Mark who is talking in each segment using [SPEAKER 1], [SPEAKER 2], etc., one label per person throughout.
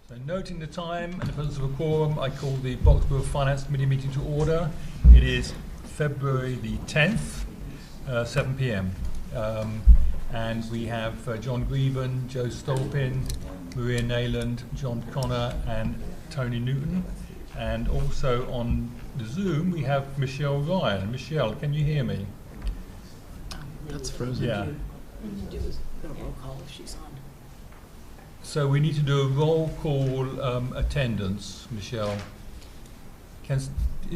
[SPEAKER 1] So noting the time and the presence of a quorum, I call the Boxborough Finance Committee meeting to order. It is February the 10th, 7 p.m. And we have John Grieven, Joe Stolpin, Maria Nayland, John Connor and Tony Newton. And also on the Zoom we have Michelle Ryan. Michelle, can you hear me?
[SPEAKER 2] That's frozen.
[SPEAKER 1] Yeah.
[SPEAKER 3] We need to do a roll call if she's on.
[SPEAKER 1] So we need to do a roll call attendance, Michelle. Is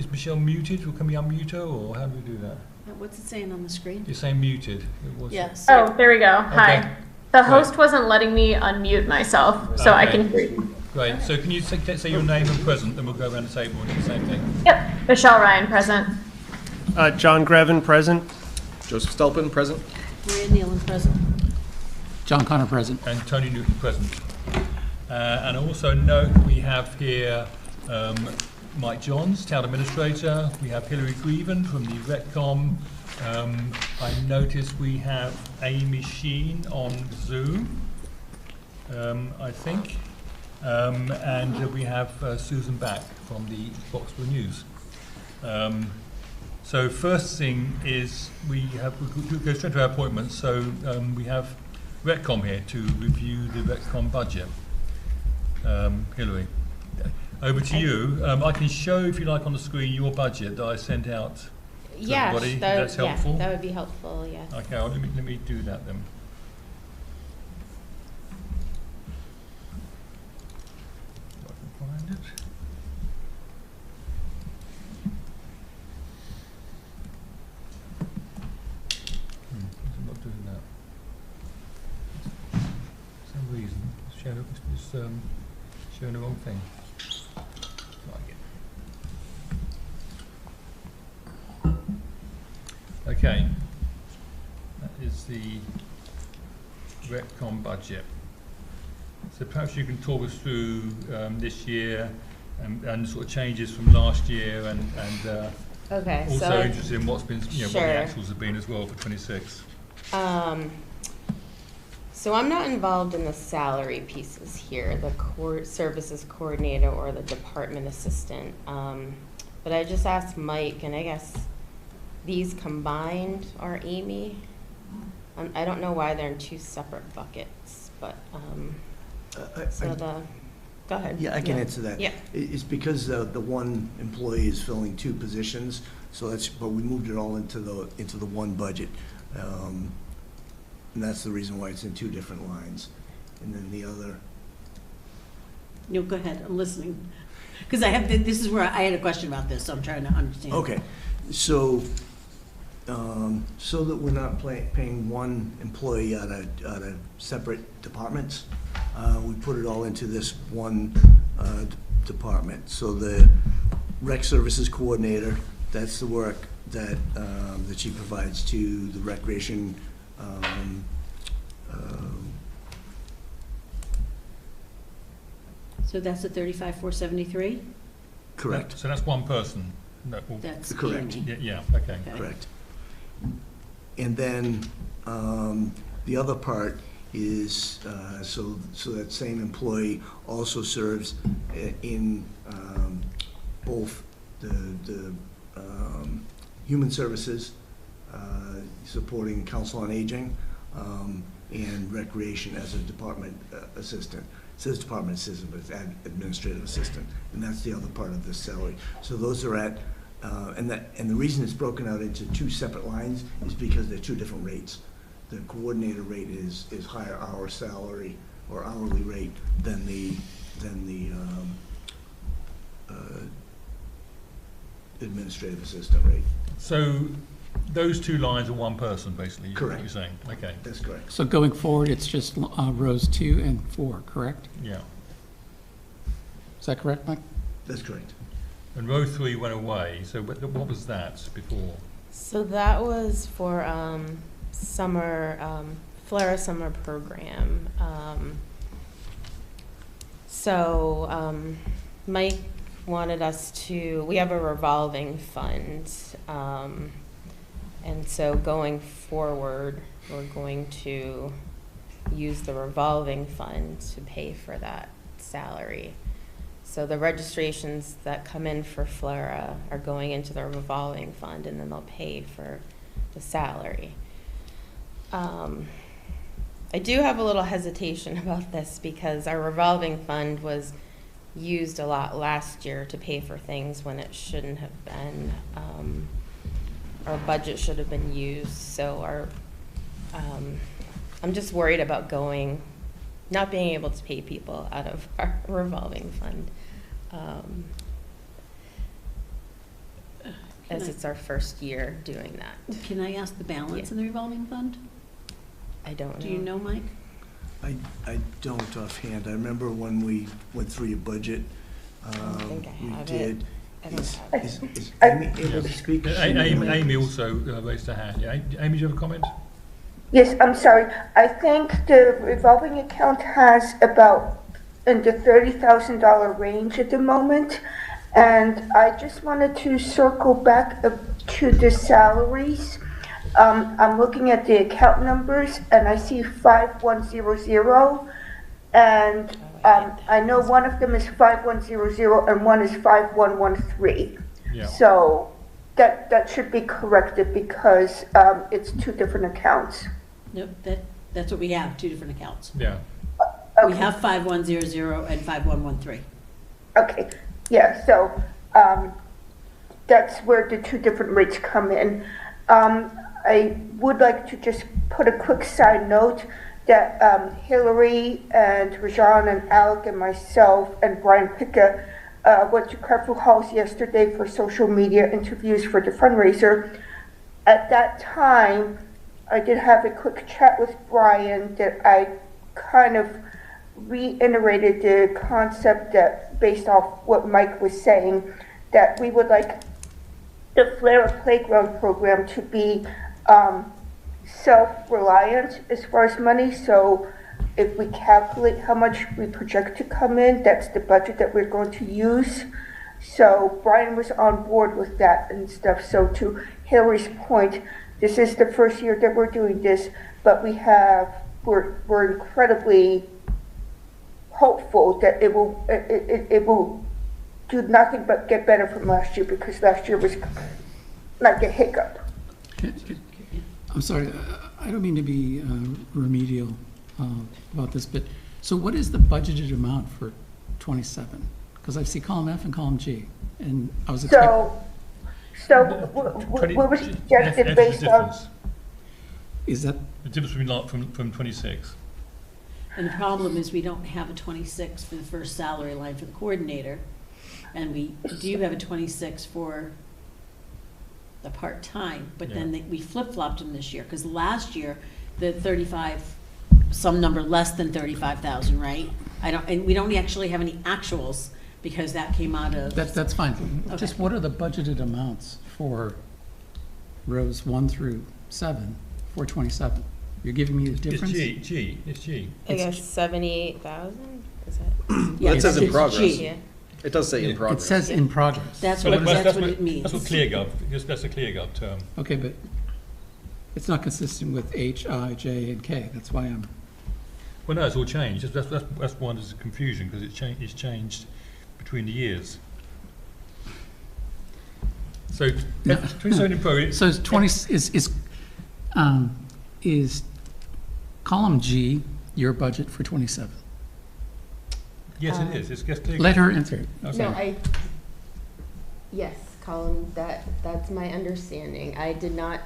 [SPEAKER 1] Michelle muted, or can we unmute her, or how do we do that?
[SPEAKER 3] What's it saying on the screen?
[SPEAKER 1] You're saying muted.
[SPEAKER 3] Yes.
[SPEAKER 4] Oh, there we go.
[SPEAKER 1] Okay.
[SPEAKER 4] Hi. The host wasn't letting me unmute myself, so I can hear you.
[SPEAKER 1] Great. So can you say your name and present, then we'll go around the table and do the same thing.
[SPEAKER 4] Yep. Michelle Ryan, present.
[SPEAKER 5] John Grevin, present.
[SPEAKER 2] Joseph Stolpin, present.
[SPEAKER 3] Maria Nealon, present.
[SPEAKER 2] John Connor, present.
[SPEAKER 1] And Tony Newton, present. And also note we have here Mike Johns, Town Administrator. We have Hilary Grieven from the RECCOM. I noticed we have Amy Sheen on Zoom, I think. And we have Susan Back from the Boxborough News. So first thing is we go straight to our appointments. So we have RECCOM here to review the RECCOM budget. Hilary, over to you. I can show, if you like, on the screen your budget that I sent out to everybody. That's helpful.
[SPEAKER 6] Yeah, that would be helpful, yes.
[SPEAKER 1] Okay, well, let me do that then. If I can find it. I'm not doing that. For some reason, it's showing the wrong thing. Okay, that is the RECCOM budget. So perhaps you can talk us through this year and sort of changes from last year, and
[SPEAKER 6] Okay,
[SPEAKER 1] also
[SPEAKER 6] so
[SPEAKER 1] interested in what's been, what the
[SPEAKER 6] Sure.
[SPEAKER 1] actuals have been as well for 26.
[SPEAKER 6] so I'm not involved in the salary pieces here, the services coordinator or the department assistant. But I just asked Mike, and I guess these combined are Amy. I don't know why they're in two separate buckets, but go ahead.
[SPEAKER 7] Yeah, I can answer that.
[SPEAKER 6] Yeah.
[SPEAKER 7] It's because the one employee is filling two positions, so but we moved it all into the one budget. And that's the reason why it's in two different lines. And then the other.
[SPEAKER 3] No, go ahead, I'm listening. Because this is where I had a question about this, so I'm trying to understand.
[SPEAKER 7] Okay, so that we're not paying one employee out of separate departments, we put it all into this one department. So the rec services coordinator, that's the work that she provides to the recreation.
[SPEAKER 3] So that's the 35,473?
[SPEAKER 7] Correct.
[SPEAKER 1] So that's one person. No, well,
[SPEAKER 3] That's
[SPEAKER 7] Correct.
[SPEAKER 3] Amy.
[SPEAKER 1] yeah, okay.
[SPEAKER 3] Okay.
[SPEAKER 7] Correct. And then the other part is, so that same employee also serves in both the human services, supporting council on aging, and recreation as a department assistant. It says department assistant, but it's administrative assistant, and that's the other part of this salary. So those are at, and the reason it's broken out into two separate lines is because they're two different rates. The coordinator rate is higher hour salary or hourly rate than the administrative assistant rate.
[SPEAKER 1] So those two lines are one person, basically.
[SPEAKER 7] Correct.
[SPEAKER 1] What you're saying. Okay.
[SPEAKER 7] That's correct.
[SPEAKER 2] So going forward, it's just rows 2 and 4, correct?
[SPEAKER 1] Yeah.
[SPEAKER 2] Is that correct, Mike?
[SPEAKER 7] That's correct.
[SPEAKER 1] And row 3 went away. So what was that before?
[SPEAKER 6] So that was for Flora summer program. Mike wanted us to, we have a revolving fund, and so going forward, we're going to use the revolving fund to pay for that salary. So the registrations that come in for FLRA are going into the revolving fund, and then they'll pay for the salary. I do have a little hesitation about this because our revolving fund was used a lot last year to pay for things when it shouldn't have been. Our budget should have been used, so I'm just worried about not being able to pay people out of our revolving fund. As it's our first year doing that.
[SPEAKER 3] Can I ask the balance in the revolving fund?
[SPEAKER 6] I don't know.
[SPEAKER 3] Do you know, Mike?
[SPEAKER 7] I don't offhand. I remember when we went through your budget,
[SPEAKER 6] think I
[SPEAKER 7] we
[SPEAKER 6] have
[SPEAKER 7] did.
[SPEAKER 6] it. I don't have it.
[SPEAKER 7] Is Amy able to speak?
[SPEAKER 1] Amy also raised her hand. Yeah, Amy, do you have a comment?
[SPEAKER 8] Yes, I'm sorry. I think the revolving account has about in the $30,000 range at the moment. And I just wanted to circle back to the salaries. I'm looking at the account numbers and I see 5100. And I know one of them is 5100 and one is 5113.
[SPEAKER 1] Yeah.
[SPEAKER 8] So that should be corrected because it's two different accounts.
[SPEAKER 3] Nope, that's what we have, two different accounts.
[SPEAKER 1] Yeah.
[SPEAKER 3] We have 5100 and 5113.
[SPEAKER 8] Okay, yeah, so that's where the two different rates come in. I would like to just put a quick side note that Hillary and Rajan and Alec and myself and Brian Pickett went to Carrefour Halls yesterday for social media interviews for the fundraiser. At that time, I did have a quick chat with Brian that I kind of reiterated the concept that based off what Mike was saying, that we would like the FLRA playground program to be self-reliant as far as money. So if we calculate how much we project to come in, that's the budget that we're going to use. So Brian was on board with that and stuff. So to Hillary's point, this is the first year that we're doing this, but we're incredibly hopeful that it will do nothing but get better from last year, because last year was like a hiccup.
[SPEAKER 2] I'm sorry, I don't mean to be remedial about this, but so what is the budgeted amount for 27? Because I see column F and column G, and I was expecting.
[SPEAKER 8] So what was suggested based on?
[SPEAKER 2] Is that
[SPEAKER 1] The difference from 26?
[SPEAKER 3] And the problem is we don't have a 26 for the first salary line for the coordinator. And we do have a 26 for the part-time, but then we flip-flopped them this year. Because last year, the 35, some number less than 35,000, right? And we don't actually have any actuals because that came out of.
[SPEAKER 2] that's fine.
[SPEAKER 3] Okay.
[SPEAKER 2] Just what are the budgeted amounts for rows 1 through 7 for 27? You're giving me the difference?
[SPEAKER 1] It's G.
[SPEAKER 6] I guess 78,000, is that?
[SPEAKER 3] Yeah,
[SPEAKER 9] It says in
[SPEAKER 3] it's
[SPEAKER 9] progress.
[SPEAKER 3] G.
[SPEAKER 6] Yeah.
[SPEAKER 9] It does say in
[SPEAKER 2] It
[SPEAKER 9] progress.
[SPEAKER 2] says in progress.
[SPEAKER 3] That's
[SPEAKER 1] So
[SPEAKER 3] what
[SPEAKER 1] that's
[SPEAKER 3] it means.
[SPEAKER 1] That's what ClearGov, that's a ClearGov term.
[SPEAKER 2] Okay, but it's not consistent with H, I, J, and K. That's why I'm,
[SPEAKER 1] Well, no, it's all changed. That's why there's a confusion, because it's changed between the years. So, 27 in progress.
[SPEAKER 2] so it's 20, is column G your budget for 27?
[SPEAKER 1] Yes, it is. It's just ClearGov.
[SPEAKER 2] Let her answer.
[SPEAKER 1] Okay.
[SPEAKER 6] Yes, Colin, that's my understanding. I did not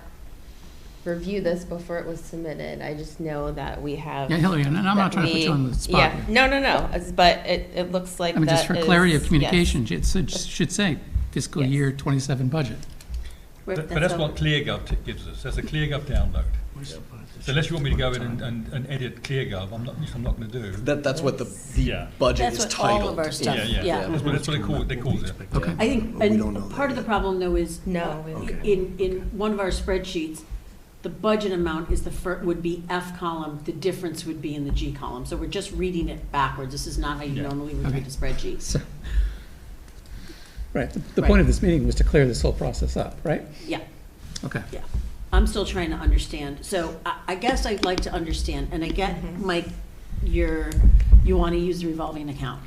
[SPEAKER 6] review this before it was submitted. I just know that we have.
[SPEAKER 2] Yeah, Hillary, and I'm not trying to put you on the spot
[SPEAKER 6] Yeah,
[SPEAKER 2] here.
[SPEAKER 6] no, but it looks like
[SPEAKER 2] I mean, just
[SPEAKER 6] that
[SPEAKER 2] for clarity
[SPEAKER 6] is-
[SPEAKER 2] of communication, it should say fiscal
[SPEAKER 6] Yes.
[SPEAKER 2] year 27 budget.
[SPEAKER 1] But that's what ClearGov gives us. That's a ClearGov download. So unless you want me to go in and edit ClearGov, I'm not going to do.
[SPEAKER 9] That's what the
[SPEAKER 1] Yeah.
[SPEAKER 9] budget
[SPEAKER 3] That's
[SPEAKER 9] is
[SPEAKER 3] what
[SPEAKER 9] titled.
[SPEAKER 3] all of our stuff,
[SPEAKER 1] Yeah.
[SPEAKER 3] yeah.
[SPEAKER 1] That's what they call it.
[SPEAKER 2] Okay.
[SPEAKER 3] I think,
[SPEAKER 7] But we don't know
[SPEAKER 3] and
[SPEAKER 7] that
[SPEAKER 3] part of the
[SPEAKER 7] yet.
[SPEAKER 3] problem though is.
[SPEAKER 6] No.
[SPEAKER 7] Okay.
[SPEAKER 3] In one of our spreadsheets, the budget amount is would be F column, the difference would be in the G column. So we're just reading it backwards. This is not how you
[SPEAKER 1] Yeah.
[SPEAKER 3] normally would
[SPEAKER 2] Okay.
[SPEAKER 3] write a spreadsheet.
[SPEAKER 2] So, right, the
[SPEAKER 3] Right.
[SPEAKER 2] point of this meeting was to clear this whole process up, right?
[SPEAKER 3] Yeah,
[SPEAKER 2] Okay.
[SPEAKER 3] yeah. I'm still trying to understand. So I guess I'd like to understand, and I get, Mike, you want to use the revolving account.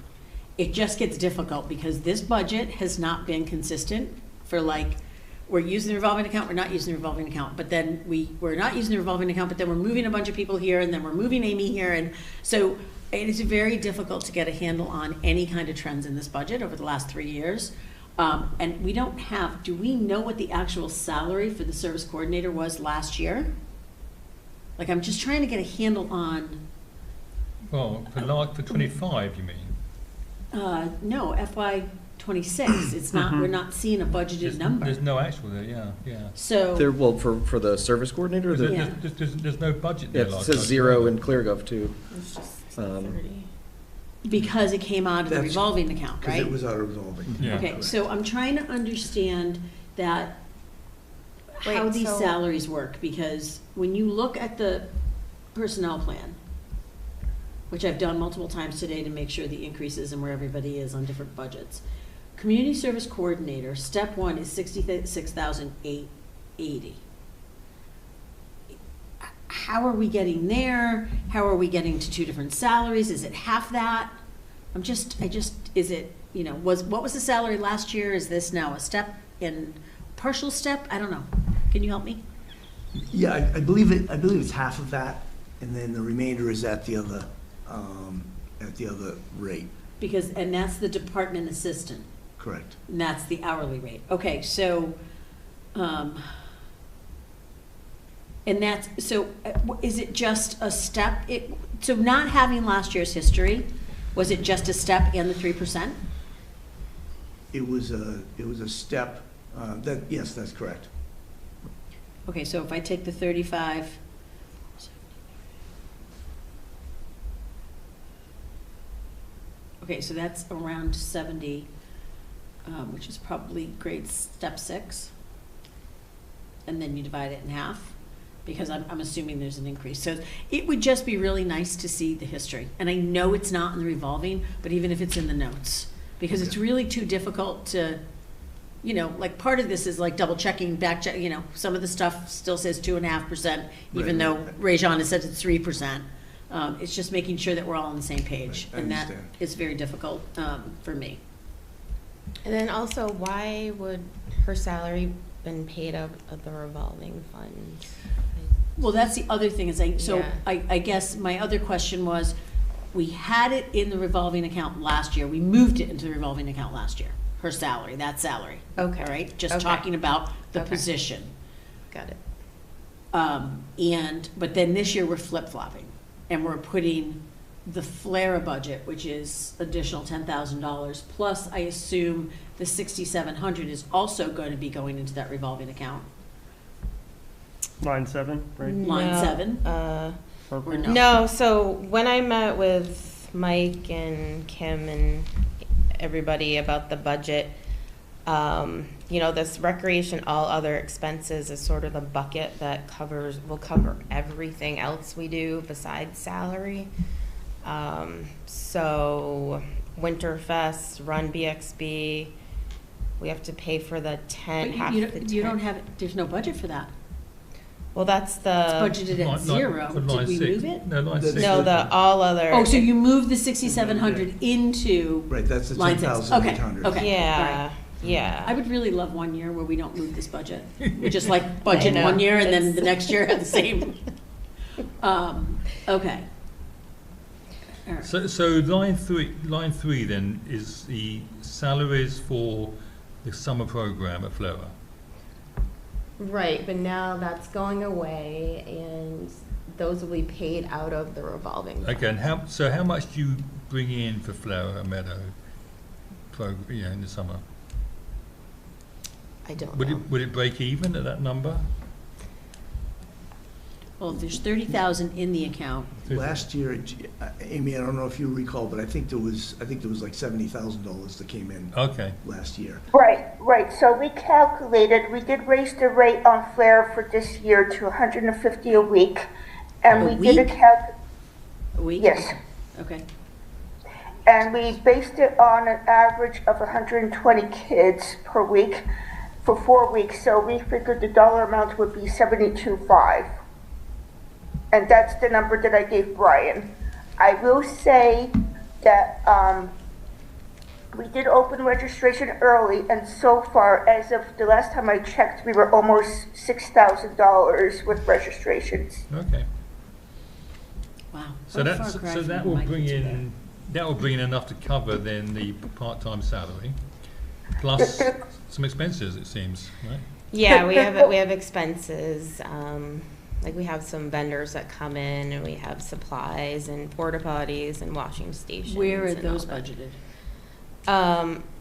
[SPEAKER 3] it just gets difficult because this budget has not been consistent for like, we're using the revolving account, we're not using the revolving account, but then we're not using the revolving account, but then we're moving a bunch of people here, and then we're moving Amy here, and so it is very difficult to get a handle on any kind of trends in this budget over the last 3 years. And we don't have, do we know what the actual salary for the service coordinator was last year? Like, I'm just trying to get a handle on,
[SPEAKER 1] Well, for 25, you mean?
[SPEAKER 3] no, FY '26, it's not, we're not seeing a budgeted number.
[SPEAKER 1] There's no actual there, yeah.
[SPEAKER 3] So.
[SPEAKER 9] There, well, for the service coordinator,
[SPEAKER 1] There's,
[SPEAKER 9] there,
[SPEAKER 1] there's no budget there.
[SPEAKER 9] it
[SPEAKER 1] like-
[SPEAKER 9] says
[SPEAKER 1] like-
[SPEAKER 9] 0 in ClearGov too.
[SPEAKER 6] It's just
[SPEAKER 9] Um,
[SPEAKER 6] 30.
[SPEAKER 3] Because it came out of the
[SPEAKER 7] That's-
[SPEAKER 3] revolving account,
[SPEAKER 7] Because
[SPEAKER 3] right?
[SPEAKER 7] it was out of revolving.
[SPEAKER 1] Yeah.
[SPEAKER 3] Okay,
[SPEAKER 7] Correct.
[SPEAKER 3] so I'm trying to understand that, how
[SPEAKER 6] Wait,
[SPEAKER 3] these
[SPEAKER 6] so-
[SPEAKER 3] salaries work, because when you look at the personnel plan, which I've done multiple times today to make sure the increases and where everybody is on different budgets. Community service coordinator, step one is 66,880. How are we getting there? How are we getting to two different salaries? Is it half that? Is it, what was the salary last year? Is this now a step in, partial step? I don't know. Can you help me?
[SPEAKER 7] Yeah, I believe it's half of that, and then the remainder is at the other rate,
[SPEAKER 3] Because, and that's the department assistant,
[SPEAKER 7] correct.
[SPEAKER 3] and that's the hourly rate. Okay, so, and that's, so is it just a step? So not having last year's history, was it just a step and the 3%?
[SPEAKER 7] It was a step, yes, that's correct.
[SPEAKER 3] Okay, so if I take the 35, okay, so that's around 70, which is probably grade step 6. And then you divide it in half, because I'm assuming there's an increase. So it would just be really nice to see the history. And I know it's not in the revolving, but even if it's in the notes, because it's really too difficult to, like part of this is like double checking, back check, some of the stuff still says 2.5%, even
[SPEAKER 7] Right,
[SPEAKER 3] though
[SPEAKER 7] right.
[SPEAKER 3] Rajon has said it's 3%. It's just making sure that we're all on the same page.
[SPEAKER 7] Right, I
[SPEAKER 3] And that
[SPEAKER 7] understand.
[SPEAKER 3] is very difficult for me.
[SPEAKER 6] And then also, why would her salary been paid out of the revolving funds?
[SPEAKER 3] Well, that's the other thing is
[SPEAKER 6] Yeah.
[SPEAKER 3] I guess my other question was, we had it in the revolving account last year. We moved it into the revolving account last year, her salary, that salary.
[SPEAKER 6] Okay.
[SPEAKER 3] All right, just
[SPEAKER 6] Okay.
[SPEAKER 3] talking about the
[SPEAKER 6] Okay.
[SPEAKER 3] position.
[SPEAKER 6] Got it.
[SPEAKER 3] But then this year we're flip-flopping and we're putting the FLARA budget, which is additional $10,000, plus I assume the 6,700 is also going to be going into that revolving account.
[SPEAKER 5] Line 7, right?
[SPEAKER 3] Line
[SPEAKER 6] No,
[SPEAKER 3] 7?
[SPEAKER 5] Purple.
[SPEAKER 3] Or no?
[SPEAKER 6] No, so when I met with Mike and Kim and everybody about the budget, this recreation, all other expenses is sort of the bucket that will cover everything else we do besides salary. So Winterfest, Run BXB, we have to pay for the tent, half the tent.
[SPEAKER 3] You don't have, there's no budget for that.
[SPEAKER 6] Well, that's
[SPEAKER 3] It's
[SPEAKER 6] the,
[SPEAKER 3] budgeted at 0.
[SPEAKER 1] for
[SPEAKER 3] Did
[SPEAKER 1] line
[SPEAKER 3] we
[SPEAKER 1] 6.
[SPEAKER 3] move it?
[SPEAKER 1] No, line
[SPEAKER 7] The-
[SPEAKER 1] 6.
[SPEAKER 6] no, the all other.
[SPEAKER 3] Oh, so you moved the 6,700 into
[SPEAKER 7] Right, that's the
[SPEAKER 3] line 6.
[SPEAKER 7] 10,800.
[SPEAKER 3] Okay, all
[SPEAKER 6] Yeah,
[SPEAKER 3] right. I
[SPEAKER 6] yeah.
[SPEAKER 3] would really love one year where we don't move this budget. We just like budget
[SPEAKER 6] know,
[SPEAKER 3] one year and then
[SPEAKER 6] it's-
[SPEAKER 3] the next year have the same. Okay. All right.
[SPEAKER 1] So line three then is the salaries for the summer program at Flora.
[SPEAKER 6] Right, but now that's going away and those will be paid out of the revolving. fund.
[SPEAKER 1] Okay, and how much do you bring in for Flower Meadow in the summer?
[SPEAKER 6] I don't
[SPEAKER 1] Would
[SPEAKER 6] know.
[SPEAKER 1] it break even at that number?
[SPEAKER 3] Well, there's 30,000 in the account.
[SPEAKER 7] Last year, Amy, I don't know if you recall, but I think there was like $70,000 that came in
[SPEAKER 1] Okay.
[SPEAKER 7] last year.
[SPEAKER 8] Right. So we calculated, we did raise the rate on flare for this year to 150 a week. And
[SPEAKER 3] A
[SPEAKER 8] we did a
[SPEAKER 3] week?
[SPEAKER 8] calc,
[SPEAKER 3] A week?
[SPEAKER 8] yes.
[SPEAKER 3] Okay.
[SPEAKER 8] And we based it on an average of 120 kids per week for 4 weeks. So we figured the dollar amount would be 72.5. And that's the number that I gave Brian. I will say that we did open registration early, and so far, as of the last time I checked, we were almost $6,000 with registrations.
[SPEAKER 1] Okay.
[SPEAKER 3] Wow.
[SPEAKER 1] So
[SPEAKER 3] What a
[SPEAKER 1] that's,
[SPEAKER 3] far cry
[SPEAKER 1] so
[SPEAKER 3] from
[SPEAKER 1] that will
[SPEAKER 3] Mike
[SPEAKER 1] bring
[SPEAKER 3] to there.
[SPEAKER 1] in, that will bring in enough to cover then the part-time salary, plus some expenses, it seems, right?
[SPEAKER 6] Yeah, we have expenses, like we have some vendors that come in and we have supplies and porta potties and washing stations.
[SPEAKER 3] Where are
[SPEAKER 6] and all
[SPEAKER 3] those
[SPEAKER 6] that.
[SPEAKER 3] budgeted?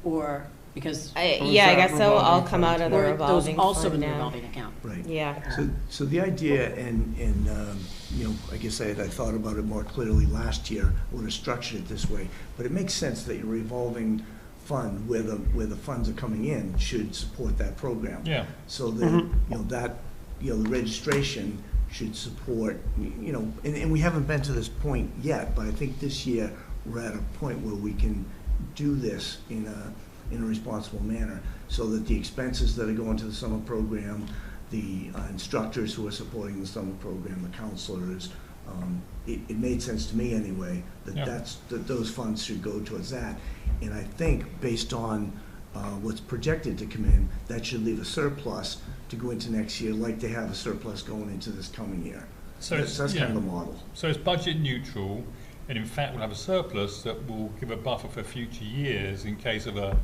[SPEAKER 3] Or, because,
[SPEAKER 6] Yeah, I guess they'll all come out of the
[SPEAKER 3] or those
[SPEAKER 6] revolving
[SPEAKER 3] also in
[SPEAKER 6] fund
[SPEAKER 3] the
[SPEAKER 6] now.
[SPEAKER 3] revolving account?
[SPEAKER 7] Right.
[SPEAKER 6] Yeah.
[SPEAKER 7] So the idea, and you know, I guess I thought about it more clearly last year, would have structured it this way, but it makes sense that your revolving fund, where the funds are coming in, should support that program.
[SPEAKER 1] Yeah.
[SPEAKER 7] So that, you know, the registration should support, you know, and we haven't been to this point yet, but I think this year, we're at a point where we can do this in a responsible manner, so that the expenses that are going to the summer program, the instructors who are supporting the summer program, the counselors, it made sense to me anyway, that
[SPEAKER 1] Yeah.
[SPEAKER 7] that those funds should go towards that. And I think, based on what's projected to come in, that should leave a surplus to go into next year, like they have a surplus going into this coming year.
[SPEAKER 1] So
[SPEAKER 7] That's
[SPEAKER 1] it's,
[SPEAKER 7] kind
[SPEAKER 1] yeah.
[SPEAKER 7] of the model.
[SPEAKER 1] So it's budget neutral, and in fact we'll have a surplus that will give a buffer for future years in case of a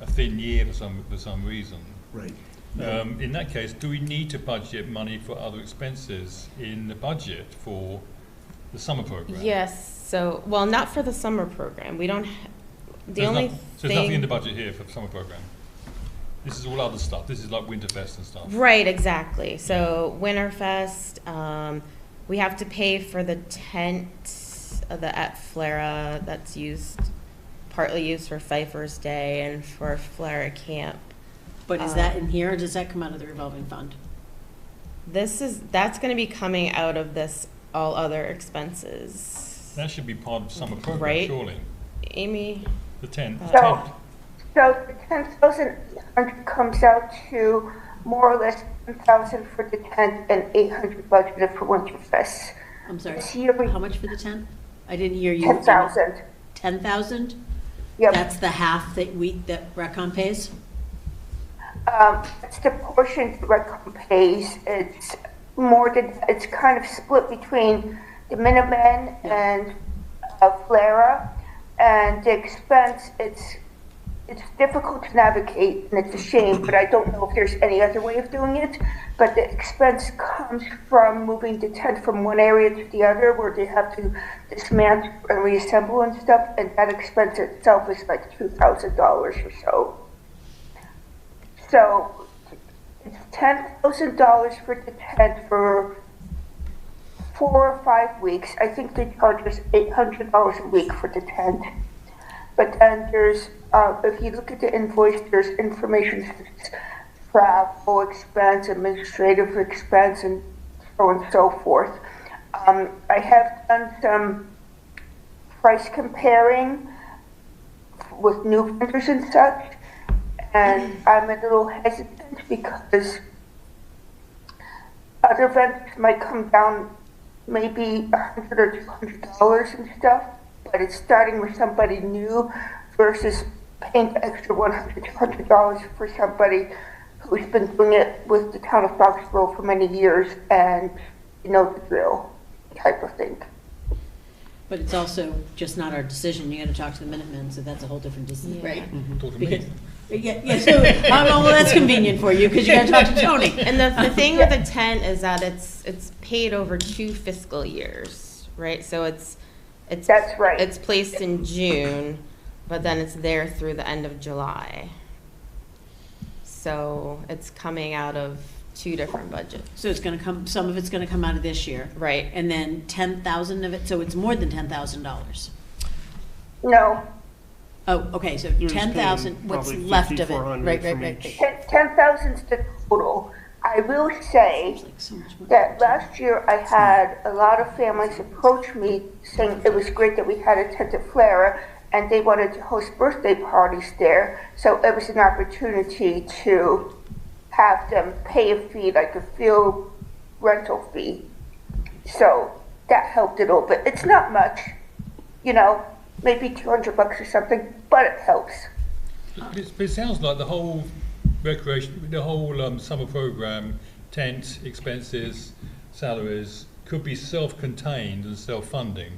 [SPEAKER 1] thin year for some reason.
[SPEAKER 7] Right.
[SPEAKER 1] In that case, do we need to budget money for other expenses in the budget for the summer program?
[SPEAKER 6] Yes, so, well, not for the summer program. We don't, the
[SPEAKER 1] There's
[SPEAKER 6] only
[SPEAKER 1] so there's nothing in the
[SPEAKER 6] thing.
[SPEAKER 1] budget here for the summer program. This is all other stuff. This is like Winterfest and stuff.
[SPEAKER 6] Right, exactly. So Winterfest, we have to pay for the tent at Flera that's partly used for Pfeiffer's Day and for Flera Camp.
[SPEAKER 3] But is that in here, or does that come out of the revolving fund?
[SPEAKER 6] That's gonna be coming out of this all other expenses.
[SPEAKER 1] That should be part of summer program,
[SPEAKER 6] Right.
[SPEAKER 1] surely.
[SPEAKER 6] Amy?
[SPEAKER 1] The tent.
[SPEAKER 8] So, so the 10,800 comes out to more or less 10,000 for the tent and 800 budgeted for Winterfest.
[SPEAKER 3] I'm sorry,
[SPEAKER 8] This year we,
[SPEAKER 3] how much for the tent? I didn't hear you.
[SPEAKER 8] 10,000.
[SPEAKER 3] 10,000?
[SPEAKER 8] Yep.
[SPEAKER 3] That's the half that that Recon pays?
[SPEAKER 8] It's the portion that Redcom pays. It's more than, it's kind of split between the Minutemen and Flera. And the expense, it's difficult to navigate, and it's a shame, but I don't know if there's any other way of doing it. But the expense comes from moving the tent from one area to the other, where they have to dismantle and reassemble and stuff, and that expense itself is like $2,000 or so. So it's $10,000 for the tent for 4 or 5 weeks. I think they charge us $800 a week for the tent. But then there's, if you look at the invoice, there's information, travel expense, administrative expense, and so on and so forth. I have done some price comparing with new vendors and such, and I'm a little hesitant because other vendors might come down maybe $100 or $200 and stuff, but it's starting with somebody new versus paying the extra $100, $200 for somebody who's been doing it with the town of Foxborough for many years and you know the drill type of thing.
[SPEAKER 3] But it's also just not our decision. You gotta talk to the Minutemen, so that's a whole different decision,
[SPEAKER 6] Yeah.
[SPEAKER 3] right?
[SPEAKER 1] Talk to
[SPEAKER 3] Because,
[SPEAKER 1] me.
[SPEAKER 3] yeah, so, well, that's convenient for you, because you gotta talk to Tony.
[SPEAKER 6] And the thing with the tent is that it's paid over 2 fiscal years, right? So it's
[SPEAKER 8] That's right.
[SPEAKER 6] It's placed in June, but then it's there through the end of July. So it's coming out of 2 different budgets.
[SPEAKER 3] So it's gonna come, some of it's gonna come out of this year.
[SPEAKER 6] Right.
[SPEAKER 3] And then 10,000 of it, so it's more than $10,000.
[SPEAKER 8] No,
[SPEAKER 3] Oh, okay, so
[SPEAKER 5] You're just
[SPEAKER 3] 10,000,
[SPEAKER 5] paying
[SPEAKER 3] what's
[SPEAKER 5] probably
[SPEAKER 3] left of it?
[SPEAKER 5] 5,400
[SPEAKER 3] Right,
[SPEAKER 5] from
[SPEAKER 3] right.
[SPEAKER 5] each.
[SPEAKER 8] 10,000's the total. I will say
[SPEAKER 3] It's like so much more.
[SPEAKER 8] that last year I had a lot of families approach me saying it was great that we had a tent at Flera and they wanted to host birthday parties there. So it was an opportunity to have them pay a fee, like a field rental fee. So that helped a little bit. It's not much, you know, maybe $200 or something, but it helps.
[SPEAKER 1] But it sounds like the whole recreation, the whole summer program, tent, expenses, salaries, could be self-contained and self-funding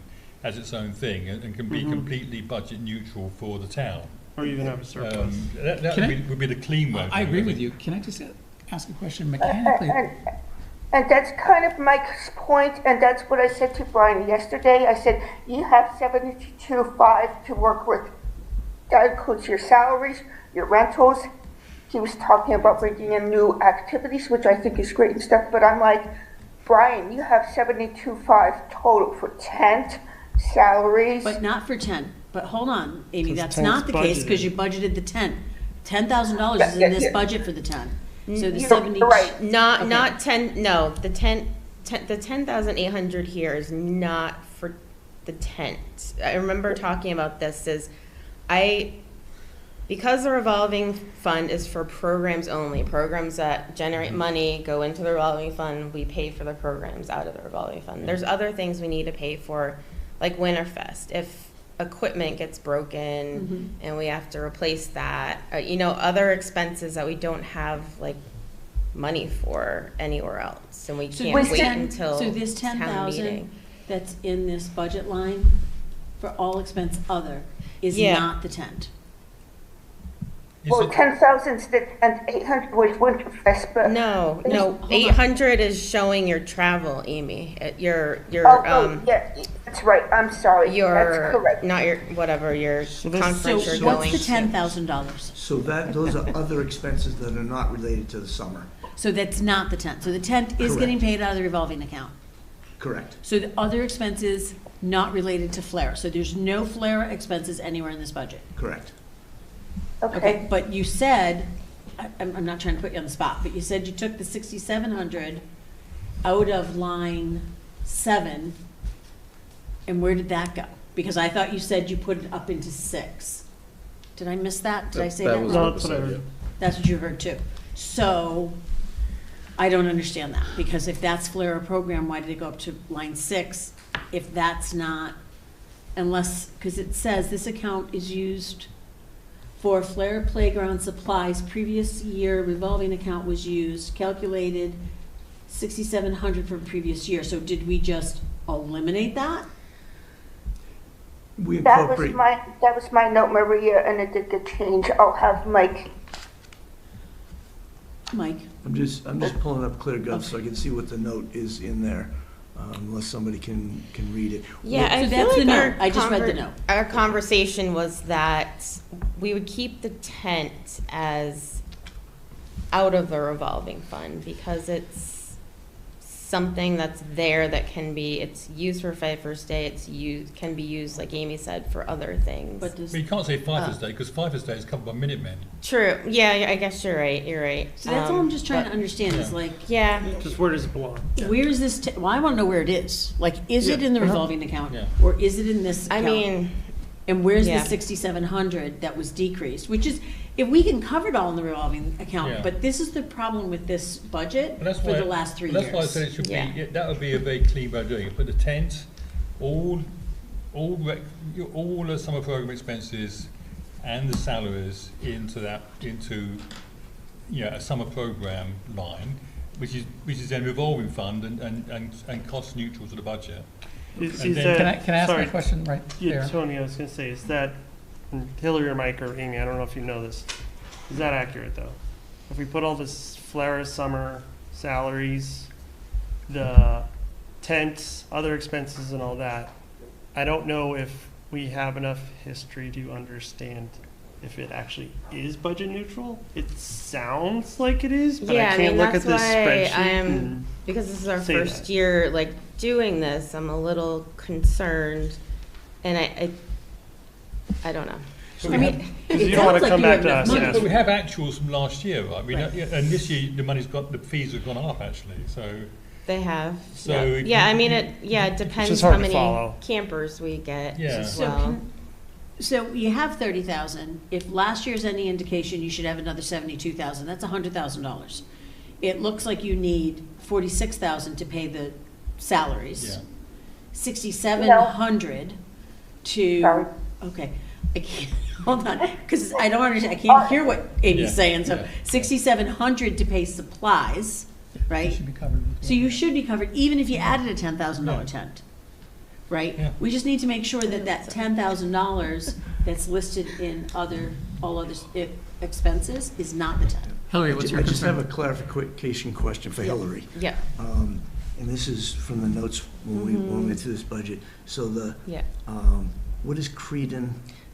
[SPEAKER 1] as its own thing and can be completely budget neutral for the town.
[SPEAKER 5] Or even have a surplus.
[SPEAKER 1] That
[SPEAKER 2] Can
[SPEAKER 1] would be the clean way.
[SPEAKER 2] I agree with you. Can I just ask a question mechanically?
[SPEAKER 8] And that's kind of Mike's point, and that's what I said to Brian yesterday. I said, you have 72.5 to work with. That includes your salaries, your rentals. He was talking about bringing in new activities, which I think is great and stuff, but I'm like, Brian, you have 72.5 total for tent, salaries.
[SPEAKER 3] But not for 10. But hold on, Amy,
[SPEAKER 5] 'Cause
[SPEAKER 3] that's
[SPEAKER 5] 10's
[SPEAKER 3] not the case because
[SPEAKER 5] budgeted.
[SPEAKER 3] you budgeted the 10. $10,000 is in this budget for the 10. So the
[SPEAKER 6] You're
[SPEAKER 3] 70.
[SPEAKER 8] right.
[SPEAKER 6] Not 10, no, the 10,800 here is not for the tent. I remember talking about this because the revolving fund is for programs only, programs that generate money go into the revolving fund, we pay for the programs out of the revolving fund. There's other things we need to pay for, like Winterfest. If equipment gets broken and we have to replace that, other expenses that we don't have like money for anywhere else, and we
[SPEAKER 3] So
[SPEAKER 6] can't
[SPEAKER 3] this
[SPEAKER 6] wait
[SPEAKER 3] 10
[SPEAKER 6] until
[SPEAKER 3] So this
[SPEAKER 6] town
[SPEAKER 3] 10,000
[SPEAKER 6] meeting.
[SPEAKER 3] that's in this budget line for all expense other is
[SPEAKER 6] Yeah.
[SPEAKER 3] not the tent.
[SPEAKER 8] Well, 10,000 and 800 was Winterfest, but.
[SPEAKER 6] No,
[SPEAKER 3] Hold on.
[SPEAKER 6] 800 is showing your travel, Amy. Your
[SPEAKER 8] Yeah, that's right, I'm sorry, that's
[SPEAKER 6] your
[SPEAKER 8] correct.
[SPEAKER 6] not your whatever your
[SPEAKER 5] So this-
[SPEAKER 3] So
[SPEAKER 6] conference you're
[SPEAKER 3] what's
[SPEAKER 6] going
[SPEAKER 3] the
[SPEAKER 6] to.
[SPEAKER 3] $10,000?
[SPEAKER 7] So those are other expenses that are not related to the summer.
[SPEAKER 3] So that's not the tent. So the tent is
[SPEAKER 7] Correct.
[SPEAKER 3] getting paid out of the revolving account.
[SPEAKER 7] Correct.
[SPEAKER 3] So the other expenses not related to flare. So there's no flare expenses anywhere in this budget.
[SPEAKER 7] Correct.
[SPEAKER 8] Okay,
[SPEAKER 3] But you said, I'm not trying to put you on the spot, but you said you took the 6,700 out of line 7, and where did that go? Because I thought you said you put it up into 6. Did I miss that? Did I say that
[SPEAKER 9] was
[SPEAKER 3] wrong?
[SPEAKER 5] No,
[SPEAKER 9] what
[SPEAKER 5] that's
[SPEAKER 9] was
[SPEAKER 5] what I
[SPEAKER 9] said,
[SPEAKER 5] heard.
[SPEAKER 3] That's what you heard too. So I don't understand that, because if that's flare program, why did it go up to line 6? If that's not, unless, because it says this account is used for flare playground supplies. Previous year revolving account was used, calculated 6,700 from previous year. So did we just eliminate that?
[SPEAKER 7] We
[SPEAKER 8] that
[SPEAKER 7] incorporate,
[SPEAKER 8] was my note, Maria, and it did get changed. I'll have Mike.
[SPEAKER 3] Mike?
[SPEAKER 7] I'm just pulling up ClearGov so I can see what the note is in there, unless somebody can read it.
[SPEAKER 6] Yeah,
[SPEAKER 3] So
[SPEAKER 6] I feel
[SPEAKER 3] that's the
[SPEAKER 6] like our
[SPEAKER 3] note. I just read the note.
[SPEAKER 6] Our conversation was that we would keep the tent as out of the revolving fund because it's something that's there that it's used for Pfeiffer's Day. Can be used, like Amy said, for other things.
[SPEAKER 3] But does,
[SPEAKER 1] But you can't say Pfeiffer's Day because Pfeiffer's Day is covered by Minutemen.
[SPEAKER 6] True. Yeah, I guess you're right. You're right.
[SPEAKER 3] so that's all I'm just trying to
[SPEAKER 6] but-
[SPEAKER 3] understand is
[SPEAKER 1] Yeah.
[SPEAKER 3] like,
[SPEAKER 6] Yeah.
[SPEAKER 5] Just where does it belong?
[SPEAKER 3] where is this, well, I want to know where it is. Like, is it in the revolving account?
[SPEAKER 1] Yeah.
[SPEAKER 3] Or is it in this
[SPEAKER 6] I
[SPEAKER 3] account?
[SPEAKER 6] mean,
[SPEAKER 3] And where's the
[SPEAKER 6] Yeah.
[SPEAKER 3] 6,700 that was decreased? Which is, if we can cover it all in the revolving account,
[SPEAKER 1] Yeah.
[SPEAKER 3] but this is the problem with this budget
[SPEAKER 1] But that's
[SPEAKER 3] for
[SPEAKER 1] why,
[SPEAKER 3] the last 3
[SPEAKER 1] that's why I
[SPEAKER 3] years.
[SPEAKER 1] said it should
[SPEAKER 6] Yeah.
[SPEAKER 1] be, that would be a very clean way of doing it. Put the tent, all the summer program expenses and the salaries into a summer program line, which is then revolving fund and cost neutral to the budget.
[SPEAKER 5] Is
[SPEAKER 1] And then-
[SPEAKER 5] that,
[SPEAKER 2] Can I ask my
[SPEAKER 5] sorry,
[SPEAKER 2] question right
[SPEAKER 5] Yeah,
[SPEAKER 2] there?
[SPEAKER 5] Tony, I was gonna say, is that, and Hillary or Mike or Amy, I don't know if you know this, is that accurate though? If we put all this Flare summer salaries, the tents, other expenses and all that, I don't know if we have enough history to understand if it actually is budget neutral. It sounds like it is, but
[SPEAKER 6] Yeah,
[SPEAKER 5] I
[SPEAKER 6] I
[SPEAKER 5] can't
[SPEAKER 6] mean,
[SPEAKER 5] look at
[SPEAKER 6] that's
[SPEAKER 5] this
[SPEAKER 6] why
[SPEAKER 5] spreadsheet.
[SPEAKER 6] I'm-
[SPEAKER 5] and-
[SPEAKER 6] because this is our
[SPEAKER 5] Say
[SPEAKER 6] first
[SPEAKER 5] that.
[SPEAKER 6] year, like, doing this, I'm a little concerned, and I don't know.
[SPEAKER 1] So
[SPEAKER 3] I
[SPEAKER 1] we
[SPEAKER 3] mean,
[SPEAKER 1] have-
[SPEAKER 5] Because
[SPEAKER 3] it
[SPEAKER 5] you don't wanna
[SPEAKER 3] sounds like
[SPEAKER 5] come
[SPEAKER 3] you
[SPEAKER 5] back
[SPEAKER 3] have
[SPEAKER 5] to
[SPEAKER 3] enough
[SPEAKER 5] us
[SPEAKER 3] money.
[SPEAKER 5] and ask
[SPEAKER 1] But we have actuals from last year, right?
[SPEAKER 3] Right.
[SPEAKER 1] And this year the fees have gone up actually. So
[SPEAKER 6] They have.
[SPEAKER 1] So
[SPEAKER 6] yeah.
[SPEAKER 1] it-
[SPEAKER 6] Yeah, I mean, it depends
[SPEAKER 5] just
[SPEAKER 6] how
[SPEAKER 5] hard to
[SPEAKER 6] many
[SPEAKER 5] follow.
[SPEAKER 6] campers we get
[SPEAKER 1] Yeah.
[SPEAKER 6] as
[SPEAKER 3] So
[SPEAKER 6] well.
[SPEAKER 3] So you have 30,000. If last year's any indication, you should have another 72,000. That's $100,000. It looks like you need 46,000 to pay the salaries.
[SPEAKER 1] yeah.
[SPEAKER 3] 6,700 to,
[SPEAKER 8] Sorry.
[SPEAKER 3] okay. I can't, hold on, because I don't understand, I can't hear what Amy's
[SPEAKER 1] Yeah,
[SPEAKER 3] saying, so
[SPEAKER 1] yeah.
[SPEAKER 3] 6,700 to pay supplies, right?
[SPEAKER 2] Should be covered.
[SPEAKER 3] So you should be covered, even if you added a $10,000
[SPEAKER 1] Yeah.
[SPEAKER 3] tent, right?
[SPEAKER 1] Yeah.
[SPEAKER 3] We just need to make sure that that $10,000 that's listed in all other expenses is not the tent.
[SPEAKER 2] Hillary, what's your
[SPEAKER 7] I just have a
[SPEAKER 2] concern?
[SPEAKER 7] clarification question for Hillary.
[SPEAKER 6] Yeah,
[SPEAKER 7] And this is from the notes when we went through this budget. So
[SPEAKER 6] yeah.
[SPEAKER 7] what is Creedon?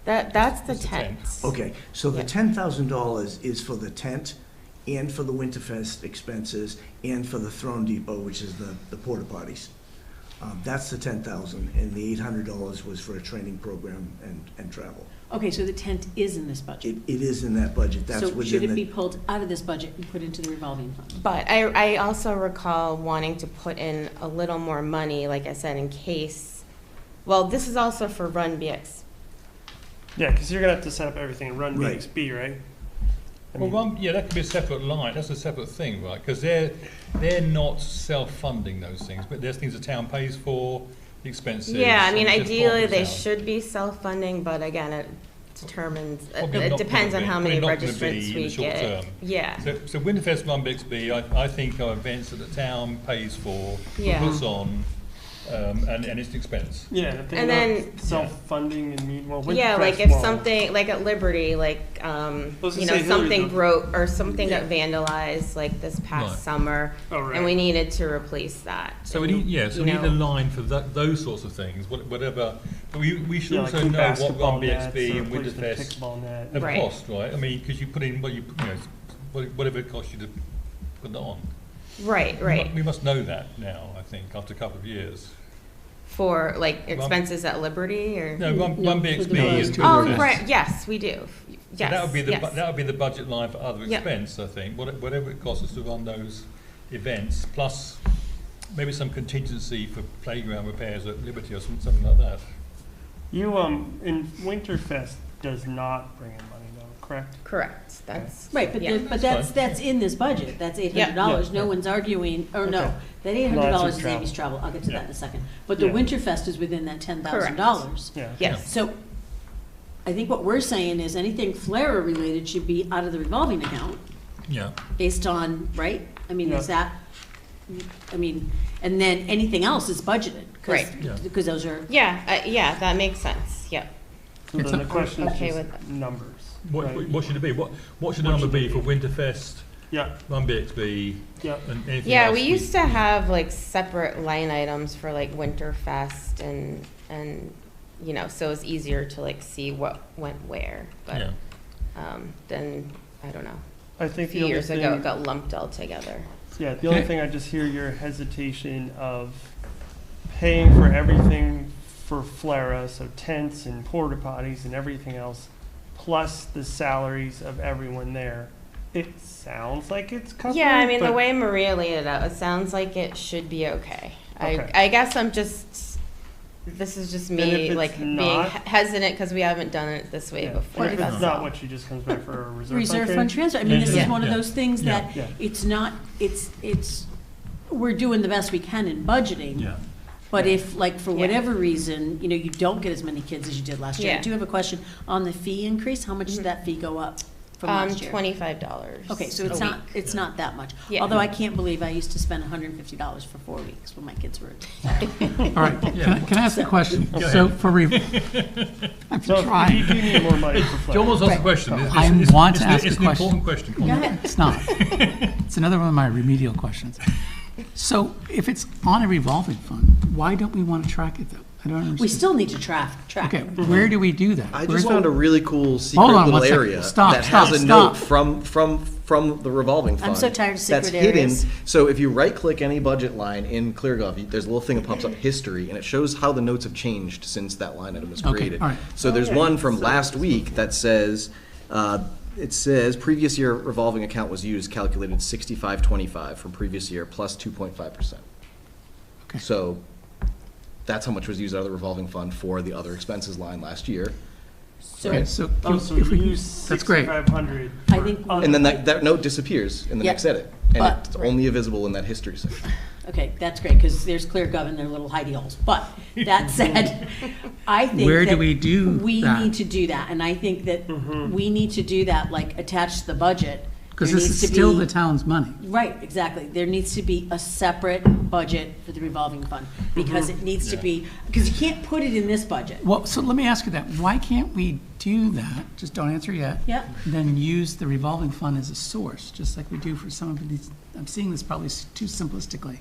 [SPEAKER 6] That's the
[SPEAKER 1] It's the tent.
[SPEAKER 6] tent.
[SPEAKER 7] Okay, so the
[SPEAKER 6] Yeah.
[SPEAKER 7] $10,000 is for the tent and for the Winterfest expenses and for the Throne Depot, which is the porta potties. That's the $10,000, and the $800 was for a training program and travel.
[SPEAKER 3] Okay, so the tent is in this budget.
[SPEAKER 7] It is in that budget, that's
[SPEAKER 3] So should
[SPEAKER 7] within
[SPEAKER 3] it be
[SPEAKER 7] the,
[SPEAKER 3] pulled out of this budget and put into the revolving fund?
[SPEAKER 6] But I also recall wanting to put in a little more money, like I said, in case, well, this is also for Run BX.
[SPEAKER 5] Yeah, because you're gonna have to set up everything and run
[SPEAKER 7] Right.
[SPEAKER 5] BXB, right? I
[SPEAKER 1] Well,
[SPEAKER 5] mean,
[SPEAKER 1] yeah, that could be a separate line, that's a separate thing, right? Because they're not self-funding those things, but there's things the town pays for, the expenses.
[SPEAKER 6] Yeah, I mean,
[SPEAKER 1] and it's just
[SPEAKER 6] ideally,
[SPEAKER 1] part
[SPEAKER 6] they
[SPEAKER 1] of the town.
[SPEAKER 6] should be self-funding, but again, it determines,
[SPEAKER 1] Probably
[SPEAKER 6] it
[SPEAKER 1] not
[SPEAKER 6] depends on
[SPEAKER 1] gonna
[SPEAKER 6] how
[SPEAKER 1] be-
[SPEAKER 6] many
[SPEAKER 1] probably not gonna
[SPEAKER 6] registrants
[SPEAKER 1] be in
[SPEAKER 6] we
[SPEAKER 1] the short
[SPEAKER 6] get.
[SPEAKER 1] term.
[SPEAKER 6] Yeah,
[SPEAKER 1] So Winterfest, Run BXB, I think are events that the town pays for,
[SPEAKER 6] Yeah.
[SPEAKER 1] puts on, and it's an expense.
[SPEAKER 5] yeah, and think
[SPEAKER 6] And
[SPEAKER 5] about
[SPEAKER 6] then-
[SPEAKER 5] self-funding and
[SPEAKER 6] yeah,
[SPEAKER 5] Winterfest
[SPEAKER 6] like if
[SPEAKER 5] won't.
[SPEAKER 6] something, like at Liberty, like,
[SPEAKER 5] was
[SPEAKER 6] you
[SPEAKER 5] gonna
[SPEAKER 6] know,
[SPEAKER 5] say, Hillary,
[SPEAKER 6] something
[SPEAKER 5] though.
[SPEAKER 6] broke, or something got
[SPEAKER 5] Yeah.
[SPEAKER 6] vandalized, like this past
[SPEAKER 1] Right.
[SPEAKER 6] summer,
[SPEAKER 5] Oh, right.
[SPEAKER 6] and we needed to replace that.
[SPEAKER 1] So we
[SPEAKER 6] And,
[SPEAKER 1] need, yeah, so
[SPEAKER 6] you
[SPEAKER 1] we need
[SPEAKER 6] know,
[SPEAKER 1] a line for those sorts of things, whatever, but we should
[SPEAKER 5] Yeah, like
[SPEAKER 1] also
[SPEAKER 5] new
[SPEAKER 1] know what
[SPEAKER 5] basketball
[SPEAKER 1] Run
[SPEAKER 5] nets
[SPEAKER 1] BXB
[SPEAKER 5] or
[SPEAKER 1] and
[SPEAKER 5] replace the
[SPEAKER 1] Winterfest
[SPEAKER 5] Kickball net.
[SPEAKER 1] have
[SPEAKER 6] Right.
[SPEAKER 1] cost, right? I mean, because you put in, whatever it costs you to put that on.
[SPEAKER 6] Right, right,
[SPEAKER 1] We must know that now, I think, after a couple of years.
[SPEAKER 6] for like expenses at Liberty, or?
[SPEAKER 1] No, Run
[SPEAKER 3] No,
[SPEAKER 1] BXB
[SPEAKER 3] for the
[SPEAKER 1] is.
[SPEAKER 3] budget.
[SPEAKER 6] Oh,
[SPEAKER 1] Winterfest.
[SPEAKER 6] right, yes, we do,
[SPEAKER 1] So
[SPEAKER 6] yes,
[SPEAKER 1] that would be
[SPEAKER 6] yes.
[SPEAKER 1] that would be the budget line for other
[SPEAKER 6] Yep.
[SPEAKER 1] expense, I think, whatever it costs us to run those events, plus maybe some contingency for playground repairs at Liberty or something like that.
[SPEAKER 5] You, in Winterfest does not bring in money though, correct?
[SPEAKER 6] Correct, that's.
[SPEAKER 3] Right, but
[SPEAKER 6] yeah.
[SPEAKER 3] but
[SPEAKER 1] That's fine.
[SPEAKER 3] that's in this budget, that's $800,
[SPEAKER 5] Yeah.
[SPEAKER 3] no one's arguing, or no,
[SPEAKER 5] Okay.
[SPEAKER 3] that
[SPEAKER 5] No,
[SPEAKER 3] $800
[SPEAKER 5] that's
[SPEAKER 3] is
[SPEAKER 5] your
[SPEAKER 3] Amy's travel, I'll get to that
[SPEAKER 1] Yeah.
[SPEAKER 3] in a second. But the
[SPEAKER 5] Yeah.
[SPEAKER 3] Winterfest is within that $10,000.
[SPEAKER 5] Yeah.
[SPEAKER 6] Yes,
[SPEAKER 3] So I think what we're saying is anything FLARA related should be out of the revolving account
[SPEAKER 1] Yeah.
[SPEAKER 3] based on, right? I mean, is
[SPEAKER 5] Yeah.
[SPEAKER 3] that, I mean, and then anything else is budgeted.
[SPEAKER 6] Right.
[SPEAKER 1] Yeah.
[SPEAKER 3] Because those are,
[SPEAKER 6] yeah, that makes sense, yep.
[SPEAKER 5] So
[SPEAKER 2] It's
[SPEAKER 5] then
[SPEAKER 2] a-
[SPEAKER 5] the question is
[SPEAKER 6] Okay
[SPEAKER 5] just
[SPEAKER 6] with
[SPEAKER 5] numbers.
[SPEAKER 1] What,
[SPEAKER 5] right?
[SPEAKER 1] what should it be? What should the
[SPEAKER 5] What
[SPEAKER 1] number
[SPEAKER 5] should
[SPEAKER 1] be
[SPEAKER 5] it
[SPEAKER 1] for
[SPEAKER 5] be?
[SPEAKER 1] Winterfest,
[SPEAKER 5] Yeah,
[SPEAKER 1] Run BXB,
[SPEAKER 5] yeah.
[SPEAKER 1] and anything
[SPEAKER 6] Yeah,
[SPEAKER 1] else?
[SPEAKER 6] we used to have like separate line items for like Winterfest and, you know, so it's easier to like see what went where,
[SPEAKER 1] Yeah.
[SPEAKER 6] but, then, I don't know.
[SPEAKER 5] I
[SPEAKER 6] A
[SPEAKER 5] think the
[SPEAKER 6] few
[SPEAKER 5] other
[SPEAKER 6] years ago, it
[SPEAKER 5] thing,
[SPEAKER 6] got lumped all together.
[SPEAKER 5] yeah, the only thing I just hear your hesitation of paying for everything for FLARA, so tents and porta potties and everything else, plus the salaries of everyone there. It sounds like it's covered.
[SPEAKER 6] Yeah, I mean, the
[SPEAKER 5] but-
[SPEAKER 6] way Maria laid it out, it sounds like it should be okay.
[SPEAKER 5] Okay.
[SPEAKER 6] I guess I'm just, this is just
[SPEAKER 5] And if
[SPEAKER 6] me,
[SPEAKER 5] it's
[SPEAKER 6] like, being
[SPEAKER 5] not-
[SPEAKER 6] hesitant because we haven't done it this way
[SPEAKER 5] Yeah.
[SPEAKER 6] before,
[SPEAKER 5] And if
[SPEAKER 6] that's
[SPEAKER 5] it's not
[SPEAKER 6] all.
[SPEAKER 5] what, she just comes back for a
[SPEAKER 3] reserve fund transfer. I mean, this is
[SPEAKER 1] Yeah.
[SPEAKER 3] one of
[SPEAKER 1] Yeah.
[SPEAKER 3] those things
[SPEAKER 1] Yeah.
[SPEAKER 3] that
[SPEAKER 5] Yeah.
[SPEAKER 3] it's not, it's, we're doing the best we can in budgeting.
[SPEAKER 1] Yeah.
[SPEAKER 3] But if, like, for
[SPEAKER 6] Yeah.
[SPEAKER 3] whatever reason, you know, you don't get as many kids as you did last year. I
[SPEAKER 6] Yeah.
[SPEAKER 3] do have a question on the fee increase. How much did that fee go up from last year?
[SPEAKER 6] $25.
[SPEAKER 3] Okay, so
[SPEAKER 6] a
[SPEAKER 3] it's not,
[SPEAKER 6] week.
[SPEAKER 3] it's not that much.
[SPEAKER 6] Yeah.
[SPEAKER 3] Although I can't believe I used to spend $150 for 4 weeks when my kids were.
[SPEAKER 2] All right, can I ask a question?
[SPEAKER 1] Go
[SPEAKER 2] So
[SPEAKER 1] ahead.
[SPEAKER 2] for, I'm
[SPEAKER 5] So you
[SPEAKER 2] trying.
[SPEAKER 5] do need more money for
[SPEAKER 1] John
[SPEAKER 5] FLARA.
[SPEAKER 1] wants to ask a question.
[SPEAKER 2] I want to ask a
[SPEAKER 1] It's an important
[SPEAKER 2] question.
[SPEAKER 1] question.
[SPEAKER 3] Go ahead.
[SPEAKER 2] It's not. It's another one of my remedial questions. So if it's on a revolving fund, why don't we want to track it though? I don't understand.
[SPEAKER 3] We still need to track
[SPEAKER 2] Okay,
[SPEAKER 3] it.
[SPEAKER 2] where do we do that?
[SPEAKER 9] I
[SPEAKER 2] Where's
[SPEAKER 9] just found a really cool secret
[SPEAKER 2] Hold on
[SPEAKER 9] little
[SPEAKER 2] one second.
[SPEAKER 9] area
[SPEAKER 2] Stop,
[SPEAKER 9] that has
[SPEAKER 2] stop,
[SPEAKER 9] a
[SPEAKER 2] stop.
[SPEAKER 9] note from the revolving fund.
[SPEAKER 3] I'm so tired of
[SPEAKER 9] that's
[SPEAKER 3] secret
[SPEAKER 9] hidden.
[SPEAKER 3] areas.
[SPEAKER 9] So if you right-click any budget line in ClearGov, there's a little thing that pops up, history, and it shows how the notes have changed since that line item was
[SPEAKER 2] Okay,
[SPEAKER 9] created.
[SPEAKER 2] all right.
[SPEAKER 9] So there's one from last week that says, it says previous year revolving account was used, calculated 6525 from previous year plus 2.5%.
[SPEAKER 2] Okay.
[SPEAKER 9] So that's how much was used out of the revolving fund for the other expenses line last year.
[SPEAKER 2] Okay,
[SPEAKER 3] So
[SPEAKER 2] so
[SPEAKER 5] Oh, so
[SPEAKER 2] if we,
[SPEAKER 5] use
[SPEAKER 2] that's great.
[SPEAKER 5] 6,500.
[SPEAKER 3] I think-
[SPEAKER 9] And then that note disappears in the
[SPEAKER 3] Yeah.
[SPEAKER 9] next edit. And
[SPEAKER 3] But-
[SPEAKER 9] it's only visible in that history section.
[SPEAKER 3] Okay, that's great, because there's clear gov in their little hidey holes. But that said, I think
[SPEAKER 2] Where do
[SPEAKER 3] that
[SPEAKER 2] we do
[SPEAKER 3] we
[SPEAKER 2] that?
[SPEAKER 3] need to do that, and I think that we need to do that, like, attached to the budget.
[SPEAKER 2] Because
[SPEAKER 3] There
[SPEAKER 2] this
[SPEAKER 3] needs
[SPEAKER 2] is
[SPEAKER 3] to
[SPEAKER 2] still
[SPEAKER 3] be-
[SPEAKER 2] the town's money.
[SPEAKER 3] Right, exactly. There needs to be a separate budget for the revolving fund, because it needs to
[SPEAKER 1] Yeah.
[SPEAKER 3] be, because you can't put it in this budget.
[SPEAKER 2] Well, so let me ask you that. Why can't we do that? Just don't answer yet.
[SPEAKER 3] Yeah.
[SPEAKER 2] Then use the revolving fund as a source, just like we do for some of these. I'm seeing this probably too simplistically.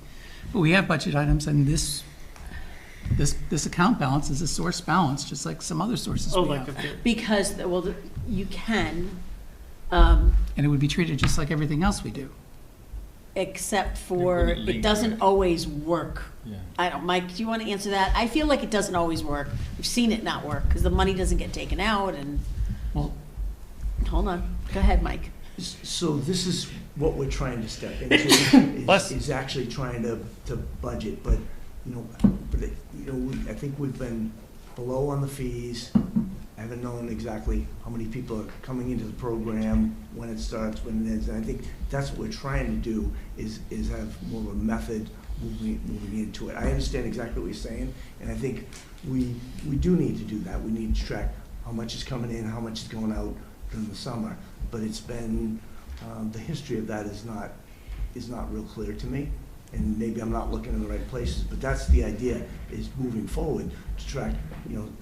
[SPEAKER 2] But we have budget items and this account balance is a source balance, just like some other sources
[SPEAKER 5] Oh,
[SPEAKER 2] we
[SPEAKER 5] like,
[SPEAKER 2] have.
[SPEAKER 5] okay.
[SPEAKER 3] Because, well, you can,
[SPEAKER 2] And it would be treated just like everything else we do.
[SPEAKER 3] except for,
[SPEAKER 1] wouldn't link
[SPEAKER 3] it
[SPEAKER 1] to
[SPEAKER 3] doesn't
[SPEAKER 1] it.
[SPEAKER 3] always work.
[SPEAKER 1] Yeah.
[SPEAKER 3] I don't, Mike, do you want to answer that? I feel like it doesn't always work. We've seen it not work, because the money doesn't get taken out, and,
[SPEAKER 2] Well,
[SPEAKER 3] hold on, go ahead, Mike.
[SPEAKER 7] So this is what we're trying to step into,
[SPEAKER 5] Bless.
[SPEAKER 7] is actually trying to budget, but, I think we've been below on the fees. I haven't known exactly how many people are coming into the program, when it starts, when it ends, and I think that's what we're trying to do, is have more of a method moving into it. I understand exactly what you're saying, and I think we do need to do that. We need to track how much is coming in, how much is going out during the summer, but it's been, the history of that is not real clear to me, and maybe I'm not looking in the right places, but that's the idea, is moving forward to track,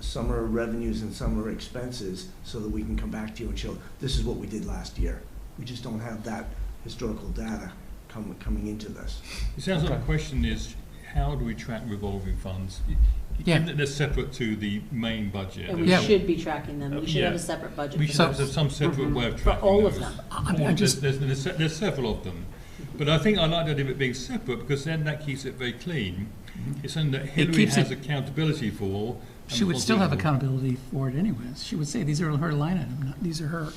[SPEAKER 7] summer revenues and summer expenses, so that we can come back to you and show, this is what we did last year. We just don't have that historical data coming into this.
[SPEAKER 1] It sounds like the question is, how do we track revolving funds?
[SPEAKER 2] Yeah.
[SPEAKER 1] Given that they're separate to the main budget.
[SPEAKER 3] And we
[SPEAKER 2] Yeah.
[SPEAKER 3] should be tracking them. We should have
[SPEAKER 1] Yeah.
[SPEAKER 3] a separate budget.
[SPEAKER 1] We
[SPEAKER 3] for
[SPEAKER 1] should have
[SPEAKER 3] those.
[SPEAKER 1] some separate way of
[SPEAKER 3] For
[SPEAKER 1] tracking
[SPEAKER 3] all of
[SPEAKER 1] those.
[SPEAKER 3] them.
[SPEAKER 2] I'm just-
[SPEAKER 1] There's several of them. But I think I like the idea of it being separate, because then that keeps it very clean. It's something that Hillary
[SPEAKER 2] keeps
[SPEAKER 1] has
[SPEAKER 2] it-
[SPEAKER 1] accountability for. and
[SPEAKER 2] she would still have
[SPEAKER 1] responsibility
[SPEAKER 2] accountability for it anyways. She would say, these are her line item, these are her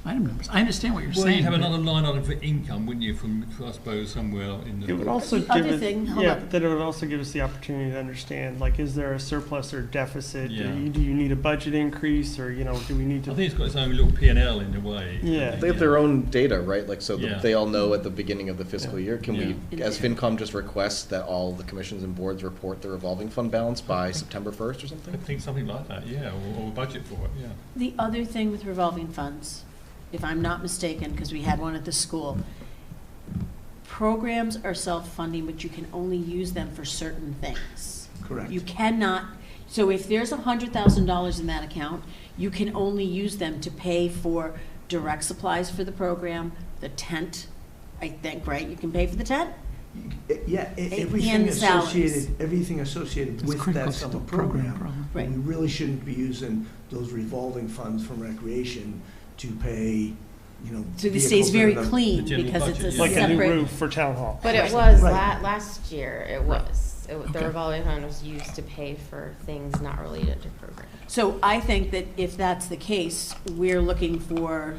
[SPEAKER 2] item numbers. I understand what you're
[SPEAKER 1] for. Well,
[SPEAKER 2] saying.
[SPEAKER 1] you'd have
[SPEAKER 2] but-
[SPEAKER 1] another line item for income, wouldn't you, from, I suppose, somewhere in the.
[SPEAKER 5] It would also
[SPEAKER 3] The
[SPEAKER 5] give
[SPEAKER 3] other
[SPEAKER 5] us,
[SPEAKER 3] thing, hold
[SPEAKER 5] yeah,
[SPEAKER 3] on.
[SPEAKER 5] but then it would also give us the opportunity to understand, like, is there a surplus or deficit?
[SPEAKER 1] Yeah.
[SPEAKER 5] Do you need a budget increase, or, do we need
[SPEAKER 1] I
[SPEAKER 5] to?
[SPEAKER 1] think it's got its own little P&L in a way.
[SPEAKER 5] Yeah.
[SPEAKER 9] They have their own data, right? Like, so
[SPEAKER 1] Yeah.
[SPEAKER 9] that they all know at the beginning of the fiscal year. Can we,
[SPEAKER 3] Yeah.
[SPEAKER 9] as FinCom, just request that all the commissions and boards report the revolving fund balance by September 1st or
[SPEAKER 1] I
[SPEAKER 9] something?
[SPEAKER 1] think something like that, yeah, or budget for it, yeah.
[SPEAKER 3] The other thing with revolving funds, if I'm not mistaken, because we had one at the school, programs are self-funding, but you can only use them for certain things.
[SPEAKER 7] Correct.
[SPEAKER 3] You cannot, so if there's $100,000 in that account, you can only use them to pay for direct supplies for the program, the tent, I think, right? You can pay for the tent?
[SPEAKER 7] Yeah,
[SPEAKER 3] And
[SPEAKER 7] everything
[SPEAKER 3] salaries.
[SPEAKER 7] associated
[SPEAKER 2] It's
[SPEAKER 7] with
[SPEAKER 2] critical
[SPEAKER 7] that
[SPEAKER 2] to the
[SPEAKER 7] summer
[SPEAKER 2] program.
[SPEAKER 7] program.
[SPEAKER 3] Right.
[SPEAKER 7] We really shouldn't be using those revolving funds from recreation to pay,
[SPEAKER 3] So this stays
[SPEAKER 7] vehicles that
[SPEAKER 3] very
[SPEAKER 7] are the-
[SPEAKER 3] clean,
[SPEAKER 1] the general
[SPEAKER 3] because it's
[SPEAKER 1] budget,
[SPEAKER 3] a
[SPEAKER 1] yeah.
[SPEAKER 5] Like a new
[SPEAKER 3] separate.
[SPEAKER 5] roof for town hall.
[SPEAKER 6] But it was
[SPEAKER 7] Right.
[SPEAKER 6] last year, it was. The
[SPEAKER 2] Okay.
[SPEAKER 6] revolving fund was used to pay for things not related to program.
[SPEAKER 3] So I think that if that's the case, we're looking for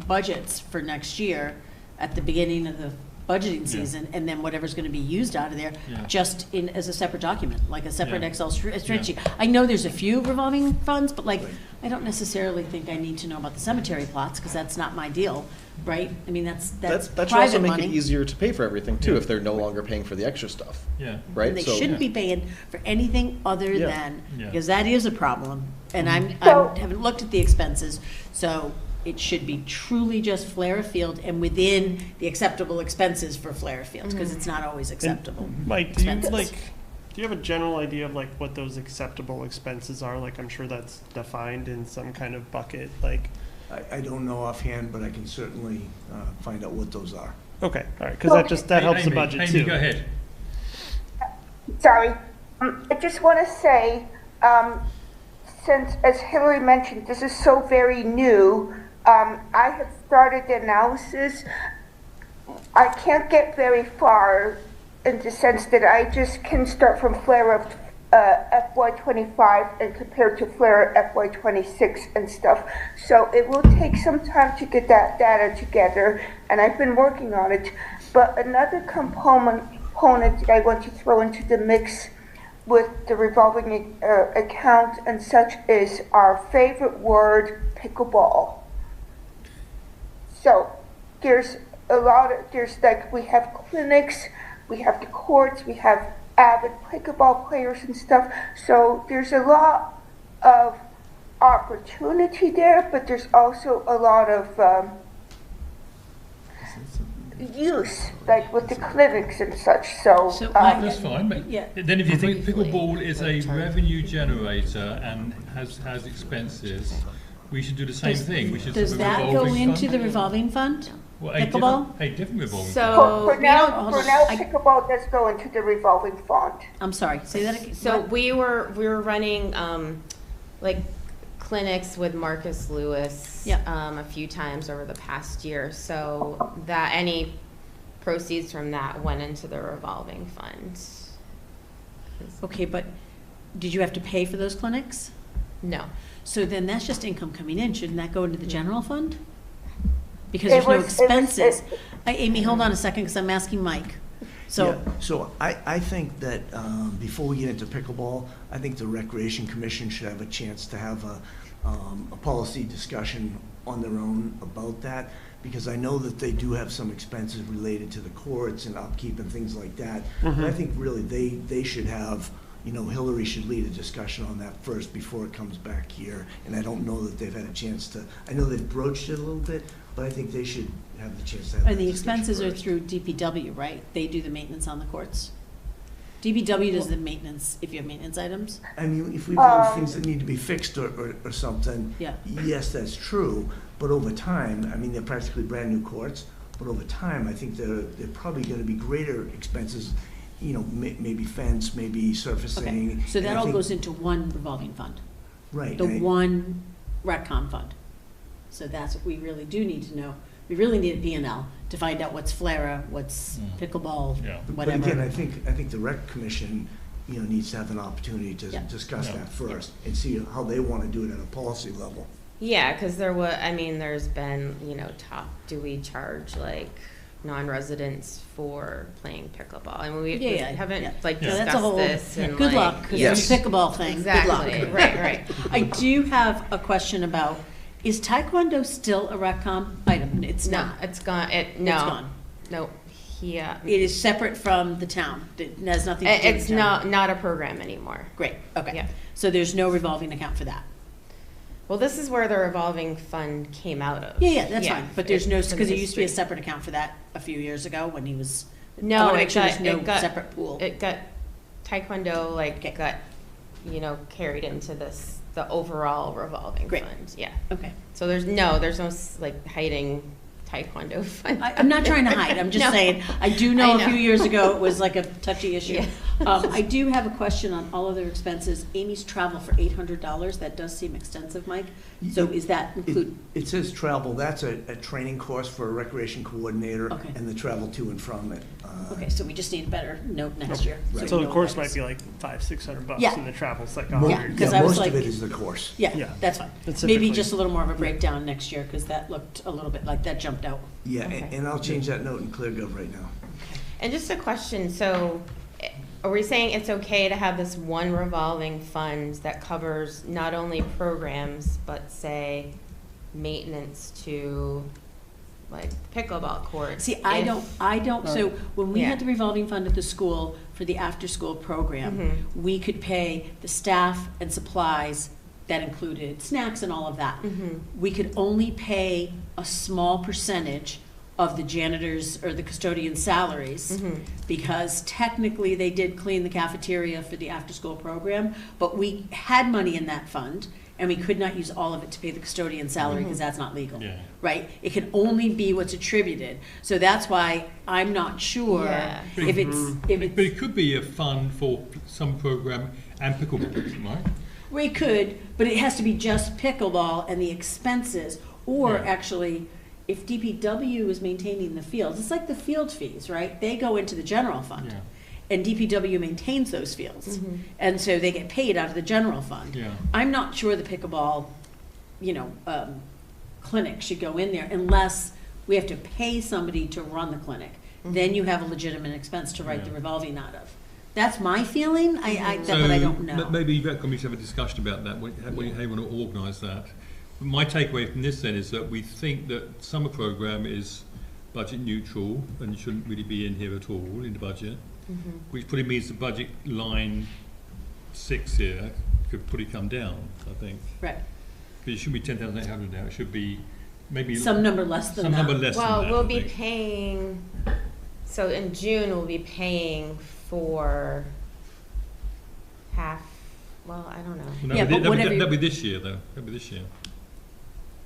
[SPEAKER 3] budgets for next year at the beginning of the budgeting
[SPEAKER 1] Yeah.
[SPEAKER 3] season, and then whatever's gonna be used out of there,
[SPEAKER 1] Yeah.
[SPEAKER 3] just as a separate document, like a separate
[SPEAKER 1] Yeah.
[SPEAKER 3] Excel spreadsheet. I know there's a few revolving funds, but like,
[SPEAKER 7] Right.
[SPEAKER 3] I don't necessarily think I need to know about the cemetery plots, because that's not my deal, right? I mean, that's
[SPEAKER 9] That should also
[SPEAKER 3] private
[SPEAKER 9] make it
[SPEAKER 3] money.
[SPEAKER 9] easier to pay for everything too,
[SPEAKER 1] Yeah.
[SPEAKER 9] if they're no longer paying for the extra stuff,
[SPEAKER 1] Yeah.
[SPEAKER 9] right?
[SPEAKER 3] And they
[SPEAKER 9] So-
[SPEAKER 3] shouldn't be paying for anything other
[SPEAKER 9] Yeah.
[SPEAKER 3] than,
[SPEAKER 1] Yeah.
[SPEAKER 3] because that is a problem. And I
[SPEAKER 8] So-
[SPEAKER 3] haven't looked at the expenses, so it should be truly just Flair Field and within the acceptable expenses for Flair Field, because it's not always acceptable.
[SPEAKER 5] Mike, do you
[SPEAKER 3] Expenses.
[SPEAKER 5] do you have a general idea of like what those acceptable expenses are? Like, I'm sure that's defined in some kind of bucket, like,
[SPEAKER 7] I don't know offhand, but I can certainly find out what those are.
[SPEAKER 5] okay, all right, because that helps the
[SPEAKER 1] Amy,
[SPEAKER 5] budget
[SPEAKER 1] Amy,
[SPEAKER 5] too.
[SPEAKER 1] go ahead.
[SPEAKER 8] Sorry, I just want to say, since, as Hillary mentioned, this is so very new, I have started the analysis. I can't get very far in the sense that I just can start from flare of FY25 and compare to flare FY26 and stuff. So it will take some time to get that data together, and I've been working on it. But another component that I want to throw into the mix with the revolving account and such is our favorite word, pickleball. So there's we have clinics, we have the courts, we have avid pickleball players and stuff. So there's a lot of opportunity there, but there's also a lot of use, like with the clinics and such. So,
[SPEAKER 1] That's fine, but
[SPEAKER 3] Yeah.
[SPEAKER 1] then if you think pickleball is a revenue generator and has expenses, we should do the same thing. We should
[SPEAKER 3] Does
[SPEAKER 1] have a
[SPEAKER 3] that go
[SPEAKER 1] revolving
[SPEAKER 3] into
[SPEAKER 1] fund.
[SPEAKER 3] the revolving fund?
[SPEAKER 1] Well,
[SPEAKER 3] pickleball?
[SPEAKER 1] A different revolving fund.
[SPEAKER 4] So
[SPEAKER 8] for
[SPEAKER 4] we
[SPEAKER 8] now,
[SPEAKER 4] don't,
[SPEAKER 8] pickleball does go into the revolving fund.
[SPEAKER 3] I'm sorry, say that again.
[SPEAKER 6] So
[SPEAKER 3] What?
[SPEAKER 6] we were running like clinics with Marcus Lewis
[SPEAKER 3] Yeah.
[SPEAKER 6] a few times over the past year. So that any proceeds from that went into the revolving fund.
[SPEAKER 3] Okay, but did you have to pay for those clinics?
[SPEAKER 6] No.
[SPEAKER 3] So then that's just income coming in. Shouldn't that go into the general fund? Because
[SPEAKER 8] It
[SPEAKER 3] there's no
[SPEAKER 8] was-
[SPEAKER 3] expenses. Amy, hold on a second, because I'm asking Mike. So,
[SPEAKER 7] Yeah, so I think that before we get into pickleball, I think the Recreation Commission should have a chance to have a policy discussion on their own about that, because I know that they do have some expenses related to the courts and upkeep and things like that. But I think really they should have, Hillary should lead a discussion on that first before it comes back here. And I don't know that they've had a chance to, I know they've broached it a little bit, but I think they should have the chance to have
[SPEAKER 3] and
[SPEAKER 7] that
[SPEAKER 3] the
[SPEAKER 7] discussion
[SPEAKER 3] expenses are
[SPEAKER 7] first.
[SPEAKER 3] through DPW, right? They do the maintenance on the courts. DPW does the maintenance, if you have maintenance items.
[SPEAKER 7] I mean, if we've got things that need to be fixed or something,
[SPEAKER 3] Yeah.
[SPEAKER 7] yes, that's true. But over time, I mean, they're practically brand-new courts, but over time, I think they're probably gonna be greater expenses, maybe fence, maybe surfacing.
[SPEAKER 3] Okay, so
[SPEAKER 7] and
[SPEAKER 3] that
[SPEAKER 7] I
[SPEAKER 3] all
[SPEAKER 7] think-
[SPEAKER 3] goes into one revolving fund,
[SPEAKER 7] Right.
[SPEAKER 3] the
[SPEAKER 7] and I-
[SPEAKER 3] one Retcom fund. So that's what we really do need to know. We really need a P&L to find out what's FLARA, what's pickleball,
[SPEAKER 1] Yeah.
[SPEAKER 7] But again,
[SPEAKER 3] whatever.
[SPEAKER 7] I think the rec commission, needs to have an opportunity to
[SPEAKER 3] Yeah.
[SPEAKER 7] discuss
[SPEAKER 1] Yeah.
[SPEAKER 7] that first and see how they wanna do it at a policy level.
[SPEAKER 6] Yeah, because there's been, talk, do we charge like non-residents for playing pickleball? I mean, we
[SPEAKER 3] Yeah,
[SPEAKER 6] haven't
[SPEAKER 3] yeah.
[SPEAKER 6] like
[SPEAKER 3] Yeah, that's a
[SPEAKER 6] discussed
[SPEAKER 3] whole-
[SPEAKER 6] this and
[SPEAKER 3] Good
[SPEAKER 6] like.
[SPEAKER 3] luck, because
[SPEAKER 9] Yes.
[SPEAKER 3] it's a pickleball thing.
[SPEAKER 6] Exactly,
[SPEAKER 3] Good luck.
[SPEAKER 6] right.
[SPEAKER 3] I do have a question about, is Taekwondo still a Retcom item? It's
[SPEAKER 6] No,
[SPEAKER 3] not.
[SPEAKER 6] it's gone,
[SPEAKER 3] It's gone.
[SPEAKER 6] No,
[SPEAKER 3] It is separate from the town. It has nothing to do with
[SPEAKER 6] it's
[SPEAKER 3] the town.
[SPEAKER 6] not a program anymore.
[SPEAKER 3] Great, okay.
[SPEAKER 6] Yeah.
[SPEAKER 3] So there's no revolving account for that?
[SPEAKER 6] Well, this is where the revolving fund came out of.
[SPEAKER 3] Yeah, that's fine. But there's no,
[SPEAKER 6] It's
[SPEAKER 3] because there used to be a
[SPEAKER 6] history.
[SPEAKER 3] separate account for that a few years ago when he was, I
[SPEAKER 6] No,
[SPEAKER 3] want to make
[SPEAKER 6] it
[SPEAKER 3] sure
[SPEAKER 6] got,
[SPEAKER 3] there's no
[SPEAKER 6] it got,
[SPEAKER 3] separate pool.
[SPEAKER 6] it got, Taekwondo
[SPEAKER 3] Okay.
[SPEAKER 6] got, carried into the overall revolving
[SPEAKER 3] Great.
[SPEAKER 6] fund, yeah.
[SPEAKER 3] Okay.
[SPEAKER 6] So there's no hiding Taekwondo fund.
[SPEAKER 3] I'm not trying to hide, I'm just
[SPEAKER 6] No.
[SPEAKER 3] saying, I do know
[SPEAKER 6] I
[SPEAKER 3] a
[SPEAKER 6] know.
[SPEAKER 3] few years ago it was like a touchy issue.
[SPEAKER 6] Yeah.
[SPEAKER 3] I do have a question on all other expenses. Amy's travel for $800, that does seem extensive, Mike. So is that include,
[SPEAKER 7] It says travel, that's a training course for a recreation coordinator
[SPEAKER 3] Okay.
[SPEAKER 7] and the travel to and from it.
[SPEAKER 3] okay, so we just need a better note next year.
[SPEAKER 7] Right.
[SPEAKER 5] So
[SPEAKER 3] we
[SPEAKER 5] the
[SPEAKER 3] know
[SPEAKER 5] course
[SPEAKER 3] what that
[SPEAKER 5] might
[SPEAKER 3] is.
[SPEAKER 5] be like $500-600,
[SPEAKER 3] Yeah.
[SPEAKER 5] and the travel's like
[SPEAKER 7] Mo-
[SPEAKER 5] 100.
[SPEAKER 3] because I was
[SPEAKER 7] Most of
[SPEAKER 3] like-
[SPEAKER 7] it is the course.
[SPEAKER 3] Yeah,
[SPEAKER 5] Yeah.
[SPEAKER 3] that's fine.
[SPEAKER 5] It's
[SPEAKER 3] Maybe
[SPEAKER 5] typically-
[SPEAKER 3] just a little more of a breakdown next year, because that looked a little bit like that jumped out.
[SPEAKER 7] Yeah,
[SPEAKER 3] Okay.
[SPEAKER 7] and I'll change that note in ClearGov right now.
[SPEAKER 6] And just a question, so are we saying it's okay to have this one revolving fund that covers not only programs, but say maintenance to like pickleball courts?
[SPEAKER 3] See, I
[SPEAKER 6] if-
[SPEAKER 3] don't, so when we
[SPEAKER 6] Yeah.
[SPEAKER 3] had the revolving fund at the school for the after-school program, we could pay the staff and supplies that included snacks and all of that. We could only pay a small percentage of the janitors or the custodian salaries, because technically they did clean the cafeteria for the after-school program, but we had money in that fund, and we could not use all of it to pay the custodian salary, because that's not legal.
[SPEAKER 1] Yeah.
[SPEAKER 3] Right? It can only be what's attributed. So that's why I'm not sure
[SPEAKER 6] Yeah.
[SPEAKER 3] if it's, if
[SPEAKER 1] But
[SPEAKER 3] it's,
[SPEAKER 1] it could be a fund for some program and pickleball, right?
[SPEAKER 3] well, it could, but it has to be just pickleball and the expenses, or
[SPEAKER 1] Yeah.
[SPEAKER 3] actually, if DPW is maintaining the fields, it's like the field fees, right? They go into the general fund.
[SPEAKER 1] Yeah.
[SPEAKER 3] And DPW maintains those fields. And so they get paid out of the general fund.
[SPEAKER 1] Yeah.
[SPEAKER 3] I'm not sure the pickleball, clinic should go in there unless we have to pay somebody to run the clinic. Then you have a legitimate expense to write the
[SPEAKER 1] Yeah.
[SPEAKER 3] revolving out of. That's my feeling, but I don't know.
[SPEAKER 1] Maybe Retcom needs to have a discussion about that, how you want to organise that. My takeaway from this then is that we think that summer programme is budget neutral and shouldn't really be in here at all, in the budget, which probably means the budget line 6 here could probably come down, I think.
[SPEAKER 3] Right.
[SPEAKER 1] Because it shouldn't be 10,800 now, it should be maybe
[SPEAKER 3] Some number less than
[SPEAKER 1] some
[SPEAKER 3] that.
[SPEAKER 1] number less than that.
[SPEAKER 6] Well, we'll
[SPEAKER 1] I
[SPEAKER 6] be
[SPEAKER 1] think.
[SPEAKER 6] paying, so in June, we'll be paying for half, well, I don't know.
[SPEAKER 1] Well,
[SPEAKER 3] Yeah, but whatever-
[SPEAKER 1] that'll be this year, though. That'll be this year.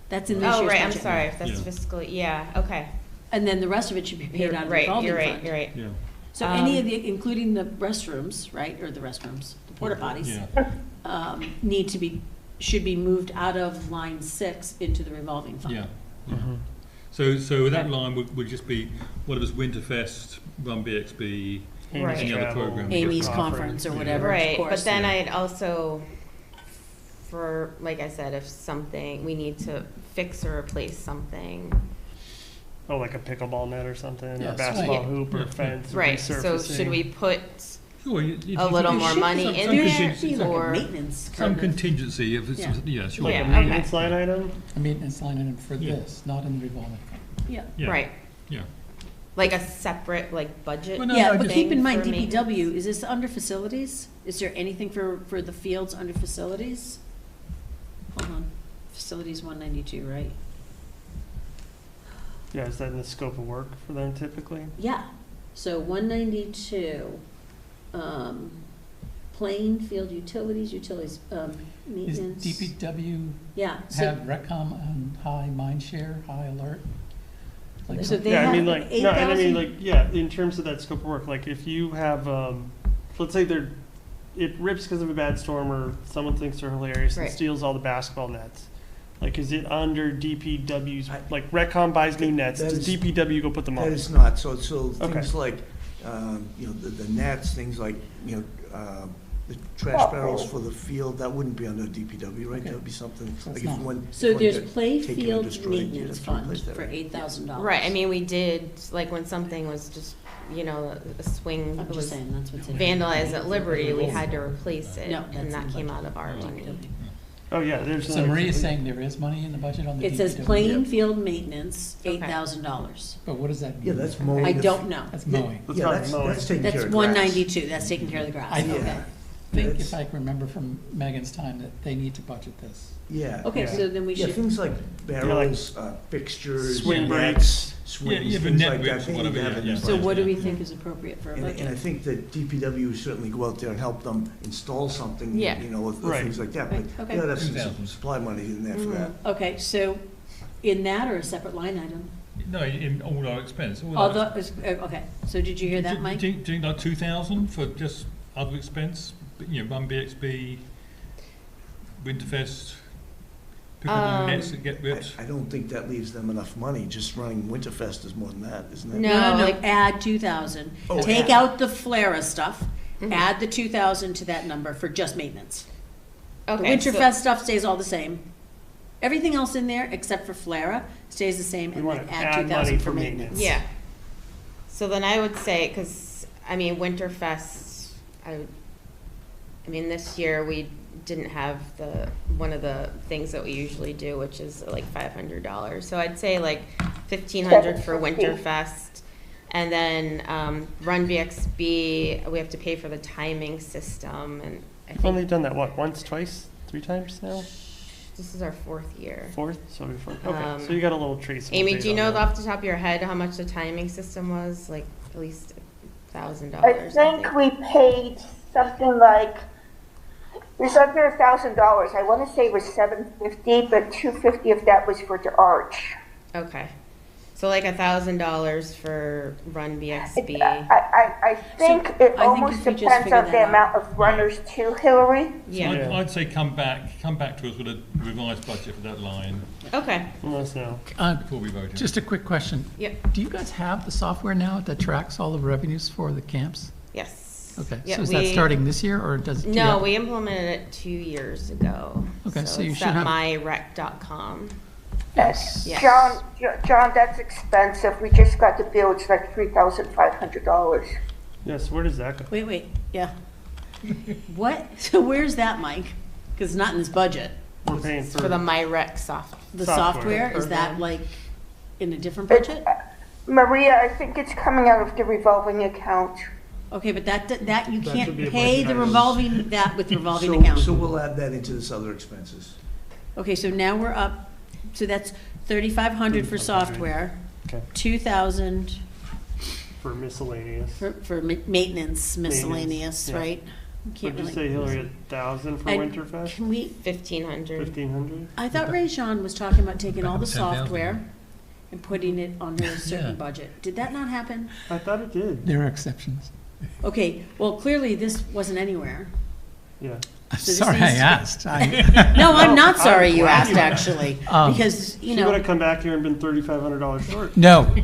[SPEAKER 3] That's in this year's
[SPEAKER 6] Oh, right, I'm
[SPEAKER 3] budget.
[SPEAKER 6] sorry, if that's
[SPEAKER 1] Yeah.
[SPEAKER 6] fiscal, yeah, okay.
[SPEAKER 3] And then the rest of it should be paid out of the
[SPEAKER 6] Right,
[SPEAKER 3] revolving
[SPEAKER 6] you're
[SPEAKER 3] fund.
[SPEAKER 6] right, you're right.
[SPEAKER 1] Yeah.
[SPEAKER 3] So any of the, including the restrooms, right, or the restrooms, the porta potties,
[SPEAKER 1] Yeah.
[SPEAKER 3] need to be, should be moved out of line 6 into the revolving fund.
[SPEAKER 1] Yeah. Yeah. So that line would just be whatever's Winterfest, Run BXB,
[SPEAKER 6] Right.
[SPEAKER 1] any other
[SPEAKER 5] Travel.
[SPEAKER 1] program.
[SPEAKER 3] Amy's
[SPEAKER 5] Yeah.
[SPEAKER 3] conference or whatever, of
[SPEAKER 6] Right,
[SPEAKER 3] course.
[SPEAKER 6] but then
[SPEAKER 1] Yeah.
[SPEAKER 6] I'd also, for, like I said, if something, we need to fix or replace something.
[SPEAKER 5] Oh, like a pickleball net or something,
[SPEAKER 2] Yeah,
[SPEAKER 5] or basketball
[SPEAKER 2] swing.
[SPEAKER 5] hoop or
[SPEAKER 1] Yeah.
[SPEAKER 5] fence,
[SPEAKER 6] Right, so
[SPEAKER 5] resurfacing.
[SPEAKER 6] should we put
[SPEAKER 1] Sure,
[SPEAKER 6] a little more money
[SPEAKER 1] some
[SPEAKER 6] in
[SPEAKER 3] There
[SPEAKER 6] there
[SPEAKER 3] should be like a
[SPEAKER 6] or?
[SPEAKER 3] maintenance
[SPEAKER 1] Some
[SPEAKER 3] kind of-
[SPEAKER 1] contingency if it's,
[SPEAKER 3] Yeah.
[SPEAKER 1] yeah, sure.
[SPEAKER 5] Like
[SPEAKER 6] Yeah,
[SPEAKER 5] a
[SPEAKER 6] okay.
[SPEAKER 5] maintenance line item?
[SPEAKER 2] A maintenance line item for
[SPEAKER 1] Yeah.
[SPEAKER 2] this, not in the revolving fund.
[SPEAKER 3] Yeah.
[SPEAKER 1] Yeah.
[SPEAKER 6] Right,
[SPEAKER 1] Yeah.
[SPEAKER 6] like a separate, like, budget?
[SPEAKER 1] Well, no,
[SPEAKER 3] Yeah,
[SPEAKER 1] no,
[SPEAKER 3] but
[SPEAKER 1] just-
[SPEAKER 3] keep in mind,
[SPEAKER 6] for
[SPEAKER 3] DPW, is this under facilities? Is there anything for the fields under facilities? Hold on, facilities 192, right?
[SPEAKER 5] Yeah, is that in the scope of work for them typically?
[SPEAKER 3] Yeah, so 192, playing field utilities,
[SPEAKER 2] Is
[SPEAKER 3] maintenance.
[SPEAKER 2] DPW
[SPEAKER 3] Yeah, so,
[SPEAKER 2] have Retcom on high mind share, high alert? Like,
[SPEAKER 3] so they
[SPEAKER 5] Yeah, I
[SPEAKER 3] have
[SPEAKER 5] mean, like, no, and I mean,
[SPEAKER 3] 8,000.
[SPEAKER 5] like, yeah, in terms of that scope of work, like, if you have, let's say it rips because of a bad storm, or someone thinks they're hilarious and
[SPEAKER 6] Right.
[SPEAKER 5] steals all the basketball nets. Like, is it under DPW's, like, Retcom buys new nets,
[SPEAKER 7] That
[SPEAKER 5] does
[SPEAKER 7] is-
[SPEAKER 5] DPW go put them
[SPEAKER 7] That
[SPEAKER 5] on?
[SPEAKER 7] is not, so
[SPEAKER 5] Okay.
[SPEAKER 7] things like, the nets, things like, the trash barrels for the field, that wouldn't be under DPW, right? That would be something,
[SPEAKER 2] So
[SPEAKER 7] like
[SPEAKER 2] it's
[SPEAKER 7] if
[SPEAKER 2] not.
[SPEAKER 7] one.
[SPEAKER 3] So
[SPEAKER 7] if one
[SPEAKER 3] there's
[SPEAKER 7] got
[SPEAKER 3] play
[SPEAKER 7] taken or
[SPEAKER 3] field
[SPEAKER 7] destroyed, you'd
[SPEAKER 3] maintenance
[SPEAKER 7] have to
[SPEAKER 3] fund
[SPEAKER 7] replace that,
[SPEAKER 3] for
[SPEAKER 7] right?
[SPEAKER 3] $8,000.
[SPEAKER 6] Right, I mean, we did, like, when something was just, a swing
[SPEAKER 3] I'm just
[SPEAKER 6] was
[SPEAKER 3] saying, that's what's in.
[SPEAKER 6] vandalized at Liberty, we had to replace it,
[SPEAKER 3] No, that's
[SPEAKER 6] and that
[SPEAKER 3] in
[SPEAKER 6] came
[SPEAKER 3] budget.
[SPEAKER 6] out of our money.
[SPEAKER 3] DPW.
[SPEAKER 5] Oh, yeah, there's.
[SPEAKER 2] So Maria's saying there is money in the budget on the
[SPEAKER 3] It says
[SPEAKER 2] DPW?
[SPEAKER 3] playing field maintenance,
[SPEAKER 6] Okay.
[SPEAKER 3] $8,000.
[SPEAKER 2] But what does that mean?
[SPEAKER 7] Yeah, that's mowing.
[SPEAKER 3] I
[SPEAKER 7] the-
[SPEAKER 3] don't know.
[SPEAKER 2] That's mowing.
[SPEAKER 5] That's
[SPEAKER 7] Yeah,
[SPEAKER 5] probably
[SPEAKER 7] that's,
[SPEAKER 5] mowing.
[SPEAKER 7] that's taking care
[SPEAKER 3] That's
[SPEAKER 7] of grass.
[SPEAKER 3] 192, that's taking care of the grass,
[SPEAKER 2] I
[SPEAKER 3] okay.
[SPEAKER 7] Yeah.
[SPEAKER 2] think,
[SPEAKER 7] That's-
[SPEAKER 2] if I can remember from Megan's time, that they need to budget this.
[SPEAKER 7] Yeah.
[SPEAKER 3] Okay,
[SPEAKER 5] Yeah.
[SPEAKER 3] so then we
[SPEAKER 7] Yeah,
[SPEAKER 3] should,
[SPEAKER 7] things like barrels, fixtures.
[SPEAKER 5] Swing
[SPEAKER 7] nets,
[SPEAKER 5] breaks.
[SPEAKER 7] Swings,
[SPEAKER 1] Yeah, but
[SPEAKER 7] things
[SPEAKER 1] net
[SPEAKER 7] like
[SPEAKER 1] breaks
[SPEAKER 7] that. They
[SPEAKER 1] or
[SPEAKER 7] need to
[SPEAKER 1] whatever,
[SPEAKER 7] have it
[SPEAKER 1] yeah,
[SPEAKER 7] in
[SPEAKER 1] yeah.
[SPEAKER 3] so
[SPEAKER 7] budget.
[SPEAKER 3] what do we think is appropriate for a
[SPEAKER 7] And I
[SPEAKER 3] budget?
[SPEAKER 7] think that DPW certainly go out there and help them install something,
[SPEAKER 6] Yeah.
[SPEAKER 7] with
[SPEAKER 5] Right.
[SPEAKER 7] things like that.
[SPEAKER 3] Right,
[SPEAKER 7] But,
[SPEAKER 3] okay.
[SPEAKER 7] you gotta have some
[SPEAKER 1] 2,000.
[SPEAKER 7] supply money in there for that.
[SPEAKER 3] Okay, so in that or a separate line item?
[SPEAKER 1] No, in all our expense. all our
[SPEAKER 3] Although, okay, so did you hear that, Mike?
[SPEAKER 1] Do you think like 2,000 for just other expense? Run BXB, Winterfest, pickleball nets that get ripped.
[SPEAKER 7] I don't think that leaves them enough money. Just running Winterfest is more than that, isn't it?
[SPEAKER 6] No.
[SPEAKER 3] No,
[SPEAKER 6] like-
[SPEAKER 3] add 2,000.
[SPEAKER 7] Oh,
[SPEAKER 3] Take
[SPEAKER 7] add.
[SPEAKER 3] out the Flera stuff,
[SPEAKER 6] Mhm.
[SPEAKER 3] add the 2,000 to that number for just maintenance. The
[SPEAKER 6] Okay, so-
[SPEAKER 3] Winterfest stuff stays all the same. Everything else in there, except for Flera, stays the same,
[SPEAKER 5] We
[SPEAKER 3] and
[SPEAKER 5] want
[SPEAKER 3] then
[SPEAKER 5] to
[SPEAKER 3] add
[SPEAKER 5] add
[SPEAKER 3] 2,000
[SPEAKER 5] money
[SPEAKER 3] for
[SPEAKER 5] for
[SPEAKER 3] maintenance.
[SPEAKER 5] maintenance.
[SPEAKER 6] Yeah. So then I would say, because, I mean, Winterfest, I mean, this year we didn't have one of the things that we usually do, which is like $500. So I'd say like 1,500 for Winterfest. And then Run BXB, we have to pay for the timing system, and I
[SPEAKER 5] We've only
[SPEAKER 6] think
[SPEAKER 5] done that, what, once, twice, 3 times now?
[SPEAKER 6] this is our 4th year.
[SPEAKER 5] 4th, so okay,
[SPEAKER 6] Um,
[SPEAKER 5] so you got a little traceable.
[SPEAKER 6] Amy,
[SPEAKER 5] date
[SPEAKER 6] do you
[SPEAKER 5] on
[SPEAKER 6] know
[SPEAKER 5] that.
[SPEAKER 6] off the top of your head how much the timing system was? Like at least $1,000.
[SPEAKER 8] I think we paid something like, it was under $1,000. I want to say it was $750, but $250 of that was for the arch.
[SPEAKER 6] Okay, so like $1,000 for Run BXB.
[SPEAKER 8] I think
[SPEAKER 3] So,
[SPEAKER 8] it
[SPEAKER 3] I think
[SPEAKER 8] almost
[SPEAKER 3] if you just
[SPEAKER 8] depends
[SPEAKER 3] figure
[SPEAKER 8] on
[SPEAKER 3] that
[SPEAKER 8] the
[SPEAKER 3] out.
[SPEAKER 8] amount of runners too, Hillary.
[SPEAKER 6] Yeah.
[SPEAKER 5] Yeah.
[SPEAKER 1] I'd say come back to us with a revised budget for that line
[SPEAKER 6] Okay.
[SPEAKER 5] Let us know.
[SPEAKER 1] before we vote.
[SPEAKER 2] Just a quick question.
[SPEAKER 6] Yep.
[SPEAKER 2] Do you guys have the software now that tracks all the revenues for the camps?
[SPEAKER 6] Yes.
[SPEAKER 2] Okay,
[SPEAKER 6] Yeah,
[SPEAKER 2] so is that
[SPEAKER 6] we-
[SPEAKER 2] starting this year, or does? do you
[SPEAKER 6] No,
[SPEAKER 2] have-
[SPEAKER 6] we implemented it 2 years ago.
[SPEAKER 2] Okay, so you
[SPEAKER 6] it's
[SPEAKER 2] should
[SPEAKER 6] at
[SPEAKER 2] have-
[SPEAKER 6] myrec.com.
[SPEAKER 2] Yes.
[SPEAKER 6] Yes.
[SPEAKER 8] John, that's expensive. We just got the bill. It's like $3,500.
[SPEAKER 5] Yes, where does that go?
[SPEAKER 3] Wait, yeah. What? So where's that, Mike? Because it's not in this budget.
[SPEAKER 5] We're paying
[SPEAKER 6] For the MyRec software.
[SPEAKER 3] The
[SPEAKER 5] Software
[SPEAKER 3] software, is that
[SPEAKER 6] program.
[SPEAKER 3] like in a different budget?
[SPEAKER 8] Maria, I think it's coming out of the revolving account.
[SPEAKER 3] Okay, but that you
[SPEAKER 5] That
[SPEAKER 3] can't
[SPEAKER 5] should be a
[SPEAKER 3] pay
[SPEAKER 5] budget
[SPEAKER 3] the
[SPEAKER 5] item.
[SPEAKER 3] revolving, that with revolving
[SPEAKER 7] So
[SPEAKER 3] account.
[SPEAKER 7] we'll add that into this other expenses.
[SPEAKER 3] Okay, so now we're up, so that's 3,500 for
[SPEAKER 5] 3,500.
[SPEAKER 3] software,
[SPEAKER 5] Okay.
[SPEAKER 3] 2,000
[SPEAKER 5] For miscellaneous.
[SPEAKER 3] for maintenance miscellaneous,
[SPEAKER 5] yeah.
[SPEAKER 3] right? Can't
[SPEAKER 5] Would you
[SPEAKER 3] really-
[SPEAKER 5] say, Hillary, 1,000 for
[SPEAKER 3] I-
[SPEAKER 5] Winterfest?
[SPEAKER 3] Can we,
[SPEAKER 6] 1,500.
[SPEAKER 5] 1,500?
[SPEAKER 3] I thought Ray Jean was talking about taking all the
[SPEAKER 1] Back up to 10,000.
[SPEAKER 3] software and putting it under a certain
[SPEAKER 1] Yeah.
[SPEAKER 3] budget. Did that not happen?
[SPEAKER 5] I thought it did.
[SPEAKER 2] There are exceptions.
[SPEAKER 3] Okay, well, clearly this wasn't anywhere.
[SPEAKER 5] Yeah.
[SPEAKER 2] I'm
[SPEAKER 3] So this
[SPEAKER 2] sorry I
[SPEAKER 3] needs to-
[SPEAKER 2] asked. I-
[SPEAKER 3] No, I'm
[SPEAKER 5] Oh,
[SPEAKER 3] not sorry
[SPEAKER 5] I'm
[SPEAKER 3] you
[SPEAKER 5] glad
[SPEAKER 3] asked,
[SPEAKER 5] you asked.
[SPEAKER 3] actually,
[SPEAKER 2] Um,
[SPEAKER 3] because, you
[SPEAKER 5] She would
[SPEAKER 3] know,
[SPEAKER 5] have come back here and been $3,500 short.
[SPEAKER 2] No.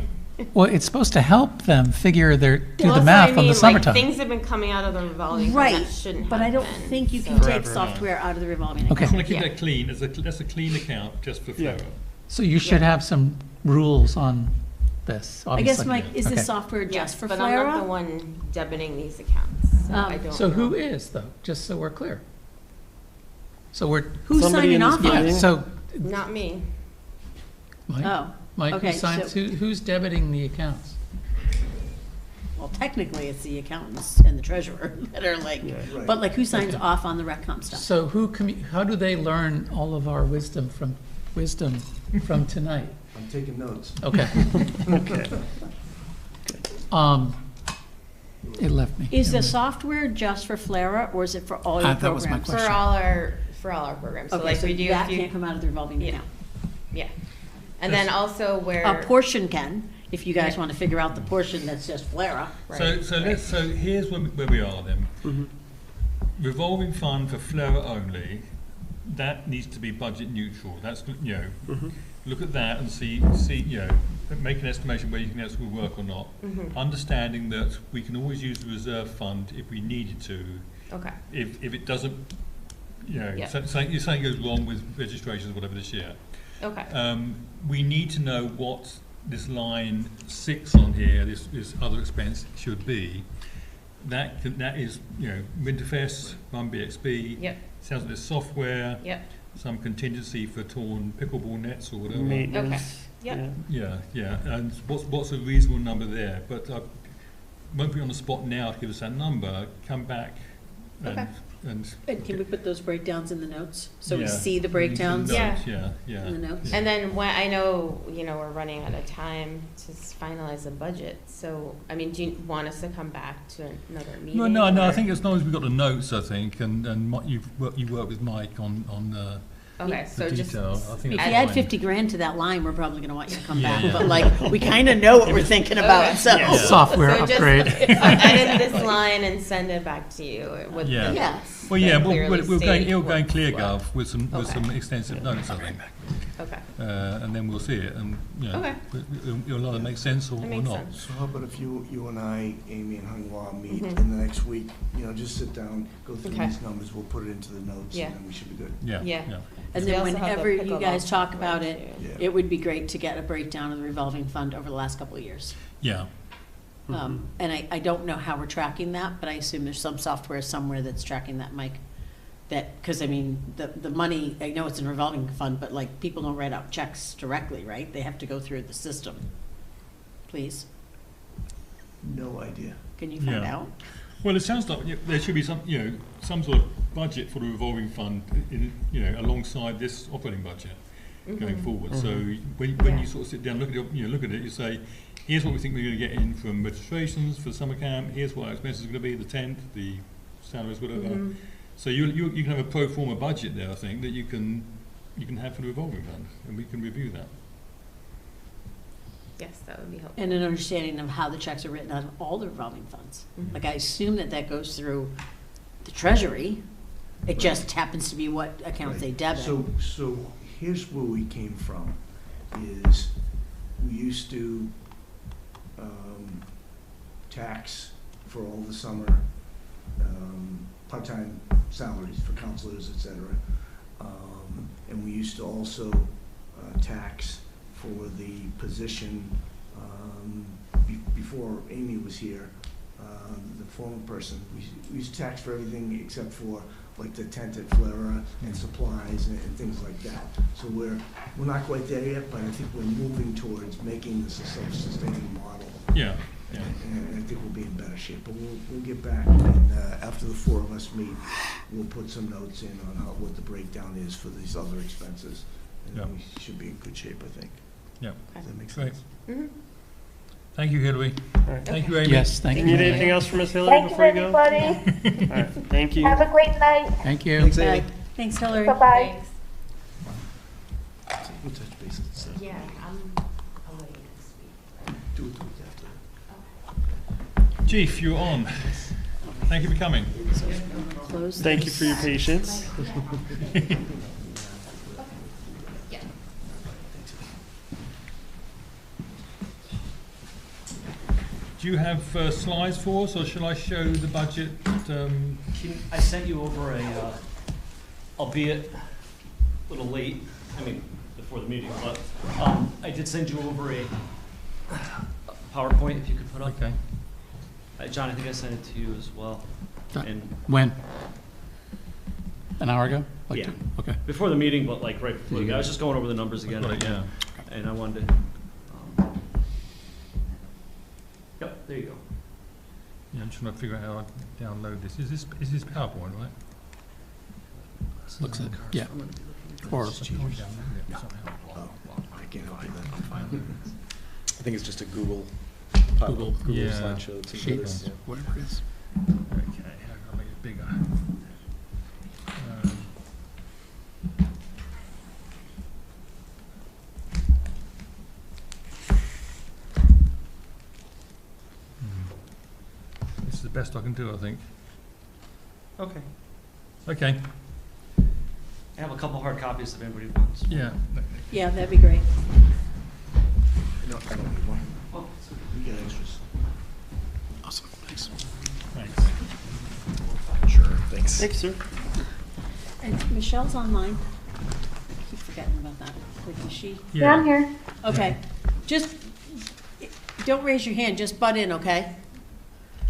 [SPEAKER 2] Well, it's supposed to help them figure do
[SPEAKER 6] Well,
[SPEAKER 2] the
[SPEAKER 6] that's what
[SPEAKER 2] math
[SPEAKER 6] I
[SPEAKER 2] on
[SPEAKER 6] mean,
[SPEAKER 2] the
[SPEAKER 6] like,
[SPEAKER 2] summertime.
[SPEAKER 6] things have been coming out of the revolving fund
[SPEAKER 3] right,
[SPEAKER 6] that shouldn't
[SPEAKER 3] but
[SPEAKER 6] have
[SPEAKER 3] I don't
[SPEAKER 6] been,
[SPEAKER 3] think you can
[SPEAKER 6] so-
[SPEAKER 3] take
[SPEAKER 5] Forever.
[SPEAKER 3] software out of the revolving
[SPEAKER 2] Okay.
[SPEAKER 1] I
[SPEAKER 3] account.
[SPEAKER 1] want to keep
[SPEAKER 3] Yeah.
[SPEAKER 1] that clean, that's a clean account just for
[SPEAKER 5] Yeah.
[SPEAKER 1] Flora.
[SPEAKER 2] So you should have some rules on this,
[SPEAKER 3] I guess,
[SPEAKER 2] obviously.
[SPEAKER 3] Mike, is
[SPEAKER 2] Okay.
[SPEAKER 3] this software just
[SPEAKER 6] Yes,
[SPEAKER 3] for
[SPEAKER 6] but I'm not the
[SPEAKER 3] Flora?
[SPEAKER 6] one debiting these accounts, so I don't
[SPEAKER 2] So who
[SPEAKER 6] know.
[SPEAKER 2] is, though? Just so we're clear. So we're,
[SPEAKER 3] Who's
[SPEAKER 5] Somebody
[SPEAKER 3] signing
[SPEAKER 5] in this
[SPEAKER 3] off on
[SPEAKER 2] yeah,
[SPEAKER 3] it?
[SPEAKER 5] meeting?
[SPEAKER 2] so,
[SPEAKER 6] Not me.
[SPEAKER 2] Mike,
[SPEAKER 3] Oh,
[SPEAKER 2] Mike,
[SPEAKER 3] okay,
[SPEAKER 2] who signs,
[SPEAKER 3] so-
[SPEAKER 2] who's debiting the accounts?
[SPEAKER 3] well, technically, it's the accountants and the treasurer that are like,
[SPEAKER 5] Yeah.
[SPEAKER 7] Right.
[SPEAKER 3] but like, who signs
[SPEAKER 2] Okay.
[SPEAKER 3] off on the RecCom stuff?
[SPEAKER 2] So how do they learn all of our wisdom from tonight?
[SPEAKER 7] I'm taking notes.
[SPEAKER 2] Okay.
[SPEAKER 5] Okay.
[SPEAKER 2] It left me.
[SPEAKER 3] Is the software just for Flora, or is it for all your
[SPEAKER 2] That was my
[SPEAKER 3] programs?
[SPEAKER 2] question.
[SPEAKER 6] For all our programs, so
[SPEAKER 3] Okay,
[SPEAKER 6] like
[SPEAKER 3] so
[SPEAKER 6] we do,
[SPEAKER 3] that
[SPEAKER 6] if you,
[SPEAKER 3] can't come out of the revolving
[SPEAKER 6] Yeah.
[SPEAKER 3] account.
[SPEAKER 6] yeah. And then also where.
[SPEAKER 3] A portion can, if you guys
[SPEAKER 6] Yeah.
[SPEAKER 3] want to figure out the portion that's just Flora.
[SPEAKER 6] Right,
[SPEAKER 1] So here's where we are then.
[SPEAKER 5] Mhm.
[SPEAKER 1] Revolving fund for Flora only, that needs to be budget neutral. That's,
[SPEAKER 5] Mhm.
[SPEAKER 1] look at that and see, make an estimation whether you think that's will work or not.
[SPEAKER 6] Mhm.
[SPEAKER 1] Understanding that we can always use the reserve fund if we needed to.
[SPEAKER 6] Okay,
[SPEAKER 1] If it doesn't,
[SPEAKER 6] Yeah.
[SPEAKER 1] something goes wrong with registrations, whatever this year.
[SPEAKER 6] okay,
[SPEAKER 1] We need to know what this line 6 on here, this other expense should be. That is, Winterfest, run BXB.
[SPEAKER 6] yep,
[SPEAKER 1] Sounds like there's software,
[SPEAKER 6] yep,
[SPEAKER 1] some contingency for torn pickleball nets or whatever.
[SPEAKER 5] Maintenance.
[SPEAKER 6] yep.
[SPEAKER 1] Yeah, and what's a reasonable number there? But won't be on the spot now to give us that number. Come back
[SPEAKER 6] Okay.
[SPEAKER 1] and
[SPEAKER 3] And can we put those breakdowns in the notes, so we
[SPEAKER 1] Yeah.
[SPEAKER 3] see the breakdowns
[SPEAKER 6] Yeah.
[SPEAKER 1] Yeah.
[SPEAKER 3] in the notes?
[SPEAKER 6] And then when, I know, we're running out of time to finalize the budget, so, I mean, do you want us to come back to another meeting?
[SPEAKER 1] No. I
[SPEAKER 6] or-
[SPEAKER 1] think as long as we've got the notes, I think, and you work with Mike on
[SPEAKER 6] Okay,
[SPEAKER 1] the
[SPEAKER 6] so just.
[SPEAKER 1] detail. I think
[SPEAKER 3] If
[SPEAKER 1] that's
[SPEAKER 3] you add
[SPEAKER 1] fine.
[SPEAKER 3] 50 grand to that line, we're probably gonna want you to come
[SPEAKER 1] Yeah,
[SPEAKER 3] back,
[SPEAKER 1] yeah.
[SPEAKER 3] but like, we kinda know what we're thinking about,
[SPEAKER 6] Okay.
[SPEAKER 3] so.
[SPEAKER 5] Yeah.
[SPEAKER 2] Software
[SPEAKER 6] So just
[SPEAKER 2] upgrade.
[SPEAKER 6] edit this line and send it back to you with
[SPEAKER 1] Yeah.
[SPEAKER 6] the
[SPEAKER 3] Yeah.
[SPEAKER 6] notes.
[SPEAKER 1] Well, yeah,
[SPEAKER 6] that clearly
[SPEAKER 1] we'll
[SPEAKER 6] state
[SPEAKER 1] it'll go in
[SPEAKER 6] what-
[SPEAKER 1] ClearGov with some
[SPEAKER 6] Okay.
[SPEAKER 1] extensive notes, I think,
[SPEAKER 6] Okay,
[SPEAKER 1] and then we'll see it, and
[SPEAKER 6] Okay.
[SPEAKER 1] it'll either make sense or
[SPEAKER 6] That makes
[SPEAKER 1] not.
[SPEAKER 6] sense.
[SPEAKER 7] So how about if you and I, Amy and Hunwa meet
[SPEAKER 6] Mhm.
[SPEAKER 7] in the next week, just sit down, go through
[SPEAKER 6] Okay.
[SPEAKER 7] these numbers, we'll put it into the notes,
[SPEAKER 6] Yeah.
[SPEAKER 7] and then we should be good.
[SPEAKER 1] Yeah.
[SPEAKER 6] Yeah.
[SPEAKER 3] And
[SPEAKER 6] We
[SPEAKER 3] then
[SPEAKER 6] also have the
[SPEAKER 3] whenever you
[SPEAKER 6] pickleball
[SPEAKER 3] guys talk
[SPEAKER 6] software,
[SPEAKER 3] about it,
[SPEAKER 6] too.
[SPEAKER 7] Yeah.
[SPEAKER 3] it would be great to get a breakdown of the revolving fund over the last couple of years.
[SPEAKER 1] Yeah.
[SPEAKER 3] And I don't know how we're tracking that, but I assume there's some software somewhere that's tracking that, Mike. Because I mean, the money, I know it's in revolving fund, but like, people don't write out checks directly, right? They have to go through the system. Please,
[SPEAKER 7] No idea.
[SPEAKER 3] can you find
[SPEAKER 1] Yeah.
[SPEAKER 3] out?
[SPEAKER 1] Well, it sounds like there should be some sort of budget for the revolving fund, alongside this operating budget going forward. So when
[SPEAKER 6] Yeah.
[SPEAKER 1] you sort of sit down, look at it, you say, here's what we think we're going to get in from registrations for summer camp. Here's what our expenses are going to be, the tent, the salaries, whatever.
[SPEAKER 6] Mhm.
[SPEAKER 1] So you can have a pro forma budget there, I think, that you can have for the revolving fund, and we can review that.
[SPEAKER 6] Yes, that would be helpful.
[SPEAKER 3] And an understanding of how the checks are written out of all the revolving funds.
[SPEAKER 6] Mhm.
[SPEAKER 3] Like, I assume that goes through the treasury. It just happens to be what accounts they
[SPEAKER 7] Right.
[SPEAKER 3] debit.
[SPEAKER 7] So here's where we came from, is we used to tax for all the summer part-time salaries for counselors, et cetera. And we used to also tax for the position before Amy was here, the former person. We use tax for everything except for like the tent at Flora and supplies and things like that. So we're not quite there yet, but I think we're moving towards making this a self-sustaining model.
[SPEAKER 1] Yeah, yeah.
[SPEAKER 7] And I think we'll be in better shape. But we'll get back, and after the four of us meet, we'll put some notes in on what the breakdown is for these other expenses. And then we should be in good shape, I think.
[SPEAKER 1] Yeah.
[SPEAKER 7] Does that make
[SPEAKER 1] Great.
[SPEAKER 7] sense?
[SPEAKER 6] Mhm.
[SPEAKER 1] Thank you, Hillary.
[SPEAKER 5] All right.
[SPEAKER 1] Thank you, Amy.
[SPEAKER 2] Yes, thank you.
[SPEAKER 5] Need anything else from Ms. Hillary
[SPEAKER 8] Thank you,
[SPEAKER 5] before you go?
[SPEAKER 8] everybody.
[SPEAKER 5] All right, thank you.
[SPEAKER 8] Have a great night.
[SPEAKER 2] Thank you.
[SPEAKER 9] Thanks, Amy.
[SPEAKER 3] Thanks, Hillary.
[SPEAKER 8] Bye-bye.
[SPEAKER 7] We'll touch base at the seventh.
[SPEAKER 6] Yeah, I'm away next week.
[SPEAKER 7] Do it the week after.
[SPEAKER 1] Chief, you're on. Thank you for coming.
[SPEAKER 3] Close.
[SPEAKER 5] Thank you for your patience.
[SPEAKER 1] Do you have slides for us, or shall I show the budget?
[SPEAKER 10] I sent you over a, albeit a little late, I mean, before the meeting, but I did send you over a PowerPoint if you could put up.
[SPEAKER 1] Okay.
[SPEAKER 10] John, I think I sent it to you as well. And
[SPEAKER 2] When? An hour ago? Like
[SPEAKER 10] Yeah.
[SPEAKER 2] Okay.
[SPEAKER 10] before the meeting, but like right before,
[SPEAKER 2] Did you
[SPEAKER 10] I was just going over the numbers again.
[SPEAKER 1] Got it, yeah.
[SPEAKER 10] And I wanted to, yep, there you go.
[SPEAKER 1] Yeah, I'm trying to figure out how I download this. Is this PowerPoint, right?
[SPEAKER 2] Looks it, yeah. Or,
[SPEAKER 1] I can't download it somehow.
[SPEAKER 7] Oh, I can't help you then.
[SPEAKER 9] I think it's just a Google
[SPEAKER 2] Google.
[SPEAKER 1] Yeah.
[SPEAKER 9] slideshow. It's
[SPEAKER 2] Sheet.
[SPEAKER 9] this, yeah.
[SPEAKER 2] whatever it is.
[SPEAKER 1] Okay, how can I make it bigger? This is the best I can do, I think.
[SPEAKER 10] Okay.
[SPEAKER 1] Okay,
[SPEAKER 10] I have a couple hard copies if anybody wants.
[SPEAKER 1] yeah.
[SPEAKER 3] Yeah, that'd be great.
[SPEAKER 7] No, I don't need one.
[SPEAKER 10] Oh,
[SPEAKER 7] We got extras.
[SPEAKER 2] Awesome, thanks.
[SPEAKER 1] Thanks.
[SPEAKER 9] Sure, thanks.
[SPEAKER 5] Thanks, sir.
[SPEAKER 3] And Michelle's online. I keep forgetting about that. Like, is she?
[SPEAKER 1] Yeah, I'm
[SPEAKER 8] here.
[SPEAKER 3] Okay. Just, don't raise your hand, just butt in, okay?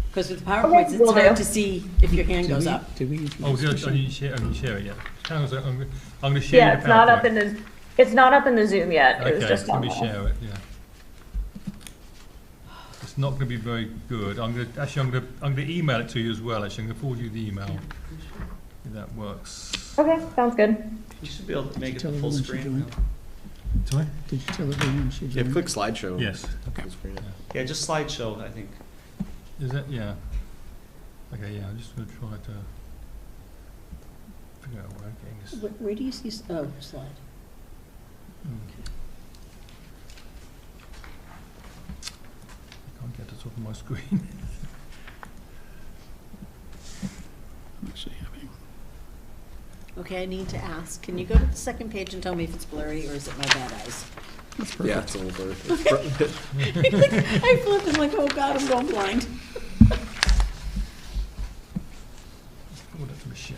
[SPEAKER 3] Because with PowerPoints, it's
[SPEAKER 8] will
[SPEAKER 3] hard
[SPEAKER 8] do.
[SPEAKER 3] to see if your hand goes up.
[SPEAKER 2] Did we?
[SPEAKER 1] Oh, good. I didn't share it yet. Hang on a second. I'm going to share
[SPEAKER 4] Yeah,
[SPEAKER 1] the
[SPEAKER 4] it's not up
[SPEAKER 1] PowerPoint.
[SPEAKER 4] in the, it's not up in the Zoom yet. It was
[SPEAKER 1] Okay,
[SPEAKER 4] just
[SPEAKER 1] let
[SPEAKER 4] on
[SPEAKER 1] me
[SPEAKER 4] the.
[SPEAKER 1] share it, yeah. It's not going to be very good. I'm going to email it to you as well, actually. I'm going to forward you the email, if that works.
[SPEAKER 4] Okay, sounds good.
[SPEAKER 10] You should be able to make it
[SPEAKER 2] Tell her
[SPEAKER 10] full
[SPEAKER 2] when she
[SPEAKER 10] screen.
[SPEAKER 2] joined.
[SPEAKER 1] Sorry?
[SPEAKER 2] Did you tell everyone she
[SPEAKER 9] Yeah,
[SPEAKER 2] joined?
[SPEAKER 9] click slideshow.
[SPEAKER 1] Yes.
[SPEAKER 2] Okay.
[SPEAKER 9] Full screen.
[SPEAKER 10] Yeah, just slideshow, I think.
[SPEAKER 1] Is that, yeah. Okay, yeah, I'm just going to try to figure out where I'm getting this.
[SPEAKER 3] Where do you see, oh, slide.
[SPEAKER 1] I can't get to the top of my screen.
[SPEAKER 2] I'm actually having.
[SPEAKER 3] Okay, I need to ask, can you go to the second page and tell me if it's blurry or is it my bad eyes?
[SPEAKER 2] That's
[SPEAKER 9] Yeah,
[SPEAKER 2] perfect.
[SPEAKER 9] it's a little blurry.
[SPEAKER 3] I flipped, I'm like, oh God, I'm going blind.
[SPEAKER 1] Oh, that's Michelle.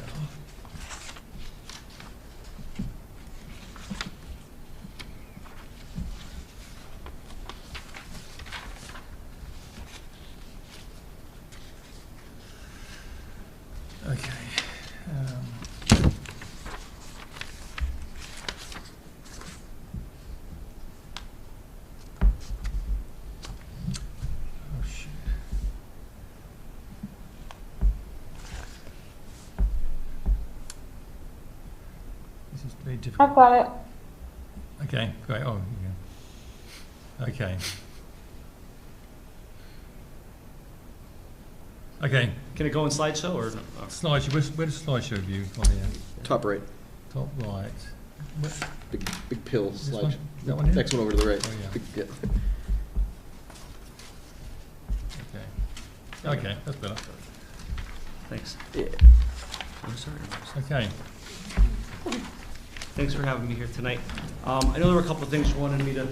[SPEAKER 1] Okay. Oh, shit. This is very difficult.
[SPEAKER 4] I've got it.
[SPEAKER 1] Okay, great. Oh, yeah. Okay. Okay,
[SPEAKER 10] Can it go in slideshow or?
[SPEAKER 1] slideshow, where's the slideshow view? Oh, yeah.
[SPEAKER 9] Top right,
[SPEAKER 1] Top right. Where-
[SPEAKER 9] big pill
[SPEAKER 1] This one?
[SPEAKER 9] slide.
[SPEAKER 1] That one here?
[SPEAKER 9] Next one over to the right.
[SPEAKER 1] Oh, yeah.
[SPEAKER 9] Yeah.
[SPEAKER 1] Okay. Okay, that's better.
[SPEAKER 10] Thanks.
[SPEAKER 9] Yeah.
[SPEAKER 10] I'm sorry.
[SPEAKER 1] Okay.
[SPEAKER 10] Thanks for having me here tonight. I know there were a couple of things you wanted me to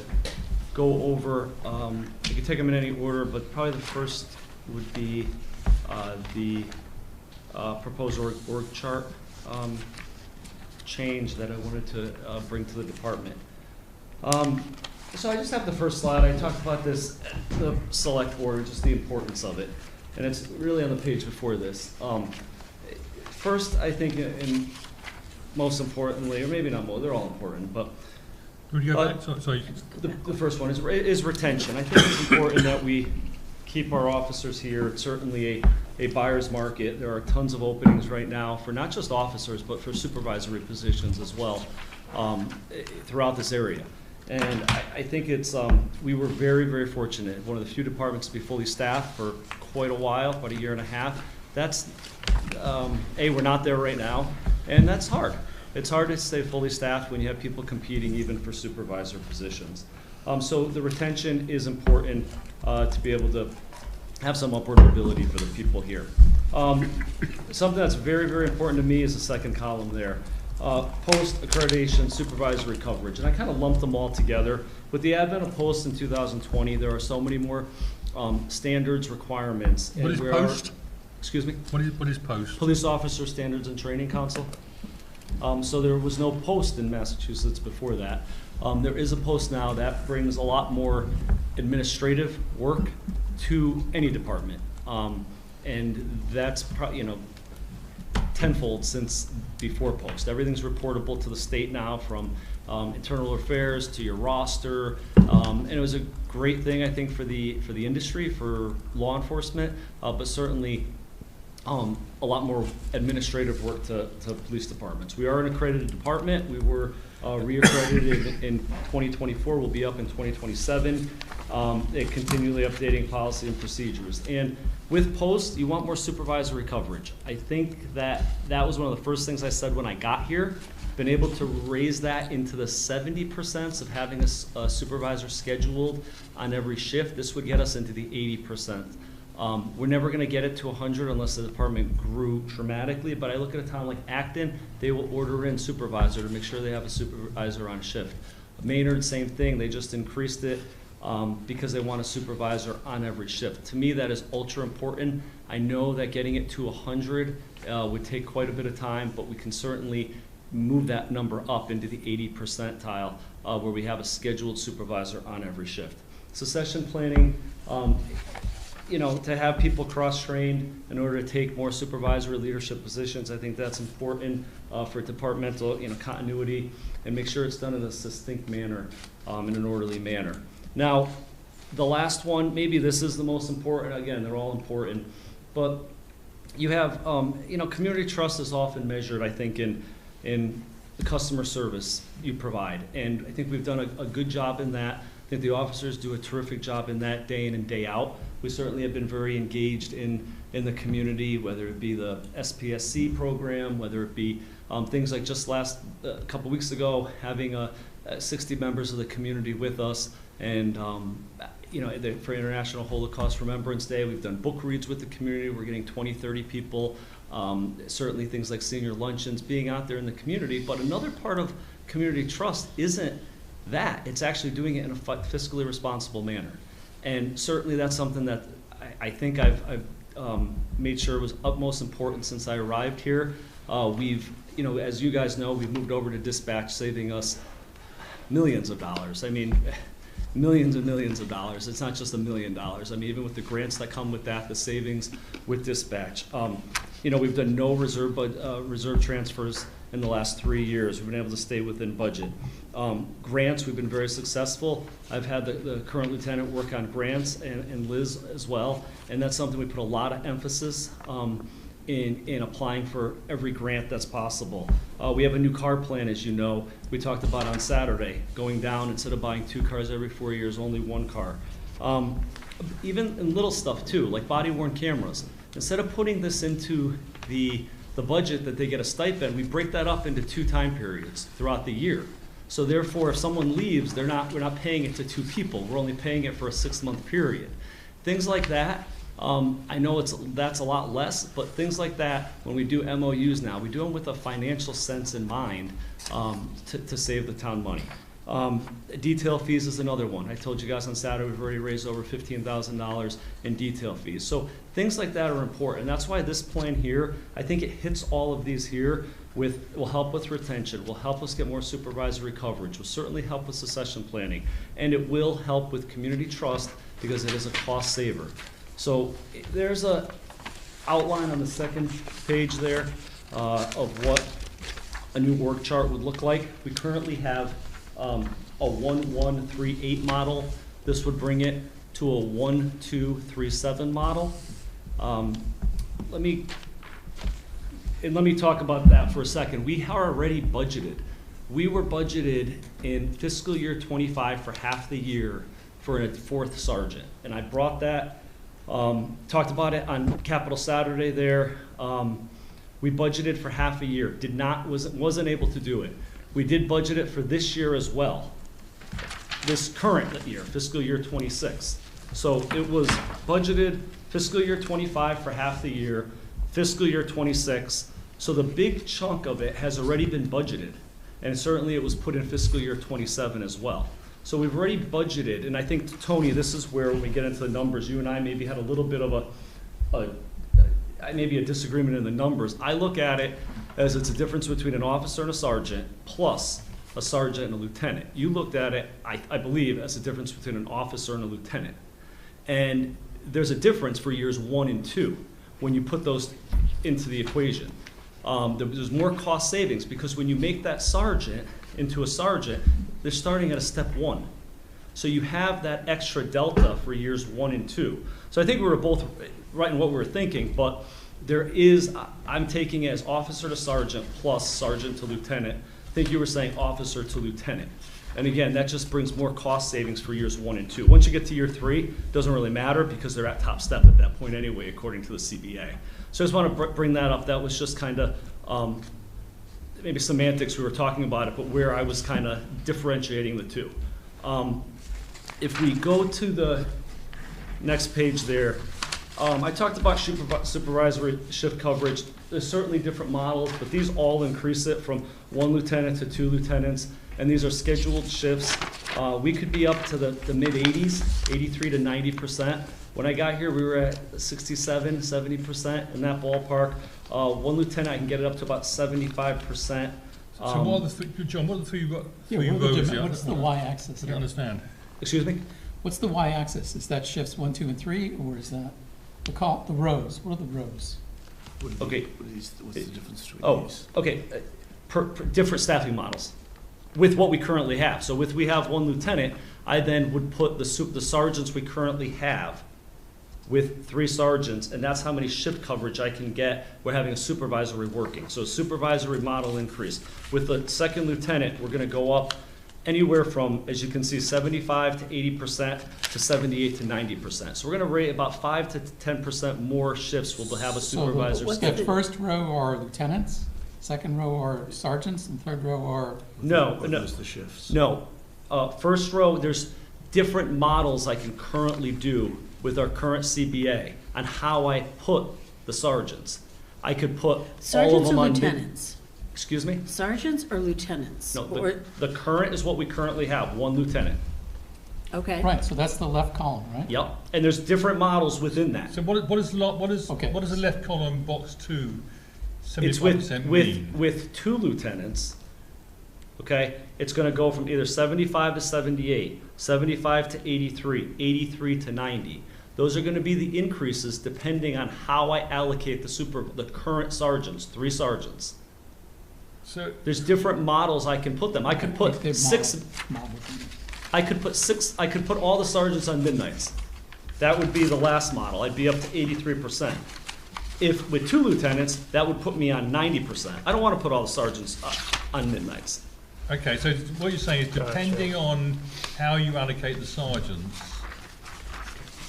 [SPEAKER 10] go over. You can take them in any order, but probably the first would be the proposed org chart change that I wanted to bring to the department. So I just have the first slide. I talked about this at the select board, just the importance of it. and it's really on the page before this. First, I think, and most importantly, or maybe not most, they're all important, but
[SPEAKER 1] Would you go back? Sorry.
[SPEAKER 10] the first one is retention. I think it's important that we keep our officers here. It's certainly a buyer's market. There are tons of openings right now for not just officers, but for supervisory positions as well throughout this area. And I think it's, we were very, very fortunate. One of the few departments to be fully staffed for quite a while, about a year and a half. That's, we're not there right now, and that's hard. It's hard to stay fully staffed when you have people competing even for supervisor positions. So the retention is important to be able to have some upward mobility for the people here. Something that's very, very important to me is the second column there. Post-accreditation supervisory coverage. And I kind of lumped them all together. With the advent of post in 2020, there are so many more standards, requirements.
[SPEAKER 1] What is post?
[SPEAKER 10] Excuse me?
[SPEAKER 1] What is post?
[SPEAKER 10] Police Officer Standards and Training Council. So there was no post in Massachusetts before that. There is a post now that brings a lot more administrative work to any department. And that's probably, tenfold since before post. Everything's reportable to the state now, from internal affairs to your roster. And it was a great thing, I think, for the industry, for law enforcement, but certainly a lot more administrative work to police departments. We are an accredited department. We were reaccredited in 2024. We'll be up in 2027. Continually updating policy and procedures. And with post, you want more supervisory coverage. I think that was one of the first things I said when I got here. Been able to raise that into the 70% of having a supervisor scheduled on every shift. This would get us into the 80%. We're never going to get it to 100 unless the department grew dramatically, but I look at a town like Acton, they will order in supervisor to make sure they have a supervisor on shift. Maynard, same thing, they just increased it because they want a supervisor on every shift. To me, that is ultra important. I know that getting it to 100 would take quite a bit of time, but we can certainly move that number up into the 80 percentile where we have a scheduled supervisor on every shift. Succession planning, to have people cross-trained in order to take more supervisory leadership positions, I think that's important for departmental continuity, and make sure it's done in a succinct manner, in an orderly manner. Now, the last one, maybe this is the most important. Again, they're all important, but you have, community trust is often measured, I think, in the customer service you provide, and I think we've done a good job in that. I think the officers do a terrific job in that day in and day out. We certainly have been very engaged in the community, whether it be the SPSC program, whether it be things like just a couple weeks ago, having 60 members of the community with us, and for International Holocaust Remembrance Day, we've done book reads with the community. We're getting 20, 30 people. Certainly things like senior luncheons, being out there in the community. But another part of community trust isn't that. It's actually doing it in a fiscally responsible manner. And certainly that's something that I think I've made sure was utmost important since I arrived here. We've, as you guys know, we've moved over to dispatch, saving us millions of dollars. I mean, millions and millions of dollars. It's not just $1 million. I mean, even with the grants that come with that, the savings with dispatch. We've done no reserve transfers in the last 3 years. We've been able to stay within budget. Grants, we've been very successful. I've had the current lieutenant work on grants, and Liz as well, and that's something we put a lot of emphasis in applying for every grant that's possible. We have a new car plan, as you know, we talked about on Saturday, going down, instead of buying 2 cars every 4 years, only 1 car. Even in little stuff too, like body-worn cameras. Instead of putting this into the budget that they get a stipend, we break that up into 2 time periods throughout the year. So therefore, if someone leaves, we're not paying it to 2 people. We're only paying it for a 6-month period. Things like that. I know that's a lot less, but things like that, when we do MOUs now, we do them with a financial sense in mind to save the town money. Detail fees is another one. I told you guys on Saturday we've already raised over $15,000 in detail fees. So things like that are important. And that's why this plan here, I think it hits all of these here will help with retention, will help us get more supervisory coverage, will certainly help with succession planning, and it will help with community trust because it is a cost saver. So there's a outline on the second page there of what a new org chart would look like. We currently have a 1-1-3-8 model. This would bring it to a 1-2-3-7 model. Let me talk about that for a second. We are already budgeted. We were budgeted in fiscal year 25 for half the year for a 4th sergeant. And I brought that, talked about it on Capital Saturday there. We budgeted for half a year, wasn't able to do it. We did budget it for this year as well, this current year, fiscal year 26. So it was budgeted fiscal year 25 for half the year, fiscal year 26. So the big chunk of it has already been budgeted, and certainly it was put in fiscal year 27 as well. So we've already budgeted, and I think, Tony, this is where when we get into the numbers, you and I maybe had a little bit of maybe a disagreement in the numbers. I look at it as it's a difference between an officer and a sergeant plus a sergeant and a lieutenant. You looked at it, I believe, as a difference between an officer and a lieutenant. And there's a difference for years 1 and 2 when you put those into the equation. There's more cost savings because when you make that sergeant into a sergeant, they're starting at a step 1. So you have that extra delta for years 1 and 2. So I think we were both right in what we were thinking, but I'm taking it as officer to sergeant plus sergeant to lieutenant. I think you were saying officer to lieutenant. And again, that just brings more cost savings for years 1 and 2. Once you get to year 3, it doesn't really matter because they're at top step at that point anyway, according to the CBA. So I just want to bring that up. That was just kind of maybe semantics we were talking about it, but where I was kind of differentiating the two. If we go to the next page there, I talked about supervisory shift coverage. There's certainly different models, but these all increase it from 1 lieutenant to 2 lieutenants, and these are scheduled shifts. We could be up to the mid-80s, 83 to 90%. When I got here, we were at 67, 70% in that ballpark. 1 lieutenant, I can get it up to about 75%.
[SPEAKER 1] So what are the three, John, what are the three rows?
[SPEAKER 2] What's the y-axis
[SPEAKER 1] I don't
[SPEAKER 2] here?
[SPEAKER 1] understand.
[SPEAKER 10] Excuse me?
[SPEAKER 2] What's the y-axis? Is that shifts 1, 2, and 3, or is that the rows? What are the rows?
[SPEAKER 10] Okay.
[SPEAKER 7] What's the difference between these?
[SPEAKER 10] Okay. Per different staffing models with what we currently have. So if we have 1 lieutenant, I then would put the sergeants we currently have with 3 sergeants, and that's how many shift coverage I can get. We're having a supervisory working. So supervisory model increase. With the 2nd lieutenant, we're going to go up anywhere from, as you can see, 75 to 80% to 78 to 90%. So we're going to rate about 5 to 10% more shifts. We'll have a supervisor.
[SPEAKER 2] So the first row are lieutenants, second row are sergeants, and third row are...
[SPEAKER 10] No.
[SPEAKER 7] The shifts.
[SPEAKER 10] No. First row, there's different models I can currently do with our current CBA on how I put the sergeants. I could put all of
[SPEAKER 3] Sergeants or
[SPEAKER 10] them on...
[SPEAKER 3] lieutenants?
[SPEAKER 10] Excuse me?
[SPEAKER 3] Sergeants or lieutenants?
[SPEAKER 10] No,
[SPEAKER 3] Or-
[SPEAKER 10] the current is what we currently have, 1 lieutenant.
[SPEAKER 3] Okay.
[SPEAKER 2] Right, so that's the left column, right?
[SPEAKER 10] Yep, and there's different models within that.
[SPEAKER 1] So what does the left column box 2, 75% mean?
[SPEAKER 10] With 2 lieutenants, okay, it's gonna go from either 75 to 78, 75 to 83, 83 to 90. Those are gonna be the increases depending on how I allocate the current sergeants, 3 sergeants.
[SPEAKER 1] So
[SPEAKER 10] There's different models I can put them. I could put
[SPEAKER 2] They're
[SPEAKER 10] 6, I could put all the sergeants on midnights. That would be the last model. I'd be up to 83%. If with 2 lieutenants, that would put me on 90%. I don't want to put all the sergeants on midnights.
[SPEAKER 1] okay, so what you're saying is depending on how you allocate the sergeants,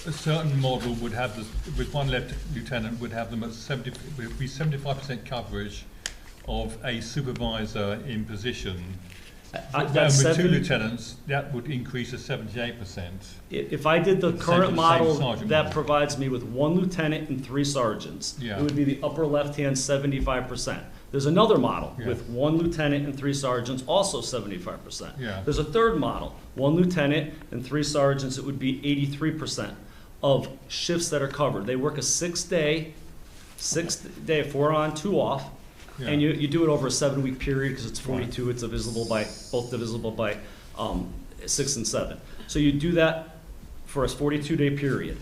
[SPEAKER 1] a certain model would have with 1 left lieutenant would have them at 75% coverage of a supervisor in position. And with 2 lieutenants, that would increase to 78%.
[SPEAKER 10] If I did the current
[SPEAKER 1] Same
[SPEAKER 10] model
[SPEAKER 1] sergeant
[SPEAKER 10] that
[SPEAKER 1] model.
[SPEAKER 10] provides me with 1 lieutenant and 3 sergeants,
[SPEAKER 1] Yeah.
[SPEAKER 10] it would be the upper left-hand 75%. There's another model
[SPEAKER 1] Yeah.
[SPEAKER 10] with 1 lieutenant and 3 sergeants, also 75%.
[SPEAKER 1] Yeah.
[SPEAKER 10] There's a third model, 1 lieutenant and 3 sergeants, it would be 83% of shifts that are covered. They work a 6-day, 4 on, 2 off,
[SPEAKER 1] Yeah.
[SPEAKER 10] and you do it over a 7-week period because it's 42. It's divisible by 6 and 7. So you do that for a 42-day period.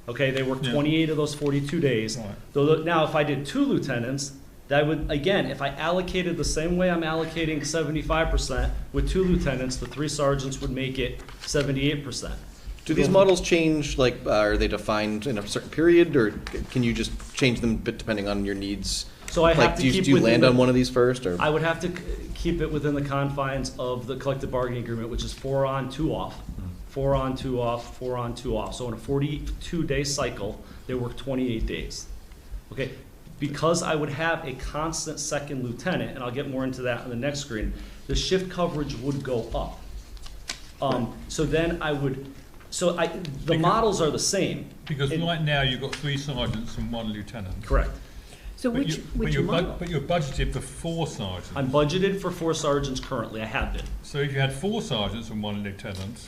[SPEAKER 10] Okay, they work
[SPEAKER 1] Yeah.
[SPEAKER 10] 28 of those 42 days.
[SPEAKER 1] Right.
[SPEAKER 10] Though, now, if I did 2 lieutenants, that would, again, if I allocated the same way I'm allocating 75%, with 2 lieutenants, the 3 sergeants would make it 78%.
[SPEAKER 9] Do these models change, like, are they defined in a certain period, or can you just change them bit depending on your needs?
[SPEAKER 10] So I have
[SPEAKER 9] Like,
[SPEAKER 10] to
[SPEAKER 9] do you,
[SPEAKER 10] keep
[SPEAKER 9] do you
[SPEAKER 10] within
[SPEAKER 9] land
[SPEAKER 10] the-
[SPEAKER 9] on one of these first, or?
[SPEAKER 10] I would have to keep it within the confines of the collective bargaining agreement, which is 4 on, 2 off. 4 on, 2 off, 4 on, 2 off. So in a 42-day cycle, they work 28 days. Okay, because I would have a constant second lieutenant, and I'll get more into that on the next screen, the shift coverage would go up. So then I would, the models are the same.
[SPEAKER 1] Because
[SPEAKER 10] It-
[SPEAKER 1] right now, you've got 3 sergeants and 1 lieutenant.
[SPEAKER 10] Correct.
[SPEAKER 3] So
[SPEAKER 1] But
[SPEAKER 3] which,
[SPEAKER 1] you-
[SPEAKER 3] which
[SPEAKER 1] you're
[SPEAKER 3] model?
[SPEAKER 1] But you're budgeted for 4 sergeants.
[SPEAKER 10] I'm budgeted for 4 sergeants currently, I have been.
[SPEAKER 1] So if you had 4 sergeants and 1 lieutenant,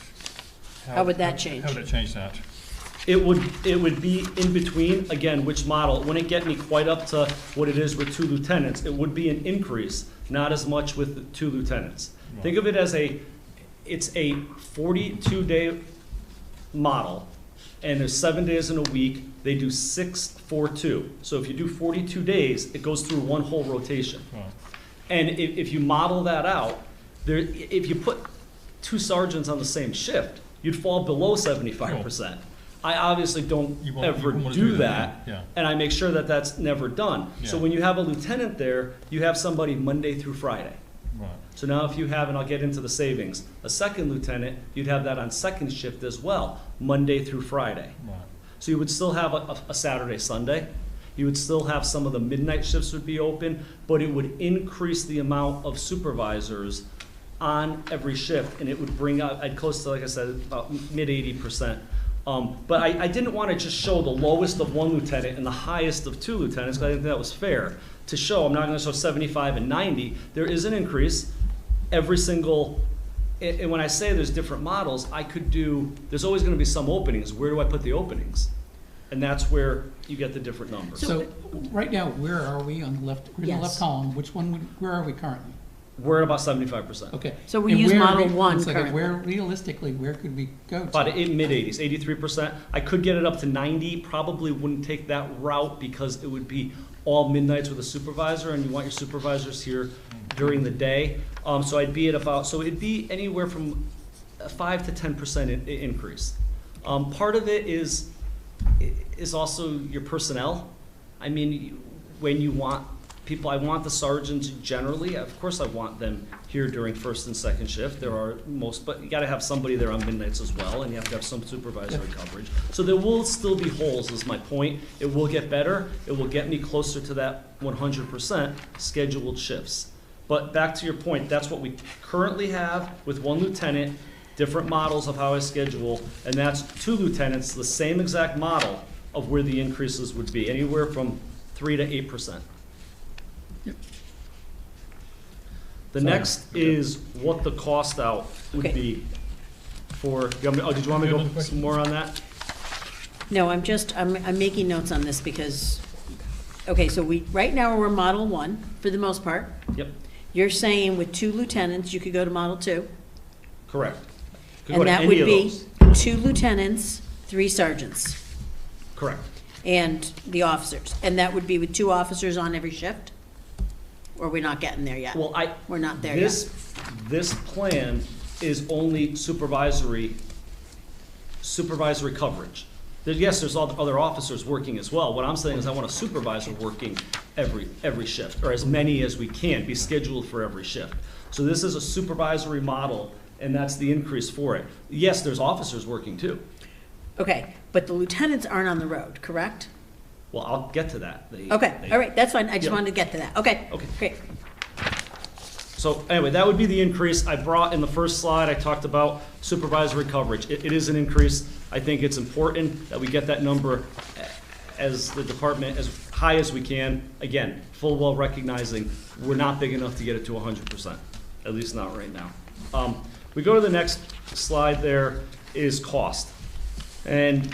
[SPEAKER 3] How would that change?
[SPEAKER 1] How would it change that?
[SPEAKER 10] It would be in between, again, which model, it wouldn't get me quite up to what it is with 2 lieutenants. It would be an increase, not as much with the 2 lieutenants.
[SPEAKER 1] Right.
[SPEAKER 10] Think of it as it's a 42-day model, and there's 7 days in a week. They do 6-4-2. So if you do 42 days, it goes through one whole rotation.
[SPEAKER 1] Right.
[SPEAKER 10] And if you model that out, if you put 2 sergeants on the same shift, you'd fall below 75%. I obviously don't
[SPEAKER 1] You won't-
[SPEAKER 10] ever
[SPEAKER 1] you won't wanna
[SPEAKER 10] do
[SPEAKER 1] do
[SPEAKER 10] that,
[SPEAKER 1] that, yeah.
[SPEAKER 10] and I make sure that that's never done. So
[SPEAKER 1] Yeah.
[SPEAKER 10] when you have a lieutenant there, you have somebody Monday through Friday.
[SPEAKER 1] Right.
[SPEAKER 10] So now if you have, and I'll get into the savings, a second lieutenant, you'd have that on second shift as well, Monday through Friday.
[SPEAKER 1] Right.
[SPEAKER 10] So you would still have a Saturday, Sunday. You would still have some of the midnight shifts would be open, but it would increase the amount of supervisors on every shift, and it would bring out, I'd close to, like I said, about mid 80%. But I didn't want to just show the lowest of 1 lieutenant and the highest of 2 lieutenants, because I didn't think that was fair. To show, I'm not going to show 75 and 90. There is an increase every single, and when I say there's different models, I could do, there's always going to be some openings. Where do I put the openings? And that's where you get the different numbers.
[SPEAKER 2] So, right now, where are we on the left, we're in the
[SPEAKER 3] Yes.
[SPEAKER 2] left column, which one, where are we currently?
[SPEAKER 10] We're at about 75%.
[SPEAKER 2] Okay.
[SPEAKER 3] So we
[SPEAKER 2] And
[SPEAKER 3] use
[SPEAKER 2] where
[SPEAKER 3] model
[SPEAKER 2] we-
[SPEAKER 3] 1
[SPEAKER 2] one second,
[SPEAKER 3] currently.
[SPEAKER 2] Where, realistically, where could we go to?
[SPEAKER 10] About in mid-80s, 83%. I could get it up to 90, probably wouldn't take that route because it would be all midnights with a supervisor, and you want your supervisors here during the day. So I'd be at about, so it'd be anywhere from a 5 to 10% increase. Part of it is also your personnel. I mean, when you want people, I want the sergeants generally, of course I want them here during first and second shift. There are most, but you gotta have somebody there on midnights as well, and you have to have some supervisory coverage. So there will still be holes, is my point. It will get better. It will get me closer to that 100% scheduled shifts. But back to your point, that's what we currently have with 1 lieutenant, different models of how I schedule, and that's 2 lieutenants, the same exact model of where the increases would be, anywhere from 3 to 8%. The next is what the cost out would
[SPEAKER 3] Okay.
[SPEAKER 10] be for, did you want me to go some more on that?
[SPEAKER 3] No, I'm making notes on this because, okay, so right now we're model 1 for the most part.
[SPEAKER 10] Yep,
[SPEAKER 3] You're saying with 2 lieutenants, you could go to model 2?
[SPEAKER 10] correct. Could go
[SPEAKER 3] And
[SPEAKER 10] to
[SPEAKER 3] that
[SPEAKER 10] any
[SPEAKER 3] would
[SPEAKER 10] of
[SPEAKER 3] be
[SPEAKER 10] those.
[SPEAKER 3] 2 lieutenants, 3 sergeants,
[SPEAKER 10] Correct.
[SPEAKER 3] and the officers. And that would be with 2 officers on every shift? Or we're not getting there yet?
[SPEAKER 10] Well,
[SPEAKER 3] We're not there yet.
[SPEAKER 10] this plan is only supervisory coverage. Yes, there's other officers working as well. What I'm saying is I want a supervisor working every shift, or as many as we can, be scheduled for every shift. So this is a supervisory model, and that's the increase for it. Yes, there's officers working too.
[SPEAKER 3] Okay, but the lieutenants aren't on the road, correct?
[SPEAKER 10] Well, I'll get to that.
[SPEAKER 3] Okay, all right, that's fine. I just
[SPEAKER 10] Yep.
[SPEAKER 3] wanted to get to that. Okay,
[SPEAKER 10] Okay.
[SPEAKER 3] great.
[SPEAKER 10] So anyway, that would be the increase. I brought in the first slide, I talked about supervisory coverage. It is an increase. I think it's important that we get that number as the department as high as we can. Again, full well recognizing we're not big enough to get it to 100%, at least not right now. We go to the next slide. There is cost and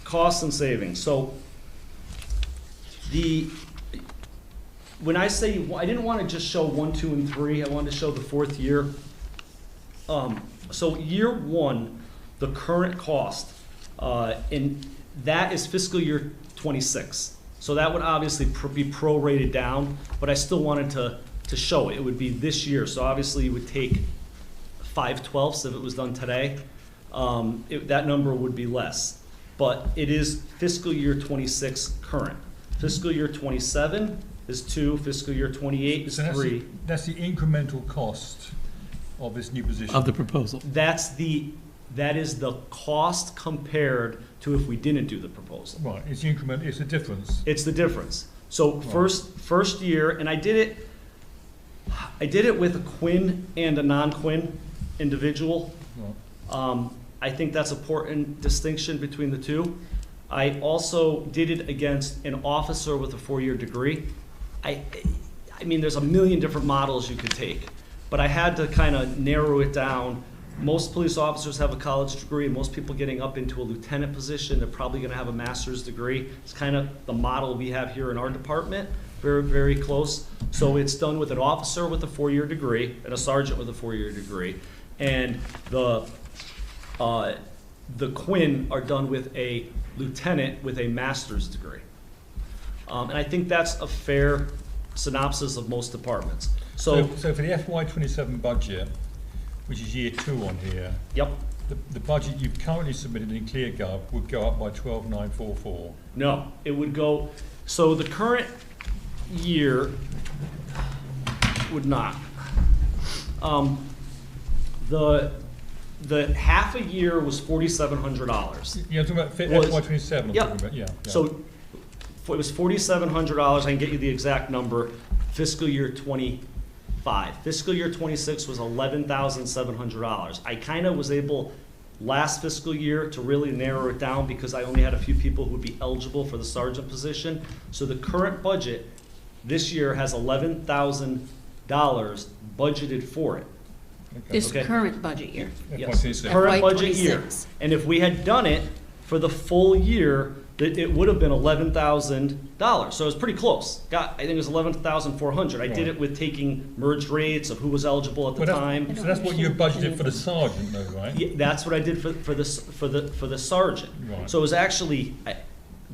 [SPEAKER 10] costs and savings. So when I say, I didn't want to just show 1, 2, and 3, I wanted to show the 4th year. So year 1, the current cost And that is fiscal year '26. So that would obviously be prorated down, but I still wanted to show it. It would be this year. So obviously you would take 5/12 if it was done today. That number would be less. But it is fiscal year '26 current. Fiscal year '27 is 2, fiscal year '28 is
[SPEAKER 1] So
[SPEAKER 10] 3.
[SPEAKER 1] that's the incremental cost of this new position.
[SPEAKER 2] Of the proposal.
[SPEAKER 10] That is the cost compared to if we didn't do the proposal.
[SPEAKER 1] Right, it's the increment, it's the difference.
[SPEAKER 10] It's the difference. So first year, and I did it with a Quinn and a non-Quinn individual.
[SPEAKER 1] Right.
[SPEAKER 10] I think that's an important distinction between the two. I also did it against an officer with a 4-year degree. I mean, there's a million different models you could take, but I had to kind of narrow it down. Most police officers have a college degree, and most people getting up into a lieutenant position, they're probably going to have a master's degree. It's kind of the model we have here in our department, very, very close. So it's done with an officer with a 4-year degree and a sergeant with a 4-year degree. And the Quinn are done with a lieutenant with a master's degree. And I think that's a fair synopsis of most departments. So
[SPEAKER 1] for the FY27 budget, which is year 2 on here,
[SPEAKER 10] yep.
[SPEAKER 1] the budget you've currently submitted in ClearGov would go up by 12,944.
[SPEAKER 10] No, it would go, so the current year would not. The half a year was $4,700.
[SPEAKER 1] You're talking about FY27, I'm
[SPEAKER 10] Yep.
[SPEAKER 1] talking about, yeah.
[SPEAKER 10] So it was $4,700. I can get you the exact number. Fiscal year 25. Fiscal year 26 was $11,700. I kind of was able last fiscal year to really narrow it down because I only had a few people who would be eligible for the sergeant position. So the current budget this year has $11,000 budgeted for it.
[SPEAKER 3] This
[SPEAKER 10] Okay.
[SPEAKER 3] current budget year.
[SPEAKER 10] Yes,
[SPEAKER 1] FY26.
[SPEAKER 10] current budget year.
[SPEAKER 3] FY26.
[SPEAKER 10] And if we had done it for the full year, it would have been $11,000. So it was pretty close. I think it was $11,400. I did it with taking merged rates of who was eligible at the
[SPEAKER 1] Well,
[SPEAKER 10] time.
[SPEAKER 1] So that's what you budgeted for the sergeant though, right?
[SPEAKER 10] Yeah, that's what I did for the sergeant.
[SPEAKER 1] Right.
[SPEAKER 10] So it was actually,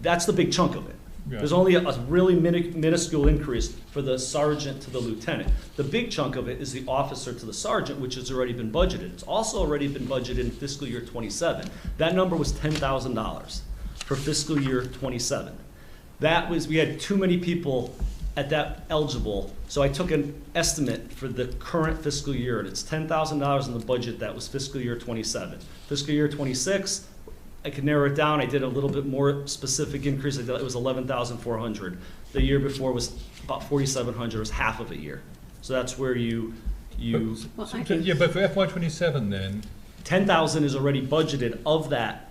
[SPEAKER 10] that's the big chunk of it.
[SPEAKER 1] Yeah.
[SPEAKER 10] There's only a really minuscule increase for the sergeant to the lieutenant. The big chunk of it is the officer to the sergeant, which has already been budgeted. It's also already been budgeted in fiscal year 27. That number was $10,000 for fiscal year 27. That was, we had too many people at that eligible, so I took an estimate for the current fiscal year, and it's $10,000 in the budget that was fiscal year 27. Fiscal year 26, I could narrow it down. I did a little bit more specific increase. It was $11,400. The year before was about $4,700. It was half of a year. So that's where you
[SPEAKER 3] Well,
[SPEAKER 1] So, yeah, but for FY27 then,
[SPEAKER 10] 10,000 is already budgeted of that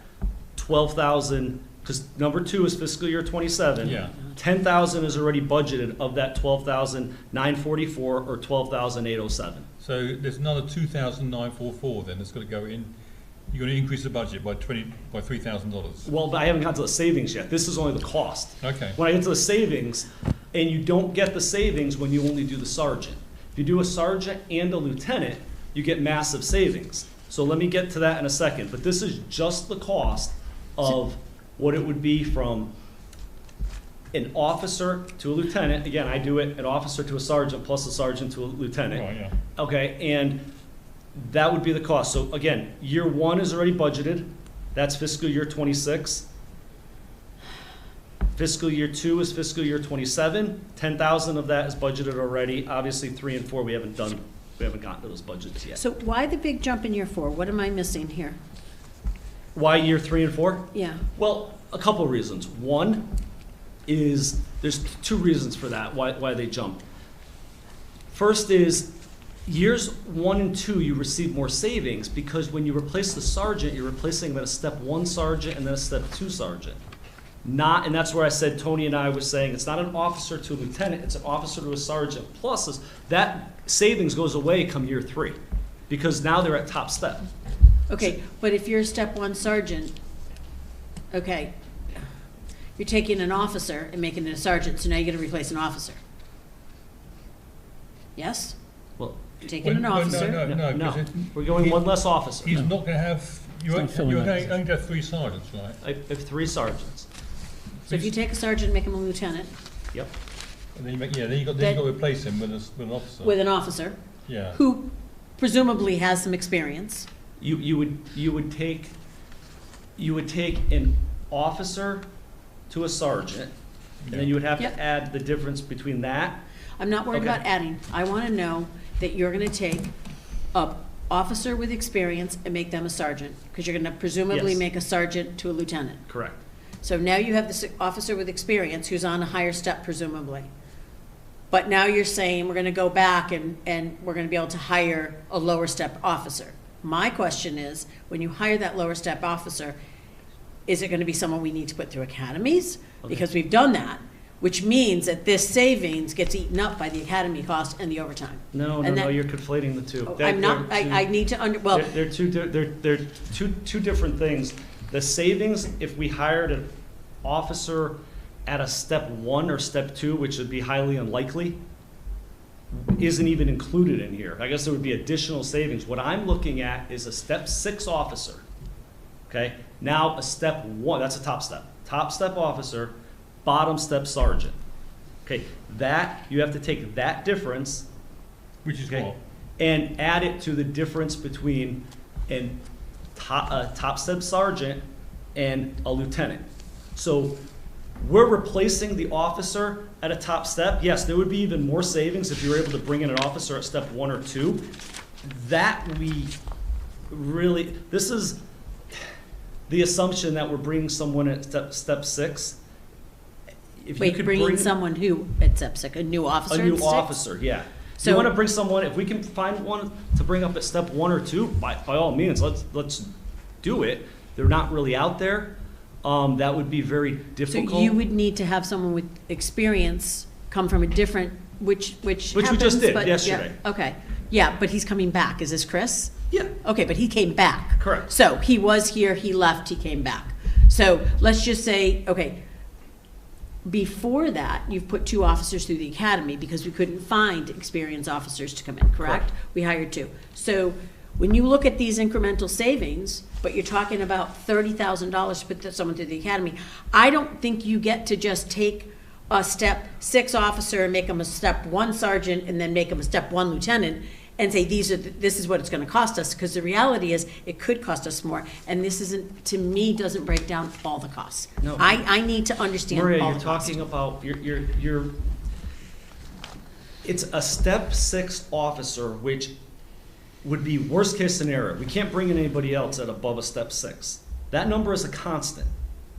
[SPEAKER 10] 12,000, because number 2 is fiscal year 27.
[SPEAKER 1] Yeah.
[SPEAKER 10] 10,000 is already budgeted of that 12,944 or 12,807.
[SPEAKER 1] so there's another 2,944 then that's got to go in. You're going to increase the budget by $3,000.
[SPEAKER 10] Well, but I haven't got to the savings yet. This is only the cost.
[SPEAKER 1] Okay.
[SPEAKER 10] When I get to the savings, and you don't get the savings when you only do the sergeant. If you do a sergeant and a lieutenant, you get massive savings. So let me get to that in a second. But this is just the cost of what it would be from an officer to a lieutenant. Again, I do it an officer to a sergeant plus a sergeant to a lieutenant.
[SPEAKER 1] Right, yeah.
[SPEAKER 10] Okay, and that would be the cost. So again, year 1 is already budgeted. That's fiscal year 26. Fiscal year 2 is fiscal year 27. 10,000 of that is budgeted already. Obviously, 3 and 4 we haven't gotten to those budgets yet.
[SPEAKER 3] So why the big jump in year 4? What am I missing here?
[SPEAKER 10] Why year 3 and 4?
[SPEAKER 3] Yeah.
[SPEAKER 10] Well, a couple of reasons. One is there's 2 reasons for that, why they jump. First is years 1 and 2, you receive more savings because when you replace the sergeant, you're replacing them at a step 1 sergeant and then a step 2 sergeant. And that's where I said, Tony and I were saying, it's not an officer to a lieutenant, it's an officer to a sergeant. Plus, that savings goes away come year 3 because now they're at top step.
[SPEAKER 3] Okay, but if you're a step 1 sergeant, okay, you're taking an officer and making it a sergeant, so now you're gonna replace an officer. Yes?
[SPEAKER 10] Well,
[SPEAKER 3] taking an
[SPEAKER 1] Well,
[SPEAKER 3] officer.
[SPEAKER 1] No,
[SPEAKER 10] No,
[SPEAKER 1] 'cause
[SPEAKER 10] we're going one less officer.
[SPEAKER 1] he's not gonna have,
[SPEAKER 2] It's not filling
[SPEAKER 1] you're
[SPEAKER 2] that.
[SPEAKER 1] only gonna have 3 sergeants, right?
[SPEAKER 10] I have 3 sergeants.
[SPEAKER 3] So if you take a sergeant, make him a lieutenant
[SPEAKER 10] Yep.
[SPEAKER 1] And then you make, then you got to replace him with an officer.
[SPEAKER 3] with an officer
[SPEAKER 1] Yeah.
[SPEAKER 3] who presumably has some experience.
[SPEAKER 10] You would take an officer to a sergeant, and then you would have
[SPEAKER 3] Yep.
[SPEAKER 10] to add the difference between that.
[SPEAKER 3] I'm not worried
[SPEAKER 10] Okay.
[SPEAKER 3] about adding. I want to know that you're going to take a officer with experience and make them a sergeant, because you're going to presumably
[SPEAKER 10] Yes.
[SPEAKER 3] make a sergeant to a lieutenant.
[SPEAKER 10] Correct.
[SPEAKER 3] So now you have this officer with experience who's on a higher step presumably. But now you're saying we're going to go back and we're going to be able to hire a lower step officer. My question is, when you hire that lower step officer, is it going to be someone we need to put through academies?
[SPEAKER 10] Okay.
[SPEAKER 3] Because we've done that, which means that this savings gets eaten up by the academy cost and the overtime.
[SPEAKER 10] No,
[SPEAKER 3] And that-
[SPEAKER 10] you're conflating the two.
[SPEAKER 3] Oh, I'm not, I need to well,
[SPEAKER 10] They're two different things. The savings, if we hired an officer at a step 1 or step 2, which would be highly unlikely, isn't even included in here. I guess there would be additional savings. What I'm looking at is a step 6 officer. Okay, now a step 1, that's a top step officer, bottom step sergeant. Okay, that, you have to take that difference,
[SPEAKER 1] Which is
[SPEAKER 10] okay,
[SPEAKER 1] what?
[SPEAKER 10] and add it to the difference between a top step sergeant and a lieutenant. So we're replacing the officer at a top step. Yes, there would be even more savings if you were able to bring in an officer at step 1 or 2. That we really, this is the assumption that we're bringing someone at step 6. If you
[SPEAKER 3] wait,
[SPEAKER 10] could
[SPEAKER 3] bringing
[SPEAKER 10] bring
[SPEAKER 3] someone who at step 6, a new officer?
[SPEAKER 10] a new
[SPEAKER 3] at step-
[SPEAKER 10] officer, yeah.
[SPEAKER 3] So-
[SPEAKER 10] You want to bring someone, if we can find one to bring up at step 1 or 2, by all means, let's do it. They're not really out there. That would be very
[SPEAKER 3] So
[SPEAKER 10] difficult.
[SPEAKER 3] you would need to have someone with experience come from a different, which
[SPEAKER 10] we
[SPEAKER 3] happens,
[SPEAKER 10] just did
[SPEAKER 3] but-
[SPEAKER 10] yesterday.
[SPEAKER 3] yeah, okay, yeah, but he's coming back. Is this Chris?
[SPEAKER 10] Yeah,
[SPEAKER 3] Okay, but he came back.
[SPEAKER 10] correct.
[SPEAKER 3] So he was here, he left, he came back. So let's just say, okay, before that, you've put 2 officers through the academy because we couldn't find experienced officers to come in, correct?
[SPEAKER 10] Correct.
[SPEAKER 3] We hired 2. So when you look at these incremental savings, but you're talking about $30,000 to put someone through the academy, I don't think you get to just take a step 6 officer and make them a step 1 sergeant and then make them a step 1 lieutenant and say, this is what it's gonna cost us, because the reality is, it could cost us more, and this isn't, to me, doesn't break down all the costs.
[SPEAKER 10] No.
[SPEAKER 3] I need to understand all the
[SPEAKER 10] Maria,
[SPEAKER 3] costs.
[SPEAKER 10] you're talking about, it's a step 6 officer, which would be worst case scenario. We can't bring in anybody else at above a step 6. That number is a constant,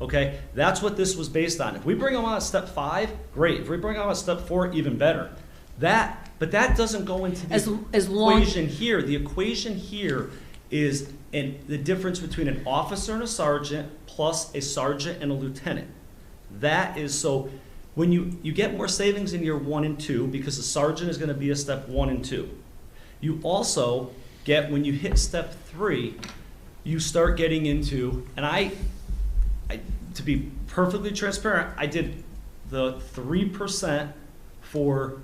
[SPEAKER 10] okay? That's what this was based on. If we bring them on at step 5, great. If we bring them on at step 4, even better. But that doesn't go into the
[SPEAKER 3] As long-
[SPEAKER 10] equation here. The equation here is the difference between an officer and a sergeant plus a sergeant and a lieutenant. That is, so when you get more savings in year 1 and 2 because the sergeant is going to be a step 1 and 2. You also get, when you hit step 3, you start getting into, and I to be perfectly transparent, I did the 3% for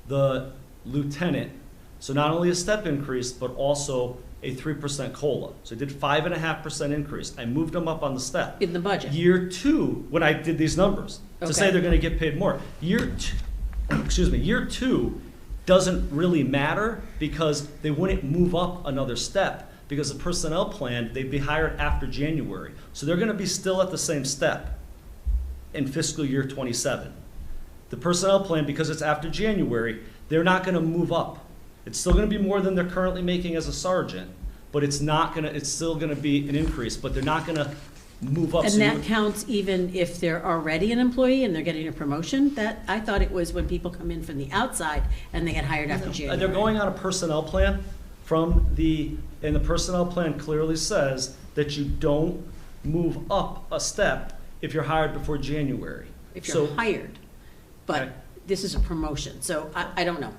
[SPEAKER 10] the lieutenant. So not only a step increase, but also a 3% COLA. So I did 5.5% increase. I moved them up on the step.
[SPEAKER 3] In the budget.
[SPEAKER 10] Year 2, when I did these numbers, to say
[SPEAKER 3] Okay.
[SPEAKER 10] they're gonna get paid more. Year 2 doesn't really matter because they wouldn't move up another step because the personnel plan, they'd be hired after January. So they're gonna be still at the same step in fiscal year 27. The personnel plan, because it's after January, they're not gonna move up. It's still gonna be more than they're currently making as a sergeant, but it's still gonna be an increase, but they're not gonna move up.
[SPEAKER 3] And
[SPEAKER 10] So
[SPEAKER 3] that
[SPEAKER 10] you-
[SPEAKER 3] counts even if they're already an employee and they're getting a promotion? I thought it was when people come in from the outside and they get hired after January.
[SPEAKER 10] They're going on a personnel plan and the personnel plan clearly says that you don't move up a step if you're hired before January.
[SPEAKER 3] If you're
[SPEAKER 10] So-
[SPEAKER 3] hired, but
[SPEAKER 10] Okay.
[SPEAKER 3] this is a promotion, so I don't know,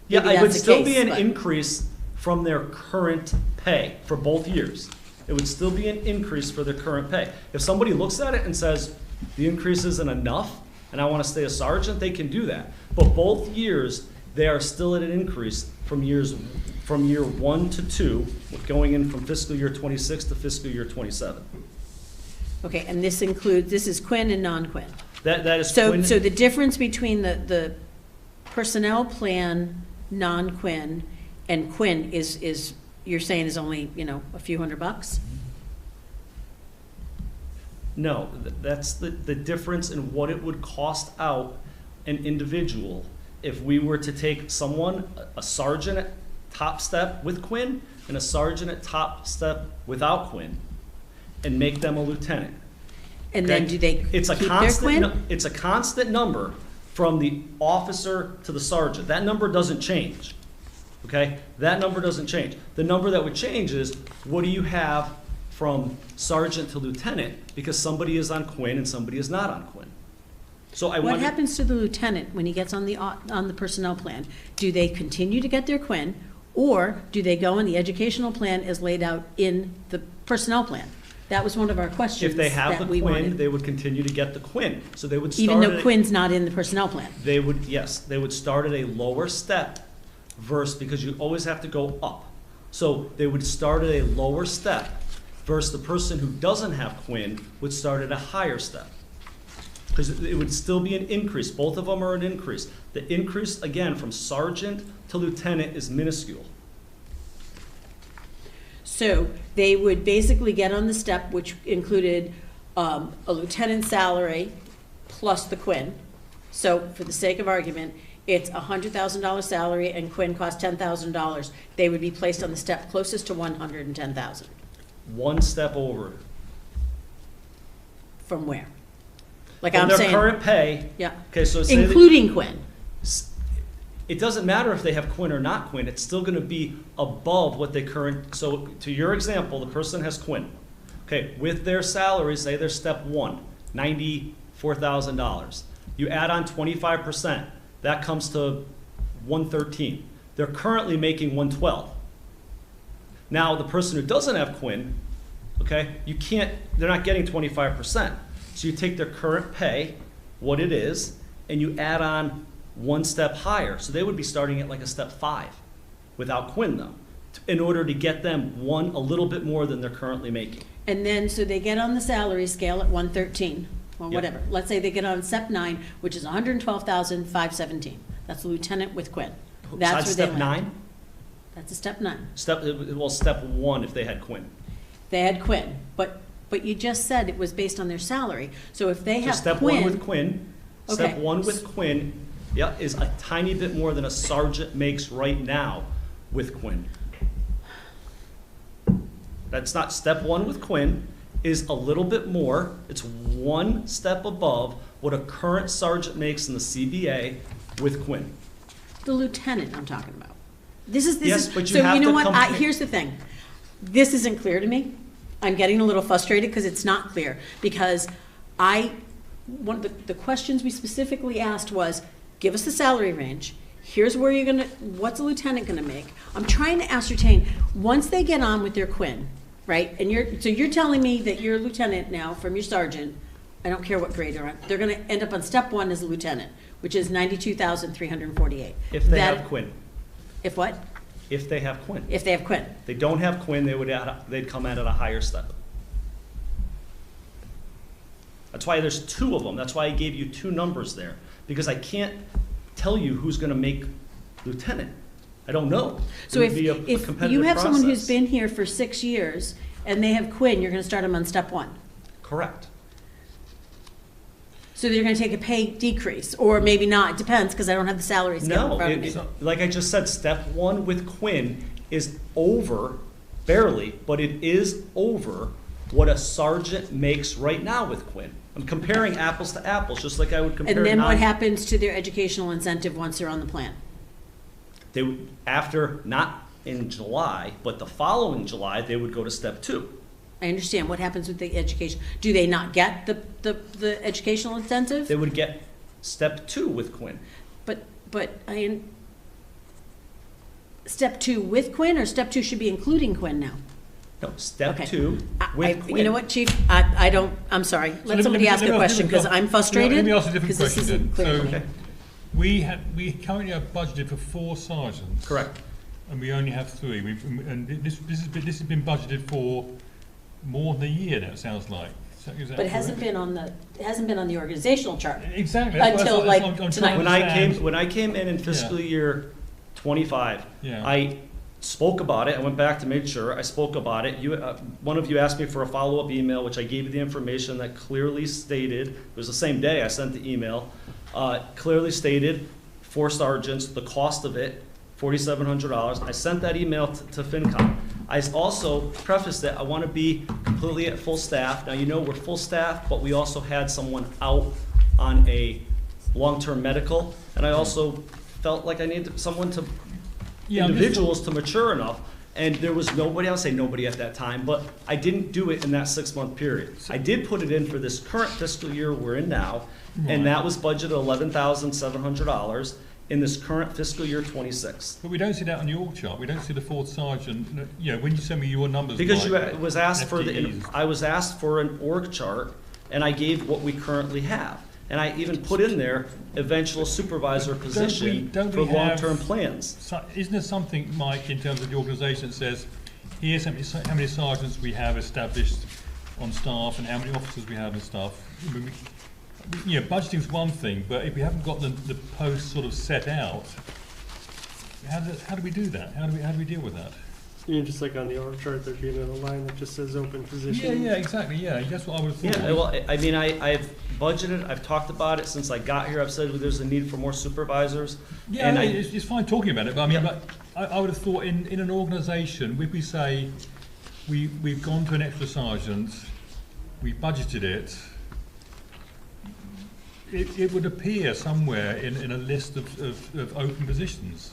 [SPEAKER 10] Yeah,
[SPEAKER 3] maybe
[SPEAKER 10] it would
[SPEAKER 3] that's the
[SPEAKER 10] still be
[SPEAKER 3] case,
[SPEAKER 10] an
[SPEAKER 3] but-
[SPEAKER 10] increase from their current pay for both years. It would still be an increase for their current pay. If somebody looks at it and says, the increase isn't enough, and I want to stay a sergeant, they can do that. But both years, they are still at an increase from year 1 to 2, going in from fiscal year 26 to fiscal year 27.
[SPEAKER 3] Okay, and this is Quinn and non-Quinn.
[SPEAKER 10] That is
[SPEAKER 3] So,
[SPEAKER 10] Quinn.
[SPEAKER 3] so the difference between the personnel plan, non-Quinn, and Quinn is, you're saying is only, a few $100?
[SPEAKER 10] No, that's the difference in what it would cost out an individual if we were to take someone, a sergeant at top step with Quinn and a sergeant at top step without Quinn, and make them a lieutenant.
[SPEAKER 3] And then
[SPEAKER 10] Okay?
[SPEAKER 3] do they keep
[SPEAKER 10] It's a
[SPEAKER 3] their
[SPEAKER 10] constant.
[SPEAKER 3] Quinn?
[SPEAKER 10] It's a constant number from the officer to the sergeant. That number doesn't change. Okay, that number doesn't change. The number that would change is what do you have from sergeant to lieutenant, because somebody is on Quinn and somebody is not on Quinn. So I
[SPEAKER 3] What
[SPEAKER 10] want.
[SPEAKER 3] happens to the lieutenant when he gets on the personnel plan? Do they continue to get their Quinn, or do they go in the educational plan as laid out in the personnel plan? That was one of our questions
[SPEAKER 10] If they have
[SPEAKER 3] that
[SPEAKER 10] the
[SPEAKER 3] we
[SPEAKER 10] Quinn,
[SPEAKER 3] wanted.
[SPEAKER 10] they would continue to get the Quinn. So they would start.
[SPEAKER 3] Even though
[SPEAKER 10] at a-
[SPEAKER 3] Quinn's not in the personnel plan.
[SPEAKER 10] They would, yes, they would start at a lower step versus, because you always have to go up. So they would start at a lower step versus the person who doesn't have Quinn would start at a higher step. Because it would still be an increase. Both of them are an increase. The increase, again, from sergeant to lieutenant is minuscule.
[SPEAKER 3] So they would basically get on the step, which included a lieutenant's salary plus the Quinn. So for the sake of argument, it's a $100,000 salary and Quinn costs $10,000. They would be placed on the step closest to $110,000.
[SPEAKER 10] One step over.
[SPEAKER 3] From where? Like
[SPEAKER 10] From
[SPEAKER 3] I'm
[SPEAKER 10] their
[SPEAKER 3] saying,
[SPEAKER 10] current pay.
[SPEAKER 3] yeah,
[SPEAKER 10] Okay, so say that-
[SPEAKER 3] including Quinn.
[SPEAKER 10] it doesn't matter if they have Quinn or not Quinn, it's still gonna be above what they current, so to your example, the person has Quinn. Okay, with their salary, say they're step one, $94,000. You add on 25%, that comes to 113. They're currently making 112. Now, the person who doesn't have Quinn, okay, they're not getting 25%. So you take their current pay, what it is, and you add on one step higher. So they would be starting at like a step 5 without Quinn though, in order to get them a little bit more than they're currently making.
[SPEAKER 3] And then, so they get on the salary scale at 113, or
[SPEAKER 10] Yep.
[SPEAKER 3] whatever. Let's say they get on step 9, which is 112,517. That's a lieutenant with Quinn. That's where they
[SPEAKER 10] step
[SPEAKER 3] land.
[SPEAKER 10] 9?
[SPEAKER 3] That's a step 9.
[SPEAKER 10] Step 1 if they had Quinn.
[SPEAKER 3] They had Quinn, but you just said it was based on their salary. So if they
[SPEAKER 10] So
[SPEAKER 3] have
[SPEAKER 10] step 1 with
[SPEAKER 3] Quinn,
[SPEAKER 10] Quinn, step
[SPEAKER 3] Okay.
[SPEAKER 10] 1 with Quinn, yeah, is a tiny bit more than a sergeant makes right now with Quinn. That's not, step 1 with Quinn is a little bit more, it's one step above what a current sergeant makes in the CBA with Quinn.
[SPEAKER 3] the lieutenant I'm talking about. This is,
[SPEAKER 10] Yes, but you
[SPEAKER 3] so
[SPEAKER 10] have
[SPEAKER 3] you know
[SPEAKER 10] to
[SPEAKER 3] what,
[SPEAKER 10] compare-
[SPEAKER 3] here's the thing. This isn't clear to me. I'm getting a little frustrated because it's not clear. Because one of the questions we specifically asked was, give us the salary range. Here's where what's a lieutenant gonna make? I'm trying to ascertain, once they get on with their Quinn, right? And you're telling me that you're a lieutenant now from your sergeant, I don't care what grade they're on, they're gonna end up on step 1 as a lieutenant, which is 92,348.
[SPEAKER 10] If they have Quinn.
[SPEAKER 3] If what?
[SPEAKER 10] If they have Quinn.
[SPEAKER 3] If they have Quinn.
[SPEAKER 10] They don't have Quinn, they'd come in at a higher step. That's why there's 2 of them. That's why I gave you 2 numbers there. Because I can't tell you who's gonna make lieutenant. I don't know.
[SPEAKER 3] So
[SPEAKER 10] It would be a
[SPEAKER 3] if
[SPEAKER 10] competitive
[SPEAKER 3] you have someone who's
[SPEAKER 10] process.
[SPEAKER 3] been here for 6 years and they have Quinn, you're gonna start them on step 1.
[SPEAKER 10] Correct.
[SPEAKER 3] So they're gonna take a pay decrease, or maybe not, it depends, because I don't have the salary scale in
[SPEAKER 10] No,
[SPEAKER 3] front of me.
[SPEAKER 10] like I just said, step 1 with Quinn is over, barely, but it is over what a sergeant makes right now with Quinn. I'm comparing apples to apples, just like I would compare.
[SPEAKER 3] And then what happens to their educational incentive once they're on the plan?
[SPEAKER 10] They would, after, not in July, but the following July, they would go to step 2.
[SPEAKER 3] I understand, what happens with the education? Do they not get the educational incentive?
[SPEAKER 10] They would get step 2 with Quinn.
[SPEAKER 3] But step 2 with Quinn, or step 2 should be including Quinn now?
[SPEAKER 10] No, step
[SPEAKER 3] Okay.
[SPEAKER 10] 2 with Quinn.
[SPEAKER 3] You know what, Chief, I'm sorry, let somebody ask a question, because I'm frustrated.
[SPEAKER 1] Let me ask a different
[SPEAKER 3] 'cause this
[SPEAKER 1] question
[SPEAKER 3] isn't
[SPEAKER 1] then.
[SPEAKER 3] clear to
[SPEAKER 1] So
[SPEAKER 3] me.
[SPEAKER 1] we currently have budgeted for 4 sergeants.
[SPEAKER 10] Correct.
[SPEAKER 1] and we only have 3. And this has been budgeted for more than a year now, it sounds like. Is that
[SPEAKER 3] But it hasn't
[SPEAKER 1] correct?
[SPEAKER 3] been on the organizational chart.
[SPEAKER 1] Exactly.
[SPEAKER 3] Until, like,
[SPEAKER 1] I'm trying to
[SPEAKER 3] tonight.
[SPEAKER 1] understand.
[SPEAKER 10] When I came in fiscal year 25,
[SPEAKER 1] Yeah.
[SPEAKER 10] I spoke about it. I went back to make sure I spoke about it. One of you asked me for a follow-up email, which I gave you the information that clearly stated, it was the same day I sent the email, clearly stated 4 sergeants, the cost of it, $4,700. I sent that email to FinCom. I also prefaced that I want to be completely at full staff. Now, you know, we're full staff, but we also had someone out on a long-term medical, and I also felt like I needed someone to, individuals to mature enough, and there was nobody, I'll say nobody at that time, but I didn't do it in that 6-month period. I did put it in for this current fiscal year we're in now, and that was budgeted $11,700 in this current fiscal year 26.
[SPEAKER 1] But we don't see that on the org chart. We don't see the 4th sergeant. You know, when you send me your numbers,
[SPEAKER 10] Because
[SPEAKER 1] like
[SPEAKER 10] you was asked for
[SPEAKER 1] FTEs.
[SPEAKER 10] I was asked for an org chart, and I gave what we currently have. And I even put in there eventual supervisor position
[SPEAKER 1] don't
[SPEAKER 10] for
[SPEAKER 1] we have-
[SPEAKER 10] long-term plans.
[SPEAKER 1] So, isn't there something, Mike, in terms of the organisation that says, here's how many sergeants we have established on staff and how many officers we have and stuff? I mean, you know, budgeting's one thing, but if we haven't got the post sort of set out, how do we do that? How do we deal with that?
[SPEAKER 5] You mean just like on the org chart, there'd be another line that just says open position?
[SPEAKER 1] Yeah, exactly. Yeah, that's what I would have thought.
[SPEAKER 10] Yeah, well, I mean, I've budgeted, I've talked about it since I got here. I've said there's a need for more supervisors.
[SPEAKER 1] Yeah,
[SPEAKER 10] and
[SPEAKER 1] it's fine talking about it, but I mean, but I would have thought in an organisation, if we say we've gone to an extra sergeant, we budgeted it, it would appear somewhere in a list of open positions.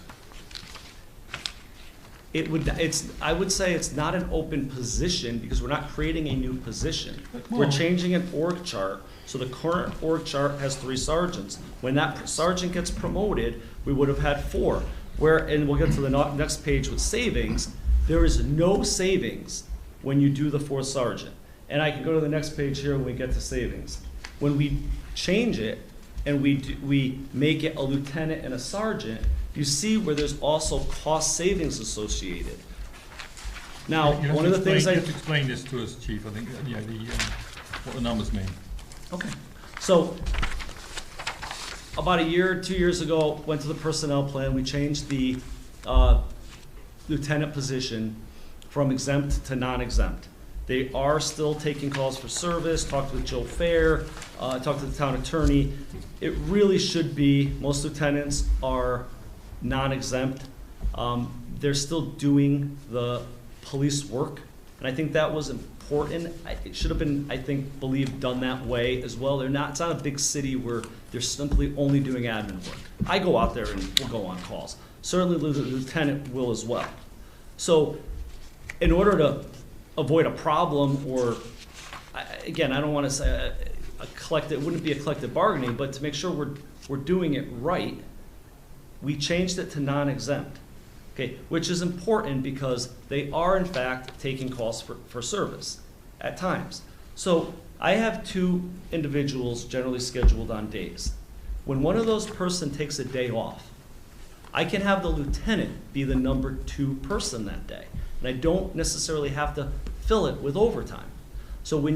[SPEAKER 10] I would say it's not an open position because we're not creating a new position. We're
[SPEAKER 1] Well-
[SPEAKER 10] changing an org chart, so the current org chart has 3 sergeants. When that sergeant gets promoted, we would have had 4. And we'll get to the next page with savings. There is no savings when you do the 4th sergeant. And I can go to the next page here when we get to savings. When we change it and we make it a lieutenant and a sergeant, you see where there's also cost savings associated. Now,
[SPEAKER 1] You have
[SPEAKER 10] one
[SPEAKER 1] to
[SPEAKER 10] of the things
[SPEAKER 1] explain- you have to explain this to us, Chief. I think what the numbers mean.
[SPEAKER 10] Okay. So, about a year, 2 years ago, went to the personnel plan. We changed the lieutenant position from exempt to non-exempt. They are still taking calls for service. Talked with Joe Fair, talked to the town attorney. It really should be, most lieutenants are non-exempt. They're still doing the police work, and I think that was important. It should have been, I think, done that way as well. It's not a big city where they're simply only doing admin work. I go out there and will go on calls. Certainly the lieutenant will as well. So in order to avoid a problem or, again, I don't want to say it wouldn't be a collective bargaining, but to make sure we're doing it right, we changed it to non-exempt, okay, which is important because they are in fact taking calls for service at times. So I have 2 individuals generally scheduled on days. When one of those person takes a day off, I can have the lieutenant be the number 2 person that day, and I don't necessarily have to fill it with overtime. So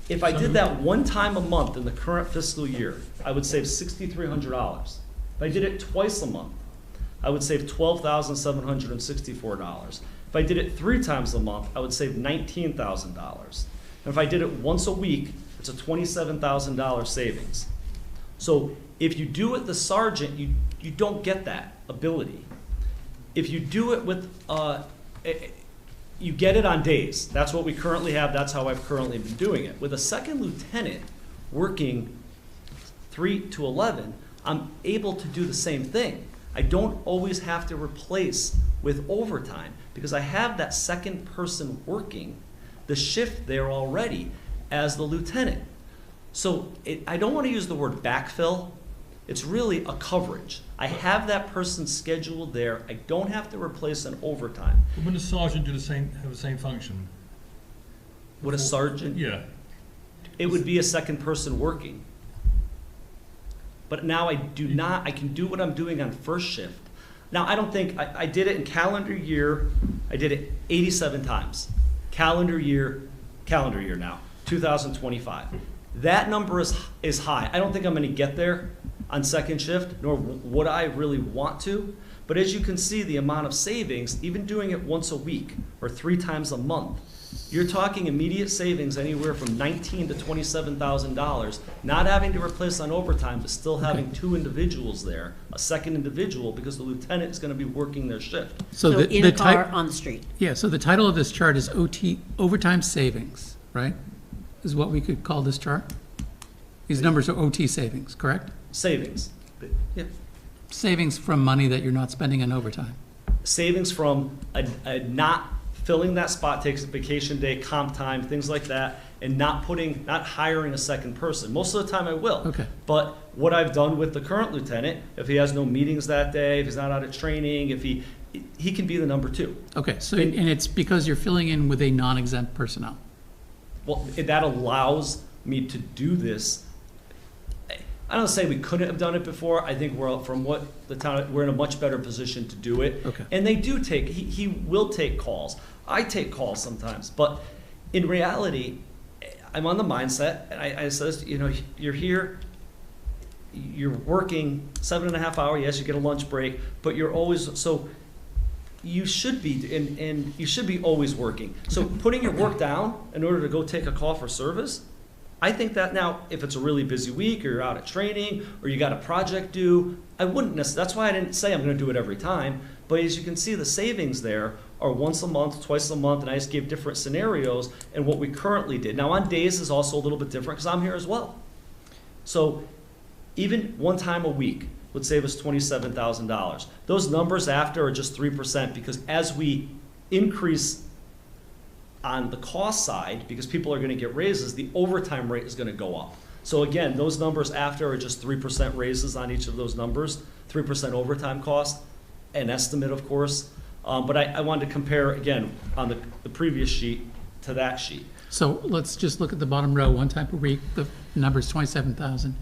[SPEAKER 10] if I did that one time a month in the current fiscal year, I would save $6,300. If I did it twice a month, I would save $12,764. If I did it 3 times a month, I would save $19,000. And if I did it once a week, it's a $27,000 savings. So if you do it the sergeant, you don't get that ability. If you do it with, you get it on days. That's what we currently have. That's how I've currently been doing it. With a second lieutenant working 3 to 11, I'm able to do the same thing. I don't always have to replace with overtime because I have that second person working the shift there already as the lieutenant. So I don't want to use the word backfill. It's really a coverage. I have that person scheduled there. I don't have to replace an overtime.
[SPEAKER 1] But wouldn't a sergeant have the same function?
[SPEAKER 10] Would a sergeant?
[SPEAKER 1] Yeah.
[SPEAKER 10] It would be a second person working. But now I can do what I'm doing on first shift. Now, I don't think, I did it in calendar year, I did it 87 times. Calendar year now, 2025. That number is high. I don't think I'm gonna get there on second shift, nor would I really want to. But as you can see, the amount of savings, even doing it once a week or 3 times a month, you're talking immediate savings anywhere from $19,000 to $27,000, not having to replace on overtime, but still having 2 individuals there, a second individual, because the lieutenant is going to be working their shift.
[SPEAKER 3] So in a car on the street.
[SPEAKER 2] Yeah, so the title of this chart is overtime savings, right? Is what we could call this chart? These numbers are OT savings, correct?
[SPEAKER 10] Savings. Yeah.
[SPEAKER 2] Savings from money that you're not spending on overtime.
[SPEAKER 10] Savings from a not filling that spot, takes a vacation day, comp time, things like that, and not hiring a second person. Most of the time I will.
[SPEAKER 2] Okay.
[SPEAKER 10] But what I've done with the current lieutenant, if he has no meetings that day, if he's not out at training, if he can be the number 2.
[SPEAKER 2] Okay, so, and it's because you're filling in with a non-exempt personnel.
[SPEAKER 10] Well, that allows me to do this. I don't say we couldn't have done it before. I think we're in a much better position to do it.
[SPEAKER 2] Okay.
[SPEAKER 10] And they do he will take calls. I take calls sometimes, but in reality, I'm on the mindset, and I says, you're here, you're working 7.5 hours. Yes, you get a lunch break, but you're always, so you should be, and you should be always working. So putting your work down in order to go take a call for service, I think that now, if it's a really busy week, or you're out at training, or you got a project due, I wouldn't necessarily, that's why I didn't say I'm going to do it every time. But as you can see, the savings there are once a month, twice a month, and I just gave different scenarios and what we currently did. Now, on days is also a little bit different because I'm here as well. So even one time a week would save us $27,000. Those numbers after are just 3% because as we increase on the cost side, because people are going to get raises, the overtime rate is going to go up. So again, those numbers after are just 3% raises on each of those numbers, 3% overtime cost, an estimate, of course. But I wanted to compare, again, on the previous sheet to that sheet.
[SPEAKER 2] So let's just look at the bottom row, one time per week, the number is 27,000.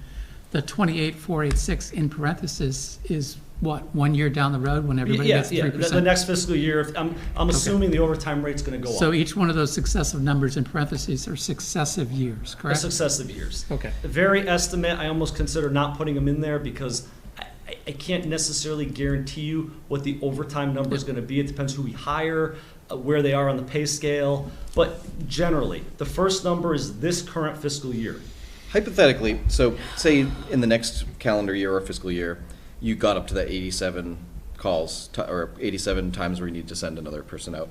[SPEAKER 2] The 28,486 in parentheses is what, 1 year down the road when everybody gets 3%?
[SPEAKER 10] The next fiscal year, I'm assuming the overtime rate's going to go up.
[SPEAKER 2] So each one of those successive numbers in parentheses are successive years, correct?
[SPEAKER 10] Successive years.
[SPEAKER 2] Okay.
[SPEAKER 10] The very estimate, I almost consider not putting them in there because I can't necessarily guarantee you what the overtime number is going to be. It depends who we hire, where they are on the pay scale. But generally, the first number is this current fiscal year.
[SPEAKER 9] Hypothetically, so say in the next calendar year or fiscal year, you got up to that 87 calls, or 87 times where you need to send another person out.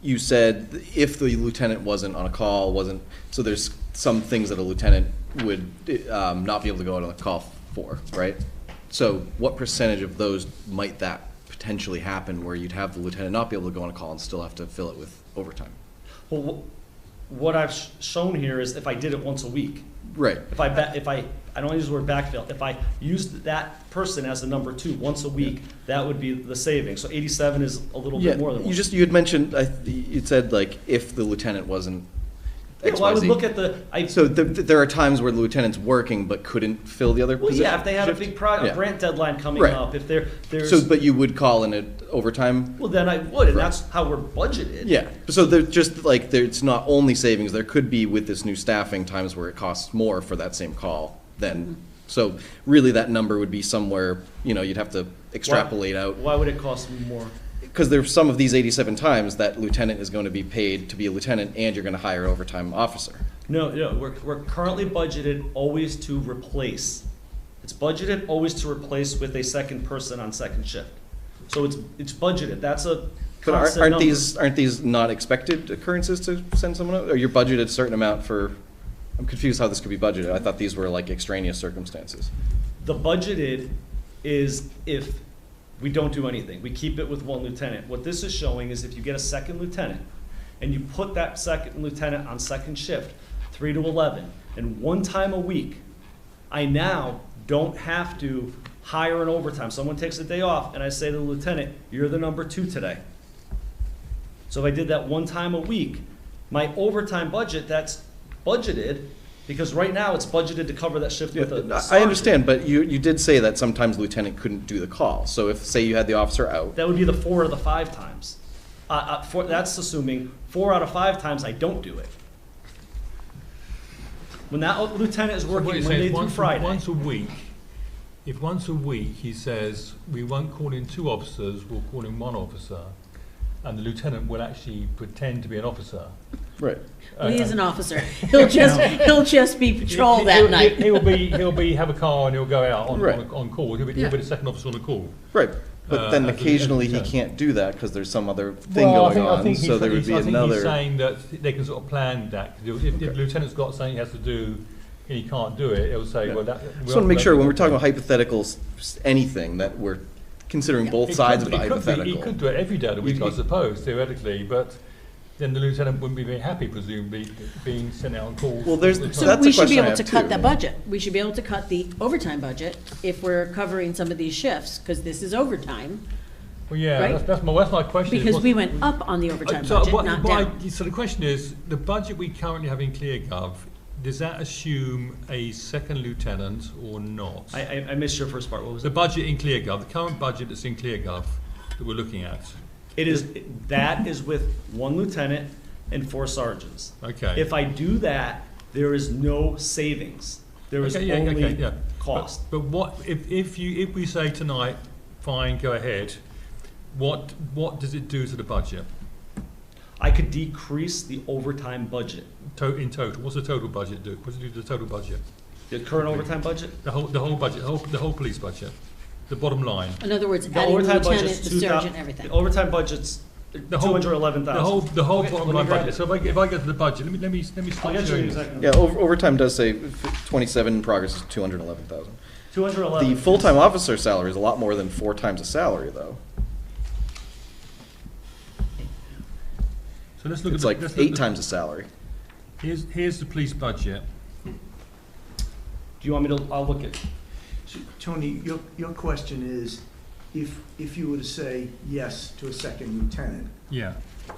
[SPEAKER 9] You said if the lieutenant wasn't on a call, so there's some things that a lieutenant would not be able to go on a call for, right? So what percentage of those might that potentially happen where you'd have the lieutenant not be able to go on a call and still have to fill it with overtime?
[SPEAKER 10] Well, what I've shown here is if I did it once a week.
[SPEAKER 9] Right.
[SPEAKER 10] If I don't use the word backfill, if I used that person as the number 2 once a week, that would be the saving. So 87 is a little bit more than one.
[SPEAKER 9] You had mentioned, you said like if the lieutenant wasn't XYZ.
[SPEAKER 10] Well, I would look at
[SPEAKER 9] so there are times where the lieutenant's working but couldn't fill the other position.
[SPEAKER 10] Yeah, if they had a big grant deadline coming up, if there's.
[SPEAKER 9] So, but you would call in it overtime?
[SPEAKER 10] Well, then I would, and that's how we're budgeted.
[SPEAKER 9] Yeah, so there's just like, it's not only savings, there could be with this new staffing times where it costs more for that same call then. So really that number would be somewhere, you'd have to extrapolate out.
[SPEAKER 10] Why would it cost more?
[SPEAKER 9] Because there's some of these 87 times that lieutenant is going to be paid to be a lieutenant and you're going to hire an overtime officer.
[SPEAKER 10] No, we're currently budgeted always to replace. It's budgeted always to replace with a second person on second shift. So it's budgeted. That's a
[SPEAKER 9] But aren't these not expected occurrences to send someone out? Or you're budgeted a certain amount for? I'm confused how this could be budgeted. I thought these were like extraneous circumstances.
[SPEAKER 10] The budgeted is if we don't do anything. We keep it with one lieutenant. What this is showing is if you get a second lieutenant and you put that second lieutenant on second shift, 3 to 11, and one time a week, I now don't have to hire an overtime. Someone takes a day off and I say to the lieutenant, you're the number 2 today. So if I did that one time a week, my overtime budget that's budgeted Because right now, it's budgeted to cover that shift with a
[SPEAKER 9] I
[SPEAKER 10] sergeant.
[SPEAKER 9] understand, but you did say that sometimes lieutenant couldn't do the call. So if, say you had the officer out,
[SPEAKER 10] That would be the 4 of the 5 times. That's assuming 4 out of 5 times I don't do it. When that lieutenant is
[SPEAKER 1] So what
[SPEAKER 10] working
[SPEAKER 1] you're saying
[SPEAKER 10] Monday
[SPEAKER 1] is
[SPEAKER 10] through Friday.
[SPEAKER 1] once a week, if once a week he says, we won't call in 2 officers, we'll call in 1 officer, and the lieutenant will actually pretend to be an officer.
[SPEAKER 9] right?
[SPEAKER 3] Well, he is an officer. He'll just be patrol that night.
[SPEAKER 1] He'll be have a car and he'll go out
[SPEAKER 9] Right.
[SPEAKER 1] on call. He'll be the second officer on the call.
[SPEAKER 9] Right. But then
[SPEAKER 1] as a
[SPEAKER 9] occasionally he
[SPEAKER 1] lieutenant.
[SPEAKER 9] can't do that because there's some other thing
[SPEAKER 1] Well,
[SPEAKER 9] going on.
[SPEAKER 1] he's-
[SPEAKER 9] So there would be
[SPEAKER 1] I think he's
[SPEAKER 9] another.
[SPEAKER 1] saying that they can sort of plan that. If the lieutenant's got something he has to do and he can't do it, he'll say,
[SPEAKER 9] Yeah.
[SPEAKER 1] well, that.
[SPEAKER 9] Just want to make sure when we're talking about hypotheticals, anything that we're considering both sides of the
[SPEAKER 1] He
[SPEAKER 9] hypothetical.
[SPEAKER 1] could do it every day of the week, I
[SPEAKER 9] You-
[SPEAKER 1] suppose, theoretically, but then the lieutenant wouldn't be very happy, presumably, being sent out on calls.
[SPEAKER 9] Well, there's-
[SPEAKER 1] all the
[SPEAKER 9] so
[SPEAKER 1] time.
[SPEAKER 3] So
[SPEAKER 9] that's
[SPEAKER 3] we
[SPEAKER 9] a
[SPEAKER 3] should be
[SPEAKER 9] question I
[SPEAKER 3] able
[SPEAKER 9] have
[SPEAKER 3] to cut
[SPEAKER 9] too.
[SPEAKER 3] that budget. We should be able to cut the overtime budget if we're covering some of these shifts, because this is overtime.
[SPEAKER 1] Well, yeah,
[SPEAKER 3] right?
[SPEAKER 1] that's my question. is
[SPEAKER 3] Because
[SPEAKER 1] what's-
[SPEAKER 3] we went up on the overtime
[SPEAKER 1] So
[SPEAKER 3] budget,
[SPEAKER 1] what-
[SPEAKER 3] not
[SPEAKER 1] what
[SPEAKER 3] down.
[SPEAKER 1] So the question is, the budget we currently have in ClearGov, does that assume a second lieutenant or not?
[SPEAKER 10] I missed your first part. What was
[SPEAKER 1] The
[SPEAKER 10] it?
[SPEAKER 1] budget in ClearGov, the current budget that's in ClearGov that we're looking at.
[SPEAKER 10] That is with 1 lieutenant and 4 sergeants.
[SPEAKER 1] Okay.
[SPEAKER 10] If I do that, there is no savings. There is only cost.
[SPEAKER 1] But what, if we say tonight, fine, go ahead, what does it do to the budget?
[SPEAKER 10] I could decrease the overtime budget.
[SPEAKER 1] In total, what's the total budget do? What does it do to the total budget?
[SPEAKER 10] The current overtime budget?
[SPEAKER 1] The whole budget, the whole police budget, the bottom line.
[SPEAKER 3] In other words,
[SPEAKER 10] The
[SPEAKER 3] adding the
[SPEAKER 10] overtime
[SPEAKER 3] lieutenant,
[SPEAKER 10] budget's
[SPEAKER 3] the
[SPEAKER 10] 2,000.
[SPEAKER 3] sergeant, everything.
[SPEAKER 10] The overtime budget's
[SPEAKER 1] The whole-
[SPEAKER 10] 211,000.
[SPEAKER 1] The whole
[SPEAKER 10] Okay,
[SPEAKER 1] bottom
[SPEAKER 10] let me
[SPEAKER 1] line
[SPEAKER 10] grab
[SPEAKER 1] budget.
[SPEAKER 10] it.
[SPEAKER 1] So if I go to the budget, let me
[SPEAKER 10] I'll
[SPEAKER 1] stop
[SPEAKER 10] get you
[SPEAKER 1] showing
[SPEAKER 10] the
[SPEAKER 1] this.
[SPEAKER 10] exact number.
[SPEAKER 9] Yeah, overtime does say 27 in progress is 211,000.
[SPEAKER 10] 211.
[SPEAKER 9] The full-time officer salary is a lot more than 4 times the salary, though.
[SPEAKER 1] So let's look
[SPEAKER 9] It's
[SPEAKER 1] at
[SPEAKER 9] like
[SPEAKER 1] let's look
[SPEAKER 9] 8
[SPEAKER 1] at-
[SPEAKER 9] times the salary.
[SPEAKER 1] Here's the police budget.
[SPEAKER 10] Do you want me to, I'll look at,
[SPEAKER 7] So, Tony, your question is, if you were to say yes to a second lieutenant,
[SPEAKER 1] Yeah.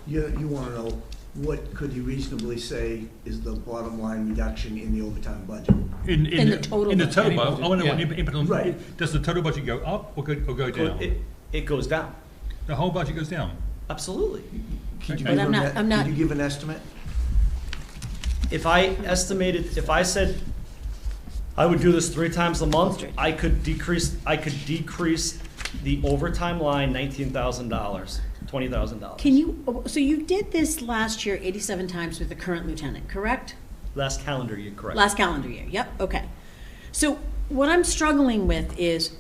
[SPEAKER 7] you want to know what could you reasonably say is the bottom line reduction in the overtime budget?
[SPEAKER 3] In the total
[SPEAKER 1] In the
[SPEAKER 3] budget.
[SPEAKER 1] total, budget. I want to know what impact on.
[SPEAKER 7] Right.
[SPEAKER 1] Does the total budget go up or go down?
[SPEAKER 10] it goes down.
[SPEAKER 1] The whole budget goes down.
[SPEAKER 10] Absolutely.
[SPEAKER 7] Could you
[SPEAKER 1] But
[SPEAKER 7] give
[SPEAKER 3] I'm
[SPEAKER 7] an
[SPEAKER 3] not- I'm not-
[SPEAKER 7] Could you give an estimate?
[SPEAKER 10] If I said I would do this 3 times a month, I could decrease the overtime line $19,000, $20,000.
[SPEAKER 3] Can you, so you did this last year 87 times with the current lieutenant, correct?
[SPEAKER 10] Last calendar year, correct.
[SPEAKER 3] Last calendar year, yep, okay. So what I'm struggling with is,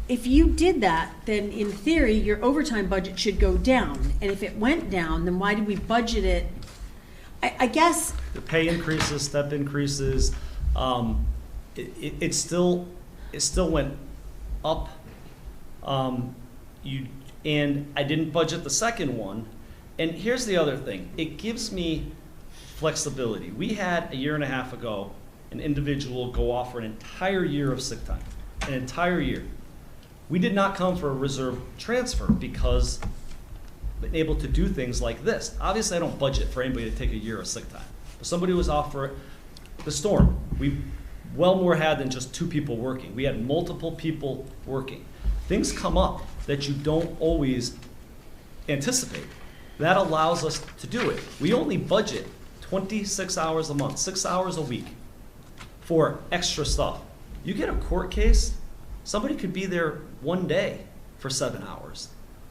[SPEAKER 3] if you did that, then in theory, your overtime budget should go down. And if it went down, then why did we budget it? I guess,
[SPEAKER 10] The pay increases, step increases, it still went up. And I didn't budget the second one. And here's the other thing, it gives me flexibility. We had a year and a half ago, an individual go off for an entire year of sick time, an entire year. We did not come for a reserve transfer because been able to do things like this. Obviously, I don't budget for anybody to take a year of sick time. But somebody was off for the storm. We well more had than just 2 people working. We had multiple people working. Things come up that you don't always anticipate. That allows us to do it. We only budget 26 hours a month, 6 hours a week for extra stuff. You get a court case, somebody could be there one day for 7 hours.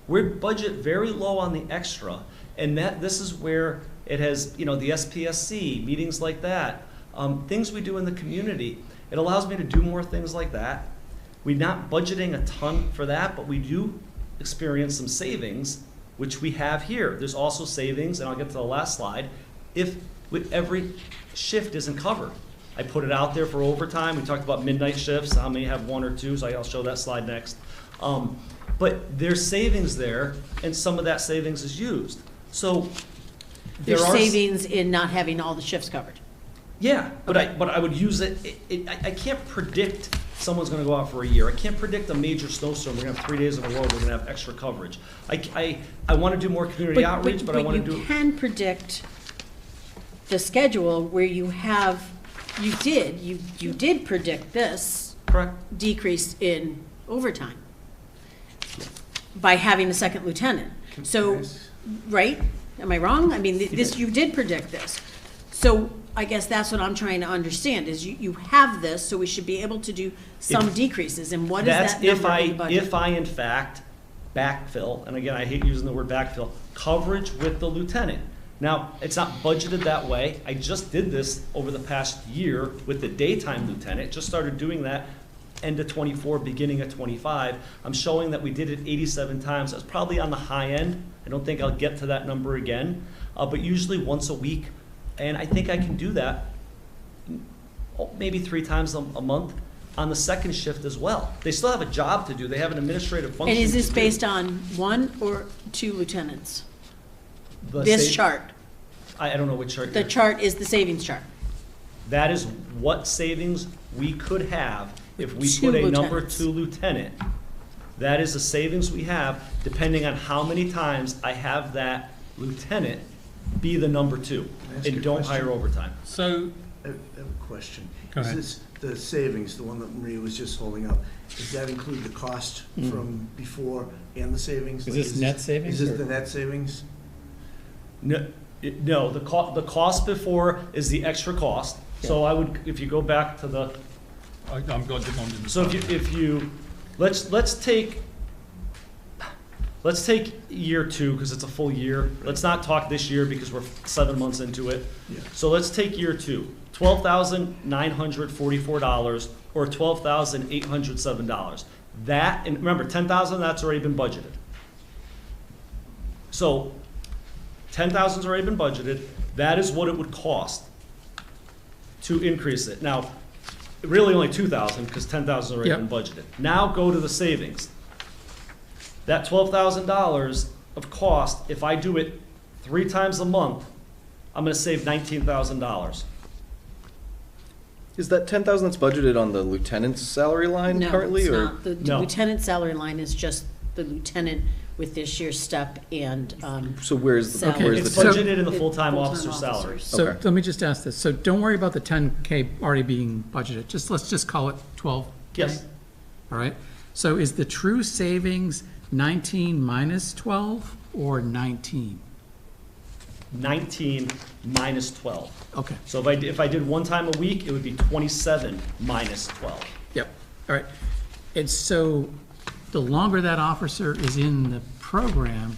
[SPEAKER 10] We budget very low on the extra, and this is where it has, the SPSC, meetings like that, things we do in the community. It allows me to do more things like that. We're not budgeting a ton for that, but we do experience some savings, which we have here. There's also savings, and I'll get to the last slide, if with every shift isn't covered. I put it out there for overtime. We talked about midnight shifts, how many have 1 or 2, so I'll show that slide next. But there's savings there, and some of that savings is used. So
[SPEAKER 3] there's
[SPEAKER 10] there are
[SPEAKER 3] savings in not having all the shifts covered.
[SPEAKER 10] Yeah, but I would use it. I can't predict someone's going to go out for a year. I can't predict a major snowstorm. We're going to have 3 days in a row. We're going to have extra coverage. I want to do more community outreach, but I want to do.
[SPEAKER 3] You can predict the schedule where you have you did predict this
[SPEAKER 10] Correct.
[SPEAKER 3] decrease in overtime by having the second lieutenant. So, right? Am I wrong? I mean, this, you did predict this. So I guess that's what I'm trying to understand, is you have this, so we should be able to do some decreases, and what is
[SPEAKER 10] That's
[SPEAKER 3] that number in the budget?
[SPEAKER 10] if I in fact backfill, and again, I hate using the word backfill, coverage with the lieutenant. Now, it's not budgeted that way. I just did this over the past year with the daytime lieutenant, just started doing that end of 24, beginning of 25. I'm showing that we did it 87 times. That's probably on the high end. I don't think I'll get to that number again, but usually once a week, and I think I can do that maybe 3 times a month on the second shift as well. They still have a job to do. They have an administrative function.
[SPEAKER 3] And is this
[SPEAKER 10] to do.
[SPEAKER 3] based on 1 or 2 lieutenants?
[SPEAKER 10] The
[SPEAKER 3] This chart?
[SPEAKER 10] I don't know which chart.
[SPEAKER 3] The chart is the savings chart.
[SPEAKER 10] That is what savings we could have if we
[SPEAKER 3] Two
[SPEAKER 10] put a number
[SPEAKER 3] lieutenants.
[SPEAKER 10] 2 lieutenant. That is the savings we have, depending on how many times I have that lieutenant be the number 2,
[SPEAKER 7] ask you
[SPEAKER 10] and
[SPEAKER 7] a
[SPEAKER 10] don't
[SPEAKER 7] question?
[SPEAKER 10] hire overtime.
[SPEAKER 1] So,
[SPEAKER 7] I have a question.
[SPEAKER 1] Go
[SPEAKER 7] Is
[SPEAKER 1] ahead.
[SPEAKER 7] this, the savings, the one that Maria was just holding up, does that include the cost from before and the savings?
[SPEAKER 2] Is
[SPEAKER 7] Like,
[SPEAKER 2] this net savings,
[SPEAKER 7] Is
[SPEAKER 2] or-
[SPEAKER 7] this the net savings?
[SPEAKER 10] No, the cost before is the extra cost. So I would, if you go back to the,
[SPEAKER 1] I'm going to.
[SPEAKER 10] so if you, let's take year 2, because it's a full year. Let's not talk this year because we're 7 months into it.
[SPEAKER 7] Yeah.
[SPEAKER 10] So let's take year 2, $12,944 or $12,807. That, and remember, $10,000, that's already been budgeted. So $10,000's already been budgeted. That is what it would cost to increase it. Now, really only $2,000 because $10,000 already
[SPEAKER 2] Yep.
[SPEAKER 10] been budgeted. Now go to the savings. That $12,000 of cost, if I do it 3 times a month, I'm going to save $19,000.
[SPEAKER 9] Is that 10,000 that's budgeted on the lieutenant's salary line
[SPEAKER 3] No,
[SPEAKER 9] currently,
[SPEAKER 3] it's
[SPEAKER 9] or?
[SPEAKER 3] not. The
[SPEAKER 10] No.
[SPEAKER 3] lieutenant salary line is just the lieutenant with this year's step and,
[SPEAKER 9] So where's the,
[SPEAKER 3] Salary.
[SPEAKER 9] where's
[SPEAKER 10] It's
[SPEAKER 9] the?
[SPEAKER 2] So-
[SPEAKER 10] budgeted in the
[SPEAKER 3] The
[SPEAKER 10] full-time
[SPEAKER 3] full-time
[SPEAKER 10] officer salary.
[SPEAKER 3] officers.
[SPEAKER 2] So
[SPEAKER 9] Okay.
[SPEAKER 2] let me just ask this. So don't worry about the 10K already being budgeted. Let's just call it 12K.
[SPEAKER 10] Yes.
[SPEAKER 2] All right? So is the true savings 19 minus 12 or 19?
[SPEAKER 10] 19 minus 12.
[SPEAKER 2] Okay,
[SPEAKER 10] So if I did 1 time a week, it would be 27 minus 12.
[SPEAKER 2] yep, all right. And so the longer that officer is in the program,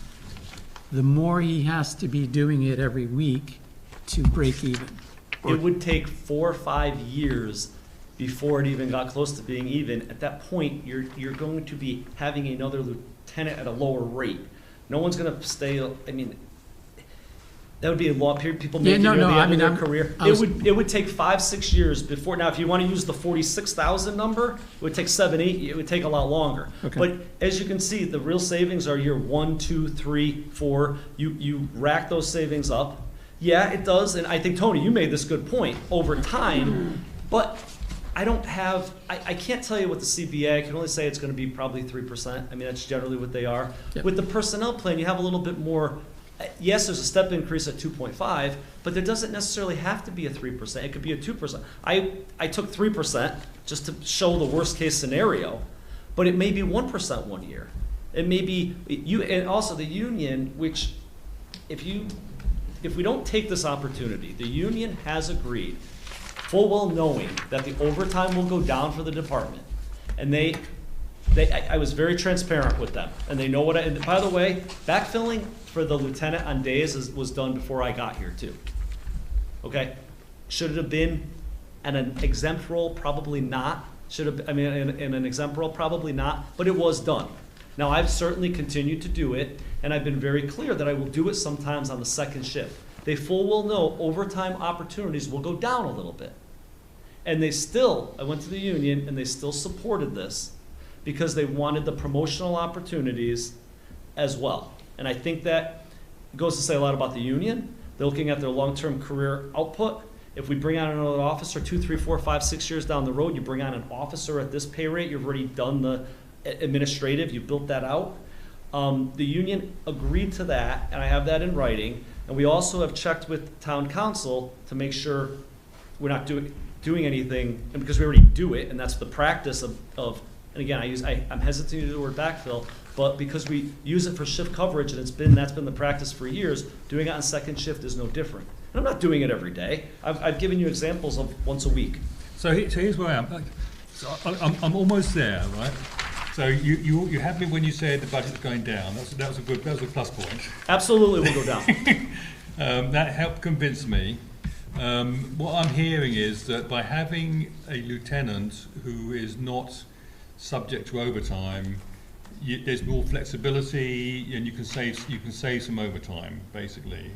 [SPEAKER 2] the more he has to be doing it every week to break even.
[SPEAKER 10] It would take 4 or 5 years before it even got close to being even. At that point, you're going to be having another lieutenant at a lower rate. No one's going to stay, I mean, that would be a long period, people
[SPEAKER 2] Yeah,
[SPEAKER 10] make it
[SPEAKER 2] no,
[SPEAKER 10] near
[SPEAKER 2] no,
[SPEAKER 10] the
[SPEAKER 2] I
[SPEAKER 10] end of
[SPEAKER 2] mean,
[SPEAKER 10] their career.
[SPEAKER 2] I was-
[SPEAKER 10] It would take 5, 6 years before, now, if you want to use the 46,000 number, it would take 7, 8, it would take a lot longer.
[SPEAKER 2] Okay.
[SPEAKER 10] But as you can see, the real savings are year 1, 2, 3, 4. You rack those savings up. Yeah, it does, and I think, Tony, you made this good point, over time, but I don't have, I can't tell you what the CBA, I can only say it's gonna be probably 3%. I mean, that's generally what they are.
[SPEAKER 2] Yep.
[SPEAKER 10] With the personnel plan, you have a little bit more, yes, there's a step increase at 2.5, but there doesn't necessarily have to be a 3%. It could be a 2%. I took 3% just to show the worst case scenario, but it may be 1% one year. It may be, and also the union, which if we don't take this opportunity, the union has agreed, full well knowing that the overtime will go down for the department. And I was very transparent with them, and they know what and by the way, backfilling for the lieutenant on days was done before I got here too. Okay? Should it have been in an exempt role? Probably not. Should have, I mean, in an exempt role? Probably not, but it was done. Now, I've certainly continued to do it, and I've been very clear that I will do it sometimes on the second shift. They full well know overtime opportunities will go down a little bit. And they still, I went to the union, and they still supported this because they wanted the promotional opportunities as well. And I think that goes to say a lot about the union. They're looking at their long-term career output. If we bring on another officer 2, 3, 4, 5, 6 years down the road, you bring on an officer at this pay rate, you've already done the administrative, you built that out. The union agreed to that, and I have that in writing. And we also have checked with town council to make sure we're not doing anything, and because we already do it, and that's the practice of and again, I'm hesitant to use the word backfill, but because we use it for shift coverage, and that's been the practice for years, doing it on second shift is no different. And I'm not doing it every day. I've given you examples of once a week.
[SPEAKER 1] So here's where I am. So I'm almost there, right? So you had me when you said the budget's going down. That was a plus point.
[SPEAKER 10] Absolutely, will go down.
[SPEAKER 1] That helped convince me. What I'm hearing is that by having a lieutenant who is not subject to overtime, there's more flexibility, and you can save some overtime, basically,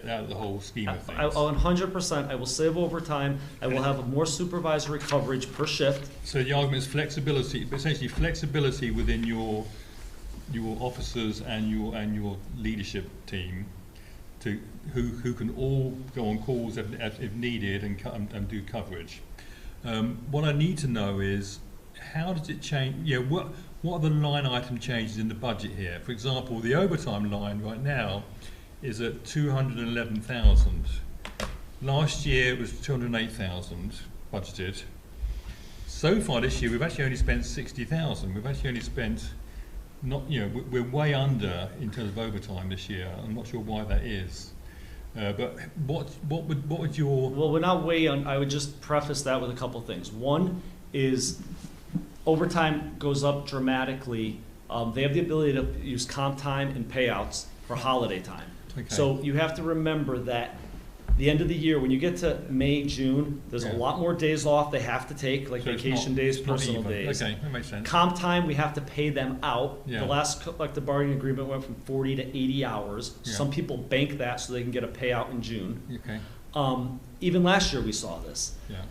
[SPEAKER 1] out of the whole scheme of things.
[SPEAKER 10] 100%. I will save overtime. I will have a more supervisory coverage per shift.
[SPEAKER 1] So the argument is flexibility, essentially flexibility within your officers and your leadership team, who can all go on calls if needed and do coverage. What I need to know is, how does it change? What are the line item changes in the budget here? For example, the overtime line right now is at 211,000. Last year it was 208,000 budgeted. So far this year we've actually only spent 60,000. We've actually only spent we're way under in terms of overtime this year. I'm not sure why that is. But what would your...
[SPEAKER 10] Well, we're not way on. I would just preface that with a couple things. One is overtime goes up dramatically. They have the ability to use comp time and payouts for holiday time.
[SPEAKER 1] Okay.
[SPEAKER 10] So you have to remember that the end of the year, when you get to May, June, there's a lot more days off they have to take, like vacation days, personal days.
[SPEAKER 1] Okay, that makes sense.
[SPEAKER 10] Comp time, we have to pay them out.
[SPEAKER 1] Yeah.
[SPEAKER 10] The last collective bargaining agreement went from 40 to 80 hours.
[SPEAKER 1] Yeah.
[SPEAKER 10] Some people bank that so they can get a payout in June.
[SPEAKER 1] Okay.
[SPEAKER 10] Even last year we saw this.
[SPEAKER 1] Yeah.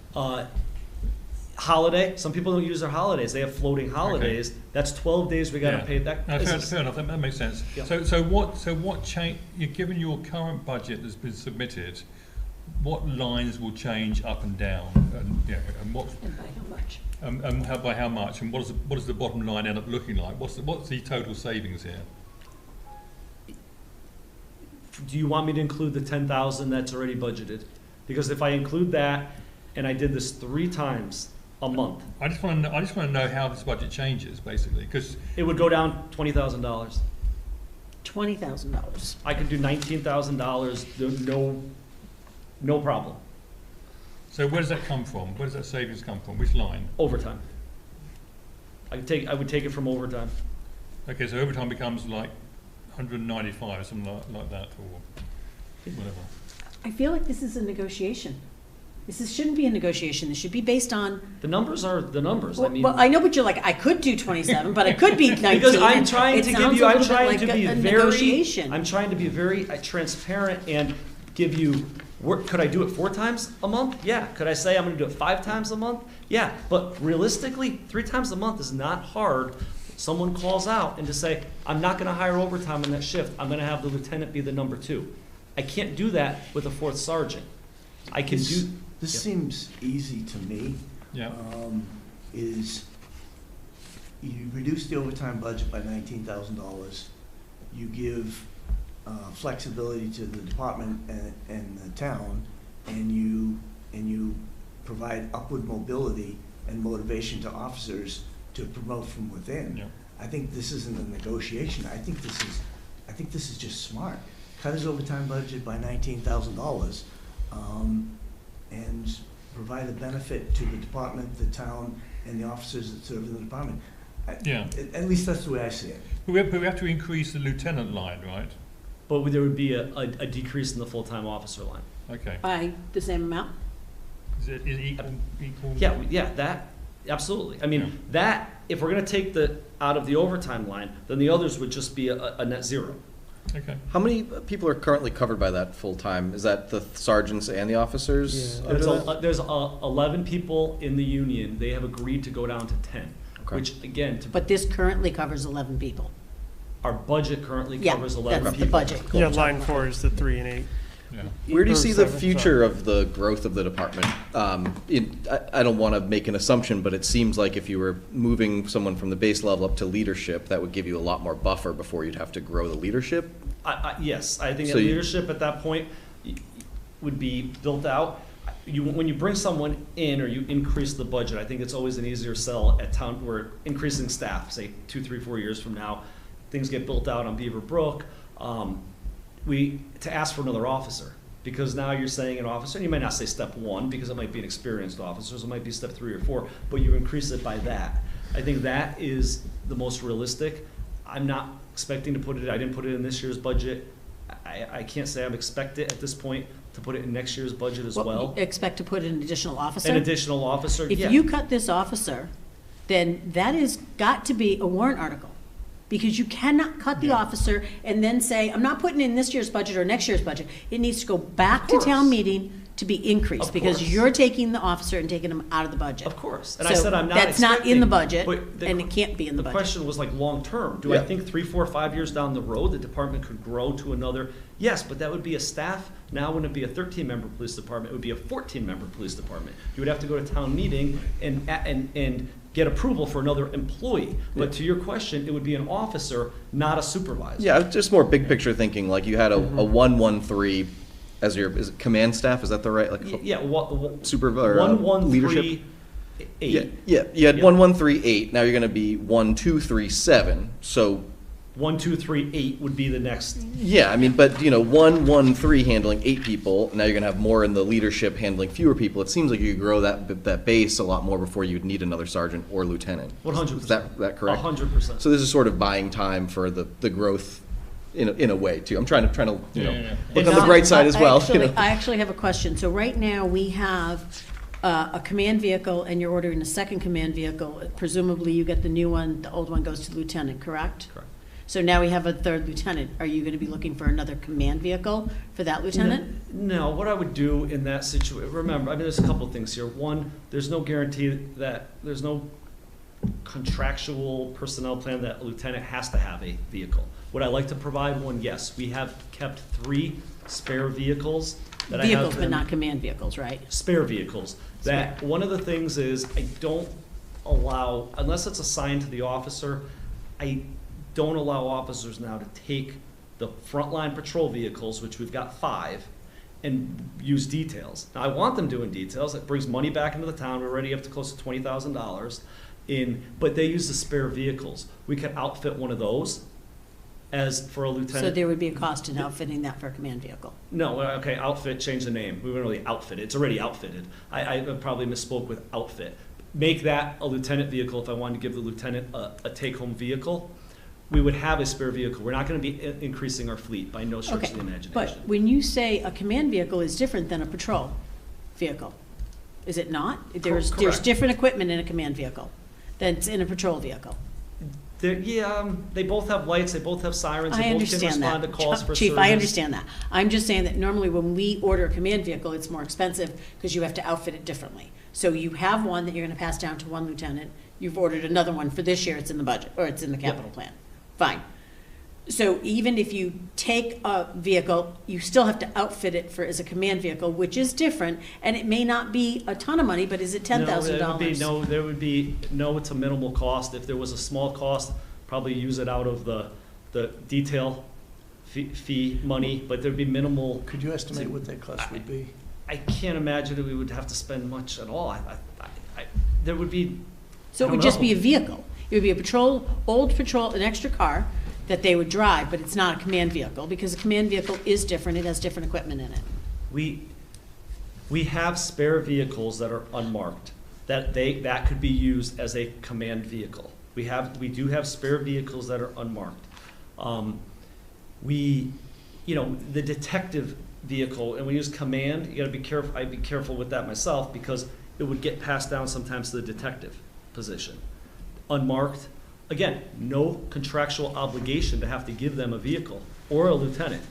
[SPEAKER 10] Holiday, some people don't use their holidays. They have floating holidays. Okay. That's 12 days we got to pay. That
[SPEAKER 1] no, fair enough. That makes sense.
[SPEAKER 10] Yeah.
[SPEAKER 1] So what change? Given your current budget that's been submitted, what lines will change up and down, and by
[SPEAKER 3] how much?
[SPEAKER 1] By how much, and what does the bottom line end up looking like? What's the total savings here?
[SPEAKER 10] Do you want me to include the 10,000 that's already budgeted? Because if I include that, and I did this 3 times a month,
[SPEAKER 1] I just want to know how this budget changes, basically, because
[SPEAKER 10] it would go down $20,000.
[SPEAKER 3] $20,000.
[SPEAKER 10] I could do $19,000. No problem.
[SPEAKER 1] So where does that come from? Where does that savings come from? Which line?
[SPEAKER 10] Overtime. I would take it from overtime.
[SPEAKER 1] Okay, so overtime becomes like 195 or something like that, or whatever.
[SPEAKER 3] I feel like this is a negotiation. Shouldn't be a negotiation. This should be based on...
[SPEAKER 10] The numbers are the numbers.
[SPEAKER 3] Well, I know, but you're like, I could do 27, but I could be 19.
[SPEAKER 10] Because I'm trying to give you, I'm trying to be very transparent and give you, could I do it 4 times a month? Yeah. Could I say I'm going to do it 5 times a month? Yeah. But realistically, 3 times a month is not hard. Someone calls out and to say, I'm not going to hire overtime on that shift. I'm going to have the lieutenant be the number 2. I can't do that with a 4th sergeant. I can do...
[SPEAKER 7] This seems easy to me.
[SPEAKER 1] Yeah.
[SPEAKER 7] Is you reduce the overtime budget by $19,000. You give flexibility to the department and the town, and you provide upward mobility and motivation to officers to promote from within.
[SPEAKER 1] Yeah.
[SPEAKER 7] I think this isn't a negotiation. I think this is just smart. Cut his overtime budget by $19,000. And provide a benefit to the department, the town, and the officers that serve in the department. At least that's the way I see it.
[SPEAKER 1] But we have to increase the lieutenant line, right?
[SPEAKER 10] But there would be a decrease in the full-time officer line.
[SPEAKER 1] Okay.
[SPEAKER 3] By the same amount?
[SPEAKER 1] Is it equal?
[SPEAKER 10] Yeah, that, absolutely. I mean, that, if we're going to take out of the overtime line, then the others would just be a net 0.
[SPEAKER 1] Okay.
[SPEAKER 9] How many people are currently covered by that full-time? Is that the sergeants and the officers?
[SPEAKER 10] Yeah. There's 11 people in the union. They have agreed to go down to 10, which again...
[SPEAKER 3] But this currently covers 11 people.
[SPEAKER 10] Our budget currently covers 11
[SPEAKER 3] that's
[SPEAKER 10] people.
[SPEAKER 3] The budget.
[SPEAKER 5] Yeah, line 4 is the 3 and 8.
[SPEAKER 1] Yeah.
[SPEAKER 9] Where do you see the future of the growth of the department? I don't want to make an assumption, but it seems like if you were moving someone from the base level up to leadership, that would give you a lot more buffer before you'd have to grow the leadership.
[SPEAKER 10] Yes, I think
[SPEAKER 9] So
[SPEAKER 10] leadership at that point would be built out. when you bring someone in or you increase the budget, I think it's always an easier sell at town, where increasing staff, say 2, 3, 4 years from now, things get built out on Beaver Brook, to ask for another officer. Because now you're saying an officer, and you might not say step 1, because it might be an experienced officer, so it might be step 3 or 4, but you increase it by that. I think that is the most realistic. I'm not expecting to put it, I didn't put it in this year's budget. I can't say I'm expect it at this point to put it in next year's budget as well.
[SPEAKER 3] You expect to put an additional officer?
[SPEAKER 10] An additional officer,
[SPEAKER 3] If
[SPEAKER 10] yeah.
[SPEAKER 3] you cut this officer, then that has got to be a warrant article. Because you cannot cut the officer and then say, I'm not putting in this year's budget or next year's budget. It needs to go back to town meeting to be increased.
[SPEAKER 10] Of
[SPEAKER 3] Because
[SPEAKER 10] course.
[SPEAKER 3] you're taking the officer and taking him out of the budget.
[SPEAKER 10] Of course, and
[SPEAKER 3] So
[SPEAKER 10] I said I'm not
[SPEAKER 3] that's not in the budget,
[SPEAKER 10] but
[SPEAKER 3] and it can't be in the budget.
[SPEAKER 10] The question was like long-term. Do I
[SPEAKER 9] Yeah.
[SPEAKER 10] think 3, 4, 5 years down the road, the department could grow to another? Yes, but that would be a staff, now wouldn't it be a 13-member police department, it would be a 14-member police department. You would have to go to town meeting and get approval for another employee. But to your question, it would be an officer, not a supervisor.
[SPEAKER 9] Yeah, just more big picture thinking, like you had a 113 as your, is it command staff, is that the right, like?
[SPEAKER 10] Yeah,
[SPEAKER 9] Supervisor,
[SPEAKER 10] 1138.
[SPEAKER 9] Yeah, you had
[SPEAKER 10] Yeah.
[SPEAKER 9] 1138, now you're gonna be 1237, so,
[SPEAKER 10] 1238 would be the next.
[SPEAKER 9] yeah, I mean, but, 113 handling 8 people, now you're gonna have more in the leadership handling fewer people. It seems like you could grow that base a lot more before you'd need another sergeant or lieutenant.
[SPEAKER 10] 100%.
[SPEAKER 9] Is that correct?
[SPEAKER 10] 100%.
[SPEAKER 9] So this is sort of buying time for the growth in a way too. I'm trying to look
[SPEAKER 10] And
[SPEAKER 9] on the
[SPEAKER 10] not-
[SPEAKER 9] bright side as well.
[SPEAKER 3] I actually have a question. So right now, we have a command vehicle, and you're ordering a second command vehicle. Presumably, you get the new one, the old one goes to the lieutenant, correct?
[SPEAKER 10] Correct.
[SPEAKER 3] So now we have a third lieutenant. Are you going to be looking for another command vehicle for that lieutenant?
[SPEAKER 10] No, what I would do in that situation, remember, I mean, there's a couple of things here. One, there's no guarantee that, there's no contractual personnel plan that a lieutenant has to have a vehicle. Would I like to provide one? Yes. We have kept 3 spare vehicles that I have.
[SPEAKER 3] Vehicles, but
[SPEAKER 10] them-
[SPEAKER 3] not command vehicles, right?
[SPEAKER 10] Spare vehicles. That, one of the things is, I don't allow, unless it's assigned to the officer, I don't allow officers now to take the frontline patrol vehicles, which we've got 5, and use details. Now, I want them doing details. It brings money back into the town. We're already up to close to $20,000 but they use the spare vehicles. We could outfit one of those as for a
[SPEAKER 3] So
[SPEAKER 10] lieutenant.
[SPEAKER 3] there would be a cost in outfitting that for a command vehicle.
[SPEAKER 10] No, okay, outfit, change the name. We wouldn't really outfit it. It's already outfitted. I probably misspoke with outfit. Make that a lieutenant vehicle if I wanted to give the lieutenant a take-home vehicle. We would have a spare vehicle. We're not going to be increasing our fleet by no stretch
[SPEAKER 3] Okay,
[SPEAKER 10] of the imagination.
[SPEAKER 3] but when you say a command vehicle is different than a patrol vehicle, is it not? There's
[SPEAKER 10] correct.
[SPEAKER 3] different equipment in a command vehicle that's in a patrol vehicle.
[SPEAKER 10] They both have lights, they both have sirens,
[SPEAKER 3] I
[SPEAKER 10] they both can
[SPEAKER 3] understand
[SPEAKER 10] respond to
[SPEAKER 3] that.
[SPEAKER 10] calls for service.
[SPEAKER 3] Chief, I understand that. I'm just saying that normally when we order a command vehicle, it's more expensive because you have to outfit it differently. So you have one that you're gonna pass down to one lieutenant, you've ordered another one for this year, it's in the budget, or it's in the capital plan. Fine. So even if you take a vehicle, you still have to outfit it as a command vehicle, which is different, and it may not be a ton of money, but is it $10,000?
[SPEAKER 10] There would be, it's a minimal cost. If there was a small cost, probably use it out of the detail fee money, but there'd be minimal.
[SPEAKER 7] Could you estimate what that cost would be?
[SPEAKER 10] I can't imagine that we would have to spend much at all. There would be.
[SPEAKER 3] So it would just be a vehicle. It would be a old patrol, an extra car that they would drive, but it's not a command vehicle, because a command vehicle is different, it has different equipment in it.
[SPEAKER 10] We have spare vehicles that are unmarked, that could be used as a command vehicle. We do have spare vehicles that are unmarked. The detective vehicle, and we use command, you gotta be careful, I'd be careful with that myself, because it would get passed down sometimes to the detective position. Unmarked, again, no contractual obligation to have to give them a vehicle or a lieutenant.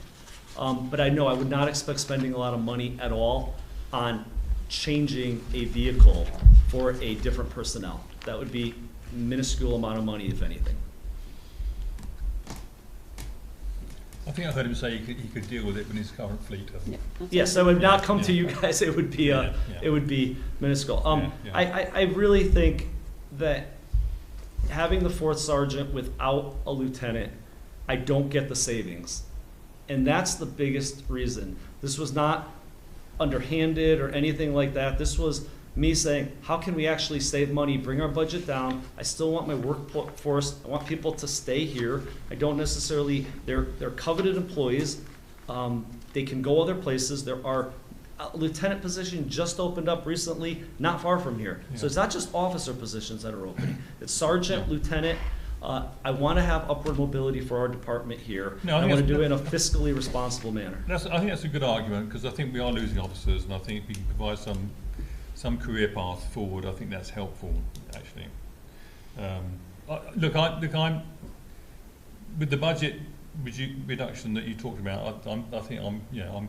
[SPEAKER 10] But I know I would not expect spending a lot of money at all on changing a vehicle for a different personnel. That would be minuscule amount of money, if anything.
[SPEAKER 1] I think I heard him say he could deal with it in his current fleet.
[SPEAKER 10] Yes, I would not come to you guys. It would be it would be minuscule. I really think that having the 4th sergeant without a lieutenant, I don't get the savings, and that's the biggest reason. This was not underhanded or anything like that. This was me saying, how can we actually save money, bring our budget down? I still want my workforce, I want people to stay here. I don't necessarily, they're coveted employees. They can go other places. There are a lieutenant position just opened up recently, not far from here. So it's not just officer positions that are opening. It's sergeant, lieutenant. I want to have upward mobility for our department here.
[SPEAKER 1] No,
[SPEAKER 10] I want to do it in a fiscally responsible manner.
[SPEAKER 1] I think that's a good argument, because I think we are losing officers, and I think if we can provide some career path forward, I think that's helpful, actually. I'm with the budget reduction that you talked about. I think I'm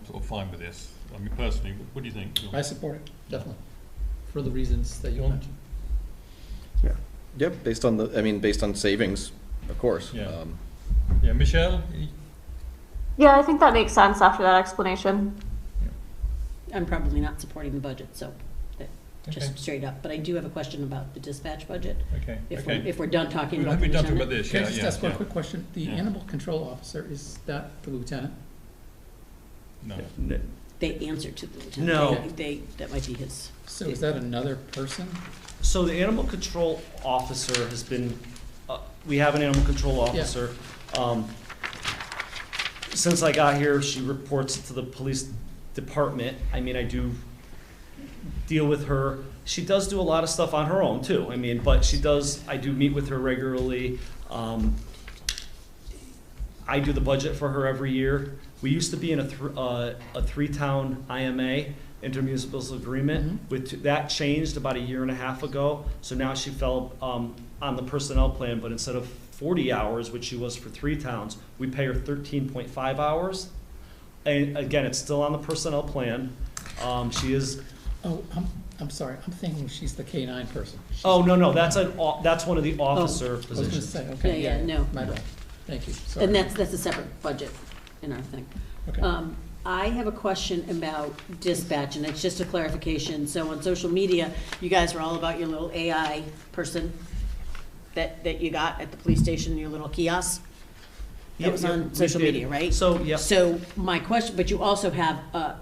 [SPEAKER 1] sort of fine with this. I mean, personally, what do you think?
[SPEAKER 2] I support it, definitely, for the reasons that you
[SPEAKER 1] John?
[SPEAKER 2] mentioned.
[SPEAKER 9] Yep, based on savings, of course.
[SPEAKER 1] Yeah. Yeah, Michelle?
[SPEAKER 4] Yeah, I think that makes sense after that explanation.
[SPEAKER 3] I'm probably not supporting the budget, so just
[SPEAKER 1] Okay.
[SPEAKER 3] straight up. But I do have a question about the dispatch budget.
[SPEAKER 1] Okay.
[SPEAKER 3] If we're done talking
[SPEAKER 1] We'll
[SPEAKER 3] about
[SPEAKER 1] be
[SPEAKER 3] the
[SPEAKER 1] done talking
[SPEAKER 3] lieutenant.
[SPEAKER 1] about this.
[SPEAKER 2] Can I
[SPEAKER 1] Yeah,
[SPEAKER 2] just
[SPEAKER 1] yeah,
[SPEAKER 2] ask one
[SPEAKER 1] yeah.
[SPEAKER 2] quick question? The
[SPEAKER 1] Yeah.
[SPEAKER 2] animal control officer, is that the lieutenant?
[SPEAKER 1] No.
[SPEAKER 3] They answer to the lieutenant.
[SPEAKER 10] No.
[SPEAKER 3] That might be his.
[SPEAKER 2] So is that another person?
[SPEAKER 10] So the animal control officer has been, we have an animal control officer. Since I got here, she reports to the police department. I mean, I do deal with her. She does do a lot of stuff on her own too. I mean, but I do meet with her regularly. I do the budget for her every year. We used to be in a three-town IMA, intermunicipal agreement. That changed about a year and a half ago. So now she fell on the personnel plan, but instead of 40 hours, which she was for 3 towns, we pay her 13.5 hours. And again, it's still on the personnel plan. She is.
[SPEAKER 2] Oh, I'm sorry, I'm thinking she's the K-9 person.
[SPEAKER 10] Oh, no, that's one of the officer
[SPEAKER 2] I was gonna
[SPEAKER 10] positions.
[SPEAKER 2] say, okay,
[SPEAKER 3] Yeah, no.
[SPEAKER 2] my bad. Thank you, sorry.
[SPEAKER 3] And that's a separate budget in our thing.
[SPEAKER 2] Okay.
[SPEAKER 3] I have a question about dispatch, and it's just a clarification. So on social media, you guys were all about your little AI person that you got at the police station, your little kiosk. That was on
[SPEAKER 10] we
[SPEAKER 3] social
[SPEAKER 10] did.
[SPEAKER 3] media, right?
[SPEAKER 10] So, yep.
[SPEAKER 3] So my question, but you also have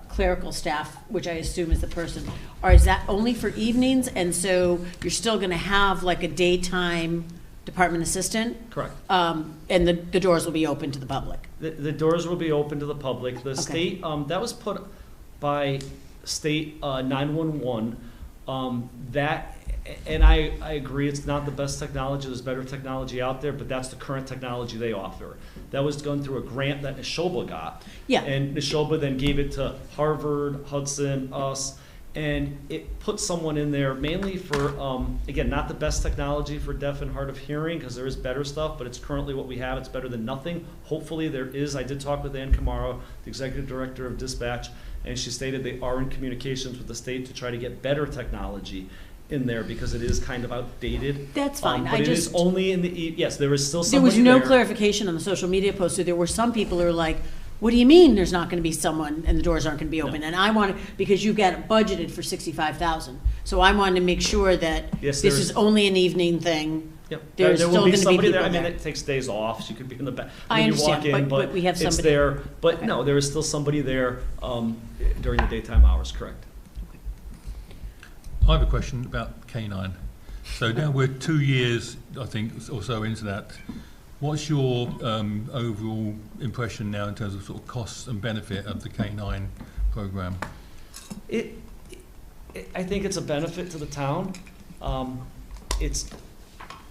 [SPEAKER 3] clerical staff, which I assume is the person. Or is that only for evenings? And so you're still gonna have like a daytime department assistant?
[SPEAKER 10] Correct.
[SPEAKER 3] And the doors will be open to the public?
[SPEAKER 10] The doors will be open to the public. The
[SPEAKER 3] Okay.
[SPEAKER 10] state, that was put by state 911. And I agree, it's not the best technology. There's better technology out there, but that's the current technology they offer. That was done through a grant that Neshoba got.
[SPEAKER 3] Yeah.
[SPEAKER 10] And Neshoba then gave it to Harvard, Hudson, us, and it put someone in there mainly for, again, not the best technology for deaf and hard of hearing, because there is better stuff, but it's currently what we have. It's better than nothing. Hopefully there is. I did talk with Ann Camaro, the executive director of dispatch, and she stated they are in communications with the state to try to get better technology in there, because it is kind of outdated.
[SPEAKER 3] That's fine.
[SPEAKER 10] But
[SPEAKER 3] I
[SPEAKER 10] it is
[SPEAKER 3] just,
[SPEAKER 10] only in the, yes, there is still
[SPEAKER 3] there
[SPEAKER 10] somebody
[SPEAKER 3] was no
[SPEAKER 10] there.
[SPEAKER 3] clarification on the social media post, so there were some people who were like, what do you mean there's not gonna be someone and the doors aren't gonna be open? And I wanted, because you've got it budgeted for 65,000, so I wanted to make sure that
[SPEAKER 10] Yes,
[SPEAKER 3] this
[SPEAKER 10] there's-
[SPEAKER 3] is only an evening thing.
[SPEAKER 10] Yep.
[SPEAKER 3] There's
[SPEAKER 10] There will
[SPEAKER 3] still
[SPEAKER 10] be
[SPEAKER 3] gonna be
[SPEAKER 10] somebody there. I
[SPEAKER 3] people
[SPEAKER 10] mean,
[SPEAKER 3] there.
[SPEAKER 10] it takes days off. She could be in the back.
[SPEAKER 3] I
[SPEAKER 10] when you
[SPEAKER 3] understand,
[SPEAKER 10] walk in,
[SPEAKER 3] but we have
[SPEAKER 10] it's
[SPEAKER 3] somebody-
[SPEAKER 10] there. But
[SPEAKER 3] Okay.
[SPEAKER 10] no, there is still somebody there during the daytime hours. Correct.
[SPEAKER 1] I have a question about K9. So now we're 2 years, I think, or so into that. What's your overall impression now in terms of sort of costs and benefit of the K9 program?
[SPEAKER 10] I think it's a benefit to the town. It's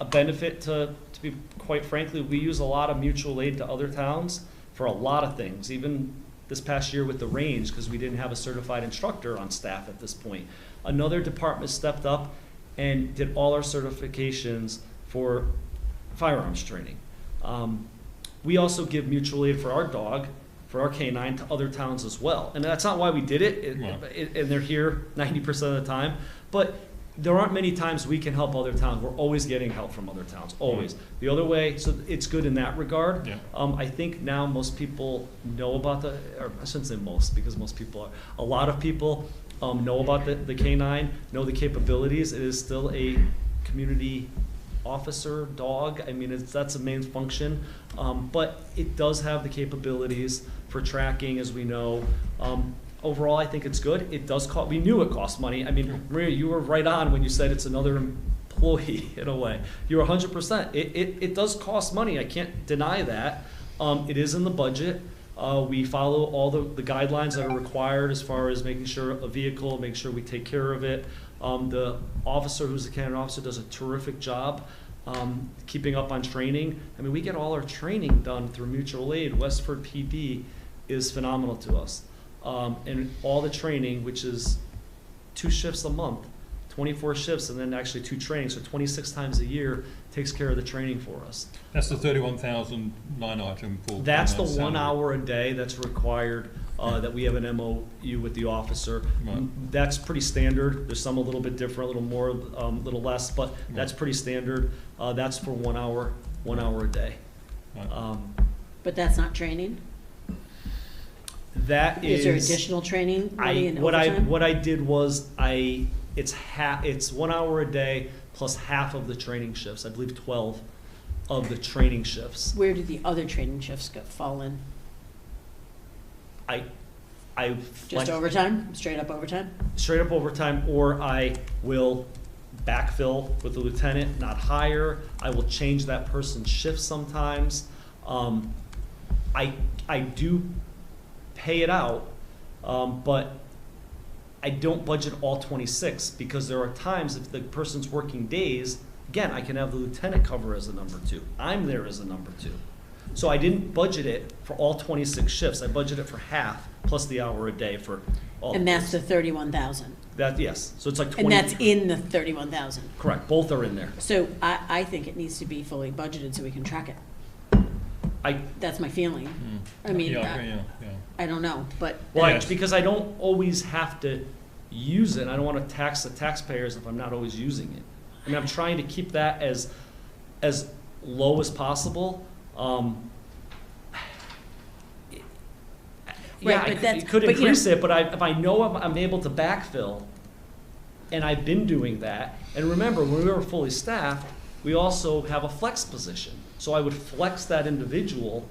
[SPEAKER 10] a benefit to be quite frankly, we use a lot of mutual aid to other towns for a lot of things. Even this past year with the range, because we didn't have a certified instructor on staff at this point. Another department stepped up and did all our certifications for firearms training. We also give mutual aid for our dog, for our K9 to other towns as well. And that's not why we did it, and they're here 90% of the time. But there aren't many times we can help other towns. We're always getting help from other towns, always. The other way, so it's good in that regard.
[SPEAKER 1] Yeah.
[SPEAKER 10] I think now most people know about or I shouldn't say most, because most people are, a lot of people know about the K9, know the capabilities. It is still a community officer dog. I mean, that's a main function, but it does have the capabilities for tracking, as we know. overall, I think it's good. It does cost, we knew it cost money. I mean, Maria, you were right on when you said it's another employee in a way. You're 100%. It does cost money. I can't deny that. It is in the budget. We follow all the guidelines that are required as far as making sure a vehicle, make sure we take care of it. The officer who's the candidate officer does a terrific job keeping up on training. I mean, we get all our training done through mutual aid. Westford PD is phenomenal to us. And all the training, which is 2 shifts a month, 24 shifts, and then actually 2 trainings, so 26 times a year, takes care of the training for us.
[SPEAKER 1] That's the 31,000 line item for.
[SPEAKER 10] That's the
[SPEAKER 1] salary.
[SPEAKER 10] 1 hour a day that's required, that we have an MOU with the officer.
[SPEAKER 1] Right.
[SPEAKER 10] That's pretty standard. There's some a little bit different, a little more, a little less, but that's pretty standard. That's for 1 hour a day.
[SPEAKER 1] Right.
[SPEAKER 3] But that's not training?
[SPEAKER 10] That
[SPEAKER 3] Is there additional training money in overtime?
[SPEAKER 10] What I did was it's 1 hour a day plus half of the training shifts. I believe 12 of the training shifts.
[SPEAKER 3] Where do the other training shifts fall in?
[SPEAKER 10] I
[SPEAKER 3] Just overtime, straight up overtime?
[SPEAKER 10] straight up overtime, or I will backfill with the lieutenant, not hire. I will change that person's shift sometimes. I do pay it out, but I don't budget all 26 because there are times if the person's working days, again, I can have the lieutenant cover as a number 2. I'm there as a number 2. So I didn't budget it for all 26 shifts. I budgeted it for half plus the hour a day for all.
[SPEAKER 3] And that's the 31,000?
[SPEAKER 10] That, yes. So it's like 20.
[SPEAKER 3] And that's in the 31,000?
[SPEAKER 10] Correct. Both are in there.
[SPEAKER 3] So I think it needs to be fully budgeted so we can track it. That's my feeling. I mean,
[SPEAKER 1] Yeah.
[SPEAKER 3] I don't know, but.
[SPEAKER 10] Well,
[SPEAKER 1] Yes.
[SPEAKER 10] because I don't always have to use it. I don't want to tax the taxpayers if I'm not always using it. I mean, I'm trying to keep that as low as possible. Yeah,
[SPEAKER 3] Right, but
[SPEAKER 10] I
[SPEAKER 3] that's-
[SPEAKER 10] could
[SPEAKER 3] but, you know-
[SPEAKER 10] increase it, but if I know I'm able to backfill, and I've been doing that, and remember, when we were fully staffed, we also have a flex position. So I would flex that individual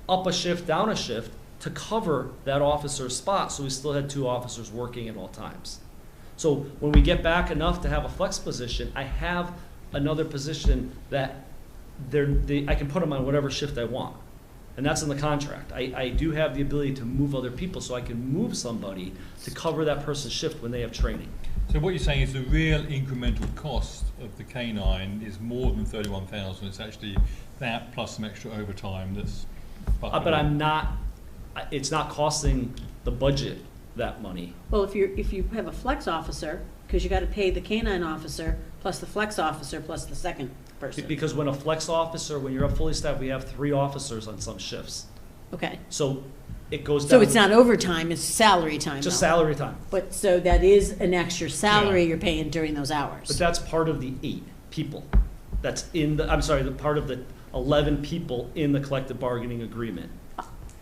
[SPEAKER 10] up a shift, down a shift, to cover that officer's spot, so we still had 2 officers working at all times. So when we get back enough to have a flex position, I have another position that I can put them on whatever shift I want. And that's in the contract. I do have the ability to move other people, so I can move somebody to cover that person's shift when they have training.
[SPEAKER 1] So what you're saying is the real incremental cost of the K9 is more than 31,000. It's actually that plus some extra overtime that's.
[SPEAKER 10] But it's not costing the budget that money.
[SPEAKER 3] Well, if you have a flex officer, because you got to pay the K-9 officer plus the flex officer plus the second person.
[SPEAKER 10] Because when a flex officer, when you're up fully staffed, we have 3 officers on some shifts.
[SPEAKER 3] Okay.
[SPEAKER 10] So it goes down.
[SPEAKER 3] So it's not overtime, it's salary time
[SPEAKER 10] Just
[SPEAKER 3] though.
[SPEAKER 10] salary time.
[SPEAKER 3] But, so that is an extra salary
[SPEAKER 1] Yeah.
[SPEAKER 3] you're paying during those hours.
[SPEAKER 10] But that's part of the 8 people. That's the part of the 11 people in the collective bargaining agreement.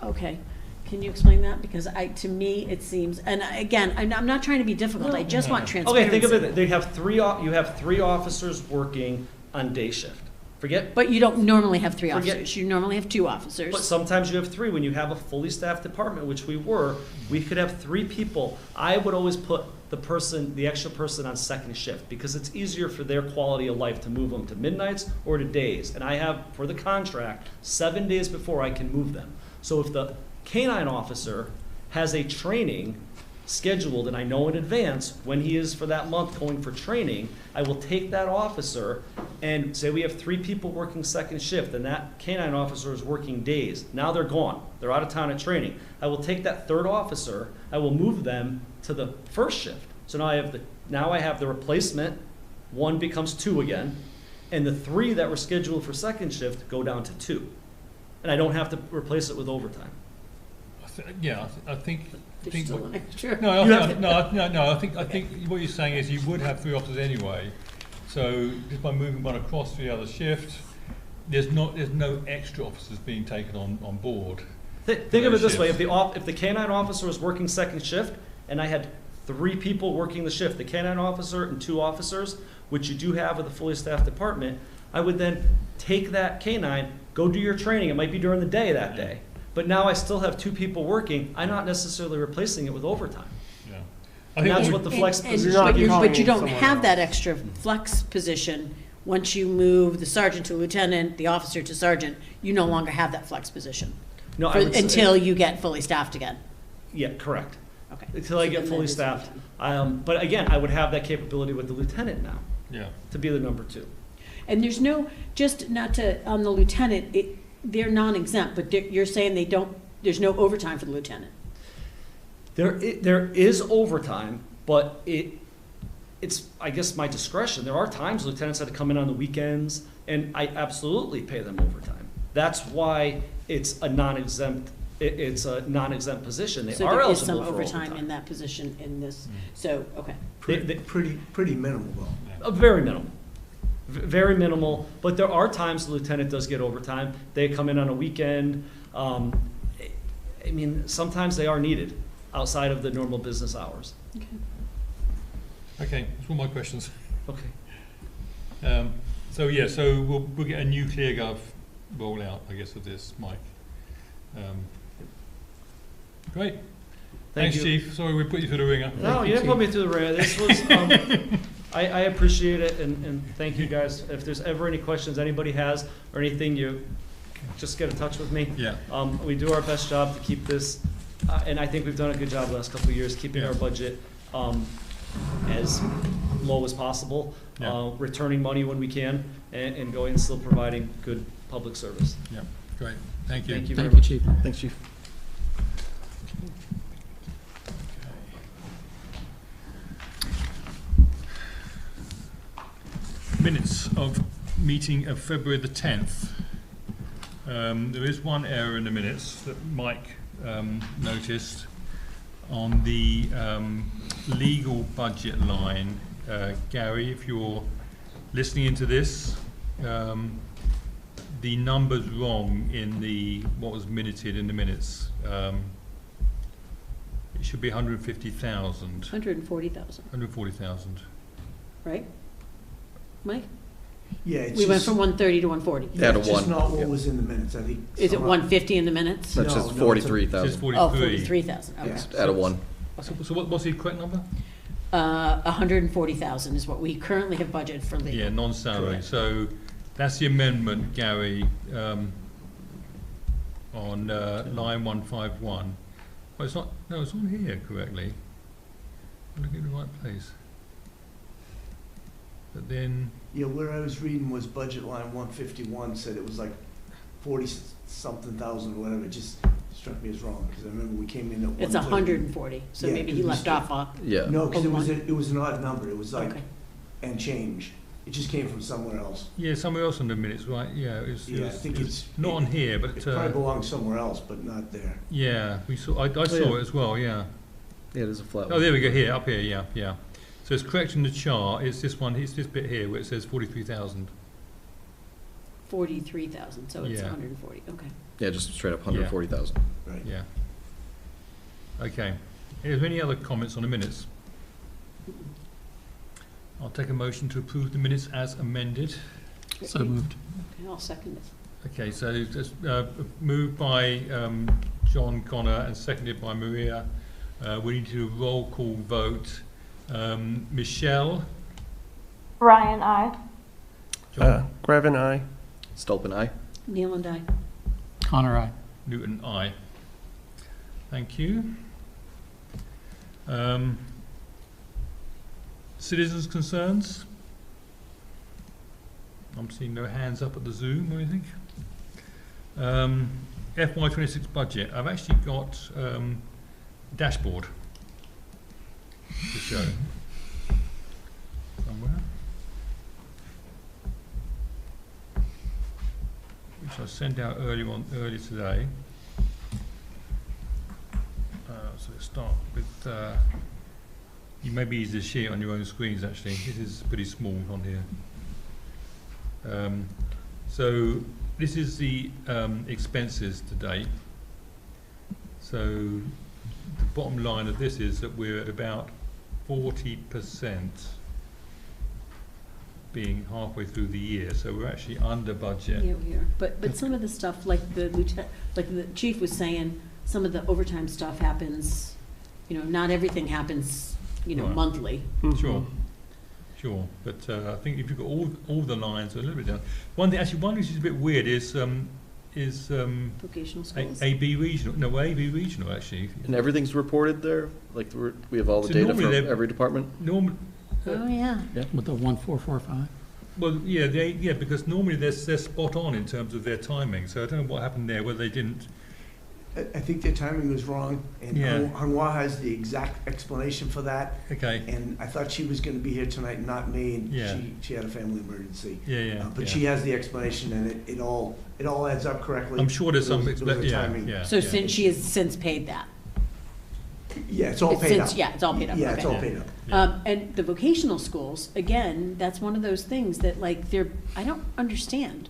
[SPEAKER 3] Okay. Can you explain that? Because to me, it seems, and again, I'm not trying to be difficult, I just want transparency.
[SPEAKER 10] Okay, think of it, you have 3 officers working on day shift. Forget,
[SPEAKER 3] But you don't normally have 3
[SPEAKER 10] Forget-
[SPEAKER 3] officers, you normally have 2 officers.
[SPEAKER 10] but sometimes you have 3. When you have a fully staffed department, which we were, we could have 3 people. I would always put the extra person on second shift because it's easier for their quality of life to move them to midnights or to days. And I have, for the contract, 7 days before I can move them. So if the K-9 officer has a training scheduled and I know in advance when he is for that month going for training, I will take that officer and say we have 3 people working second shift and that K-9 officer is working days. Now they're gone. They're out of town at training. I will take that 3rd officer, I will move them to the first shift. So now I have the replacement, 1 becomes 2 again, and the 3 that were scheduled for second shift go down to 2. And I don't have to replace it with overtime.
[SPEAKER 1] I think.
[SPEAKER 3] There's still an extra.
[SPEAKER 1] I think what you're saying is you would have 3 officers anyway. So just by moving one across to the other shift, there's no extra officers being taken on board.
[SPEAKER 10] Think of it this way: if the K-9 officer was working second shift, and I had 3 people working the shift, the K-9 officer and 2 officers, which you do have with a fully staffed department, I would then take that K-9, go do your training. It might be during the day that day. But now I still have 2 people working, I'm not necessarily replacing it with overtime.
[SPEAKER 1] Yeah.
[SPEAKER 10] And that's what the flex
[SPEAKER 3] And-
[SPEAKER 10] position.
[SPEAKER 5] You're not
[SPEAKER 3] But
[SPEAKER 5] calling
[SPEAKER 3] you don't
[SPEAKER 5] someone
[SPEAKER 3] have
[SPEAKER 5] else.
[SPEAKER 3] that extra flex position. Once you move the sergeant to lieutenant, the officer to sergeant, you no longer have that flex position.
[SPEAKER 10] No, I would say-
[SPEAKER 3] Until you get fully staffed again.
[SPEAKER 10] Yeah, correct.
[SPEAKER 3] Okay.
[SPEAKER 10] Until I
[SPEAKER 3] So
[SPEAKER 10] get
[SPEAKER 3] then
[SPEAKER 10] fully
[SPEAKER 3] that is
[SPEAKER 10] staffed.
[SPEAKER 3] full-time.
[SPEAKER 10] But again, I would have that capability with the lieutenant now,
[SPEAKER 1] Yeah.
[SPEAKER 10] to be the number 2.
[SPEAKER 3] And there's no, just not to, on the lieutenant, they're non-exempt, but you're saying there's no overtime for the lieutenant.
[SPEAKER 10] There is overtime, but it's, I guess, my discretion. There are times lieutenants had to come in on the weekends, and I absolutely pay them overtime. That's why it's a non-exempt, it's a non-exempt position. They
[SPEAKER 3] So
[SPEAKER 10] are
[SPEAKER 3] there is some
[SPEAKER 10] eligible for
[SPEAKER 3] overtime in
[SPEAKER 10] overtime.
[SPEAKER 3] that position in this, so, okay.
[SPEAKER 7] Pretty minimal, though.
[SPEAKER 10] Very minimal. Very minimal, but there are times the lieutenant does get overtime. They come in on a weekend. I mean, sometimes they are needed outside of the normal business hours.
[SPEAKER 3] Okay.
[SPEAKER 1] Okay, that's all my questions.
[SPEAKER 10] Okay.
[SPEAKER 1] So yeah, so we'll get a new ClearGov rollout, I guess, of this, Mike. Great.
[SPEAKER 10] Thank
[SPEAKER 1] Thanks,
[SPEAKER 10] you.
[SPEAKER 1] Chief. Sorry we put you through the ringer.
[SPEAKER 10] No, you didn't put me through the ringer. This was, I appreciate it, and thank you guys. If there's ever any questions anybody has or anything, you just get in touch with me.
[SPEAKER 1] Yeah.
[SPEAKER 10] We do our best job to keep this, and I think we've done a good job the last couple of years, keeping
[SPEAKER 1] Yeah.
[SPEAKER 10] our budget as low as possible,
[SPEAKER 1] Yeah.
[SPEAKER 10] returning money when we can, and going and still providing good public service.
[SPEAKER 1] Yeah, great. Thank you.
[SPEAKER 10] Thank you very
[SPEAKER 2] Thank you,
[SPEAKER 10] much.
[SPEAKER 2] Chief.
[SPEAKER 9] Thanks, Chief.
[SPEAKER 1] Minutes of meeting of February the 10th. There is one error in the minutes that Mike noticed on the legal budget line. Gary, if you're listening into this, the number's wrong in what was minuted in the minutes. It should be 150,000.
[SPEAKER 3] 140,000,
[SPEAKER 1] 140,000.
[SPEAKER 3] right? Mike?
[SPEAKER 7] Yeah, it's
[SPEAKER 3] We went
[SPEAKER 7] just,
[SPEAKER 3] from 130 to 140.
[SPEAKER 7] yeah,
[SPEAKER 9] Add a
[SPEAKER 7] it's just
[SPEAKER 9] one.
[SPEAKER 7] not what
[SPEAKER 9] Yep.
[SPEAKER 7] was in the minutes, I think.
[SPEAKER 3] Is it
[SPEAKER 7] somehow-
[SPEAKER 3] 150 in the minutes?
[SPEAKER 9] That
[SPEAKER 7] No,
[SPEAKER 9] says
[SPEAKER 7] no, it's a-
[SPEAKER 9] 43,000.
[SPEAKER 1] It says 43.
[SPEAKER 3] Oh, 43,000, okay.
[SPEAKER 7] Yeah.
[SPEAKER 9] Add a 1.
[SPEAKER 1] So what's the correct number?
[SPEAKER 3] 140,000 is what we currently have budgeted for legal.
[SPEAKER 1] Yeah, non-salary.
[SPEAKER 3] Correct.
[SPEAKER 1] So that's the amendment, Gary, on line 151. Well, it's not, no, it's on here correctly. I'm looking in the right place. But then,
[SPEAKER 7] Yeah, where I was reading was budget line 151, said it was like 40-something thousand or whatever, it just struck me as wrong, because I remember we came in at 130.
[SPEAKER 3] It's 140, so
[SPEAKER 7] Yeah,
[SPEAKER 3] maybe he
[SPEAKER 7] it was-
[SPEAKER 3] left off on.
[SPEAKER 9] Yeah.
[SPEAKER 7] No, because
[SPEAKER 3] Oh,
[SPEAKER 7] it was an odd number, it was like,
[SPEAKER 3] Okay.
[SPEAKER 7] and change, it just came from somewhere else.
[SPEAKER 1] yeah, somewhere else on the minutes, right? Yeah,
[SPEAKER 7] Yeah, I think it's.
[SPEAKER 1] not on here,
[SPEAKER 7] It
[SPEAKER 1] but
[SPEAKER 7] probably belongs somewhere else, but not there.
[SPEAKER 1] yeah, we saw. I saw
[SPEAKER 10] yeah.
[SPEAKER 1] it as well. Yeah.
[SPEAKER 9] Yeah, it is a flat
[SPEAKER 1] Oh,
[SPEAKER 9] one.
[SPEAKER 1] there we go. Here, up here. Yeah, yeah. So it's correct in the chart. It's this one. It's this bit here where it says 43,000.
[SPEAKER 3] 43,000, so it's
[SPEAKER 1] Yeah.
[SPEAKER 3] 140, okay.
[SPEAKER 9] Yeah, just straight up 140,000.
[SPEAKER 7] Right.
[SPEAKER 1] Yeah. Okay. Is there any other comments on the minutes? I'll take a motion to approve the minutes as amended.
[SPEAKER 2] So moved.
[SPEAKER 3] Okay, I'll second it.
[SPEAKER 1] Okay, so it's moved by John Connor and seconded by Maria. We need to do a roll call vote. Michelle?
[SPEAKER 4] Ryan, I.
[SPEAKER 1] John?
[SPEAKER 5] Grevin, aye.
[SPEAKER 9] Stolpen, aye.
[SPEAKER 3] Neil and I.
[SPEAKER 2] Connor, aye.
[SPEAKER 1] Newton, aye. Thank you. Citizens' concerns? I'm seeing no hands up at the Zoom or anything. FY26 budget. I've actually got dashboard to show somewhere, which I sent out earlier today. So let's start with, you may be easy to share it on your own screens actually. It is pretty small on here. So this is the expenses to date. So the bottom line of this is that we're at about 40% being halfway through the year, so we're actually under budget.
[SPEAKER 3] Yeah, we are. But some of the stuff, like the lieutenant, like the chief was saying, some of the overtime stuff happens, not everything happens,
[SPEAKER 1] Right.
[SPEAKER 3] monthly.
[SPEAKER 1] Sure, sure, but I think if you've got all the lines a little bit down. One thing which is a bit weird is
[SPEAKER 3] Vocational schools.
[SPEAKER 1] AB regional actually.
[SPEAKER 9] And everything's reported there? Like, we have all the
[SPEAKER 1] So
[SPEAKER 9] data
[SPEAKER 1] normally
[SPEAKER 9] from
[SPEAKER 1] they're-
[SPEAKER 9] every department?
[SPEAKER 1] Normal,
[SPEAKER 3] Oh, yeah.
[SPEAKER 2] With the 1445?
[SPEAKER 1] well, yeah, because normally they're spot on in terms of their timing, so I don't know what happened there, whether they didn't.
[SPEAKER 7] I think their timing was wrong, and
[SPEAKER 1] Yeah.
[SPEAKER 7] Hanwha has the exact explanation for that.
[SPEAKER 1] Okay,
[SPEAKER 7] And I thought she was gonna be here tonight, not me, and
[SPEAKER 1] Yeah.
[SPEAKER 7] she had a family emergency.
[SPEAKER 1] yeah.
[SPEAKER 7] But she has the explanation, and it all adds up correctly.
[SPEAKER 1] I'm sure there's some,
[SPEAKER 7] There was a
[SPEAKER 1] yeah,
[SPEAKER 7] timing.
[SPEAKER 1] yeah.
[SPEAKER 3] So
[SPEAKER 1] yeah.
[SPEAKER 3] since she has since paid that.
[SPEAKER 7] Yeah, it's all
[SPEAKER 3] It's
[SPEAKER 7] paid
[SPEAKER 3] since-
[SPEAKER 7] up.
[SPEAKER 3] Yeah, it's all paid up.
[SPEAKER 7] Yeah, it's
[SPEAKER 3] okay.
[SPEAKER 7] all paid up.
[SPEAKER 1] Yeah.
[SPEAKER 3] And the vocational schools, again, that's one of those things that I don't understand.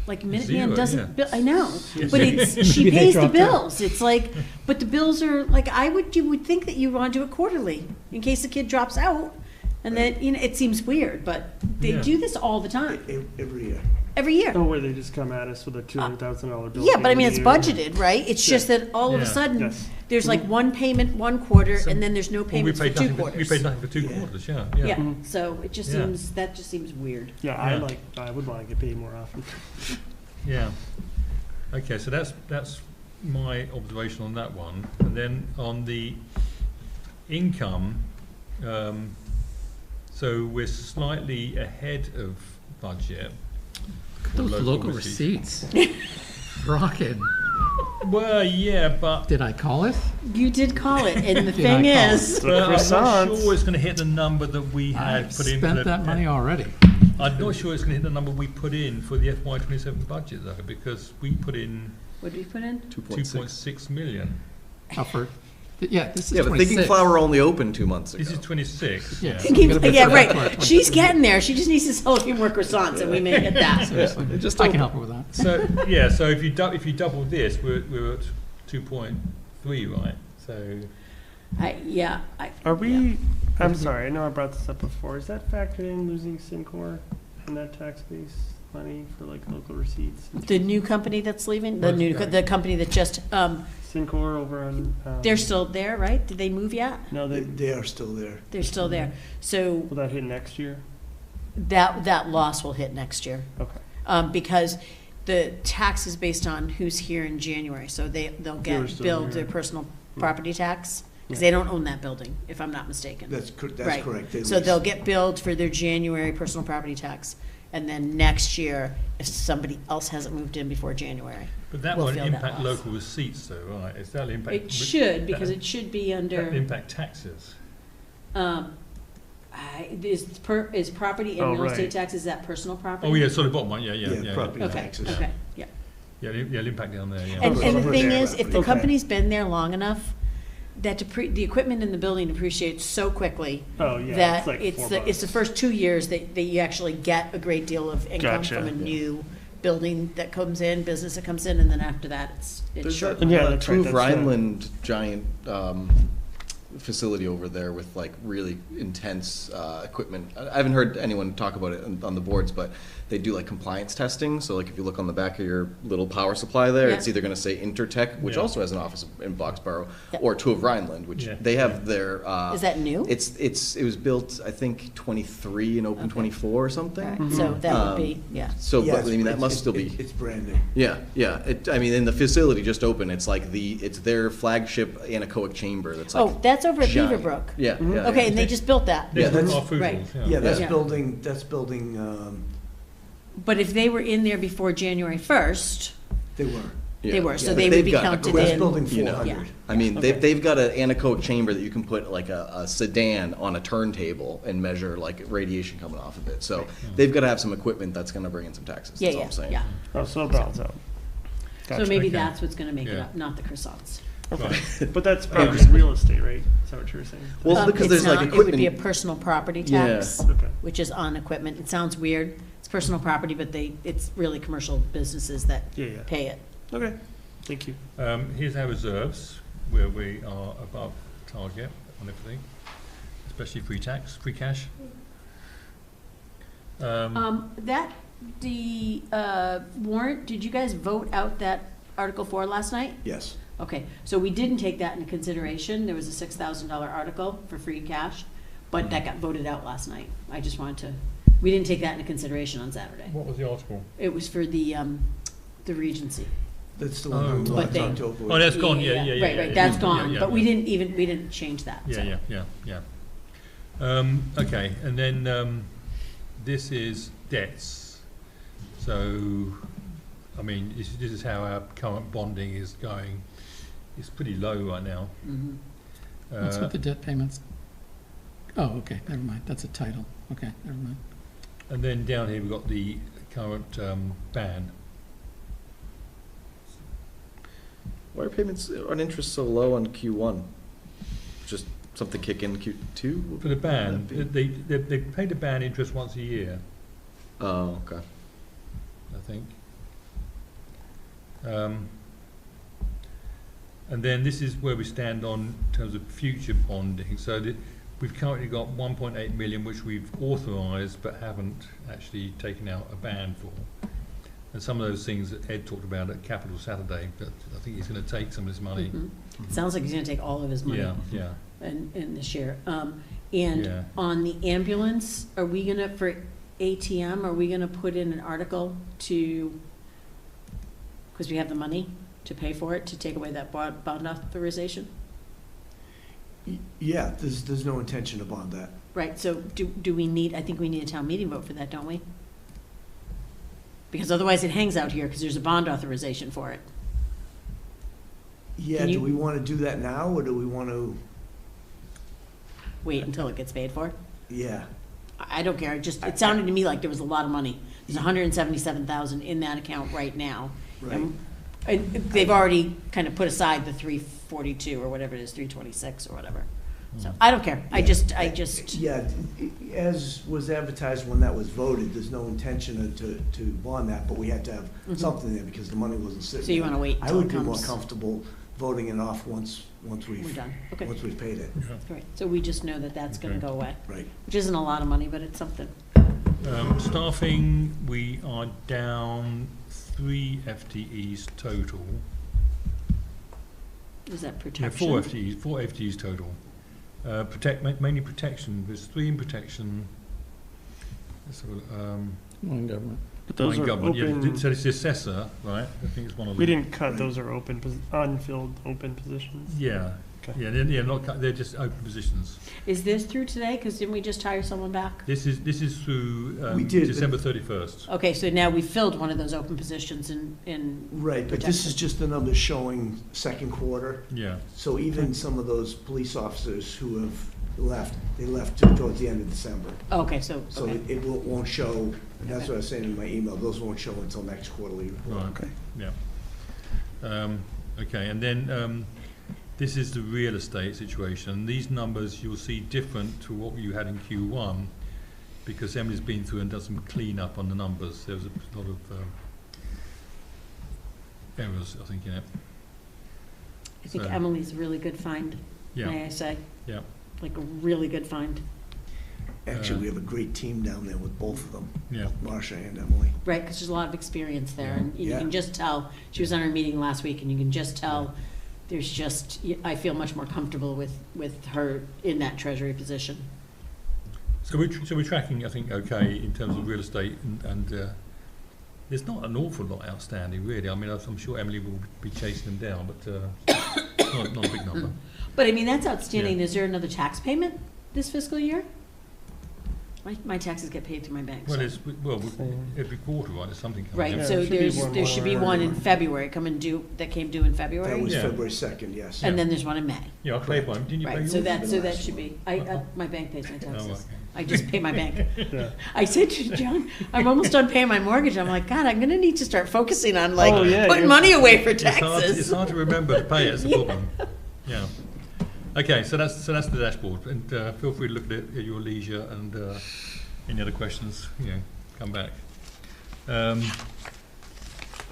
[SPEAKER 3] Like Minuteman
[SPEAKER 1] Zero,
[SPEAKER 3] doesn't,
[SPEAKER 1] yeah.
[SPEAKER 3] I know, but she
[SPEAKER 2] Maybe they
[SPEAKER 3] pays the
[SPEAKER 2] dropped out.
[SPEAKER 3] bills. It's like, but the bills are, like, you would think that you want to do it quarterly in case the kid drops out. And then, it seems weird, but they
[SPEAKER 1] Yeah.
[SPEAKER 3] do this all the time,
[SPEAKER 7] Every year.
[SPEAKER 3] every year.
[SPEAKER 5] Oh, where they just come at us with a $200,000 bill.
[SPEAKER 3] Yeah, but I mean, it's
[SPEAKER 5] Yeah.
[SPEAKER 3] budgeted, right? It's just that all of a
[SPEAKER 1] Yeah.
[SPEAKER 3] sudden,
[SPEAKER 5] Yes.
[SPEAKER 3] there's like one payment, one quarter,
[SPEAKER 1] So-
[SPEAKER 3] and then there's no
[SPEAKER 1] Well, we
[SPEAKER 3] payments for
[SPEAKER 1] paid
[SPEAKER 3] 2
[SPEAKER 1] nothing.
[SPEAKER 3] quarters.
[SPEAKER 1] We paid nothing for 2
[SPEAKER 7] Yeah.
[SPEAKER 1] quarters. Yeah.
[SPEAKER 3] Yeah,
[SPEAKER 5] Mhm.
[SPEAKER 3] so it just
[SPEAKER 1] Yeah.
[SPEAKER 3] seems weird.
[SPEAKER 5] Yeah,
[SPEAKER 1] Yeah.
[SPEAKER 5] I would want to get paid more often.
[SPEAKER 1] Yeah. Okay, so that's my observation on that one. And then on the income, so we're slightly ahead of budget. for
[SPEAKER 2] Those local receipts. Rockin'.
[SPEAKER 1] Well, yeah, but
[SPEAKER 2] Did I call it?
[SPEAKER 3] You did call it, and the
[SPEAKER 2] Did I
[SPEAKER 3] thing
[SPEAKER 2] call
[SPEAKER 3] is,
[SPEAKER 5] The
[SPEAKER 1] but I'm not
[SPEAKER 5] croissants.
[SPEAKER 1] sure it's going to hit the number that we had
[SPEAKER 2] I've
[SPEAKER 1] put in. for
[SPEAKER 2] spent
[SPEAKER 1] the-
[SPEAKER 2] that money already.
[SPEAKER 1] I'm not sure it's going to hit the number we put in for the FY27 budget though, because we put in
[SPEAKER 3] what did we put in?
[SPEAKER 1] 2.6 million.
[SPEAKER 2] Yeah, this is
[SPEAKER 9] Yeah, but Thinking
[SPEAKER 2] 26.
[SPEAKER 9] Flower only opened 2 months ago.
[SPEAKER 1] This is 26.
[SPEAKER 2] Yeah.
[SPEAKER 1] Yeah.
[SPEAKER 3] Thinking-
[SPEAKER 2] gotta
[SPEAKER 3] Yeah,
[SPEAKER 2] put that to our
[SPEAKER 3] right, she's getting there, she just needs to sell a few more croissants, and we may hit that.
[SPEAKER 2] Seriously.
[SPEAKER 9] Just
[SPEAKER 2] I
[SPEAKER 9] open.
[SPEAKER 2] can help her with that.
[SPEAKER 1] So yeah, so if you double this, we're at 2.3, right? So
[SPEAKER 5] Are we, I'm sorry, I know I brought this up before. Is that factored in losing Syncor and that tax base money for like local receipts?
[SPEAKER 3] The new company that's leaving,
[SPEAKER 1] Right.
[SPEAKER 3] the company that just,
[SPEAKER 5] Syncor over on.
[SPEAKER 3] they're still there, right? Did they move yet?
[SPEAKER 5] No,
[SPEAKER 7] They are still there.
[SPEAKER 3] They're still there. So
[SPEAKER 5] will that hit next year?
[SPEAKER 3] that loss will hit next year.
[SPEAKER 5] Okay.
[SPEAKER 3] Because the tax is based on who's here in January, so they'll
[SPEAKER 5] They were
[SPEAKER 3] get
[SPEAKER 5] still
[SPEAKER 3] billed
[SPEAKER 5] here.
[SPEAKER 3] their personal property tax, because
[SPEAKER 5] Yeah.
[SPEAKER 3] they don't own that building, if I'm not mistaken.
[SPEAKER 7] That's
[SPEAKER 3] Right.
[SPEAKER 7] correct. They
[SPEAKER 3] So
[SPEAKER 7] lease.
[SPEAKER 3] they'll get billed for their January personal property tax, and then next year, if somebody else hasn't moved in before January.
[SPEAKER 1] but that
[SPEAKER 3] We'll
[SPEAKER 1] won't
[SPEAKER 3] feel that
[SPEAKER 1] impact
[SPEAKER 3] loss.
[SPEAKER 1] local receipts though, right? It's that'll impact.
[SPEAKER 3] It should, because it should be
[SPEAKER 1] that'll
[SPEAKER 3] under,
[SPEAKER 1] impact taxes.
[SPEAKER 3] is property
[SPEAKER 5] Oh,
[SPEAKER 3] and real estate
[SPEAKER 5] right.
[SPEAKER 3] tax, is that personal property?
[SPEAKER 1] Oh yeah, sorry, bottom one. Yeah.
[SPEAKER 7] Yeah, property
[SPEAKER 3] Okay,
[SPEAKER 7] taxes.
[SPEAKER 3] okay, yeah.
[SPEAKER 1] Yeah, it'll impact down there. Yeah.
[SPEAKER 3] And the thing is, if the
[SPEAKER 5] Okay.
[SPEAKER 3] company's been there long enough, that the equipment in the building depreciates so quickly
[SPEAKER 5] Oh, yeah.
[SPEAKER 3] that
[SPEAKER 5] like
[SPEAKER 3] it's
[SPEAKER 5] $4.
[SPEAKER 3] the first 2 years that you actually get a great deal of income
[SPEAKER 5] Gotcha.
[SPEAKER 3] from a new building that comes in, business that comes in, and then after that, it's
[SPEAKER 9] There's
[SPEAKER 3] short.
[SPEAKER 9] that
[SPEAKER 5] Yeah, that's right,
[SPEAKER 9] True
[SPEAKER 5] that's
[SPEAKER 9] Rhineland giant facility over there with like really intense equipment. I haven't heard anyone talk about it on the boards, but they do like compliance testing. So like if you look on the back of your little power supply there, it's
[SPEAKER 3] Yeah.
[SPEAKER 9] either going to say Intertech, which
[SPEAKER 1] Yeah.
[SPEAKER 9] also has an office in Boxborough,
[SPEAKER 3] Yeah.
[SPEAKER 9] or Two of Rhineland, which
[SPEAKER 1] Yeah.
[SPEAKER 9] they have their.
[SPEAKER 3] Is that new?
[SPEAKER 9] It was built I think 23 and open
[SPEAKER 3] Okay.
[SPEAKER 9] 24 or something.
[SPEAKER 3] Alright, so that would be,
[SPEAKER 9] Um,
[SPEAKER 3] yeah.
[SPEAKER 9] So
[SPEAKER 7] Yeah,
[SPEAKER 9] but, I mean that
[SPEAKER 7] it's-
[SPEAKER 9] must still be.
[SPEAKER 7] It's brand new.
[SPEAKER 9] Yeah, yeah. I mean, and the facility just opened. It's like it's their flagship anechoic chamber. That's like
[SPEAKER 3] Oh, that's over at
[SPEAKER 9] giant.
[SPEAKER 3] Beaverbrook.
[SPEAKER 9] Yeah, yeah.
[SPEAKER 3] Okay,
[SPEAKER 9] yeah.
[SPEAKER 3] and they just built that.
[SPEAKER 1] Yeah,
[SPEAKER 7] that's-
[SPEAKER 1] our food
[SPEAKER 3] right.
[SPEAKER 1] halls,
[SPEAKER 7] Yeah, that's
[SPEAKER 3] Yeah.
[SPEAKER 7] building,
[SPEAKER 3] But if they were in there before January 1st,
[SPEAKER 7] they were.
[SPEAKER 3] they were, so
[SPEAKER 9] But
[SPEAKER 3] they would
[SPEAKER 9] they've
[SPEAKER 3] be
[SPEAKER 9] got
[SPEAKER 3] counted
[SPEAKER 9] equipment,
[SPEAKER 7] That's building
[SPEAKER 9] you know.
[SPEAKER 7] 400.
[SPEAKER 9] I mean,
[SPEAKER 5] Okay.
[SPEAKER 9] they've got an anechoic chamber that you can put like a sedan on a turntable and measure like radiation coming off of it. So they've got to have some equipment that's going to bring in some taxes.
[SPEAKER 3] Yeah,
[SPEAKER 9] That's all I'm saying.
[SPEAKER 3] yeah.
[SPEAKER 5] Oh, so it balances out.
[SPEAKER 3] So
[SPEAKER 5] Gotcha.
[SPEAKER 3] maybe
[SPEAKER 1] Okay.
[SPEAKER 3] that's what's gonna make it
[SPEAKER 1] Yeah.
[SPEAKER 3] up, not the croissants.
[SPEAKER 1] Right.
[SPEAKER 5] But that's probably real estate, right? Is that what you were saying?
[SPEAKER 9] Well, because
[SPEAKER 3] It's
[SPEAKER 9] there's like
[SPEAKER 3] not- It would be a
[SPEAKER 9] equipment.
[SPEAKER 3] personal property
[SPEAKER 9] Yeah.
[SPEAKER 3] tax,
[SPEAKER 5] Okay.
[SPEAKER 3] which is on equipment. It sounds weird. It's personal property, but it's really commercial businesses that
[SPEAKER 5] Yeah, yeah.
[SPEAKER 3] pay it.
[SPEAKER 5] Okay, thank you.
[SPEAKER 1] Here's our reserves, where we are above target on everything, especially free cash.
[SPEAKER 3] The warrant, did you guys vote out that Article 4 last night?
[SPEAKER 7] Yes.
[SPEAKER 3] Okay, so we didn't take that into consideration. There was a $6,000 article for free cash, but that got voted out last night. I just wanted to, we didn't take that into consideration on Saturday.
[SPEAKER 1] What was the article?
[SPEAKER 3] It was for the Regency.
[SPEAKER 7] That's the one we
[SPEAKER 3] But they-
[SPEAKER 7] talked over.
[SPEAKER 1] Oh, that's gone, yeah.
[SPEAKER 3] Right, that's gone,
[SPEAKER 1] yeah,
[SPEAKER 3] but
[SPEAKER 1] yeah.
[SPEAKER 3] we didn't change that, so.
[SPEAKER 1] Yeah. Okay, and then, this is debts. So, I mean, this is how our current bonding is going. It's pretty low right now.
[SPEAKER 3] Mhm.
[SPEAKER 2] What's with the debt payments? Oh, okay, never mind, that's a title, okay, never mind.
[SPEAKER 1] And then down here, we've got the current, ban.
[SPEAKER 9] Why are payments on interest so low on Q1? Just something kick in Q2?
[SPEAKER 1] For the ban,
[SPEAKER 9] Would that be-
[SPEAKER 1] they pay the ban interest once a year,
[SPEAKER 9] Oh, okay.
[SPEAKER 1] I think. And then this is where we stand on in terms of future bonding. So we've currently got 1.8 million, which we've authorised but haven't actually taken out a ban for. And some of those things that Ed talked about at Capital Saturday, but I think he's going to take some of this money.
[SPEAKER 3] Mhm. It sounds like he's gonna take all of his money.
[SPEAKER 1] Yeah.
[SPEAKER 3] in this year. And
[SPEAKER 1] Yeah.
[SPEAKER 3] on the ambulance, are we gonna, for ATM, are we gonna put in an article to, because we have the money to pay for it, to take away that bond authorization?
[SPEAKER 7] Yeah, there's no intention to bond that.
[SPEAKER 3] Right, so do we need, I think we need a town meeting vote for that, don't we? Because otherwise it hangs out here, because there's a bond authorization for it.
[SPEAKER 7] Yeah,
[SPEAKER 3] Can you-
[SPEAKER 7] do we want to do that now, or do we want to,
[SPEAKER 3] Wait until it gets paid for?
[SPEAKER 7] yeah.
[SPEAKER 3] I don't care, it sounded to me like there was a lot of money. There's 177,000 in that account right now.
[SPEAKER 7] Right.
[SPEAKER 3] And they've already kind of put aside the 342 or whatever it is, 326 or whatever. So I don't care. I just,
[SPEAKER 7] Yeah, as was advertised when that was voted, there's no intention to bond that, but we had to have something there because the money wasn't sitting.
[SPEAKER 3] So you
[SPEAKER 7] there.
[SPEAKER 3] wanna wait
[SPEAKER 7] I
[SPEAKER 3] till it
[SPEAKER 7] would be more
[SPEAKER 3] comes?
[SPEAKER 7] comfortable voting it off once
[SPEAKER 3] we're
[SPEAKER 7] we've,
[SPEAKER 3] done. Okay,
[SPEAKER 7] once we've paid it,
[SPEAKER 3] all right. So we just know that that's gonna
[SPEAKER 1] Okay.
[SPEAKER 3] go away,
[SPEAKER 7] right.
[SPEAKER 3] which isn't a lot of money, but it's something.
[SPEAKER 1] Staffing, we are down 3 FTEs total.
[SPEAKER 3] Is that
[SPEAKER 1] Yeah,
[SPEAKER 3] protection?
[SPEAKER 1] 4 FTEs total. Mainly protection, there's 3 in protection. So,
[SPEAKER 2] One government.
[SPEAKER 5] But those
[SPEAKER 1] mine
[SPEAKER 5] are
[SPEAKER 1] government, yeah,
[SPEAKER 5] open,
[SPEAKER 1] so it's the assessor, right? I think it's one of them.
[SPEAKER 5] we didn't cut,
[SPEAKER 7] Right.
[SPEAKER 5] those are open, unfilled open positions.
[SPEAKER 1] Yeah,
[SPEAKER 5] Okay.
[SPEAKER 1] yeah, not, they're just open positions.
[SPEAKER 3] Is this through today? Because didn't we just hire someone back?
[SPEAKER 1] This is through
[SPEAKER 7] We did, but-
[SPEAKER 1] December 31st.
[SPEAKER 3] Okay, so now we filled one of those open positions in,
[SPEAKER 7] Right, but this is
[SPEAKER 3] Protection.
[SPEAKER 7] just the numbers showing second quarter,
[SPEAKER 1] Yeah,
[SPEAKER 7] so even some of those police officers who have left, they left towards the end of December.
[SPEAKER 3] okay, so,
[SPEAKER 7] So
[SPEAKER 3] okay.
[SPEAKER 7] it won't show, and that's what I was saying in my email, those won't show until next quarterly report.
[SPEAKER 1] right,
[SPEAKER 9] Okay.
[SPEAKER 1] yeah. Okay, and then this is the real estate situation. These numbers you'll see different to what you had in Q1 because Emily's been through and done some clean up on the numbers. There was a lot of errors, I think, in it.
[SPEAKER 3] I think
[SPEAKER 1] so-
[SPEAKER 3] Emily's a really good find,
[SPEAKER 1] Yeah,
[SPEAKER 3] may I say?
[SPEAKER 1] yeah.
[SPEAKER 3] Like a really good find.
[SPEAKER 7] Actually, we have a great team down there with both of them,
[SPEAKER 1] Yeah,
[SPEAKER 7] Marcia and Emily.
[SPEAKER 3] Right, because there's a lot of experience there, and you
[SPEAKER 7] Yeah.
[SPEAKER 3] can just tell, she was on our meeting last week, and you can just tell, there's just, I feel much more comfortable with her in that treasury position.
[SPEAKER 1] so we're tracking, I think, okay in terms of real estate, and there's not an awful lot outstanding, really. I mean, I'm sure Emily will be chasing them down, but not a big number.
[SPEAKER 3] But I mean, that's outstanding. Is there another tax payment this fiscal year? My taxes get paid through my bank,
[SPEAKER 1] Well,
[SPEAKER 3] so.
[SPEAKER 1] every quarter, right? There's something coming.
[SPEAKER 3] Right,
[SPEAKER 1] in.
[SPEAKER 5] Yeah,
[SPEAKER 3] so
[SPEAKER 5] there should be one
[SPEAKER 3] there should be
[SPEAKER 5] more.
[SPEAKER 3] one in February that came due in
[SPEAKER 7] That
[SPEAKER 3] February,
[SPEAKER 7] was
[SPEAKER 1] Yeah.
[SPEAKER 7] February 2nd, yes.
[SPEAKER 3] and then there's one in May.
[SPEAKER 1] Yeah, I paid one. Didn't you pay
[SPEAKER 3] Right,
[SPEAKER 1] yours?
[SPEAKER 3] so that
[SPEAKER 7] last
[SPEAKER 3] should
[SPEAKER 7] one.
[SPEAKER 3] be, my bank pays my
[SPEAKER 1] Oh,
[SPEAKER 3] taxes.
[SPEAKER 1] okay.
[SPEAKER 3] I just pay my bank.
[SPEAKER 5] Yeah.
[SPEAKER 3] I said to John, I'm almost done paying my mortgage. I'm like, God, I'm gonna need to start focusing on like
[SPEAKER 5] Oh, yeah,
[SPEAKER 3] putting
[SPEAKER 5] you-
[SPEAKER 3] money away for
[SPEAKER 1] It's
[SPEAKER 3] taxes.
[SPEAKER 1] hard to remember to pay it, it's the
[SPEAKER 3] Yeah.
[SPEAKER 1] problem. Yeah. Okay, so that's the dashboard, and feel free to look at it at your leisure, and any other questions, come back.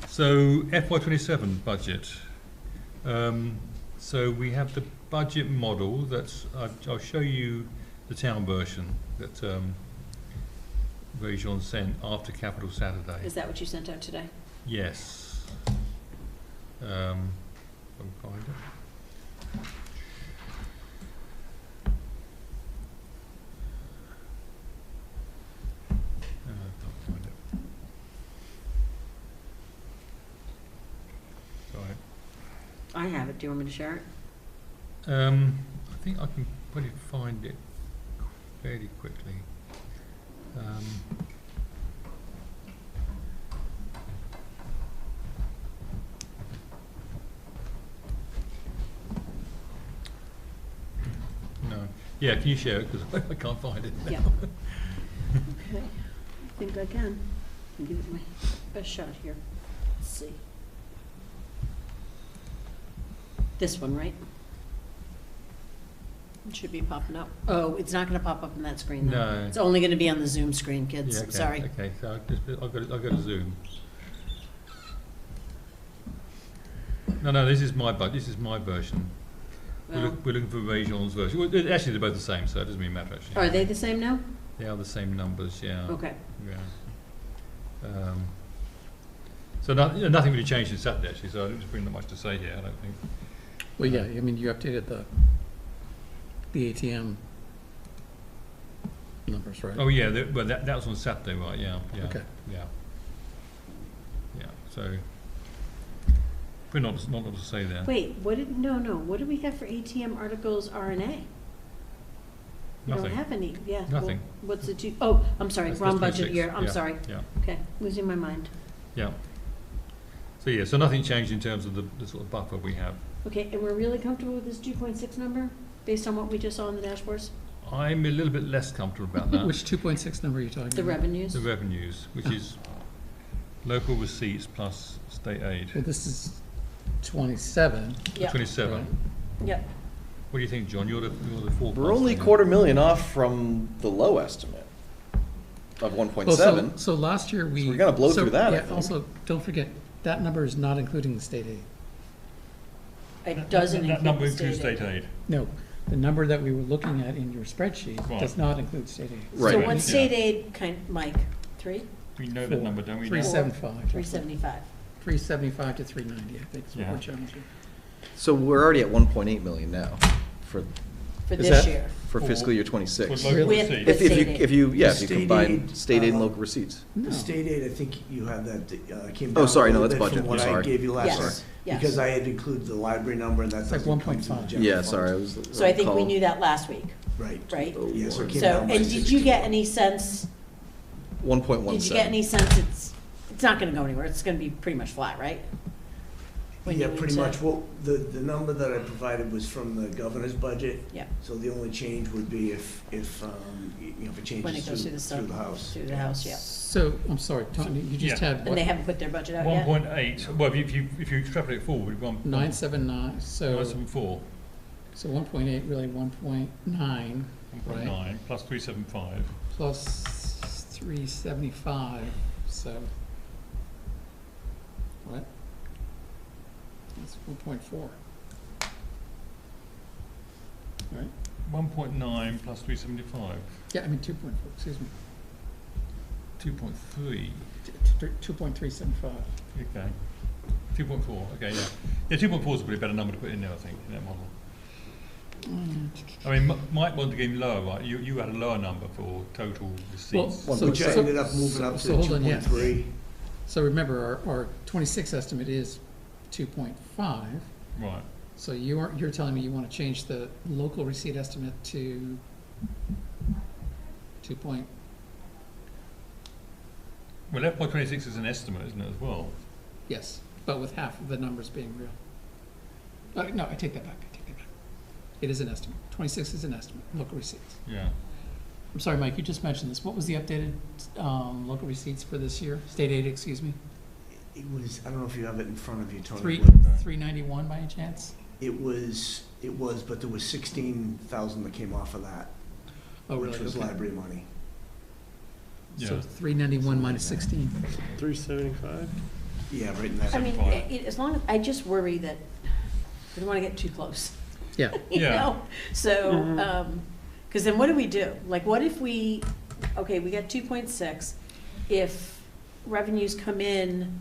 [SPEAKER 1] So FY27 budget. So we have the budget model. I'll show you the town version that Rajon sent after Capital Saturday.
[SPEAKER 3] Is that what you sent out today?
[SPEAKER 1] Yes. I'll find it. Can't find it. Sorry.
[SPEAKER 3] I have it. Do you want me to share it?
[SPEAKER 1] I think I can probably find it fairly quickly. No. Yeah, can you share it? Because I can't find it now.
[SPEAKER 3] Yeah. Okay, I think I can. I'll give it my best shot here. Let's see. This one, right? It should be popping up. Oh, it's not gonna pop up on that screen though.
[SPEAKER 1] No.
[SPEAKER 3] It's only gonna be on the Zoom screen, kids.
[SPEAKER 1] Yeah, okay,
[SPEAKER 3] Sorry.
[SPEAKER 1] Okay, so I'll go to Zoom. No, this is my version.
[SPEAKER 3] Well,
[SPEAKER 1] We're looking for Rajon's version. Well, actually, they're both the same, so it doesn't really matter, actually.
[SPEAKER 3] are they the same now?
[SPEAKER 1] They are the same numbers, yeah.
[SPEAKER 3] Okay.
[SPEAKER 1] Yeah. So nothing really changed since Saturday, actually, so there's really not much to say here, I don't think.
[SPEAKER 2] Well, yeah, I mean, you updated the ATM numbers, right?
[SPEAKER 1] Oh, yeah, well, that was on Saturday, right, yeah.
[SPEAKER 2] Okay.
[SPEAKER 1] Yeah. Yeah, so, we're not a lot to say there.
[SPEAKER 3] Wait, what did we have for ATM articles RNA? We don't
[SPEAKER 1] Nothing.
[SPEAKER 3] have any, yeah. well,
[SPEAKER 1] Nothing.
[SPEAKER 3] What's the two, oh, I'm sorry,
[SPEAKER 1] That's
[SPEAKER 3] wrong
[SPEAKER 1] 26,
[SPEAKER 3] budget year, I'm
[SPEAKER 1] yeah,
[SPEAKER 3] sorry.
[SPEAKER 1] Yeah,
[SPEAKER 3] Okay, losing my mind.
[SPEAKER 1] yeah. So, yeah, so nothing changed in terms of the sort of buffer we have.
[SPEAKER 3] Okay, and we're really comfortable with this 2.6 number, based on what we just saw in the dashboards?
[SPEAKER 1] I'm a little bit less comfortable about that.
[SPEAKER 2] Which 2.6 number are you talking about?
[SPEAKER 3] The revenues?
[SPEAKER 1] The revenues, which is local receipts plus state aid.
[SPEAKER 2] Well, this is 27.
[SPEAKER 3] Yep,
[SPEAKER 1] 27.
[SPEAKER 2] Right.
[SPEAKER 3] yep.
[SPEAKER 1] What do you think, John? You're the forecast.
[SPEAKER 9] We're only $250,000 off from the low estimate of 1.7.
[SPEAKER 2] Well, so last year we.
[SPEAKER 9] So we're gonna blow through that, I
[SPEAKER 2] Yeah,
[SPEAKER 9] think.
[SPEAKER 2] also, don't forget, that number is not including the state aid.
[SPEAKER 3] It doesn't
[SPEAKER 1] That
[SPEAKER 3] include
[SPEAKER 1] number
[SPEAKER 3] the
[SPEAKER 1] includes
[SPEAKER 3] state
[SPEAKER 1] state
[SPEAKER 3] aid.
[SPEAKER 1] aid.
[SPEAKER 2] No, the number that we were looking at in your spreadsheet
[SPEAKER 1] Right.
[SPEAKER 2] does not include state aid.
[SPEAKER 9] Right.
[SPEAKER 3] So
[SPEAKER 9] Right.
[SPEAKER 3] what's state aid Mike, 3?
[SPEAKER 1] We know that number, don't we? now?
[SPEAKER 2] 375.
[SPEAKER 3] 375.
[SPEAKER 2] 375 to 390, I think is what
[SPEAKER 1] Yeah.
[SPEAKER 2] we're challenging.
[SPEAKER 9] So we're already at 1.8 million now for
[SPEAKER 3] For
[SPEAKER 2] Is
[SPEAKER 3] this
[SPEAKER 2] that-
[SPEAKER 3] year.
[SPEAKER 9] fiscal year
[SPEAKER 1] For
[SPEAKER 9] 26.
[SPEAKER 1] local
[SPEAKER 2] Really?
[SPEAKER 1] receipts.
[SPEAKER 3] With state aid.
[SPEAKER 9] If you
[SPEAKER 7] The
[SPEAKER 9] if you
[SPEAKER 7] state
[SPEAKER 9] combine
[SPEAKER 7] aid,
[SPEAKER 9] state aid and local receipts.
[SPEAKER 2] No.
[SPEAKER 7] The state aid, I think you have that, came
[SPEAKER 9] Oh,
[SPEAKER 7] down a
[SPEAKER 9] sorry, no,
[SPEAKER 7] little
[SPEAKER 9] that's
[SPEAKER 7] bit
[SPEAKER 9] budget,
[SPEAKER 7] from what
[SPEAKER 9] I'm
[SPEAKER 7] I
[SPEAKER 9] sorry.
[SPEAKER 7] gave you last
[SPEAKER 3] Yes,
[SPEAKER 7] time.
[SPEAKER 3] yes.
[SPEAKER 7] Because I had included the library number and that
[SPEAKER 2] It's like
[SPEAKER 7] doesn't come to the
[SPEAKER 2] 1.5.
[SPEAKER 7] general
[SPEAKER 9] Yeah,
[SPEAKER 7] fund.
[SPEAKER 9] sorry, I was.
[SPEAKER 3] So I think we
[SPEAKER 9] recall-
[SPEAKER 3] knew that last week,
[SPEAKER 7] Right.
[SPEAKER 3] right?
[SPEAKER 9] Oh,
[SPEAKER 7] Yeah, so it
[SPEAKER 9] Lord.
[SPEAKER 7] came
[SPEAKER 3] So,
[SPEAKER 7] down by
[SPEAKER 3] and did you
[SPEAKER 7] 60.
[SPEAKER 3] get any sense,
[SPEAKER 9] 1.17.
[SPEAKER 3] did you get any sense it's not gonna go anywhere, it's gonna be pretty much flat, right? When
[SPEAKER 7] Yeah,
[SPEAKER 3] you
[SPEAKER 7] pretty
[SPEAKER 3] went
[SPEAKER 7] much.
[SPEAKER 3] to-
[SPEAKER 7] Well, the number that I provided was from the governor's budget.
[SPEAKER 3] Yeah.
[SPEAKER 7] So the only change would be if it
[SPEAKER 3] When it
[SPEAKER 7] changes
[SPEAKER 3] goes through the
[SPEAKER 7] through the House.
[SPEAKER 3] Through the House, yeah.
[SPEAKER 2] So, I'm sorry, Tony, you just
[SPEAKER 1] Yeah.
[SPEAKER 2] had
[SPEAKER 3] And
[SPEAKER 2] what?
[SPEAKER 3] they haven't put their budget out yet?
[SPEAKER 1] 1.8, well, if you extrapolate forward, we've gone.
[SPEAKER 2] 979, so
[SPEAKER 1] 974,
[SPEAKER 2] 1.8, really 1.9,
[SPEAKER 1] 1.9, plus 375.
[SPEAKER 2] plus 375, so. What? That's 1.4. Right?
[SPEAKER 1] 1.9 plus 375.
[SPEAKER 2] Yeah, I mean 2.4, excuse me,
[SPEAKER 1] 2.3,
[SPEAKER 2] 2.375.
[SPEAKER 1] okay. 2.4, okay, yeah. Yeah, 2.4 is probably a better number to put in there, I think, in that model. I mean, Mike wanted to get lower, right? You had a lower number for total receipts.
[SPEAKER 2] Well,
[SPEAKER 7] Which I ended up moving up to
[SPEAKER 2] so hold on, yeah.
[SPEAKER 7] 2.3.
[SPEAKER 2] So remember, our 26 estimate is 2.5,
[SPEAKER 1] Right.
[SPEAKER 2] so you're telling me you want to change the local receipt estimate to 2 point,
[SPEAKER 1] Well, FY26 is an estimate, isn't it, as well?
[SPEAKER 2] yes, but with half of the numbers being real. No, I take that back, It is an estimate. 26 is an estimate, local receipts.
[SPEAKER 1] Yeah.
[SPEAKER 2] I'm sorry, Mike, you just mentioned this. What was the updated local receipts for this year? State aid, excuse me?
[SPEAKER 7] It was, I don't know if you have it in front of you, Tony.
[SPEAKER 2] Three-
[SPEAKER 7] but
[SPEAKER 2] 391 by any chance?
[SPEAKER 7] It was, but there was 16,000 that came off of that,
[SPEAKER 2] Oh,
[SPEAKER 7] which
[SPEAKER 2] really?
[SPEAKER 7] was
[SPEAKER 2] Okay.
[SPEAKER 7] library money.
[SPEAKER 2] So
[SPEAKER 1] Yeah.
[SPEAKER 2] 391 minus 16.
[SPEAKER 5] 375?
[SPEAKER 7] Yeah, right in that.
[SPEAKER 3] I mean,
[SPEAKER 1] Fine.
[SPEAKER 3] as long as, I just worry that we don't wanna get too close.
[SPEAKER 2] Yeah.
[SPEAKER 3] You
[SPEAKER 1] Yeah.
[SPEAKER 3] know? So, cause then what do we do? Like, what if we okay, we got 2.6. If revenues come in,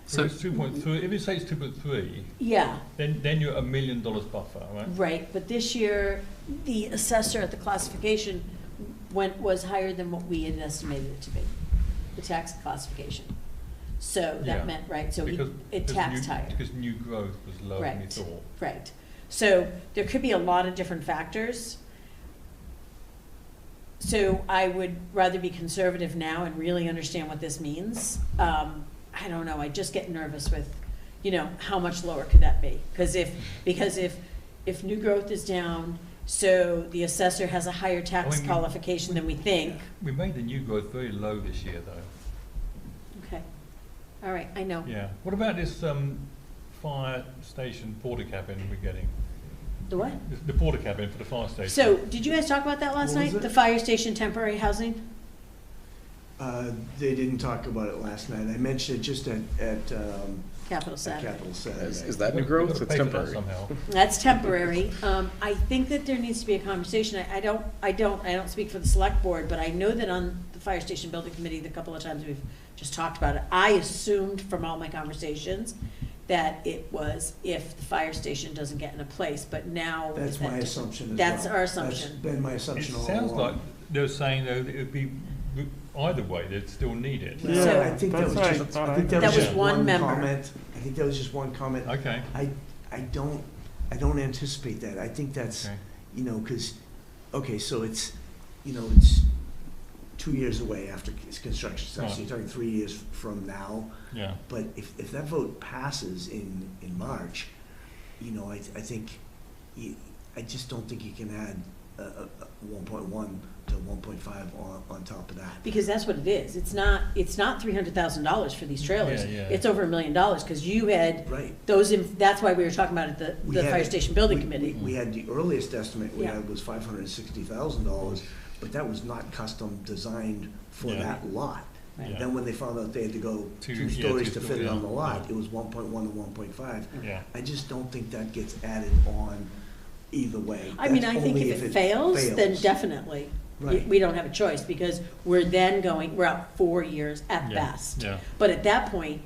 [SPEAKER 1] So it's 2.3, if you say it's 2.3,
[SPEAKER 3] yeah,
[SPEAKER 1] then you're $1 million buffer, right?
[SPEAKER 3] right, but this year, the assessor at the classification was higher than what we had estimated it to be, the tax classification. So
[SPEAKER 1] Yeah.
[SPEAKER 3] that meant, right, so
[SPEAKER 1] Because-
[SPEAKER 3] it
[SPEAKER 1] because
[SPEAKER 3] taxed
[SPEAKER 1] new-
[SPEAKER 3] higher.
[SPEAKER 1] Because new growth was lower than you
[SPEAKER 3] Right.
[SPEAKER 1] thought.
[SPEAKER 3] Right. So there could be a lot of different factors. So I would rather be conservative now and really understand what this means. I don't know, I just get nervous with, how much lower could that be? Because if new growth is down, so the assessor has a higher tax
[SPEAKER 1] I mean,
[SPEAKER 3] qualification than we think.
[SPEAKER 1] We made the new growth very low this year, though.
[SPEAKER 3] Okay. All right, I know.
[SPEAKER 1] Yeah. What about this fire station porta cabin we're getting?
[SPEAKER 3] The what?
[SPEAKER 1] The porta cabin for the fire station.
[SPEAKER 3] So, did you guys talk about that last
[SPEAKER 7] What was
[SPEAKER 3] night?
[SPEAKER 7] it?
[SPEAKER 3] The fire station temporary housing?
[SPEAKER 7] They didn't talk about it last night. I mentioned it just at
[SPEAKER 3] Capital Saturday.
[SPEAKER 7] Capital Saturday.
[SPEAKER 9] Is that new
[SPEAKER 1] We've
[SPEAKER 9] growth?
[SPEAKER 1] got to
[SPEAKER 9] It's
[SPEAKER 1] pay for that
[SPEAKER 9] temporary.
[SPEAKER 1] somehow.
[SPEAKER 3] That's temporary. I think that there needs to be a conversation. I don't speak for the select board, but I know that on the fire station building committee, the couple of times we've just talked about it, I assumed from all my conversations that it was if the fire station doesn't get in a place, but now.
[SPEAKER 7] That's
[SPEAKER 3] is that
[SPEAKER 7] my
[SPEAKER 3] different?
[SPEAKER 7] assumption as well.
[SPEAKER 3] That's our assumption.
[SPEAKER 7] That's been my
[SPEAKER 1] It
[SPEAKER 7] assumption all
[SPEAKER 1] sounds
[SPEAKER 7] along.
[SPEAKER 1] like they're saying, though, that it would be, either way, they'd still need it.
[SPEAKER 3] So-
[SPEAKER 7] Yeah, I think that
[SPEAKER 5] That's
[SPEAKER 7] was
[SPEAKER 5] what I
[SPEAKER 7] just,
[SPEAKER 5] thought
[SPEAKER 7] I think
[SPEAKER 5] I
[SPEAKER 7] that was
[SPEAKER 3] heard.
[SPEAKER 7] just
[SPEAKER 3] That was one
[SPEAKER 7] one
[SPEAKER 3] member.
[SPEAKER 7] comment. I think that was just one comment.
[SPEAKER 1] Okay.
[SPEAKER 7] I don't anticipate that. I think that's,
[SPEAKER 1] Okay.
[SPEAKER 7] because, okay, so it's 2 years away after construction starts. So
[SPEAKER 1] Right.
[SPEAKER 7] you're talking 3 years from now.
[SPEAKER 1] Yeah.
[SPEAKER 7] But if that vote passes in March, I think, I just don't think you can add 1.1 to 1.5 on top of that.
[SPEAKER 3] Because that's what it is. It's not $300,000 for these trailers.
[SPEAKER 1] Yeah, yeah.
[SPEAKER 3] It's over $1 million, because you had
[SPEAKER 7] Right.
[SPEAKER 3] that's why we were talking about it at
[SPEAKER 7] We
[SPEAKER 3] the
[SPEAKER 7] had
[SPEAKER 3] fire
[SPEAKER 7] it-
[SPEAKER 3] station building
[SPEAKER 7] we-
[SPEAKER 3] committee.
[SPEAKER 7] We had the earliest estimate we
[SPEAKER 3] Yeah.
[SPEAKER 7] had was $560,000, but that was not custom designed for
[SPEAKER 1] Yeah.
[SPEAKER 7] that lot.
[SPEAKER 3] Right.
[SPEAKER 1] Yeah.
[SPEAKER 7] Then when they found out they had to go
[SPEAKER 1] Two-
[SPEAKER 7] two
[SPEAKER 1] yeah,
[SPEAKER 7] stories
[SPEAKER 1] two
[SPEAKER 7] to
[SPEAKER 1] story,
[SPEAKER 7] fit it on
[SPEAKER 1] yeah,
[SPEAKER 7] the lot,
[SPEAKER 1] yeah.
[SPEAKER 7] it was 1.1 to 1.5.
[SPEAKER 1] Yeah.
[SPEAKER 7] I just don't think that gets added on either way.
[SPEAKER 3] I mean,
[SPEAKER 7] That's
[SPEAKER 3] I think
[SPEAKER 7] only
[SPEAKER 3] if it fails, then
[SPEAKER 7] fails.
[SPEAKER 3] definitely.
[SPEAKER 7] Right.
[SPEAKER 3] We don't have a choice, because we're out 4 years at
[SPEAKER 1] Yeah,
[SPEAKER 3] best.
[SPEAKER 1] yeah.
[SPEAKER 3] But at that point,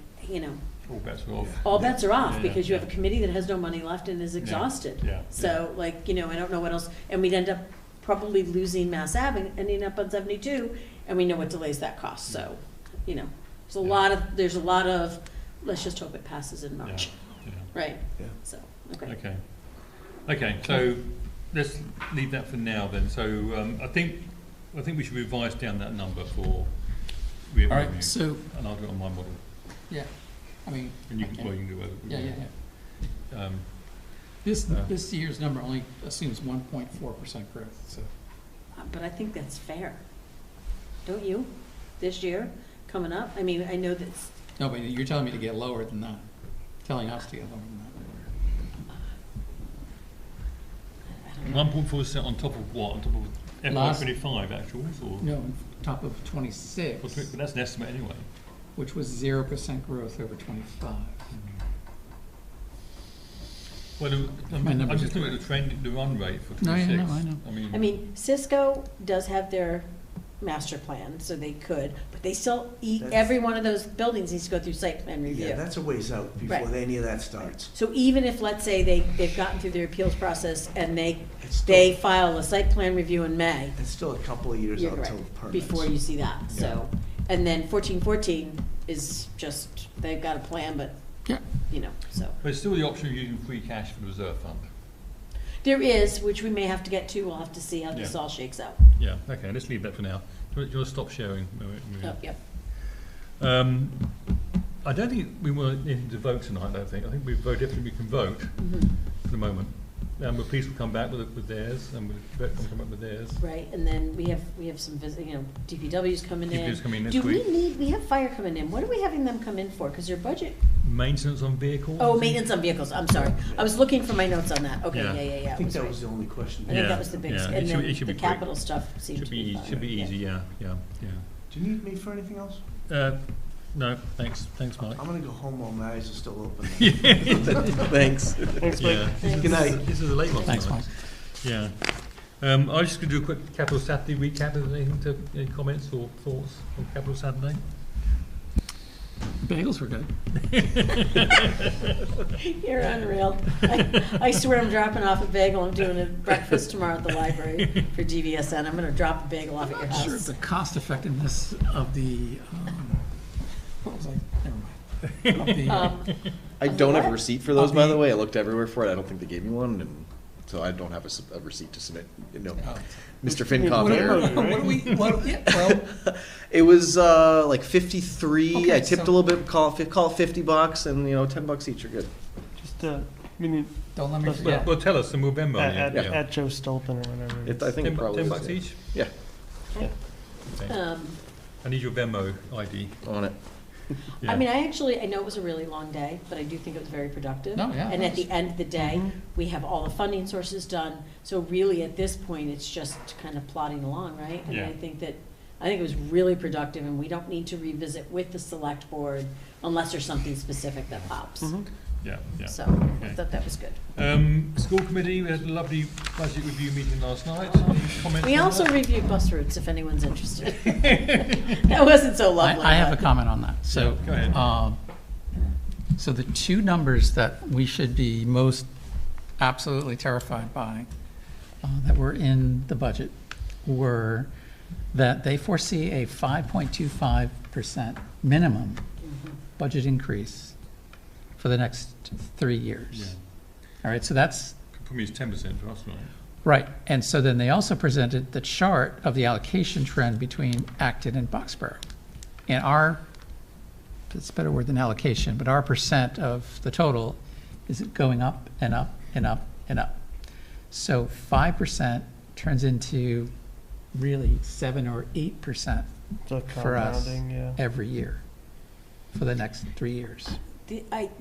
[SPEAKER 1] All bets are off.
[SPEAKER 3] all bets are off,
[SPEAKER 1] Yeah,
[SPEAKER 3] because you
[SPEAKER 1] yeah.
[SPEAKER 3] have a committee that has no money left and is exhausted.
[SPEAKER 1] yeah,
[SPEAKER 3] So, I don't know what else, and we'd end up probably losing Mass Ave and ending up on 72, and we know what delays that costs, so, there's a lot of, let's just hope it passes in March,
[SPEAKER 1] Yeah.
[SPEAKER 3] right?
[SPEAKER 7] Yeah.
[SPEAKER 3] So, okay.
[SPEAKER 1] Okay, so let's leave that for now then. So I think we should revise down that number for revenue.
[SPEAKER 2] All right, so,
[SPEAKER 1] And I'll do it on my model.
[SPEAKER 2] yeah, I mean.
[SPEAKER 1] And you
[SPEAKER 2] I
[SPEAKER 1] can,
[SPEAKER 2] can-
[SPEAKER 1] well, you can do it.
[SPEAKER 2] Yeah.
[SPEAKER 1] Um,
[SPEAKER 2] This year's number only assumes 1.4% growth, so.
[SPEAKER 3] But I think that's fair, don't you? This year, coming up, I mean, I know that's,
[SPEAKER 2] No, but you're telling me to get lower than that, telling us to get lower than that.
[SPEAKER 3] I don't know.
[SPEAKER 1] 1.4% on top of what? On top of
[SPEAKER 2] Last-
[SPEAKER 1] FY25 actuals or?
[SPEAKER 2] No, on top of 26,
[SPEAKER 1] But that's an estimate anyway.
[SPEAKER 2] which was 0% growth over 25.
[SPEAKER 1] Well,
[SPEAKER 2] My
[SPEAKER 1] I'm
[SPEAKER 2] numbers
[SPEAKER 1] just
[SPEAKER 2] are
[SPEAKER 1] looking at the trend, the run rate for
[SPEAKER 2] No,
[SPEAKER 1] 26.
[SPEAKER 2] I know.
[SPEAKER 3] I mean, Cisco does have their master plan, so they could, but they still,
[SPEAKER 7] That's-
[SPEAKER 3] every one of those buildings needs to go through site plan
[SPEAKER 7] Yeah,
[SPEAKER 3] review.
[SPEAKER 7] that's a ways out before
[SPEAKER 3] Right.
[SPEAKER 7] any of that starts.
[SPEAKER 3] So even if, let's say, they've gotten through their appeals process and they
[SPEAKER 7] It's
[SPEAKER 3] they
[SPEAKER 7] still,
[SPEAKER 3] file a site plan review in May,
[SPEAKER 7] it's still a couple of years
[SPEAKER 3] you're
[SPEAKER 7] out
[SPEAKER 3] right,
[SPEAKER 7] till permits.
[SPEAKER 3] before you see that, so. And then 1414 is just, they've got a plan, but,
[SPEAKER 2] Yeah.
[SPEAKER 3] so.
[SPEAKER 1] But it's still the option of using free cash for the reserve fund.
[SPEAKER 3] There is, which we may have to get to, we'll have to see how this
[SPEAKER 1] Yeah.
[SPEAKER 3] all shakes out.
[SPEAKER 1] Yeah, okay, let's leave that for now. Do you want to stop sharing? Maria?
[SPEAKER 3] Oh, yep.
[SPEAKER 1] I don't think we want anything to vote tonight, I don't think. I think we're very definitely we can vote
[SPEAKER 3] Mhm.
[SPEAKER 1] for the moment. And the police will come back with theirs, and we'll come up with theirs.
[SPEAKER 3] Right, and then we have some DPW's coming in.
[SPEAKER 1] DPW's coming in this
[SPEAKER 3] Do we
[SPEAKER 1] week.
[SPEAKER 3] we have fire coming in, what are we having them come in for, because their budget?
[SPEAKER 1] Maintenance on vehicles?
[SPEAKER 3] Oh, maintenance on vehicles, I'm sorry, I was looking for my notes on that, okay,
[SPEAKER 1] Yeah.
[SPEAKER 3] yeah,
[SPEAKER 7] I
[SPEAKER 3] it
[SPEAKER 7] think
[SPEAKER 3] was
[SPEAKER 7] that
[SPEAKER 3] right.
[SPEAKER 7] was the only question.
[SPEAKER 3] I think
[SPEAKER 1] Yeah,
[SPEAKER 3] that was the biggest,
[SPEAKER 1] yeah,
[SPEAKER 3] and
[SPEAKER 1] it should
[SPEAKER 3] then
[SPEAKER 1] be
[SPEAKER 3] the
[SPEAKER 1] quick.
[SPEAKER 3] capital stuff seemed
[SPEAKER 1] Should
[SPEAKER 3] to
[SPEAKER 1] be,
[SPEAKER 3] be fine.
[SPEAKER 1] should be easy, yeah.
[SPEAKER 7] Do you need me for anything else?
[SPEAKER 1] No, thanks, Mike.
[SPEAKER 7] I'm gonna go home while my eyes are still open.
[SPEAKER 9] Thanks.
[SPEAKER 5] Thanks, Mike.
[SPEAKER 1] Yeah.
[SPEAKER 3] Thanks.
[SPEAKER 7] Good night.
[SPEAKER 1] This is a late one
[SPEAKER 2] Thanks,
[SPEAKER 1] tonight.
[SPEAKER 2] Mike.
[SPEAKER 1] Yeah. I was just going to do a quick Capital Saturday recap. Is there anything any comments or thoughts on Capital Saturday?
[SPEAKER 2] Bagels were good.
[SPEAKER 3] You're unreal. I swear I'm dropping off a bagel. I'm doing a breakfast tomorrow at the library for DVSN. I'm gonna drop a bagel off at your
[SPEAKER 2] Sure,
[SPEAKER 3] house.
[SPEAKER 2] the cost effectiveness of the, what was I, never mind. Of the,
[SPEAKER 9] I don't have a
[SPEAKER 3] what?
[SPEAKER 9] receipt for those, by
[SPEAKER 2] Okay.
[SPEAKER 9] the way. I looked everywhere for it. I don't think they gave me one, and so I don't have a receipt to submit. Mr.
[SPEAKER 2] What
[SPEAKER 9] FinCom
[SPEAKER 2] do
[SPEAKER 9] here.
[SPEAKER 2] what do we, what, yeah, well,
[SPEAKER 9] It was like 53.
[SPEAKER 2] Okay,
[SPEAKER 9] I tipped
[SPEAKER 2] so-
[SPEAKER 9] a little bit. Call it $50, and $10 each are good.
[SPEAKER 5] Just, we need,
[SPEAKER 2] don't let me
[SPEAKER 5] That's
[SPEAKER 2] forget.
[SPEAKER 1] Well, tell us and we'll Venmo you.
[SPEAKER 5] at Joe Stolpen or whatever. it is.
[SPEAKER 9] I think it probably is,
[SPEAKER 1] $10
[SPEAKER 9] yeah.
[SPEAKER 1] each?
[SPEAKER 9] Yeah,
[SPEAKER 1] Okay. I need your Venmo ID.
[SPEAKER 9] on it.
[SPEAKER 1] Yeah.
[SPEAKER 3] I mean, I know it was a really long day, but I do think it was very productive.
[SPEAKER 2] No, yeah,
[SPEAKER 3] And
[SPEAKER 2] it
[SPEAKER 3] at the end of the day,
[SPEAKER 5] Mhm.
[SPEAKER 3] we have all the funding sources done. So really, at this point, it's just kind of plodding along, right? And
[SPEAKER 1] Yeah.
[SPEAKER 3] I think it was really productive, and we don't need to revisit with the select board unless there's something specific that pops.
[SPEAKER 5] Mhm.
[SPEAKER 1] Yeah, yeah.
[SPEAKER 3] So I
[SPEAKER 1] Okay.
[SPEAKER 3] thought that was good.
[SPEAKER 1] School committee, we had a lovely budget review meeting last night. Any comments
[SPEAKER 3] We
[SPEAKER 1] on
[SPEAKER 3] also
[SPEAKER 1] that?
[SPEAKER 3] reviewed bus routes, if anyone's interested. That wasn't so lovely.
[SPEAKER 2] I have a
[SPEAKER 3] but-
[SPEAKER 2] comment on that. So,
[SPEAKER 1] Yeah, go ahead.
[SPEAKER 2] so the two numbers that we should be most absolutely terrified by, that were in the budget, were that they foresee a 5.25% minimum budget increase for the next 3 years.
[SPEAKER 1] Yeah.
[SPEAKER 2] All right, so that's
[SPEAKER 1] For me, it's 10% for us, right?
[SPEAKER 2] right. And so then they also presented the chart of the allocation trend between Acton and Boxborough. And our, it's a better word than allocation, but our percent of the total is going up and up and up and up. So 5% turns into really 7 or 8%
[SPEAKER 5] The
[SPEAKER 2] for us
[SPEAKER 5] compounding, yeah.
[SPEAKER 2] every year for the next 3 years.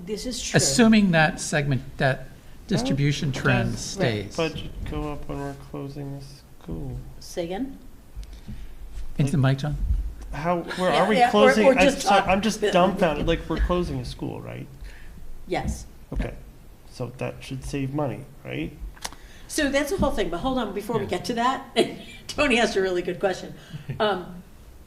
[SPEAKER 3] This is true.
[SPEAKER 2] Assuming that segment, that distribution trend
[SPEAKER 5] Does
[SPEAKER 2] stays.
[SPEAKER 5] Budget go up when we're closing the school.
[SPEAKER 3] Say again?
[SPEAKER 2] Into the mic, John?
[SPEAKER 5] Where
[SPEAKER 3] Yeah,
[SPEAKER 5] are we
[SPEAKER 3] yeah, or
[SPEAKER 5] closing?
[SPEAKER 3] just talk.
[SPEAKER 5] I'm just dumbfounded, like, we're closing a school, right?
[SPEAKER 3] Yes.
[SPEAKER 5] Okay, so that should save money, right?
[SPEAKER 3] So that's the whole thing, but hold on, before we
[SPEAKER 1] Yeah.
[SPEAKER 3] get to that, Tony asked a really good question.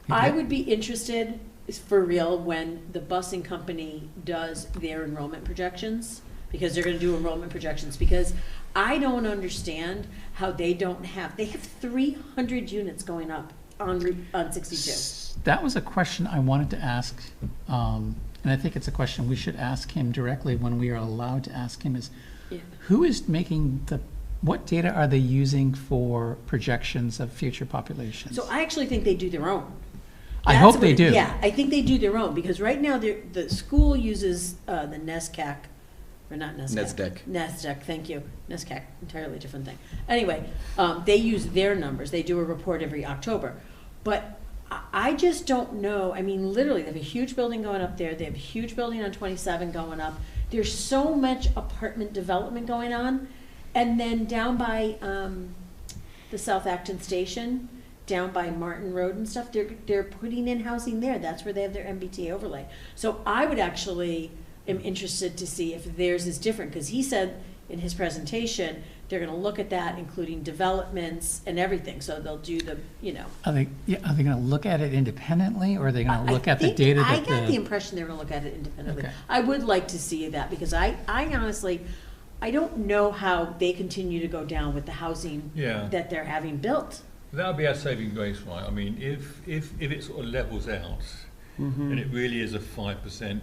[SPEAKER 3] I would be interested, for real, when the busing company does their enrollment projections, because they're gonna do enrollment projections, because I don't understand how they have 300 units going up on 62.
[SPEAKER 2] That was a question I wanted to ask, and I think it's a question we should ask him directly when we are allowed to ask him, is
[SPEAKER 3] Yeah.
[SPEAKER 2] who is making what data are they using for projections of future populations?
[SPEAKER 3] So I actually think they do their own.
[SPEAKER 2] I
[SPEAKER 3] That's
[SPEAKER 2] hope
[SPEAKER 3] what
[SPEAKER 2] they
[SPEAKER 3] it-
[SPEAKER 2] do.
[SPEAKER 3] Yeah, I think they do their own, because right now, the school uses the NESCAC, or not NESCAC.
[SPEAKER 9] NESDEC.
[SPEAKER 3] NESDEC, thank you. NESCAC, entirely different thing. Anyway, they use their numbers. They do a report every October. But I just don't know, I mean, literally, they have a huge building going up there. They have a huge building on 27 going up. There's so much apartment development going on. And then down by the South Acton Station, down by Martin Road and stuff, they're putting in housing there. That's where they have their MBTA overlay. So I would actually am interested to see if theirs is different, because he said in his presentation, they're gonna look at that, including developments and everything. So they'll do the,
[SPEAKER 2] Are they gonna look at it independently, or are they gonna look
[SPEAKER 3] I
[SPEAKER 2] at the
[SPEAKER 3] think-
[SPEAKER 2] data
[SPEAKER 3] I
[SPEAKER 2] that
[SPEAKER 3] got the impression they're gonna look at it independently.
[SPEAKER 2] Okay.
[SPEAKER 3] I would like to see that, because I honestly, I don't know how they continue to go down with the housing
[SPEAKER 1] Yeah.
[SPEAKER 3] that they're having built.
[SPEAKER 1] That would be our saving grace, right? I mean, if it sort of levels out,
[SPEAKER 5] Mm-hmm.
[SPEAKER 1] and it really is a 5%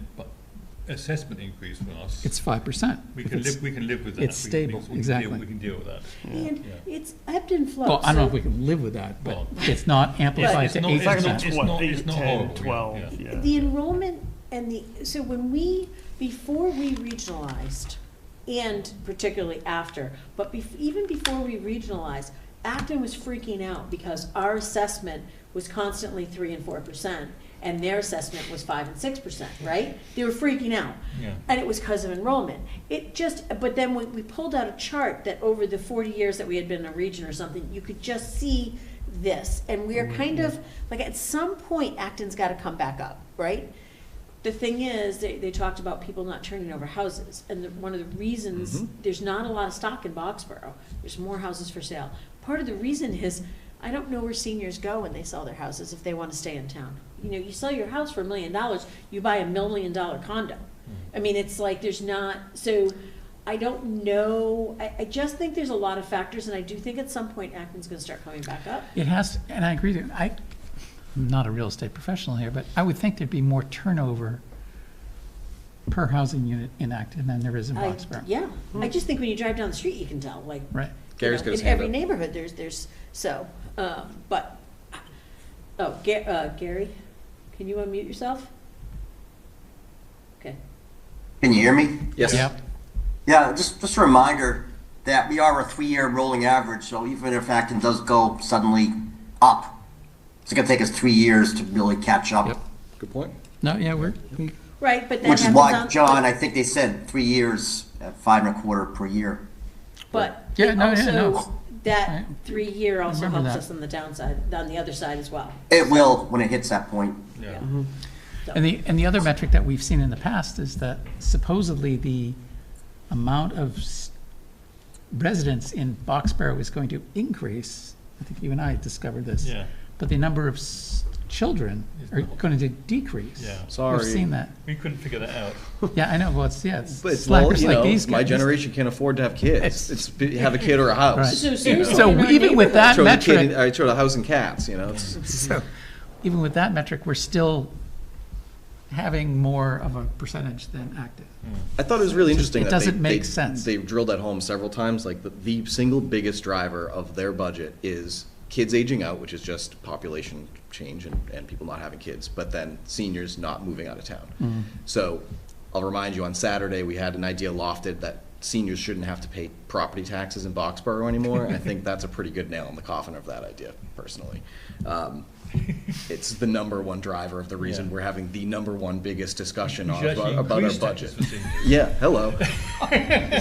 [SPEAKER 1] assessment increase for us,
[SPEAKER 2] it's 5%?
[SPEAKER 1] we
[SPEAKER 2] If
[SPEAKER 1] can
[SPEAKER 2] it's-
[SPEAKER 1] live. We can live with that.
[SPEAKER 2] it's stable, exactly.
[SPEAKER 1] We can deal with that.
[SPEAKER 3] And
[SPEAKER 1] Yeah.
[SPEAKER 3] it's ebbed and flowed.
[SPEAKER 2] Well, I don't know
[SPEAKER 3] so-
[SPEAKER 2] if we can live with that, but
[SPEAKER 1] Well,
[SPEAKER 2] it's not amplified
[SPEAKER 1] it's
[SPEAKER 2] to
[SPEAKER 1] not-
[SPEAKER 2] 8%.
[SPEAKER 1] it's not- it's not
[SPEAKER 5] 10,
[SPEAKER 1] horrible, yeah,
[SPEAKER 5] 12,
[SPEAKER 1] yeah.
[SPEAKER 5] yeah.
[SPEAKER 3] The enrollment and so before we regionalized, and particularly after, but even before we regionalized, Acton was freaking out because our assessment was constantly 3% and 4%, and their assessment was 5% and 6%, right? They were freaking out.
[SPEAKER 1] Yeah.
[SPEAKER 3] And it was because of enrollment. But then we pulled out a chart that over the 40 years that we had been in a region or something, you could just see this. And we are kind of, like, at some point, Acton's got to come back up, right? The thing is, they talked about people not turning over houses, and one of the reasons, there's not a lot of stock in Boxborough. There's more houses for sale. part of the reason is, I don't know where seniors go when they sell their houses if they want to stay in town. You know, you sell your house for $1 million, you buy $1 million condo. I mean, it's like, there's not, so I don't know, I just think there's a lot of factors, and I do think at some point Acton's gonna start coming back up.
[SPEAKER 2] It has, and I agree with you. I'm not a real estate professional here, but I would think there'd be more turnover per housing unit in Acton than there is in Boxborough.
[SPEAKER 3] Yeah, I just think when you drive down the street, you can tell, like,
[SPEAKER 2] Right.
[SPEAKER 9] Gary's got his
[SPEAKER 3] in
[SPEAKER 9] hand
[SPEAKER 3] every
[SPEAKER 9] up.
[SPEAKER 3] neighborhood, there's, but, Gary, can you unmute yourself? Okay.
[SPEAKER 11] Can you hear me?
[SPEAKER 9] Yes.
[SPEAKER 2] Yep.
[SPEAKER 11] Yeah, just a reminder that we are a 3-year rolling average, so even if Acton does go suddenly up, it's gonna take us 3 years to really catch up.
[SPEAKER 2] Yep.
[SPEAKER 9] Good point.
[SPEAKER 2] No, yeah, we
[SPEAKER 3] Right, but that
[SPEAKER 11] Which is
[SPEAKER 3] happens
[SPEAKER 11] why,
[SPEAKER 3] on.
[SPEAKER 11] John, I think they said 3 years at 5.25 per year.
[SPEAKER 3] But
[SPEAKER 2] Yeah,
[SPEAKER 3] it
[SPEAKER 2] no, yeah, no.
[SPEAKER 3] also, that 3-year also
[SPEAKER 2] remember
[SPEAKER 3] helps
[SPEAKER 2] that.
[SPEAKER 3] us on the downside, on the other side as well.
[SPEAKER 11] It will when it hits that point.
[SPEAKER 1] Yeah.
[SPEAKER 3] So-
[SPEAKER 2] And the other metric that we've seen in the past is that supposedly the amount of residents in Boxborough is going to increase. I think you and I discovered this.
[SPEAKER 1] Yeah.
[SPEAKER 2] But the number of children
[SPEAKER 1] It's
[SPEAKER 2] are
[SPEAKER 1] not.
[SPEAKER 2] going to decrease.
[SPEAKER 1] Yeah.
[SPEAKER 9] Sorry.
[SPEAKER 2] We've seen that.
[SPEAKER 1] We couldn't figure that out.
[SPEAKER 2] Yeah, I know. Well, it's
[SPEAKER 9] But
[SPEAKER 2] slackers like these
[SPEAKER 9] my
[SPEAKER 2] guys.
[SPEAKER 9] generation can't afford to have kids. It's have a kid or a house.
[SPEAKER 2] Right.
[SPEAKER 3] So seriously,
[SPEAKER 2] So
[SPEAKER 3] in our
[SPEAKER 2] even with that
[SPEAKER 9] Throw the kid
[SPEAKER 2] metric,
[SPEAKER 9] in, I throw the house and cats. You know. It's,
[SPEAKER 2] so even with that metric, we're still having more of a percentage than active.
[SPEAKER 9] I thought it was really interesting.
[SPEAKER 2] It
[SPEAKER 9] that
[SPEAKER 2] doesn't
[SPEAKER 9] they,
[SPEAKER 2] make
[SPEAKER 9] they,
[SPEAKER 2] sense.
[SPEAKER 9] They drilled that home several times. Like the single biggest driver of their budget is kids aging out, which is just population change and people not having kids, but then seniors not moving out of town. So I'll remind you, on Saturday, we had an idea lofted that seniors shouldn't have to pay property taxes in Boxborough anymore. And I think that's a pretty good nail in the coffin of that idea, personally. It's the #1 driver of the reason
[SPEAKER 1] Yeah.
[SPEAKER 9] we're having the #1 biggest discussion
[SPEAKER 1] We should actually
[SPEAKER 9] about our
[SPEAKER 1] increase
[SPEAKER 9] budget.
[SPEAKER 1] taxes for seniors.
[SPEAKER 9] Yeah, hello.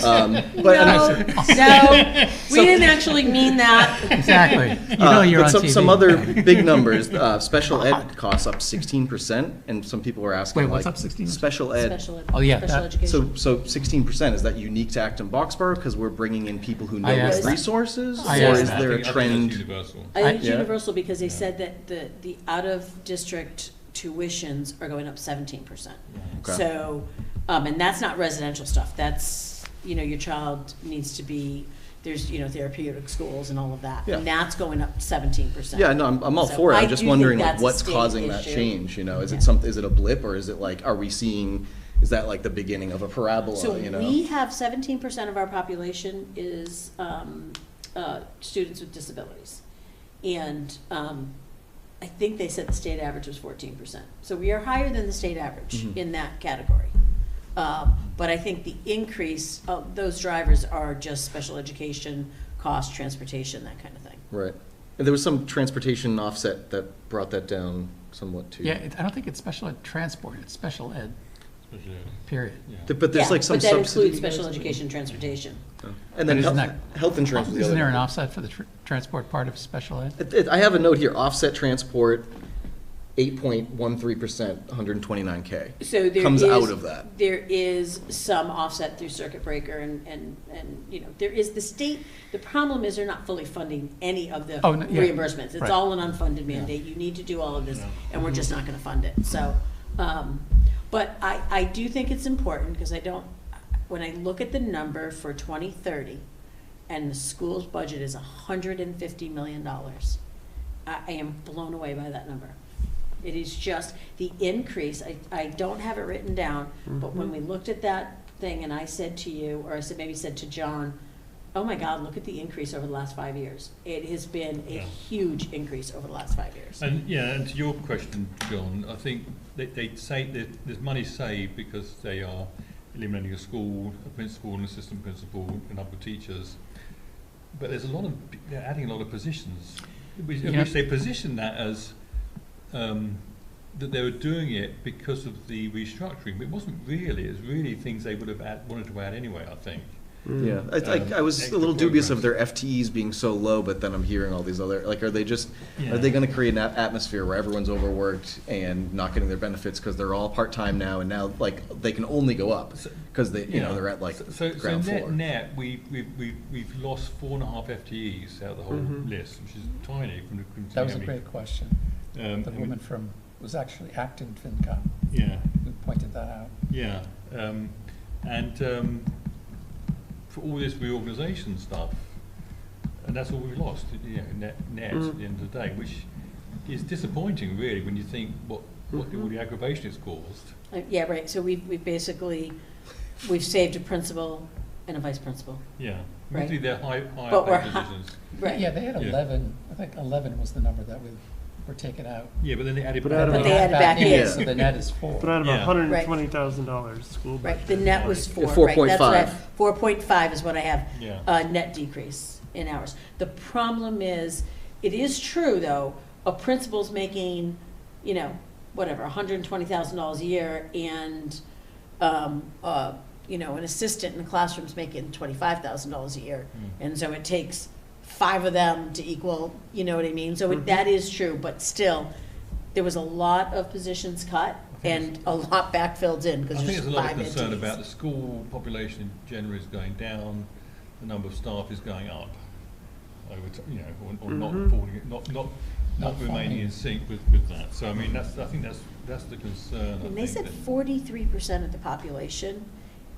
[SPEAKER 3] No, no, we didn't actually mean that.
[SPEAKER 2] Exactly. You know you're on
[SPEAKER 9] but
[SPEAKER 2] TV.
[SPEAKER 9] some other big numbers. Special ed costs up 16%, and some people are asking,
[SPEAKER 2] Wait, what's
[SPEAKER 9] like,
[SPEAKER 2] up 16%?
[SPEAKER 9] Special ed.
[SPEAKER 3] Special ed,
[SPEAKER 2] Oh, yeah,
[SPEAKER 3] special
[SPEAKER 2] that-
[SPEAKER 3] education.
[SPEAKER 9] So 16%, is that unique to Acton Boxborough because we're bringing in people who know
[SPEAKER 2] I
[SPEAKER 9] those
[SPEAKER 2] asked that.
[SPEAKER 9] resources,
[SPEAKER 2] I
[SPEAKER 9] or
[SPEAKER 2] asked
[SPEAKER 9] is
[SPEAKER 2] that.
[SPEAKER 9] there a
[SPEAKER 1] I think that's
[SPEAKER 9] trend?
[SPEAKER 1] universal.
[SPEAKER 3] I think it's
[SPEAKER 9] Yeah.
[SPEAKER 3] universal because they said that the out-of-district tuitions are going up 17%.
[SPEAKER 9] Okay.
[SPEAKER 3] So, and that's not residential stuff. That's, you know, your child needs to be, there's, you know, therapeutic schools and all of that.
[SPEAKER 9] Yeah.
[SPEAKER 3] And that's going up 17%.
[SPEAKER 9] Yeah, no, I'm all
[SPEAKER 3] So
[SPEAKER 9] for it.
[SPEAKER 3] I
[SPEAKER 9] I'm just
[SPEAKER 3] do think
[SPEAKER 9] wondering, like,
[SPEAKER 3] that's a
[SPEAKER 9] what's
[SPEAKER 3] state
[SPEAKER 9] causing that
[SPEAKER 3] issue.
[SPEAKER 9] change? You know, is
[SPEAKER 3] Yeah.
[SPEAKER 9] it is it a blip, or is it like, are we seeing? Is that like the beginning of a parabola?
[SPEAKER 3] So
[SPEAKER 9] you know.
[SPEAKER 3] we have 17% of our population is students with disabilities. And I think they said the state average was 14%. So we are higher than the state average
[SPEAKER 9] Mhm.
[SPEAKER 3] in that category. But I think the increase of those drivers are just special education, cost, transportation, that kind of thing.
[SPEAKER 9] Right. And there was some transportation offset that brought that down somewhat too.
[SPEAKER 2] Yeah, I don't think it's special ed transport, it's special ed,
[SPEAKER 1] Especially,
[SPEAKER 2] period.
[SPEAKER 1] yeah.
[SPEAKER 9] But there's
[SPEAKER 3] Yeah,
[SPEAKER 9] like some
[SPEAKER 3] but that
[SPEAKER 9] subsidy.
[SPEAKER 3] includes special education, and transportation.
[SPEAKER 9] And then
[SPEAKER 2] But isn't
[SPEAKER 9] health, health insurance. was the
[SPEAKER 2] Isn't
[SPEAKER 9] other
[SPEAKER 2] there an
[SPEAKER 9] one.
[SPEAKER 2] offset for the transport part of special ed?
[SPEAKER 9] I have a note here, offset transport, 8.13%, 129K.
[SPEAKER 3] So there
[SPEAKER 9] Comes
[SPEAKER 3] is-
[SPEAKER 9] out of that.
[SPEAKER 3] There is some offset through circuit breaker and, you know, there is the state, the problem is they're not fully funding any of the
[SPEAKER 2] Oh, no, yeah.
[SPEAKER 3] reimbursements. It's
[SPEAKER 2] Right.
[SPEAKER 3] all an unfunded mandate. You need to do all of this, and we're just not gonna fund it. So, but I do think it's important, because when I look at the number for 2030, and the school's budget is $150 million, I am blown away by that number. It is just the increase, I don't have it written down, but when we looked at that thing and I said to you, or I maybe said to John, oh my God, look at the increase over the last 5 years. It has been a
[SPEAKER 1] Yeah.
[SPEAKER 3] huge increase over the last 5 years.
[SPEAKER 1] And yeah, and to your question, John, I think they say that there's money saved because they are eliminating a school, a principal, an assistant principal, and other teachers. But there's they're adding a lot of positions, which they position that as that they were doing it because of the restructuring. But it wasn't really. It was really things they would have wanted to add anyway, I think.
[SPEAKER 9] Yeah, I was a little dubious of their FTEs being so low, but then I'm hearing all these other, like, are they gonna create an atmosphere where everyone's overworked and not getting their benefits because they're all part-time now, and now, like, they can only go up because they, you know, they're at, like, ground floor.
[SPEAKER 1] net, we've lost 4.5 FTEs out of the whole list, which is tiny.
[SPEAKER 2] That was a great question. The woman was actually acting FinCom.
[SPEAKER 1] Yeah.
[SPEAKER 2] Who pointed that out.
[SPEAKER 1] Yeah, for all this reorganisation stuff, and that's all we've lost, you know, net at the end of the day, which is disappointing, really, when you think what all the aggravation it's caused.
[SPEAKER 3] Yeah, right, so we've saved a principal and a vice principal.
[SPEAKER 1] Yeah,
[SPEAKER 3] Right.
[SPEAKER 1] usually they're higher
[SPEAKER 3] But we're
[SPEAKER 1] paid positions.
[SPEAKER 3] Right.
[SPEAKER 2] Yeah, they had 11, I think 11 was the number that were taken out.
[SPEAKER 1] Yeah, but then they added
[SPEAKER 5] But
[SPEAKER 1] back.
[SPEAKER 5] out of
[SPEAKER 3] But they added back in.
[SPEAKER 2] So the net is 4.
[SPEAKER 5] But out of
[SPEAKER 1] Yeah.
[SPEAKER 5] $120,000 school budget.
[SPEAKER 3] Right, the net was 4,
[SPEAKER 9] Yeah,
[SPEAKER 3] right, that's what I,
[SPEAKER 9] 4.5.
[SPEAKER 3] 4.5 is what I have,
[SPEAKER 1] Yeah.
[SPEAKER 3] net decrease in hours. The problem is, it is true, though, a principal's making, you know, whatever, $120,000 a year, and, you know, an assistant in the classroom's making $25,000 a year. And so it takes 5 of them to equal, you know what I mean? So that is true, but still, there was a lot of positions cut and a lot backfilled in,
[SPEAKER 1] I
[SPEAKER 3] because
[SPEAKER 1] think
[SPEAKER 3] there's
[SPEAKER 1] there's a lot
[SPEAKER 3] 5
[SPEAKER 1] of concern
[SPEAKER 3] entities.
[SPEAKER 1] about the school population in general is going down, the number of staff is going up, over you know, or not falling, not remaining in sync with that. So I mean, I think that's the concern.
[SPEAKER 3] And they said 43% of the population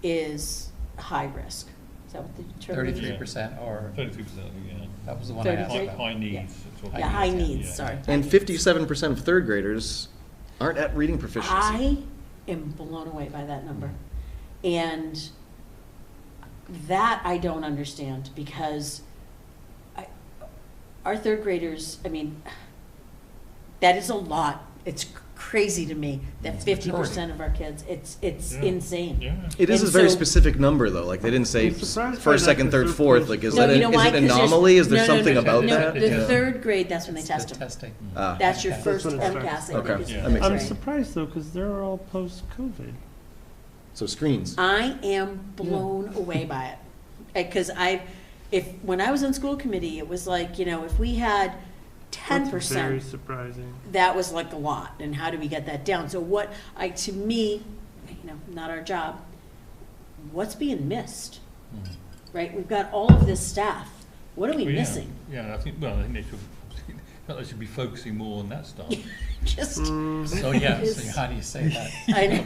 [SPEAKER 3] is high risk. Is that what the term is?
[SPEAKER 2] 33% or,
[SPEAKER 1] 33%, yeah.
[SPEAKER 2] that was the one I asked
[SPEAKER 3] 33?
[SPEAKER 2] about.
[SPEAKER 1] High needs. that's what
[SPEAKER 3] Yeah,
[SPEAKER 1] they
[SPEAKER 3] high
[SPEAKER 1] said,
[SPEAKER 3] needs,
[SPEAKER 1] yeah.
[SPEAKER 3] sorry.
[SPEAKER 9] And 57% of third graders aren't at reading proficiency.
[SPEAKER 3] I am blown away by that number. And that I don't understand, because our third graders, I mean, that is a lot. It's crazy to me that 50% of our kids, it's
[SPEAKER 1] Yeah.
[SPEAKER 3] insane.
[SPEAKER 1] Yeah.
[SPEAKER 9] It is
[SPEAKER 3] And
[SPEAKER 9] a very
[SPEAKER 3] so-
[SPEAKER 9] specific number, though. Like, they didn't say
[SPEAKER 5] I'm surprised by
[SPEAKER 9] first,
[SPEAKER 5] that,
[SPEAKER 9] second,
[SPEAKER 5] 'cause
[SPEAKER 9] third,
[SPEAKER 5] they're
[SPEAKER 9] fourth.
[SPEAKER 5] close.
[SPEAKER 9] Like, is
[SPEAKER 3] No,
[SPEAKER 9] that
[SPEAKER 3] you know
[SPEAKER 9] is
[SPEAKER 3] why?
[SPEAKER 9] it an
[SPEAKER 3] 'Cause there's-
[SPEAKER 9] anomaly? Is there
[SPEAKER 3] no,
[SPEAKER 9] something
[SPEAKER 3] no,
[SPEAKER 9] about
[SPEAKER 3] no,
[SPEAKER 9] that?
[SPEAKER 3] The
[SPEAKER 9] Yeah.
[SPEAKER 3] third grade, that's when they
[SPEAKER 2] It's
[SPEAKER 3] test
[SPEAKER 2] the
[SPEAKER 3] them.
[SPEAKER 2] testing.
[SPEAKER 3] That's your
[SPEAKER 2] Okay.
[SPEAKER 3] first
[SPEAKER 5] That's when it
[SPEAKER 3] MCAS, I
[SPEAKER 5] starts.
[SPEAKER 3] think,
[SPEAKER 9] Okay.
[SPEAKER 3] is
[SPEAKER 1] Yeah.
[SPEAKER 9] That makes
[SPEAKER 5] I'm
[SPEAKER 3] right.
[SPEAKER 5] surprised though, because they're all post-COVID.
[SPEAKER 9] So screens.
[SPEAKER 3] I am blown away by it. Because when I was on school committee, it was like, you know, if we had
[SPEAKER 5] That's very
[SPEAKER 3] 10%,
[SPEAKER 5] surprising.
[SPEAKER 3] that was like a lot, and how do we get that down? So to me, you know, not our job, what's being missed, right? We've got all of this staff. What are we
[SPEAKER 1] Well, yeah.
[SPEAKER 3] missing?
[SPEAKER 1] Yeah, I think they should be focusing more on that stuff.
[SPEAKER 3] Just,
[SPEAKER 2] So yeah,
[SPEAKER 3] It's-
[SPEAKER 2] so how do you say that?
[SPEAKER 3] I know.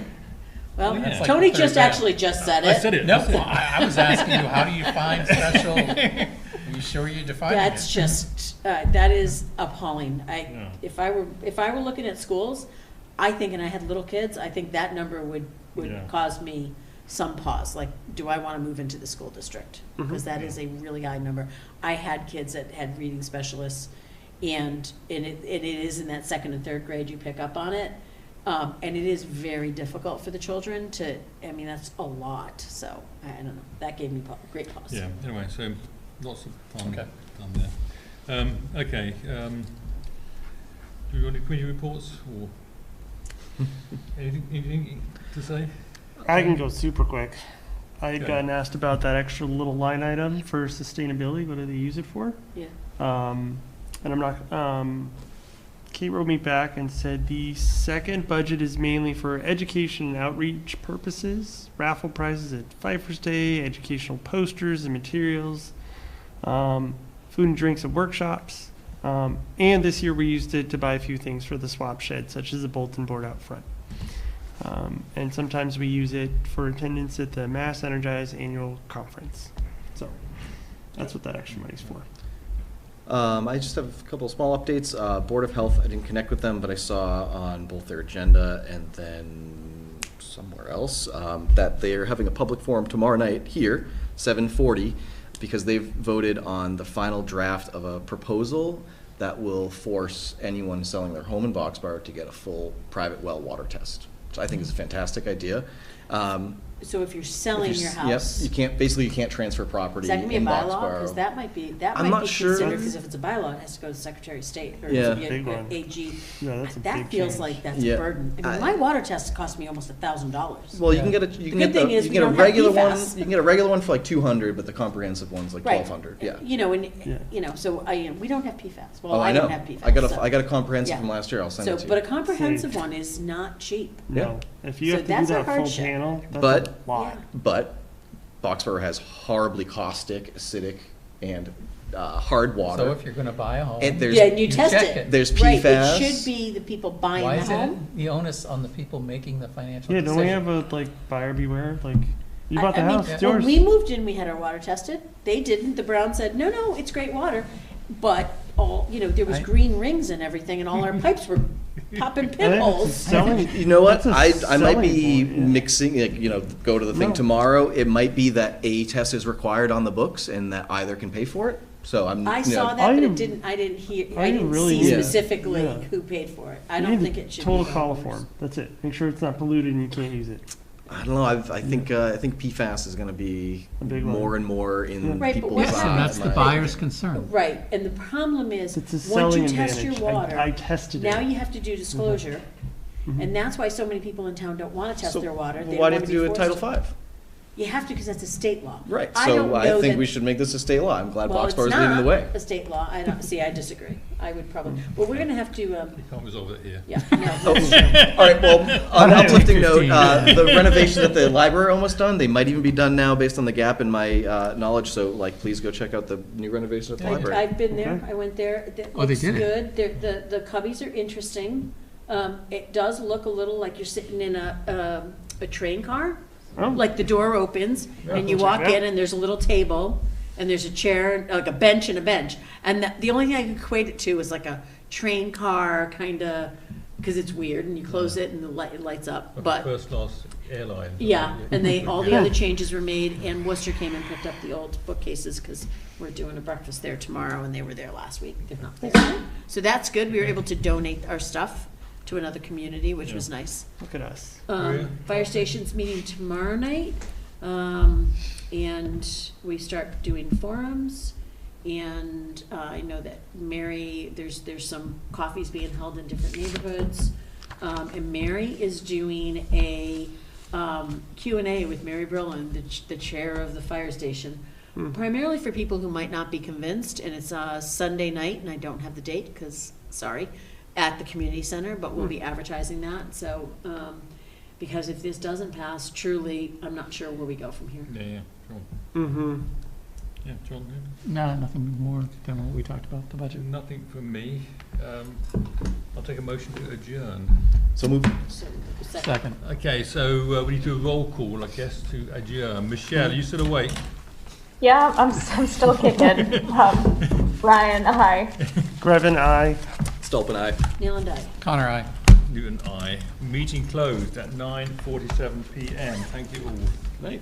[SPEAKER 3] Well,
[SPEAKER 1] That's like
[SPEAKER 3] Tony
[SPEAKER 2] the
[SPEAKER 3] just
[SPEAKER 2] third round.
[SPEAKER 3] actually just said
[SPEAKER 1] I
[SPEAKER 3] it.
[SPEAKER 1] said it.
[SPEAKER 2] No,
[SPEAKER 1] I said it.
[SPEAKER 2] I was asking you, how do you find special, are you sure you're defining it?
[SPEAKER 3] That's just, that is appalling.
[SPEAKER 1] Yeah.
[SPEAKER 3] If I were looking at schools, I think, and I had little kids, I think that number would
[SPEAKER 1] Yeah.
[SPEAKER 3] cause me some pause. Like, do I want to move into the school district? Because that is a really high number. I had kids that had reading specialists, and it is in that second and third grade you pick up on it. And it is very difficult for the children to, I mean, that's a lot. So, I don't know. That gave me great pause.
[SPEAKER 1] Yeah, anyway, so lots of fun
[SPEAKER 2] Okay.
[SPEAKER 1] done there. Okay, do you want any committee reports or anything to say?
[SPEAKER 5] I can go super quick. I had
[SPEAKER 1] Okay.
[SPEAKER 5] gotten asked about that extra little line item for sustainability. What do they use it for?
[SPEAKER 3] Yeah.
[SPEAKER 5] And I'm not, Kate wrote me back and said the second budget is mainly for education and outreach purposes, raffle prizes at Pfeiffer's Day, educational posters and materials, food and drinks and workshops. And this year we used it to buy a few things for the swap shed, such as a bulletin board out front. And sometimes we use it for attendance at the Mass Energize annual conference. So that's what that extra money's for.
[SPEAKER 9] I just have a couple of small updates. Board of Health, I didn't connect with them, but I saw on both their agenda and then somewhere else that they're having a public forum tomorrow night here, 7:40, because they've voted on the final draft of a proposal that will force anyone selling their home in Boxbar to get a full private well water test, which I think is a fantastic idea.
[SPEAKER 3] So if you're selling your
[SPEAKER 9] Yep,
[SPEAKER 3] house,
[SPEAKER 9] you can't transfer property
[SPEAKER 3] is that gonna be a
[SPEAKER 9] in
[SPEAKER 3] bylaw?
[SPEAKER 9] Boxborough.
[SPEAKER 3] Because that might be
[SPEAKER 9] I'm not sure.
[SPEAKER 3] considered, because if it's a bylaw, it has to go to the Secretary of State or
[SPEAKER 9] Yeah.
[SPEAKER 3] to be
[SPEAKER 5] Big
[SPEAKER 3] a
[SPEAKER 5] one.
[SPEAKER 3] AG.
[SPEAKER 5] Yeah, that's a
[SPEAKER 3] That
[SPEAKER 5] big
[SPEAKER 3] feels
[SPEAKER 5] change.
[SPEAKER 3] like that's
[SPEAKER 9] Yeah.
[SPEAKER 3] a burden. I mean, my water test cost me almost $1,000.
[SPEAKER 9] Well, you can get a
[SPEAKER 3] good thing is
[SPEAKER 9] you
[SPEAKER 3] we
[SPEAKER 9] can get a
[SPEAKER 3] don't have
[SPEAKER 9] regular one.
[SPEAKER 3] PFAS.
[SPEAKER 9] You can get a regular one for like 200, but the comprehensive one's like
[SPEAKER 3] Right.
[SPEAKER 9] 1,200. Yeah.
[SPEAKER 3] You know, and,
[SPEAKER 5] Yeah.
[SPEAKER 3] you know, so we don't have PFAS. Well,
[SPEAKER 9] Oh,
[SPEAKER 3] I
[SPEAKER 9] know.
[SPEAKER 3] don't have PFAS.
[SPEAKER 9] I got a
[SPEAKER 3] so-
[SPEAKER 9] I got a comprehensive
[SPEAKER 3] Yeah.
[SPEAKER 9] from last year. I'll send
[SPEAKER 3] So,
[SPEAKER 9] it to
[SPEAKER 3] but a
[SPEAKER 9] you.
[SPEAKER 3] comprehensive one is not cheap.
[SPEAKER 5] No, if you
[SPEAKER 3] So
[SPEAKER 5] have to do
[SPEAKER 3] that's a
[SPEAKER 5] that full
[SPEAKER 3] hardship.
[SPEAKER 5] panel, that's
[SPEAKER 9] But-
[SPEAKER 5] a lot.
[SPEAKER 9] But Boxborough has horribly caustic, acidic, and hard water.
[SPEAKER 2] So if you're gonna buy a home.
[SPEAKER 9] And there's
[SPEAKER 3] Yeah, and you test
[SPEAKER 2] check
[SPEAKER 3] it.
[SPEAKER 2] it.
[SPEAKER 9] There's
[SPEAKER 3] Right,
[SPEAKER 9] PFAS.
[SPEAKER 3] it should be the people buying
[SPEAKER 2] Why
[SPEAKER 3] the
[SPEAKER 2] isn't
[SPEAKER 3] home.
[SPEAKER 2] it the onus on the people making the financial
[SPEAKER 5] Yeah,
[SPEAKER 2] decision?
[SPEAKER 5] don't we have a like buyer beware? Like you bought the
[SPEAKER 3] I mean,
[SPEAKER 5] house, it's
[SPEAKER 3] when
[SPEAKER 5] yours.
[SPEAKER 3] we moved in, we had our water tested. They didn't. The Brown said, no, it's great water. But there was
[SPEAKER 2] I-
[SPEAKER 3] green rings and everything, and all our pipes were popping
[SPEAKER 5] I think
[SPEAKER 3] pinholes.
[SPEAKER 5] it's a selling-
[SPEAKER 9] You know what?
[SPEAKER 5] that's a
[SPEAKER 9] I might be
[SPEAKER 5] selling point, yeah.
[SPEAKER 9] mixing, go to the thing
[SPEAKER 5] No.
[SPEAKER 9] tomorrow. It might be that a test is required on the books and that either can pay for it. So I'm,
[SPEAKER 3] I
[SPEAKER 9] you
[SPEAKER 3] saw
[SPEAKER 9] know,
[SPEAKER 3] that, but
[SPEAKER 5] I-
[SPEAKER 3] it didn't. I didn't hear.
[SPEAKER 5] I
[SPEAKER 3] I didn't
[SPEAKER 5] really-
[SPEAKER 3] see
[SPEAKER 9] Yeah.
[SPEAKER 3] specifically
[SPEAKER 5] Yeah.
[SPEAKER 3] who paid for it. I
[SPEAKER 5] You
[SPEAKER 3] don't
[SPEAKER 5] need
[SPEAKER 3] think
[SPEAKER 5] to
[SPEAKER 3] it should
[SPEAKER 5] total
[SPEAKER 3] be
[SPEAKER 5] coliform. That's it. Make sure it's not polluted and you can't use it.
[SPEAKER 9] I don't know. I think PFAS is going to be
[SPEAKER 5] A big one.
[SPEAKER 9] more and more in
[SPEAKER 5] Yeah.
[SPEAKER 3] Right, but
[SPEAKER 9] people's
[SPEAKER 3] what
[SPEAKER 2] Yes,
[SPEAKER 3] happens-
[SPEAKER 2] and that's the
[SPEAKER 9] minds.
[SPEAKER 2] buyer's concern.
[SPEAKER 3] Right, and the problem is,
[SPEAKER 5] It's a
[SPEAKER 3] once
[SPEAKER 5] selling
[SPEAKER 3] you test
[SPEAKER 5] advantage.
[SPEAKER 3] your water,
[SPEAKER 5] I tested it.
[SPEAKER 3] now you have to do disclosure.
[SPEAKER 5] Mhm.
[SPEAKER 3] And that's why so many people in town don't want to test
[SPEAKER 9] So
[SPEAKER 3] their water. They
[SPEAKER 9] why
[SPEAKER 3] don't
[SPEAKER 9] do you
[SPEAKER 3] wanna
[SPEAKER 9] have
[SPEAKER 3] be
[SPEAKER 9] to do it
[SPEAKER 3] forced
[SPEAKER 9] Title V?
[SPEAKER 3] You have to, because that's a state law.
[SPEAKER 9] Right.
[SPEAKER 3] I don't
[SPEAKER 9] So I
[SPEAKER 3] know
[SPEAKER 9] think
[SPEAKER 3] that-
[SPEAKER 9] we should make this a state law. I'm glad
[SPEAKER 3] Well, it's
[SPEAKER 9] Boxborough is leading the way.
[SPEAKER 3] not a state law. I don't, see, I disagree. I would probably, well, we're gonna have to,
[SPEAKER 1] You can't resolve it here.
[SPEAKER 3] yeah, no.
[SPEAKER 9] Oh,
[SPEAKER 3] that's-
[SPEAKER 9] all right. Well, on an uplifting note,
[SPEAKER 2] 15.
[SPEAKER 9] the renovation at the library are almost done. They might even be done now, based on the gap in my knowledge. So, please go check out the new renovation at the library.
[SPEAKER 3] I've been there,
[SPEAKER 5] Okay.
[SPEAKER 3] I went there. It
[SPEAKER 2] Oh, they
[SPEAKER 3] looks
[SPEAKER 2] did
[SPEAKER 3] good. The cubbies are interesting. It does look a little like you're sitting in a train car.
[SPEAKER 5] Oh.
[SPEAKER 3] Like the door opens and you
[SPEAKER 5] Check
[SPEAKER 3] walk
[SPEAKER 5] it out.
[SPEAKER 3] in and there's a little table and there's a chair, like a bench and a bench. And the only thing I can equate it to is like a train car kind of, because it's weird and you close it and it lights up.
[SPEAKER 1] Like a
[SPEAKER 3] But
[SPEAKER 1] first class airline.
[SPEAKER 3] yeah, and all the
[SPEAKER 1] Yeah.
[SPEAKER 3] other changes were made, and Worcester came and picked up the old bookcases, because we're doing a breakfast there tomorrow, and they were there last week, they're not there. So that's good, we were able to donate our stuff to another community, which was nice.
[SPEAKER 5] Look at us.
[SPEAKER 1] Yeah.
[SPEAKER 3] Fire station's meeting tomorrow night, and we start doing forums, and I know that Mary, there's some coffees being held in different neighborhoods, and Mary is doing a Q&A with Mary Brillon, the chair of the fire station, primarily for people who might not be convinced, and it's Sunday night, and I don't have the date, because, sorry, at the community center, but we'll be advertising that, so, because if this doesn't pass, truly, I'm not sure where we go from here.
[SPEAKER 1] Yeah, sure.
[SPEAKER 5] Mm-hmm.
[SPEAKER 1] Yeah, John,
[SPEAKER 2] No, nothing more than what we talked about, the budget.
[SPEAKER 1] nothing from me. I'll take a motion to adjourn.
[SPEAKER 9] So move.
[SPEAKER 3] So,
[SPEAKER 2] Second.
[SPEAKER 1] Okay, so we need to do a roll call, I guess, to adjourn. Michelle, are you still awake?
[SPEAKER 4] Yeah, I'm still kicking. Ryan, hi.
[SPEAKER 5] Grevin, I.
[SPEAKER 9] Stolpen, aye.
[SPEAKER 3] Neil and I.
[SPEAKER 2] Connor, aye.
[SPEAKER 1] Newton, aye. Meeting closed at 9:47 PM. Thank you all.
[SPEAKER 9] Night.